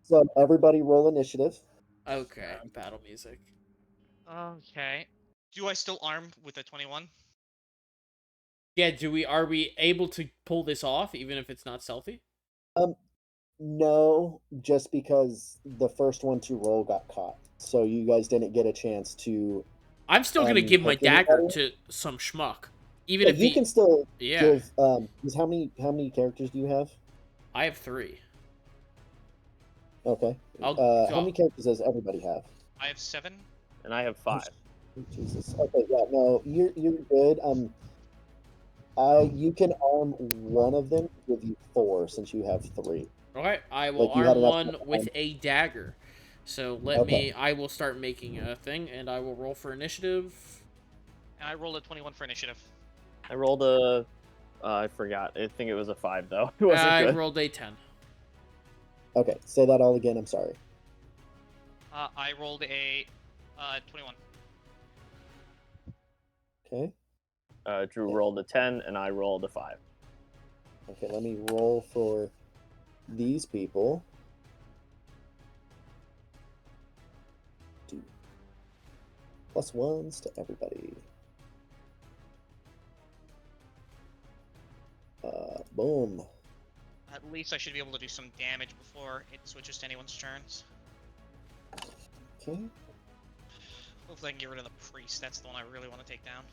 So everybody roll initiative. Okay, battle music. Okay. Do I still arm with a 21? Yeah, are we able to pull this off even if it's not stealthy? No, just because the first one to roll got caught, so you guys didn't get a chance to. I'm still gonna give my Unhook dagger anybody? to some schmuck. Even Yeah, if you can still Yeah. give. Because how many characters do you have? I have 3. Okay. I'll How many characters does everybody have? I have 7. And I have 5. Jesus. Okay. Yeah. No, you're good. You can arm one of them to give you 4 since you have 3. Okay, I will Like you had arm enough. one with a dagger. So Okay. I will start making a thing, and I will roll for initiative. And I rolled a 21 for initiative. I rolled a I forgot. I think it was a 5 though. It wasn't I good. rolled a 10. Okay. Say that all again. I'm sorry. I rolled a 21. Okay. Drew rolled a 10 and I rolled a 5. Okay. Let me roll for these people. +1s to everybody. Boom. At least I should be able to do some damage before it switches to anyone's turns. Okay. Hopefully I can get rid of the priest. That's the one I really want to take down.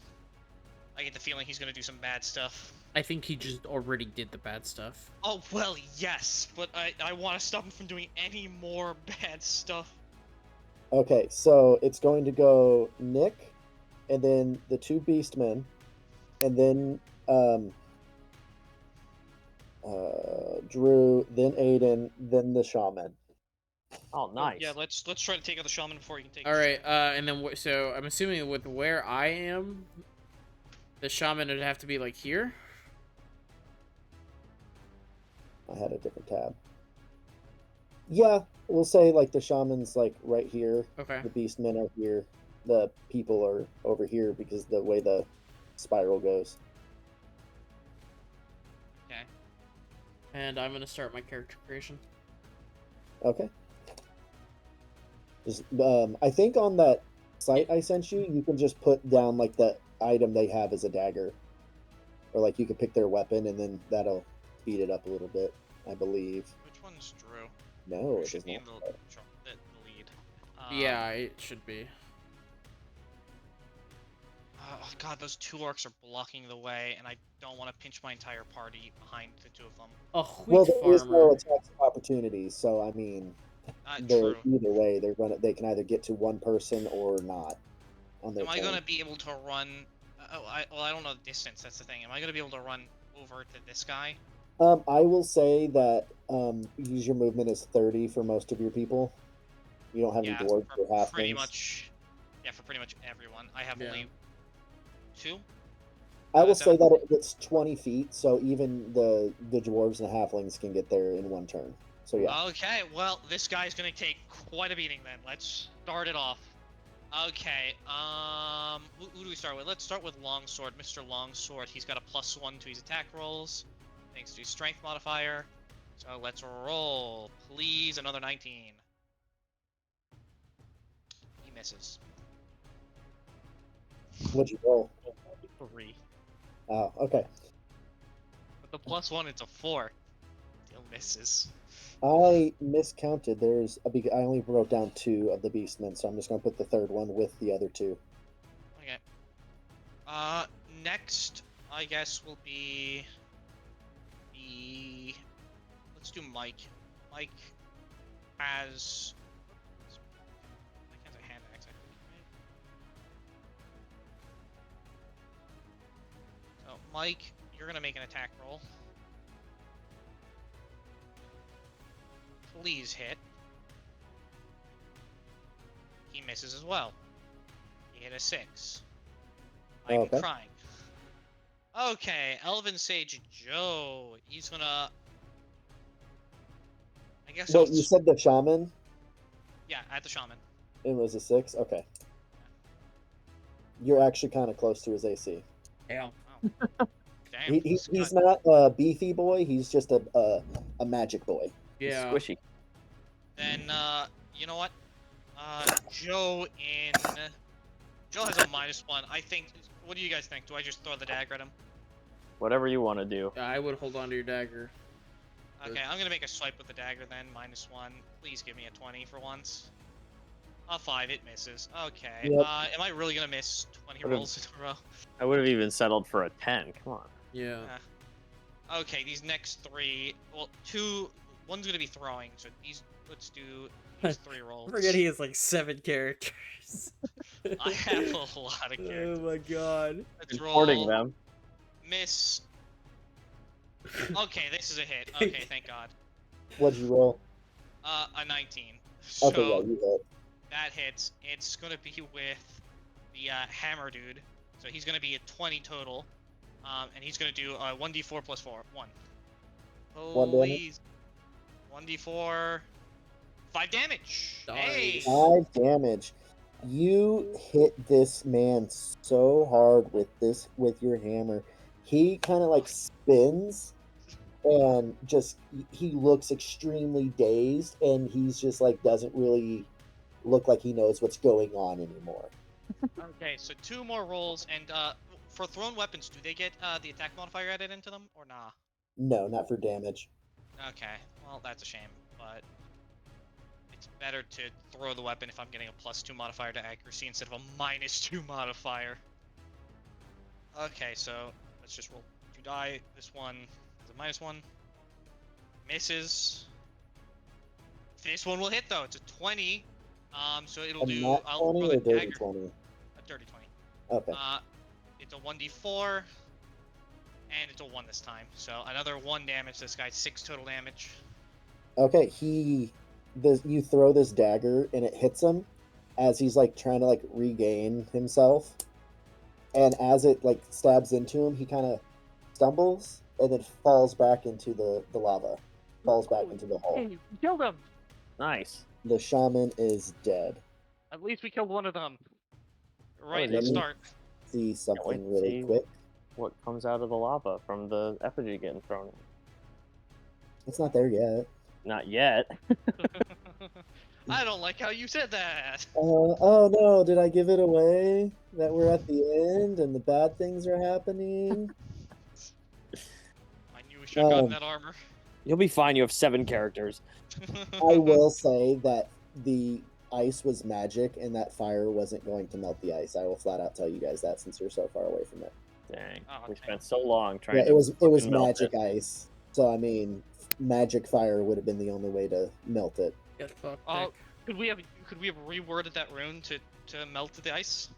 I get the feeling he's going to do some bad stuff. I think he just already did the bad stuff. Oh, well, yes, but I want to stop him from doing any more bad stuff. Okay, so it's going to go Nick, and then the 2 Beastmen, and then Drew, then Aiden, then the shaman. Oh, nice. Yeah, let's try to take out the shaman before you can take. All right, and then so I'm assuming with where I am, the shaman would have to be like here. I had a different tab. Yeah, we'll say like the shaman's like right here. Okay. The beastmen are here. The people are over here because the way the spiral goes. Okay. And I'm gonna start my character creation. Okay. Just, I think on that site I sent you, you can just put down like the item they have as a dagger, or like you could pick their weapon, and then that'll speed it up a little bit, I believe. Which one's Drew? No, Drew it should does be not. in the lead. Yeah, it should be. Oh God, those two orcs are blocking the way, and I don't want to pinch my entire party behind the two of them. A wheat Well, there is farmer. no attacks of opportunities, so I mean, True. either way, they can either get to one person or not on their Am I turn. gonna be able to run? I don't know the distance. That's the thing. Am I gonna be able to run over to this guy? I will say that use your movement as 30 for most of your people. You don't have any dwarves or halflings. Pretty much. Yeah, for pretty much everyone. I have Yeah. only 2. I will say that it's 20 feet, so even the dwarves and halflings can get there in one turn. So yeah. Okay, well, this guy's gonna take quite a beating then. Let's start it off. Okay, who do we start with? Let's start with Longsword. Mr. Longsword, he's got a +1 to his attack rolls, thanks to his strength modifier. So let's roll. Please, another 19. He misses. What'd you roll? 3. Oh, okay. With the +1, it's a 4. Still misses. I miscounted. I only wrote down 2 of the beastmen, so I'm just gonna put the third one with the other 2. Okay. Next, I guess will be the. Let's do Mike. Mike has. Mike has a hand axe, I believe, right? So, Mike, you're gonna make an attack roll. Please hit. He misses as well. He hit a 6. I'm Okay. crying. Okay, Elven Sage Joe. He's gonna. I guess Wait, you said the shaman? Yeah, at the shaman. It was a 6? Okay. You're actually kind of close to his AC. Yeah. Oh. Damn. He's not a beefy boy, he's just a magic boy. Yeah. Squishy. Then, you know what? Joe has a -1. I think. What do you guys think? Do I just throw the dagger at him? Whatever you want to do. I would hold on to your dagger. Okay, I'm gonna make a swipe with the dagger then. -1. Please give me a 20 for once. A 5, it misses. Okay. Yep. Am I really gonna miss 20 rolls in a row? I would have even settled for a 10. Come on. Yeah. Okay, these next 3. Well, 2. One's gonna be throwing. So let's do these 3 rolls. I forget he has like 7 characters. I have a lot of characters. Oh my god. Let's Importing roll. them. Miss. Okay, this is a hit. Okay, thank God. What'd you roll? A 19. So Okay, yeah, you hit. that hits. It's gonna be with the hammer dude. So he's gonna be a 20 total. And he's gonna do 1d4 plus 4. 1. One damage? Please. 1d4. 5 damage. Nice. Hey. 5 damage. You hit this man so hard with your hammer. He kind of like spins and just he looks extremely dazed, and he's just like doesn't really look like he knows what's going on anymore. Okay, so 2 more rolls, and for thrown weapons, do they get the attack modifier added into them or nah? No, not for damage. Okay, well that's a shame, but it's better to throw the weapon if I'm getting a +2 modifier to accuracy instead of a -2 modifier. Okay, so let's just roll 2 die. This one is a -1. Misses. This one will hit though. It's a 20. So it'll A do. nat I'll 20 throw or the dirty dagger. 20? A dirty 20. Okay. It's a 1d4. And it's a 1 this time. So another 1 damage. This guy 6 total damage. Okay, you throw this dagger and it hits him as he's like trying to like regain himself, and as it like stabs into him, he kind of stumbles and then falls back into the lava, falls back into the hole. Hey, we killed him. Nice. The shaman is dead. At least we killed one of them. Right Oh, at the let me- start. See wait something to really see. quick. What comes out of the lava from the effigy getting thrown? It's not there yet. Not yet. I don't like how you said that. Oh no, did I give it away? That we're at the end and the bad things are happening? I knew we should have gotten Um, that armor. You'll be fine. You have 7 characters. I will say that the ice was magic and that fire wasn't going to melt the ice. I will flat out tell you guys that since you're so far away from it. Dang. Oh, We dang. spent so long trying Yeah, to. it was fucking melt magic it. ice. So I mean, magic fire would have been the only way to melt it. Get fucked, Oh, Nick. could we have reworded that rune to melt the ice?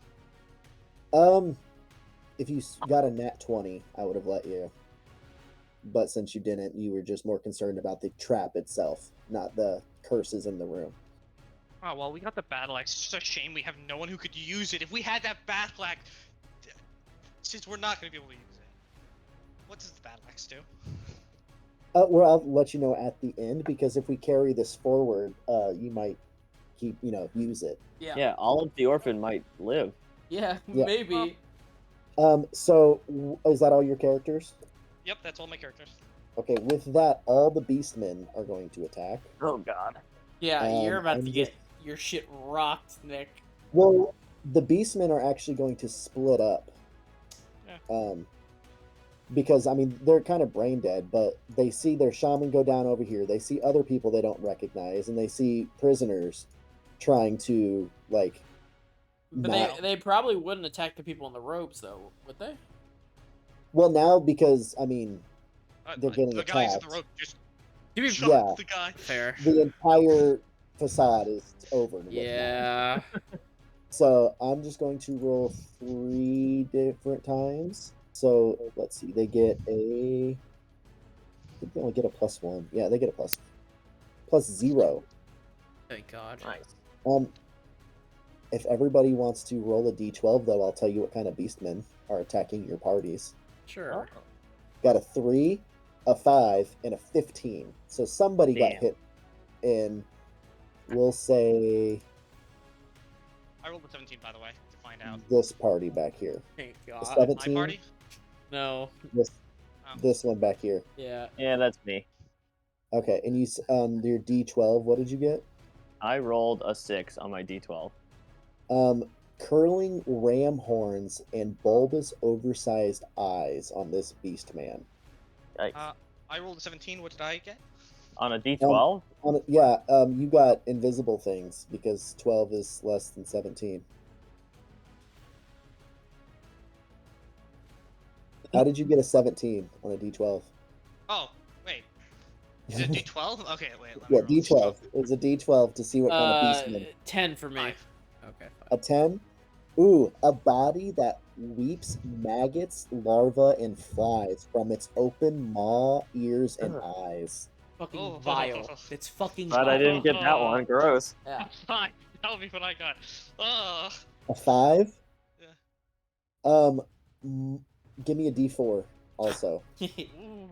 If you got a nat 20, I would have let you. But since you didn't, you were just more concerned about the trap itself, not the curses in the room. Oh well, we got the battle axe. It's just a shame we have no one who could use it. If we had that battle axe, since we're not going to be able to use it, what does the battle axe do? Well, I'll let you know at the end, because if we carry this forward, you might use it. Yeah. Yeah, Olive the orphan might live. Yeah, Yeah. maybe. So is that all your characters? Yep, that's all my characters. Okay, with that, all the beastmen are going to attack. Oh God. Yeah, you're about I'm to get your shit rocked, Nick. Well, the beastmen are actually going to split up. Yeah. Because I mean they're kind of brain dead, but they see their shaman go down over here. They see other people they don't recognize, and they see prisoners trying to like. But not- they probably wouldn't attack the people in the ropes, though, would they? Well, now because I mean they're getting the guys in attacked. the rope just To be shot Yeah. the guy. fair. The entire facade is over. with now. Yeah. So I'm just going to roll 3 different times. So let's see. They get a. I think they only get a +1. Yeah, they get a +0. Thank God. Nice. If everybody wants to roll a d12, though, I'll tell you what kind of beastmen are attacking your parties. Sure. Got a 3, a 5, and a 15. So somebody got Damn. hit in, we'll say, I rolled a 17, by the way, to find out. this party back here. Thank A God. 17, My party? No. this one back here. Yeah. Yeah, that's me. Okay, and you your d12, what did you get? I rolled a 6 on my d12. Curling ram horns and bulbous, oversized eyes on this beast man. Yikes. I rolled a 17. What did I get? On a d12? You got invisible things because 12 is less than 17. How did you get a 17 on a d12? Oh, wait. Is it D12? Okay, wait. Let me Yeah, roll this d12. stuff. It was a d12 to see what kind of beast man. 10 for me. 5. Okay. A 10? Ooh, a body that weeps maggots, larvae, and flies from its open maw, ears, and eyes. Fucking Oh. vile. It's fucking Glad I didn't get that one. Gross. Yeah. That's fine. That'll be what I got. Ugh. A 5? Yeah. Give me a d4 also. Ooh.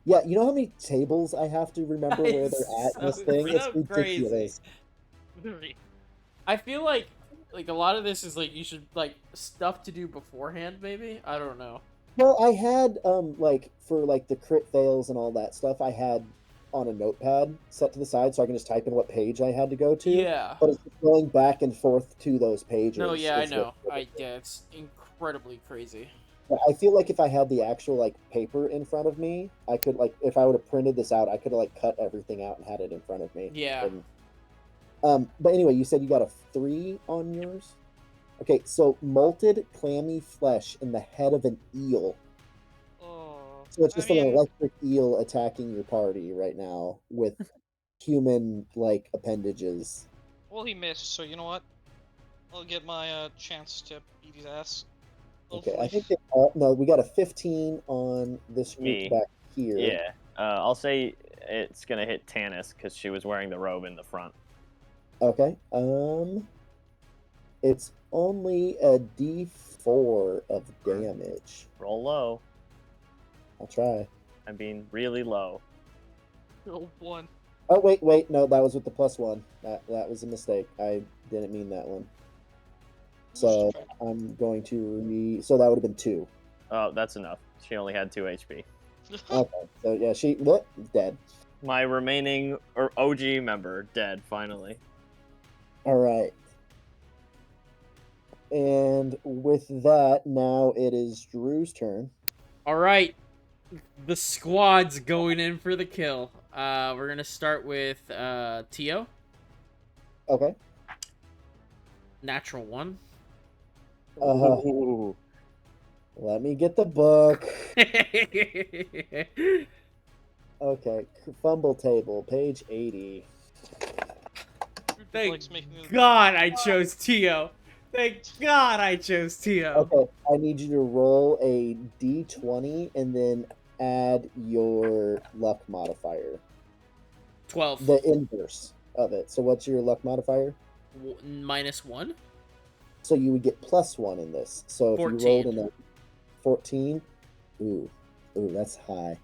Yeah, you know how many tables I have to remember where It's they're at in this so- thing? It's so crazy. ridiculous. I feel like a lot of this is like you should like stuff to do beforehand, maybe. I don't know. Well, I had for the crit fails and all that stuff, I had on a notepad set to the side so I can just type in what page I had to go to. Yeah. But it's going back and forth to those pages. No, yeah, I is know. what- Yeah, it's incredibly crazy. I feel like if I had the actual paper in front of me, I could if I would have printed this out, I could have cut everything out and had it in front of me. Yeah. But anyway, you said you got a 3 on yours? Okay, so molted, clammy flesh in the head of an eel. Oh. So it's just I an mean, electric eel attacking your party right now with human appendages. well, he missed, so you know what? I'll get my chance to beat his ass. Okay, I Hopefully. think no, we got a 15 on this group Me. back here. Yeah. I'll say it's gonna hit Tanis because she was wearing the robe in the front. Okay. It's only a D4 of damage. Roll low. I'll try. I'm being really low. Roll 1. Oh wait, no, that was with the +1. That was a mistake. I didn't mean that one. So I'm going to so that would have been 2. Oh, that's enough. She only had 2 HP. Okay, so yeah, she dead. My remaining OG member dead finally. All right. And with that, now it is Drew's turn. All right, the squad's going in for the kill. We're gonna start with Tio. Okay. Natural 1. Ooh. Let me get the book. Okay, fumble table, page 80. Thank Likes making me- God I chose Tio. Thank God I chose Tio. Okay, I need you to roll a d20 and then add your luck modifier. 12. The inverse of it. So what's your luck modifier? -1. So you would get +1 in this. So if 14. you rolled in a 14, ooh, that's high.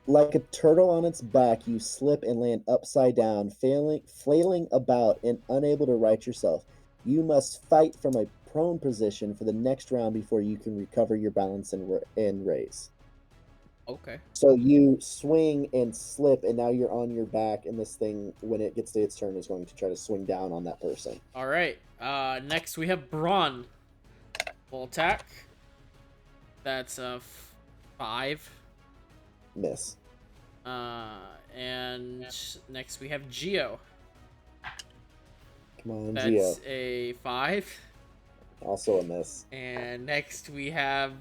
Like a turtle on its back, you slip and land upside down, flailing about and unable to right yourself. You must fight from a prone position for the next round before you can recover your balance and raise. Okay. So you swing and slip, and now you're on your back, and this thing, when it gets to its turn, is going to try to swing down on that person. All right. Next we have Braun. Full attack. That's a 5. Miss. And next we have Geo. Come on, That's Geo. a 5. Also a miss. And next we have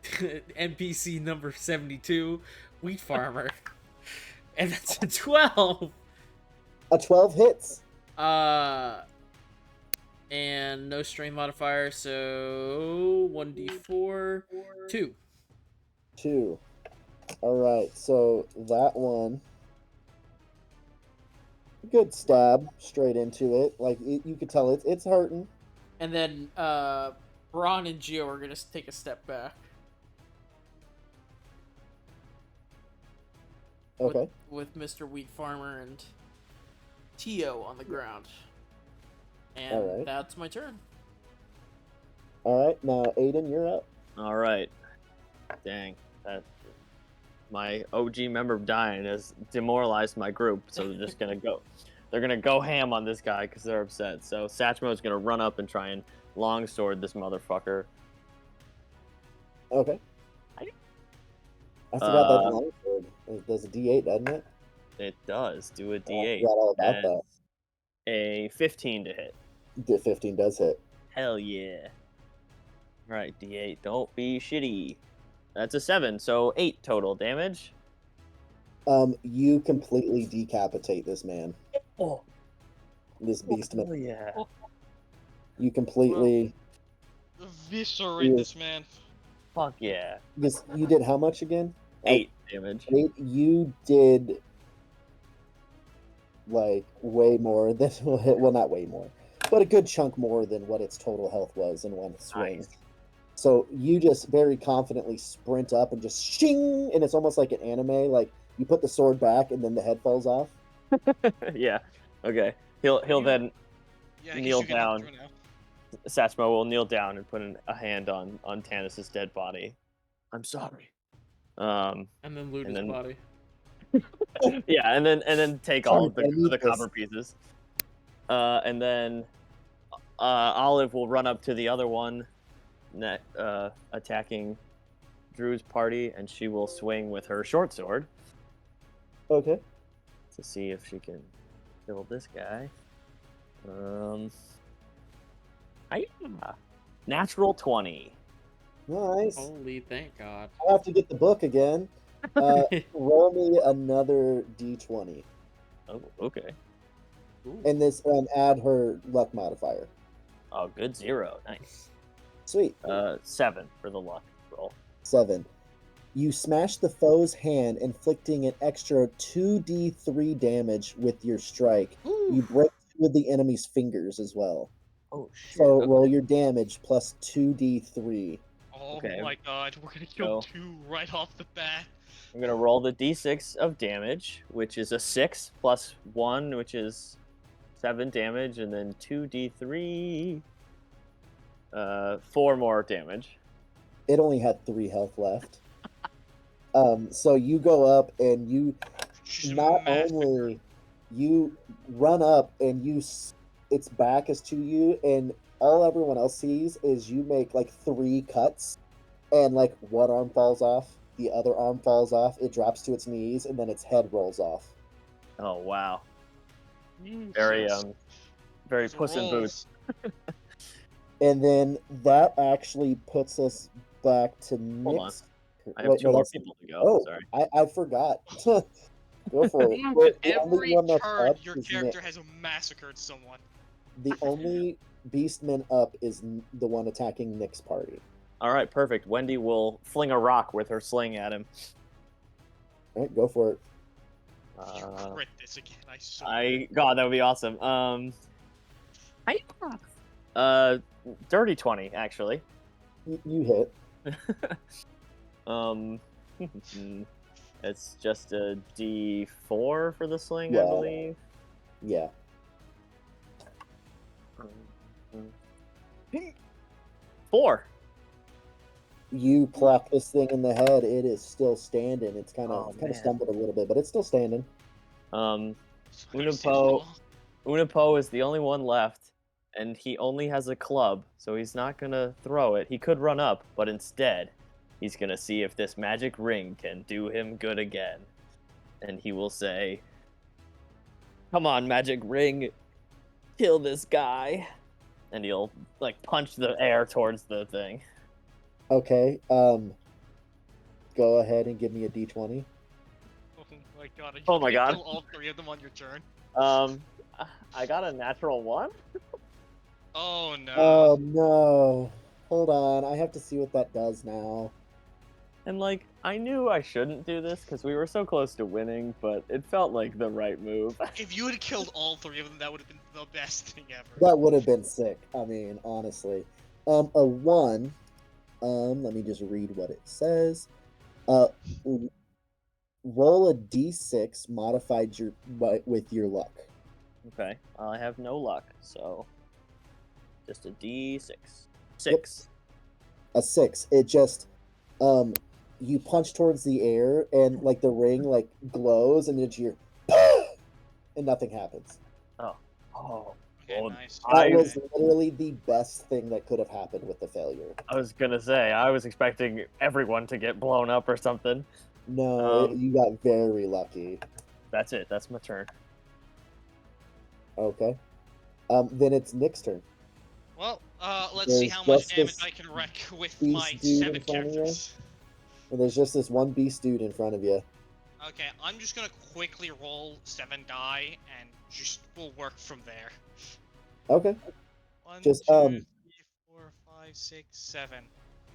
NPC number 72, Wheat Farmer. And that's a 12. A 12 hits. And no strain modifier, so 1d4, 2. 2. All right, so that one, good stab straight into it. Like you could tell it's hurting. And then Braun and Geo are gonna take a step back. Okay. With Mr. Wheat Farmer and Tio on the ground. And Alright. that's my turn. All right, now Aiden, you're up. All right. Dang. That my OG member dying has demoralized my group, so they're just gonna go. They're gonna go ham on this guy because they're upset. So Satchmo's gonna run up and try and longsword this motherfucker. Okay. I forgot that longsword. It does a D8, doesn't it? It does do a I D8. forgot all about That's that. a 15 to hit. The 15 does hit. Hell yeah. Right, D8. Don't be shitty. That's a 7, so 8 total damage. You completely decapitate this man. Oh, This beast man. hell yeah. You completely. Eviscerate Yeah. this man. Fuck yeah. You did how much again? 8 damage. 8. You did like way more than well, not way more, but a good chunk more than what its total health was in one swing. Nice. So you just very confidently sprint up and just shing, and it's almost like an anime. Like you put the sword back and then the head falls off. Yeah. Okay. He'll then Yeah, I guess kneel you can up down. through now. Satchmo will kneel down and put a hand on Tanis's dead body. I'm sorry. And then loot And his then- body. Yeah, and then take all of Sorry, I need the this. copper pieces. And then Olive will run up to the other one, attacking Drew's party, and she will swing with her short sword Okay. to see if she can kill this guy. Natural 20. Nice. Holy thank God. I have to get the book again. Roll me another D20, Oh, okay. Ooh. and this add her luck modifier. Oh, good 0. Nice. Sweet. 7 for the luck roll. 7. You smash the foe's hand, inflicting an extra 2d3 damage with your strike. You break 2 of the enemy's fingers as well. Oh shit. So Okay. roll your damage plus 2d3. Oh Okay. my god, we're gonna kill So- 2 right off the bat. I'm gonna roll the d6 of damage, which is a 6 plus 1, which is 7 damage, and then 2d3. 4 more damage. It only had 3 health left. So you go up and you She's not massacred. only you run up and its back is to you, and all everyone else sees is you make like 3 cuts, and like one arm falls off, the other arm falls off, it drops to its knees, and then its head rolls off. Oh wow. Mm, Very yes. very Those Puss in Boots. rolls. And then that actually puts us back to Hold on. Nick's. I have Wait, 2 no, more that's- people to go. Oh, Sorry. I forgot. Go for it. Mm, The Every only one that's turn, up your is character Nick. has massacred someone. The only beastman up is the one attacking Nick's party. All right, perfect. Wendy will fling a rock with her sling at him. All right, go for it. You crit this again, I swear. God, that would be awesome. Dirty 20 actually. You hit. It's just a D4 for the sling, Yeah. I believe. Yeah. 4. You clock this thing in the head. It is still standing. It's kind Oh, of man. stumbled a little bit, but it's still standing. That's what I said Unipo all. Unipo is the only one left, and he only has a club, so he's not gonna throw it. He could run up, but instead, he's gonna see if this magic ring can do him good again. And he will say, "Come on, magic ring, kill this guy." And he'll like punch the air towards the thing. Okay. Go ahead and give me a d20. Oh my god, are you Oh my gonna God. kill all 3 of them on your turn? I got a natural 1. Oh no. Oh no! Hold on. I have to see what that does now. And like, I knew I shouldn't do this because we were so close to winning, but it felt like the right move. If you had killed all 3 of them, that would have been the best thing ever. That would have been sick. I mean, honestly. A 1. Let me just read what it says. Roll a d6 modified with your luck. Okay, I have no luck, so just a D6. 6. A 6. It just you punch towards the air and like the ring like glows and it's your and nothing happens. Oh, Okay, well, nice. That I- was literally the best thing that could have happened with the failure. I was gonna say, I was expecting everyone to get blown up or something. No, you got very lucky. That's it. That's my turn. Okay. Then it's Nick's turn. Well, let's see There's how much just damage this I can wreak with beast my dude in 7 front of you. characters. And there's just this one beast dude in front of you. Okay, I'm just gonna quickly roll 7 die and just we'll work from there. Okay. 1, Just, 2, 3, 4, 5, 6, 7.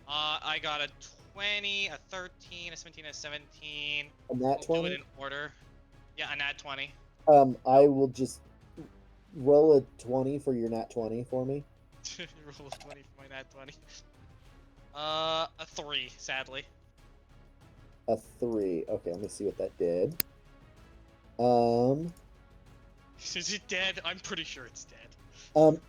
I got a 20, a 13, a 17, a 17. A nat We'll do it 20. in order. Yeah, a nat 20. I will just roll a 20 for your nat 20 for me. Roll a 20 for my nat 20. A 3, sadly. A 3. Okay, let me see what that did. Is it dead? I'm pretty sure it's dead.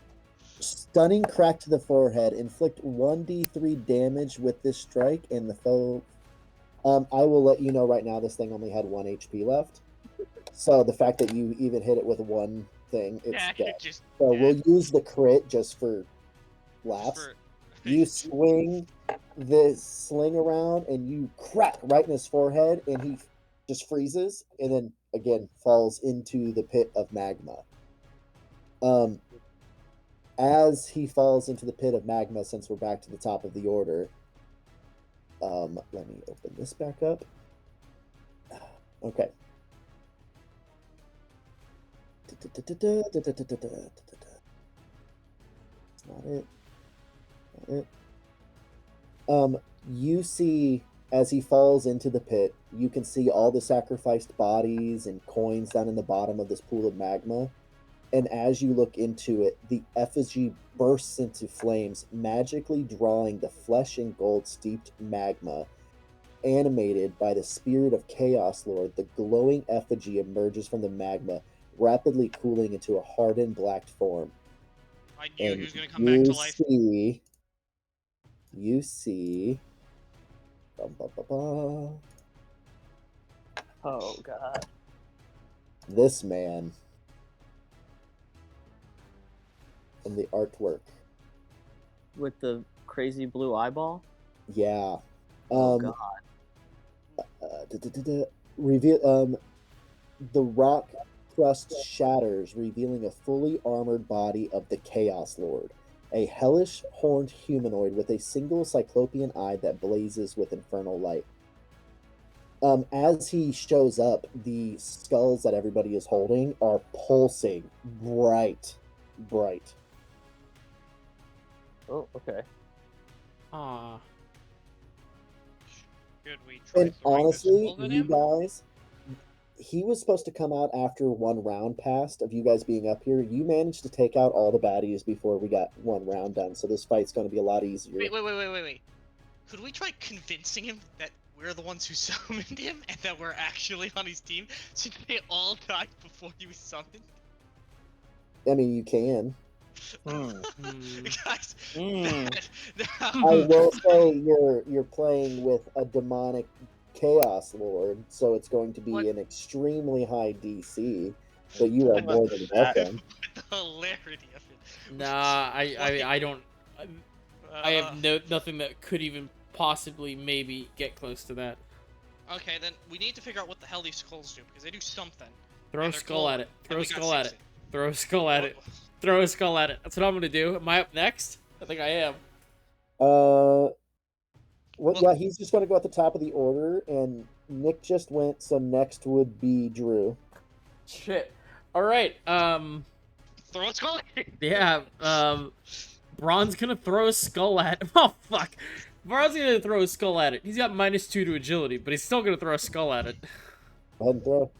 Stunning crack to the forehead. Inflict 1d3 damage with this strike, and the foe. I will let you know right now. This thing only had 1 HP left, so the fact that you even hit it with one thing, it's Yeah, dead. just So dead. we'll use the crit just for Just laughs. for- You swing the sling around, and you crack right in his forehead, and he just freezes, and then again falls into the pit of magma. As he falls into the pit of magma, since we're back to the top of the order, let me open this back up. Okay. That's not it. Not it. You see, as he falls into the pit, you can see all the sacrificed bodies and coins down in the bottom of this pool of magma. And as you look into it, the effigy bursts into flames, magically drawing the flesh and gold steeped magma. Animated by the spirit of Chaos Lord, the glowing effigy emerges from the magma, rapidly cooling into a hardened black form. I knew And he was gonna come back to life. You see. Bum, bum, bum, bum. Oh god. This man in the artwork. With the crazy blue eyeball? Yeah. Oh god. Reveal. The rock crust shatters, revealing a fully armored body of the Chaos Lord, a hellish horned humanoid with a single cyclopean eye that blazes with infernal light. As he shows up, the skulls that everybody is holding are pulsing bright. Oh, okay. Aw. Should we try And throwing honestly, this at you him? guys, he was supposed to come out after one round passed of you guys being up here. You managed to take out all the baddies before we got one round done, so this fight's going to be a lot easier. Wait. Could we try convincing him that we're the ones who summoned him and that we're actually on his team since they all died before he was summoned? I mean, you can. Guys, I will say you're playing with a demonic Chaos Lord, so it's going to be What? an extremely high DC, but you are more than welcome. the hilarity of it. Nah, I don't. I Uh, have nothing that could even possibly maybe get close to that. Okay, then we need to figure out what the hell these skulls do because they do something. Throw a And they're skull cool, at it. and Throw a we got skull at it. 60. Throw a skull at it. Throw a skull at it. That's what I'm gonna do. Am I up next? I think I am. Yeah, he's just going to go at the top of the order, and Nick just went, so next would be Drew. Shit. All right. Throw a skull. Yeah. Braun's gonna throw a skull at. Oh fuck. Braun's gonna throw a skull at it. He's got -2 to agility, but he's still gonna throw a skull at it. Go ahead and throw.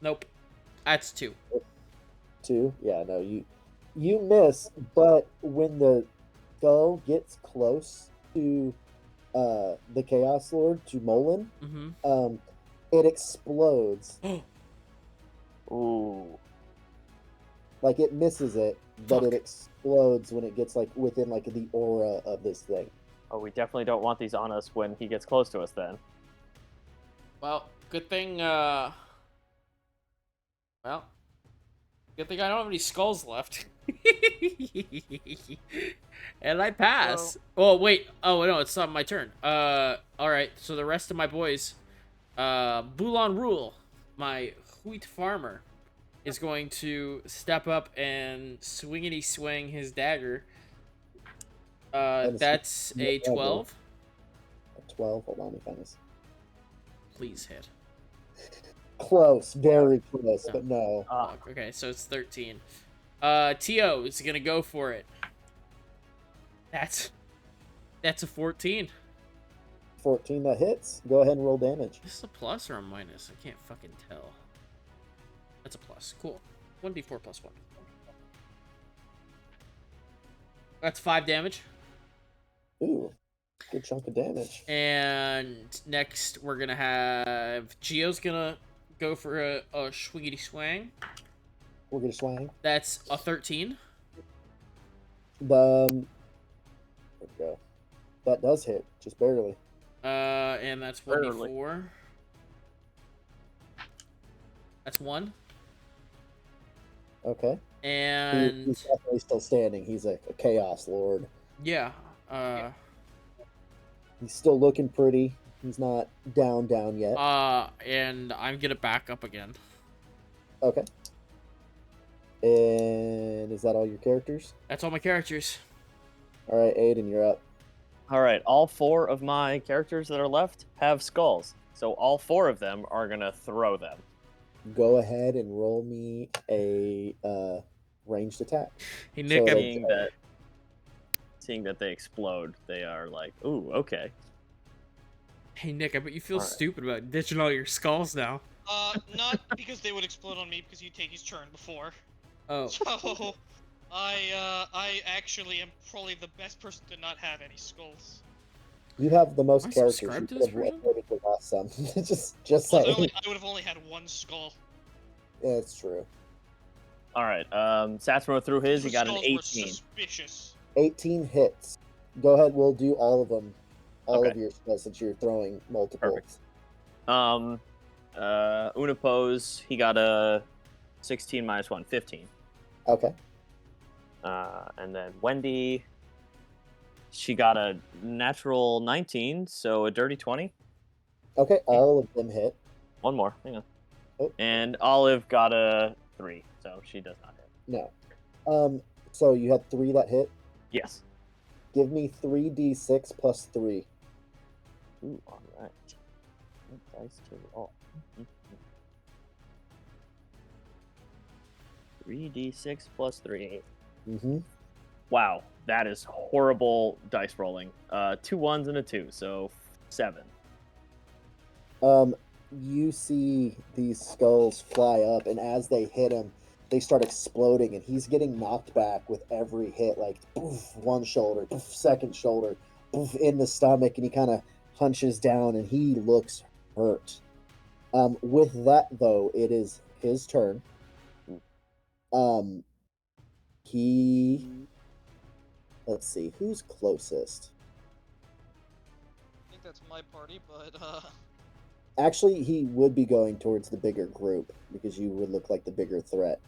Nope. That's 2. 2. Yeah, no, you miss, but when the skull gets close to the Chaos Lord, to Molin, it explodes. Ooh. Like, it misses it, but it explodes when it gets, like, within, like, the aura of this thing. Oh, we definitely don't want these on us when he gets close to us then. Well, good thing, good thing I don't have any skulls left. And I pass. Oh, wait. Oh, no, it's not my turn. Alright, so the rest of my boys, Bulan Rule, my wheat farmer, is going to step up and swingity swing his dagger. That's a 12. A 12? Hold on, let me find this. Please hit. Close, very close, but no. Okay, so it's 13. T.O. is gonna go for it. That's a 14. 14, that hits. Go ahead and roll damage. Is this a plus or a minus? I can't fucking tell. That's a plus. Cool. 1d4 plus 1. That's 5 damage. Ooh, good chunk of damage. And next, we're gonna have Gio's gonna go for a swingity swang. We're gonna swang. That's a 13. There we go. That does hit, just barely. And that's 1d4. That's 1. Okay. And he's definitely still standing. He's a Chaos Lord. Yeah. He's still looking pretty. He's not down yet. And I'm gonna back up again. Okay. And is that all your characters? That's all my characters. All right, Aiden, you're up. All right, all 4 of my characters that are left have skulls, so all 4 of them are gonna throw them. Go ahead and roll me a ranged attack. Hey Nick, So I'm... Seeing that seeing that they explode, they are like, "Ooh, okay." Hey Nick, I bet you feel Alright. stupid about ditching all your skulls now. Not because they would explode on me because you take his turn before. Oh, So, I actually am probably the best person to not have any skulls. You have the most Am I characters. You subscribed to could this have version? avoided the last some. Just Plus, saying. I would have only had one skull. Yeah, it's true. All right. Satsmo threw his. He Those got an skulls were 18. suspicious. 18 hits. Go ahead. We'll do all of them. All Okay. of your spells since you're throwing multiple. Perfect. Unipose, he got a 16 minus 1, 15. Okay. And then Wendy, she got a natural 19, so a dirty 20. Okay. All of them hit. One more, hang on. Oh. And Olive got a 3, so she does not hit. No. So you had 3 that hit. Yes. Give me 3d6 plus 3. Ooh, all right. What dice to roll? 3d6 plus 3. Mm-hmm. Wow, that is horrible dice rolling. 2 1s and a 2, so 7. You see these skulls fly up, and as they hit him, they start exploding, and he's getting knocked back with every hit, like poof, one shoulder, poof, second shoulder, poof, in the stomach, and he kind of hunches down, and he looks hurt. With that, though, it is his turn. Let's see, who's closest? I think that's my party, but Actually, he would be going towards the bigger group because you would look like the bigger threat.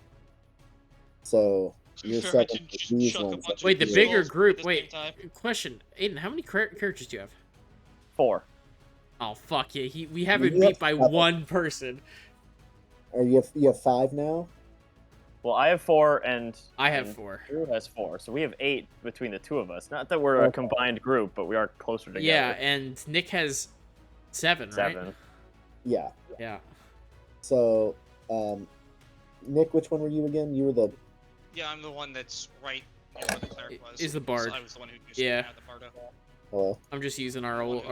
So you're Sure, I second can to just these chuck a ones. bunch wait, the of bigger skulls group. at the same Wait, time. question, Aiden, how many characters do you have? 4. Oh fuck yeah, we haven't You beat have by 7. one person. Are you have 5 now? Well, I have 4, and I have and 4. Drew has 4, so we have 8 between the two of us. Not that we're a Okay. combined group, but we are closer together. Yeah, and Nick has 7, right? 7. Yeah. Yeah. So, Nick, which one were you again? You were the. Yeah, I'm the one that's right where the cleric was. Is the bard. So I was the one who just Yeah. had the bardo. Hello. I'm just using our old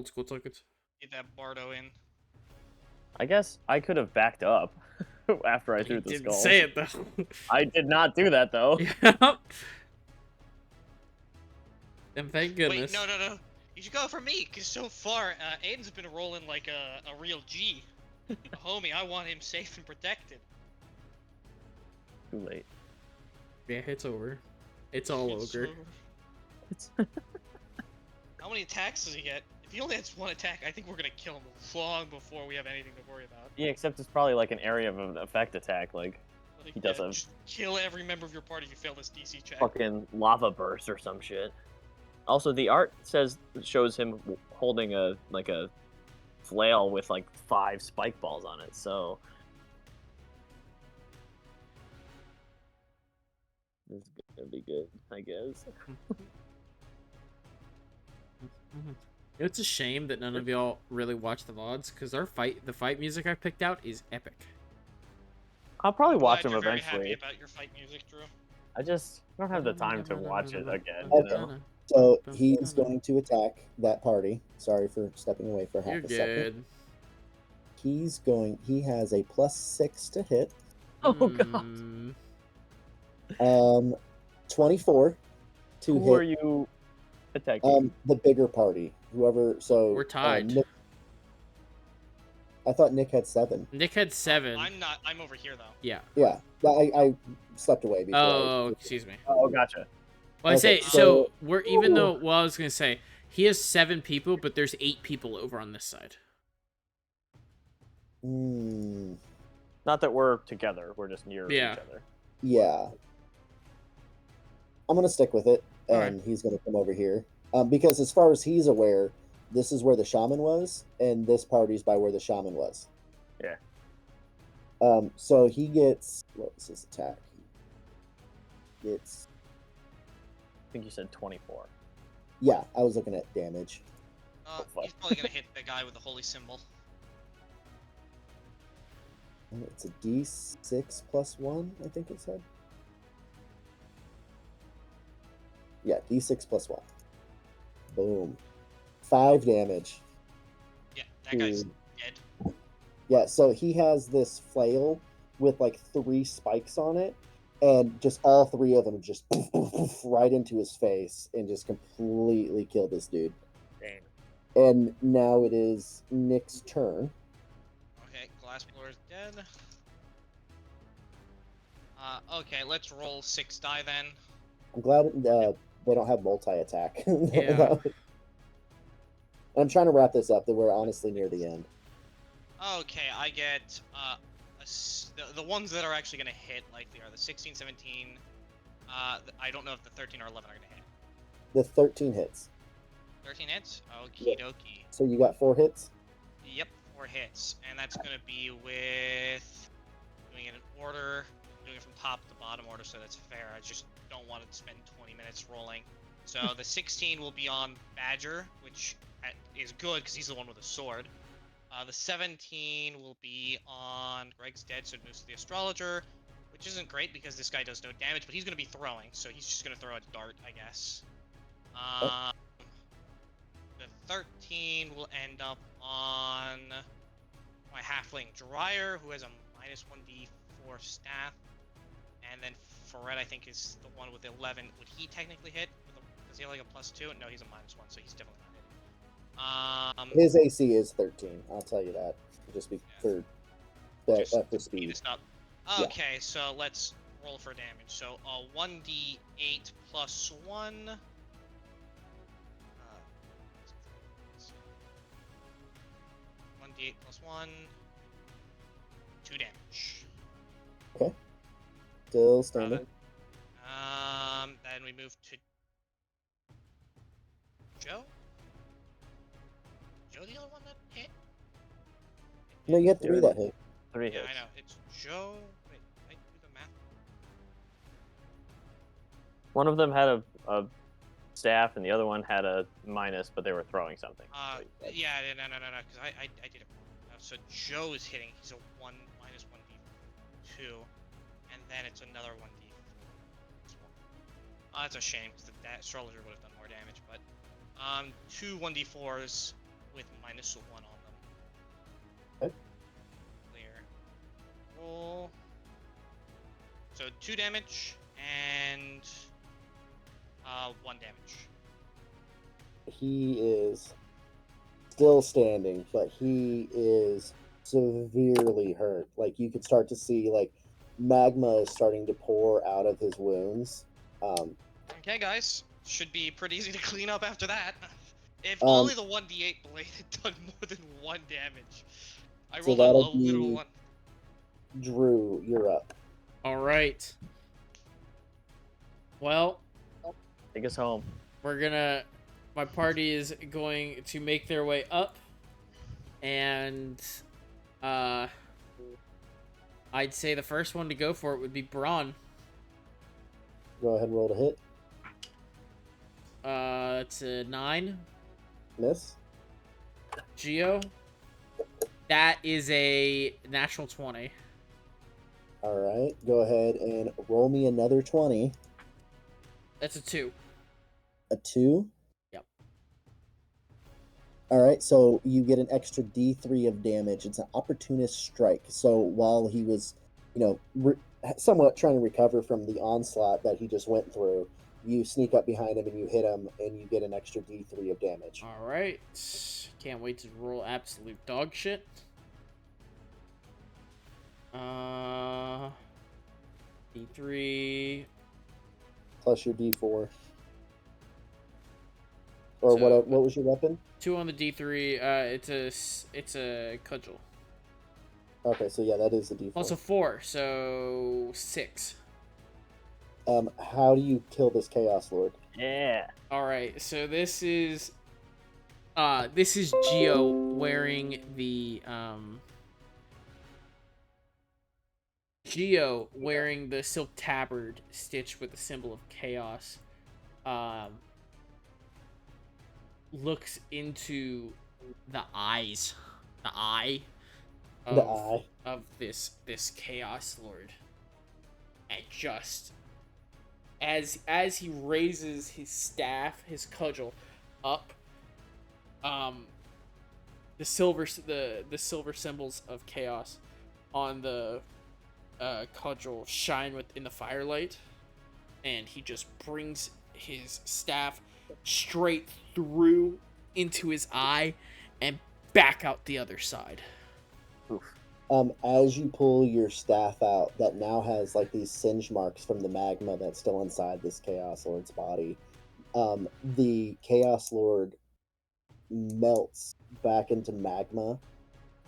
school tokens. Get that bardo in. I guess I could have backed up after I threw You the didn't skulls. say it though. I did not do that though. Yep. And thank goodness. Wait, no. You should go for me, because so far, Aiden's been rolling like a real G. Homie, I want him safe and protected. Too late. Yeah, it's over. It's all ogre. How many attacks does he get? If he only has 1 attack, I think we're gonna kill him long before we have anything to worry about. Yeah, except it's probably like an area of an effect attack, like Like, he does a just kill every member of your party if you fail this DC check. fucking lava burst or some shit. Also, the art shows him holding a flail with like 5 spike balls on it. So this is gonna be good, I guess. It's a shame that none of y'all really watch the VODs, because the fight music I picked out is epic. I'll probably watch Glad them you're very happy eventually. about your fight music, Drew. I just don't have the time to watch it again. Okay. You know? So he's going to attack that party. Sorry for stepping away for half You're a second. good. He has a +6 to hit. Oh god. 24 to Who hit. are you attacking? The bigger party. Whoever. So We're tied. Nick, I thought Nick had 7. Nick had 7. I'm not. I'm over here though. Yeah. Yeah, I stepped away before. Oh, excuse me. Oh, gotcha. Well, I Okay, say so. so- We're even though. Well, I was gonna say he has 7 people, but there's 8 people over on this side. Not that we're together. We're just near Yeah. each other. Yeah. I'm gonna stick with it, Alright. and he's gonna come over here. Because as far as he's aware, this is where the shaman was, and this party's by where the shaman was. Yeah. So he gets, what was his attack? It's, I think you said 24. yeah, I was looking at damage. He's probably gonna hit the guy with the holy symbol. And it's a D6 +1, I think it said. Yeah, D6 plus 1. Boom. 5 damage. Yeah, that guy's Ooh. dead. Yeah, so he has this flail with like 3 spikes on it, and just all 3 of them just poof, poof, poof, right into his face and just completely killed this dude. Damn. And now it is Nick's turn. Okay, Glassblower is dead. Okay, let's roll 6 die then. I'm glad they don't have multi-attack. Yeah. I'm trying to wrap this up, that we're honestly near the end. Okay, I get the ones that are actually gonna hit likely are the 16, 17. I don't know if the 13 or 11 are gonna hit. The 13 hits. 13 hits? Okie Yep. dokie. So you got 4 hits? Yep, 4 hits. And that's gonna be with doing it in order, doing it from top to bottom order so that's fair. I just don't want to spend 20 minutes rolling. So the 16 will be on Badger, which is good because he's the one with a sword. The 17 will be on Greg's dead, so it moves to the Astrologer, which isn't great because this guy does no damage, but he's going to be throwing, so he's just going to throw a dart, I guess. The 13 will end up on my Halfling Dryer, who has a minus 1d4 staff. And then Ferret, I think, is the one with 11. Would he technically hit? Does he have like a plus 2? No, he's a minus 1, so he's definitely not hitting. His AC is 13, I'll tell you that. Just be for speed speed. this up. Okay, yeah. So let's roll for damage. So 1d8 plus 1. 1d8 plus 1. 2 damage. Okay. Still standing. Then we move to Joe. Joe, the other one that hit? No, you had 3 that hit. 3 Yeah, hits. I know. It's Joe. Wait, I do the math. One of them had a staff, and the other one had a minus, but they were throwing something. Yeah, no, because I did it wrong. So Joe is hitting. He's a 1 minus 1d2, and then it's another 1d4. That's a shame because the Astrologer would have done more damage, but 2 1d4s with minus 1 on them. Okay. Clear. Roll. So 2 damage and 1 damage. He is still standing, but he is severely hurt. Like, you could start to see, like, magma is starting to pour out of his wounds. Okay, guys. Should be pretty easy to clean up after that. If only the 1d8 blade had done more than 1 damage. I So rolled a that'll little be- one. Drew, you're up. All right. Well, Take us home. my party is going to make their way up, and I'd say the first one to go for it would be Braun. Go ahead and roll to hit. It's a 9. Miss. Geo. That is a natural 20. All right. Go ahead and roll me another 20. That's a 2. A 2? Yep. All right, so you get an extra D3 of damage. It's an opportunist strike. So while he was, somewhat trying to recover from the onslaught that he just went through, you sneak up behind him and you hit him, and you get an extra D3 of damage. All right. Can't wait to roll absolute dog shit. D3. Plus your D4. Or what was your weapon? 2 on the D3. It's a cudgel. Okay, so yeah, that is the D4. Also 4, so 6. How do you kill this Chaos Lord? Yeah. All right, so this is Geo wearing the silk tabard stitched with the symbol of chaos. Looks into the eye of this Chaos Lord, and just as he raises his staff, his cudgel, up, um, the silver symbols of chaos on the cudgel shine within the firelight, and he just brings his staff straight through into his eye and back out the other side. Oof. As you pull your staff out, that now has like these singe marks from the magma that's still inside this Chaos Lord's body. The Chaos Lord melts back into magma,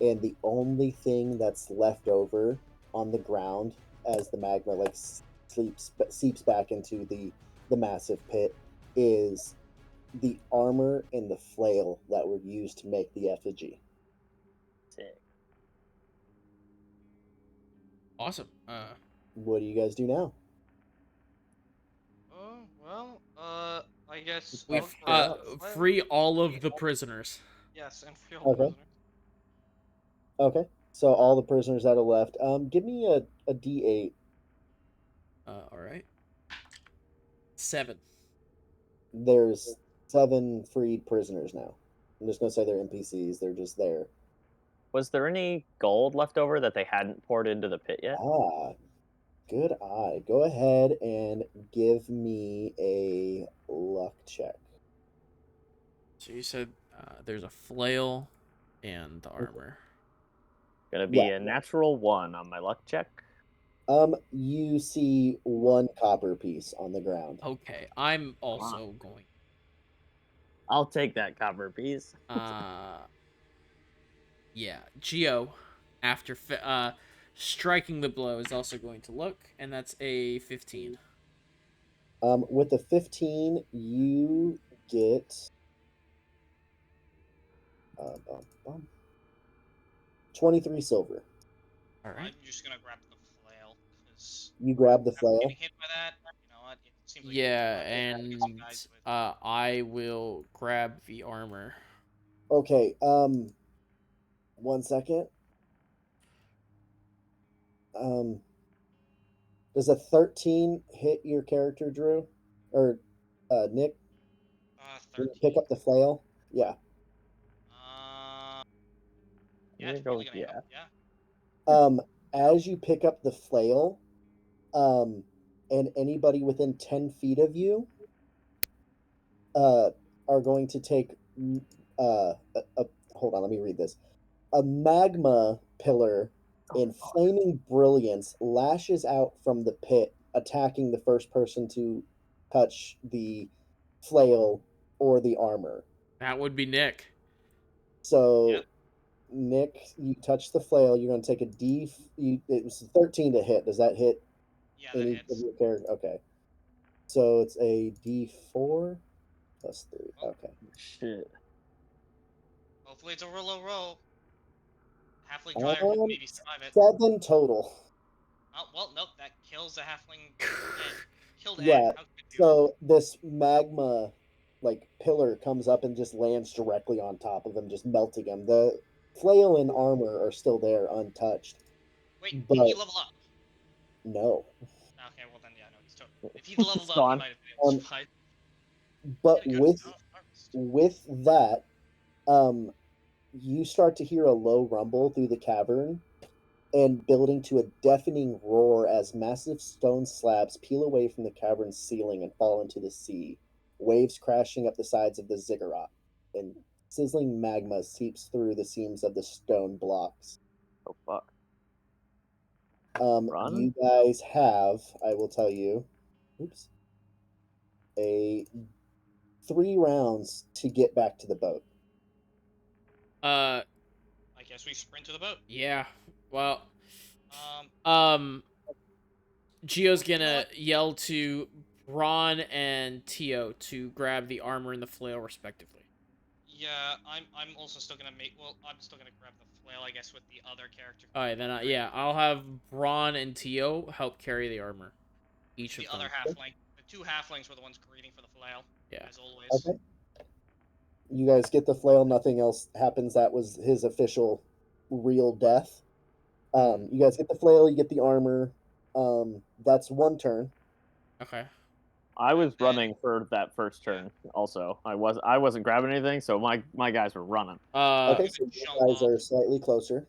and the only thing that's left over on the ground as the magma like seeps back into the massive pit is the armor and the flail that were used to make the effigy. Sick. Awesome. What do you guys do now? Oh, well, I guess We I'll grab the flail. free all of the prisoners. Yes, and free all the Okay. prisoners. Okay, so all the prisoners that are left, give me a D8. All right. 7. There's 7 freed prisoners now. I'm just gonna say they're NPCs. They're just there. Was there any gold left over that they hadn't poured into the pit yet? Ah, good eye. Go ahead and give me a luck check. So you said there's a flail and the armor. Gonna be Yeah. a natural 1 on my luck check. You see 1 copper piece on the ground. Okay, I'm also going. I'll take that copper piece. Yeah, Geo, after striking the blow, is also going to look, and that's a 15. With the 15, you get 23 silver. All right. I'm just gonna grab the flail because You grab the after flail. getting hit by that, you know what? It seems like Yeah, get some guys with. I will grab the armor. Okay, 1 second. Does a 13 hit your character, Drew? Or Nick? When you 13. pick up the flail? Yeah. Yeah, it's Go, probably gonna hit yeah. him. Yeah. As you pick up the flail, and anybody within 10 feet of you are going to take hold on, let me read this. A magma pillar in flaming brilliance lashes out from the pit, attacking the first person to touch the flail or the armor. That would be Nick. So, Yep. Nick, you touch the flail. You're going to take a D. It was 13 to hit. Does that hit Yeah, that any of hits. your character? Okay. So it's a D4 plus 3. Oh. Okay. Shit. Hopefully it's a low roll. Halfling Dwyer can maybe survive it. 7 total. Oh, well, nope, that kills the halfling Ed. Killed Ed. Yeah. How could you? So this magma like pillar comes up and just lands directly on top of him, just melting him. The flail and armor are still there untouched. Wait, But did he level up? no. Okay, well then, yeah, no, he's totally. If he'd leveled It's up, he gone. might have been able to survive. But Get a good stuff harvest. with that, you start to hear a low rumble through the cavern and building to a deafening roar as massive stone slabs peel away from the cavern's ceiling and fall into the sea, waves crashing up the sides of the ziggurat, and sizzling magma seeps through the seams of the stone blocks. Oh fuck. You guys have, I will tell you, a 3 rounds to get back to the boat. I guess we sprint to the boat. Yeah. Well. Geo's gonna yell to Braun and Tio to grab the armor and the flail respectively. Yeah, I'm also still gonna I'm still gonna grab the flail, I guess, with the other character. Alright, then I'll have Braun and Tio help carry the armor. Each of the them. other halfling. The 2 halflings were the ones greeting for the flail. Yeah. As always. Okay. You guys get the flail, nothing else happens. That was his official real death. You guys get the flail, you get the armor. That's 1 turn. Okay. I was then- running for that first turn. Also, I wasn't grabbing anything, so my guys were running. Okay, gonna so you jump guys off. are slightly closer.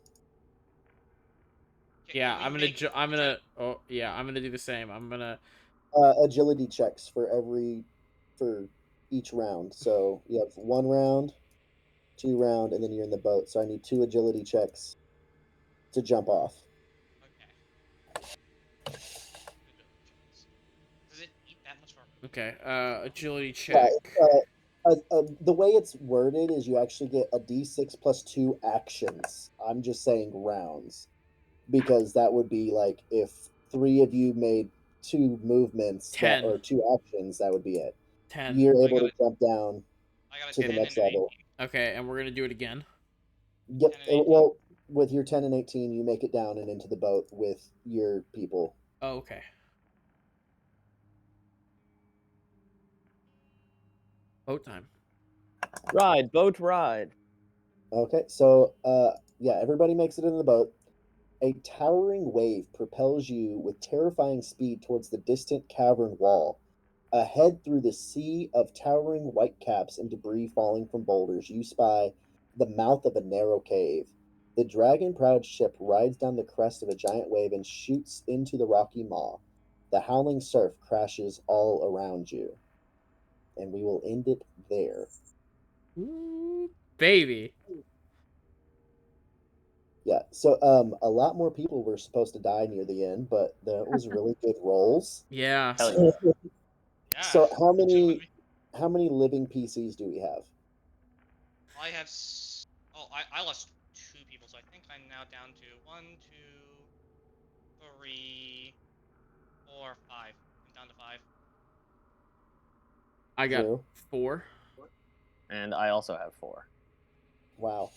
Yeah, Can we I'm gonna. make I'm gonna. Oh, yeah, I'm gonna do the same. I'm gonna. Agility checks for each round. So you have 1 round, 2 round, and then you're in the boat. So I need 2 agility checks to jump off. Okay. Does it eat that much for? Okay. Agility Yeah, check. the way it's worded is you actually get a d6 plus 2 actions. I'm just saying rounds because that would be like if 3 of you made 2 movements that 10. or 2 actions, that would be it. 10. You're I able got to jump down I got a to the 10 next and an level. 18. Okay, and we're gonna do it again. Yep. 10 and 18. Well, with your 10 and 18, you make it down and into the boat with your people. Oh, okay. Boat time. Boat ride. Okay, so yeah, everybody makes it into the boat. A towering wave propels you with terrifying speed towards the distant cavern wall. Ahead through the sea of towering white caps and debris falling from boulders, you spy the mouth of a narrow cave. The dragon proud ship rides down the crest of a giant wave and shoots into the rocky maw. The howling surf crashes all around you. And we will end it there. Ooh, baby. Yeah, so a lot more people were supposed to die near the end, but that was really good rolls. Yeah. Hell yeah. Yeah. So how good job, baby. many living PCs do we have? I have. Oh, I lost 2 people, so I think I'm now down to 1, 2, 3, 4, 5. I'm down to 5. I got Drew? 4. And I also have 4. Wow.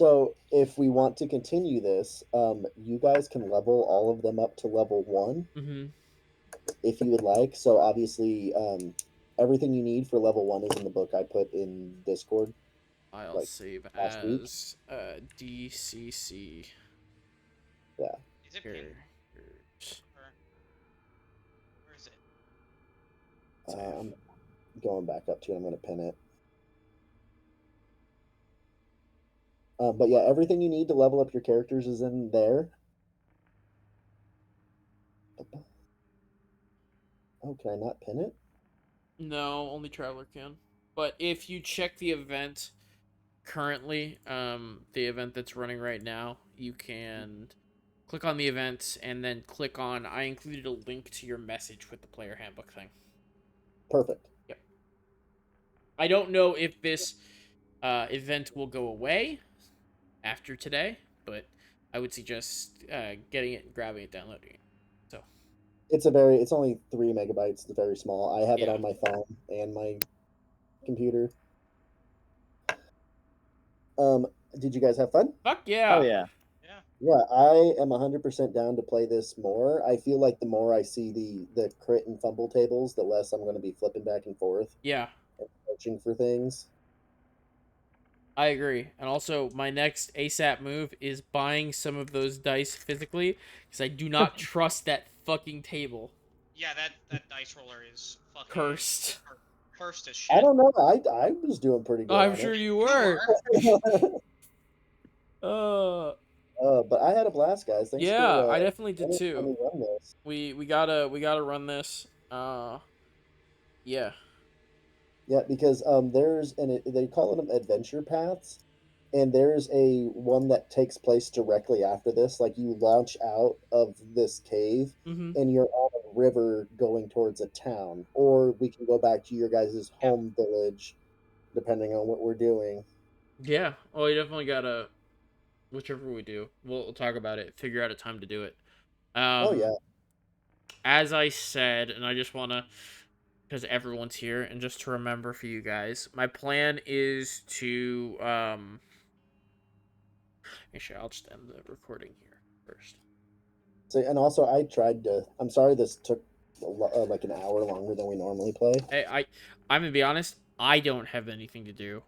So if we want to continue this, you guys can level all of them up to level 1 Mm-hmm. if you would like. So obviously, everything you need for level 1 is in the book I put in Discord. I'll Like, save last week. as DCC Is it pinned? characters. Or where is it? I'm going back up to it. I'm going to pin it. But yeah, everything you need to level up your characters is in there. Oh, can I not pin it? No, only Traveler can. But if you check the event currently, the event that's running right now, you can click on the event and then click on. I included a link to your message with the player handbook thing. Perfect. Yep. I don't know if this event will go away after today, but I would suggest getting it, grabbing it, downloading it. So It's only 3 megabytes. It's very small. I have it Yeah. on my phone and my computer. Did you guys have fun? fuck yeah. Oh yeah. Yeah. Yeah, I am 100% down to play this more. I feel like the more I see the crit and fumble tables, the less I'm going to be flipping back and forth Yeah, and searching for things. I agree. And also, my next ASAP move is buying some of those dice physically because I do not trust that fucking table. Yeah, that dice roller is fucking Cursed. cursed as shit. I don't know. I was doing pretty good I'm on sure it. you were. But I had a blast, guys. Thanks Yeah, for I definitely did letting too. me run this. We gotta run this. Yeah. Yeah, because they call them adventure paths, and there's a one that takes place directly after this. Like you launch out of this cave, Mm-hmm. and you're on a river going towards a town, or we can go back to your guys' home village, depending on what we're doing. Yeah. Oh, you definitely gotta. Whichever we do, we'll talk about it. Figure out a time to do it. Oh yeah, As I said, and I just wanna, because everyone's here, and just to remember for you guys, my plan is to Actually, I'll just end the recording here first. so and also I tried to. I'm sorry this took like an hour longer than we normally play. Hey, I'm gonna be honest. I don't have anything to do,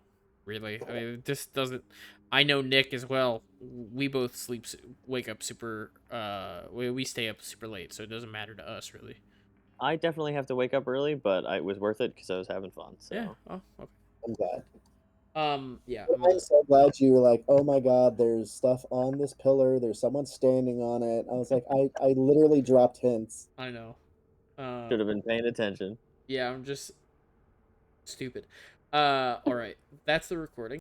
really. I mean, this doesn't. I know Nick as well. We both wake up super. We stay up super late, so it doesn't matter to us really. I definitely have to wake up early, but it was worth it because I was having fun. So Yeah. Oh, okay. I'm glad. Yeah, I'm so glad you were like, oh my god, there's stuff on this pillar. There's someone standing on it. I was like, I literally dropped hints. I know. should have been paying attention. Yeah, I'm just stupid. All right. That's the recording.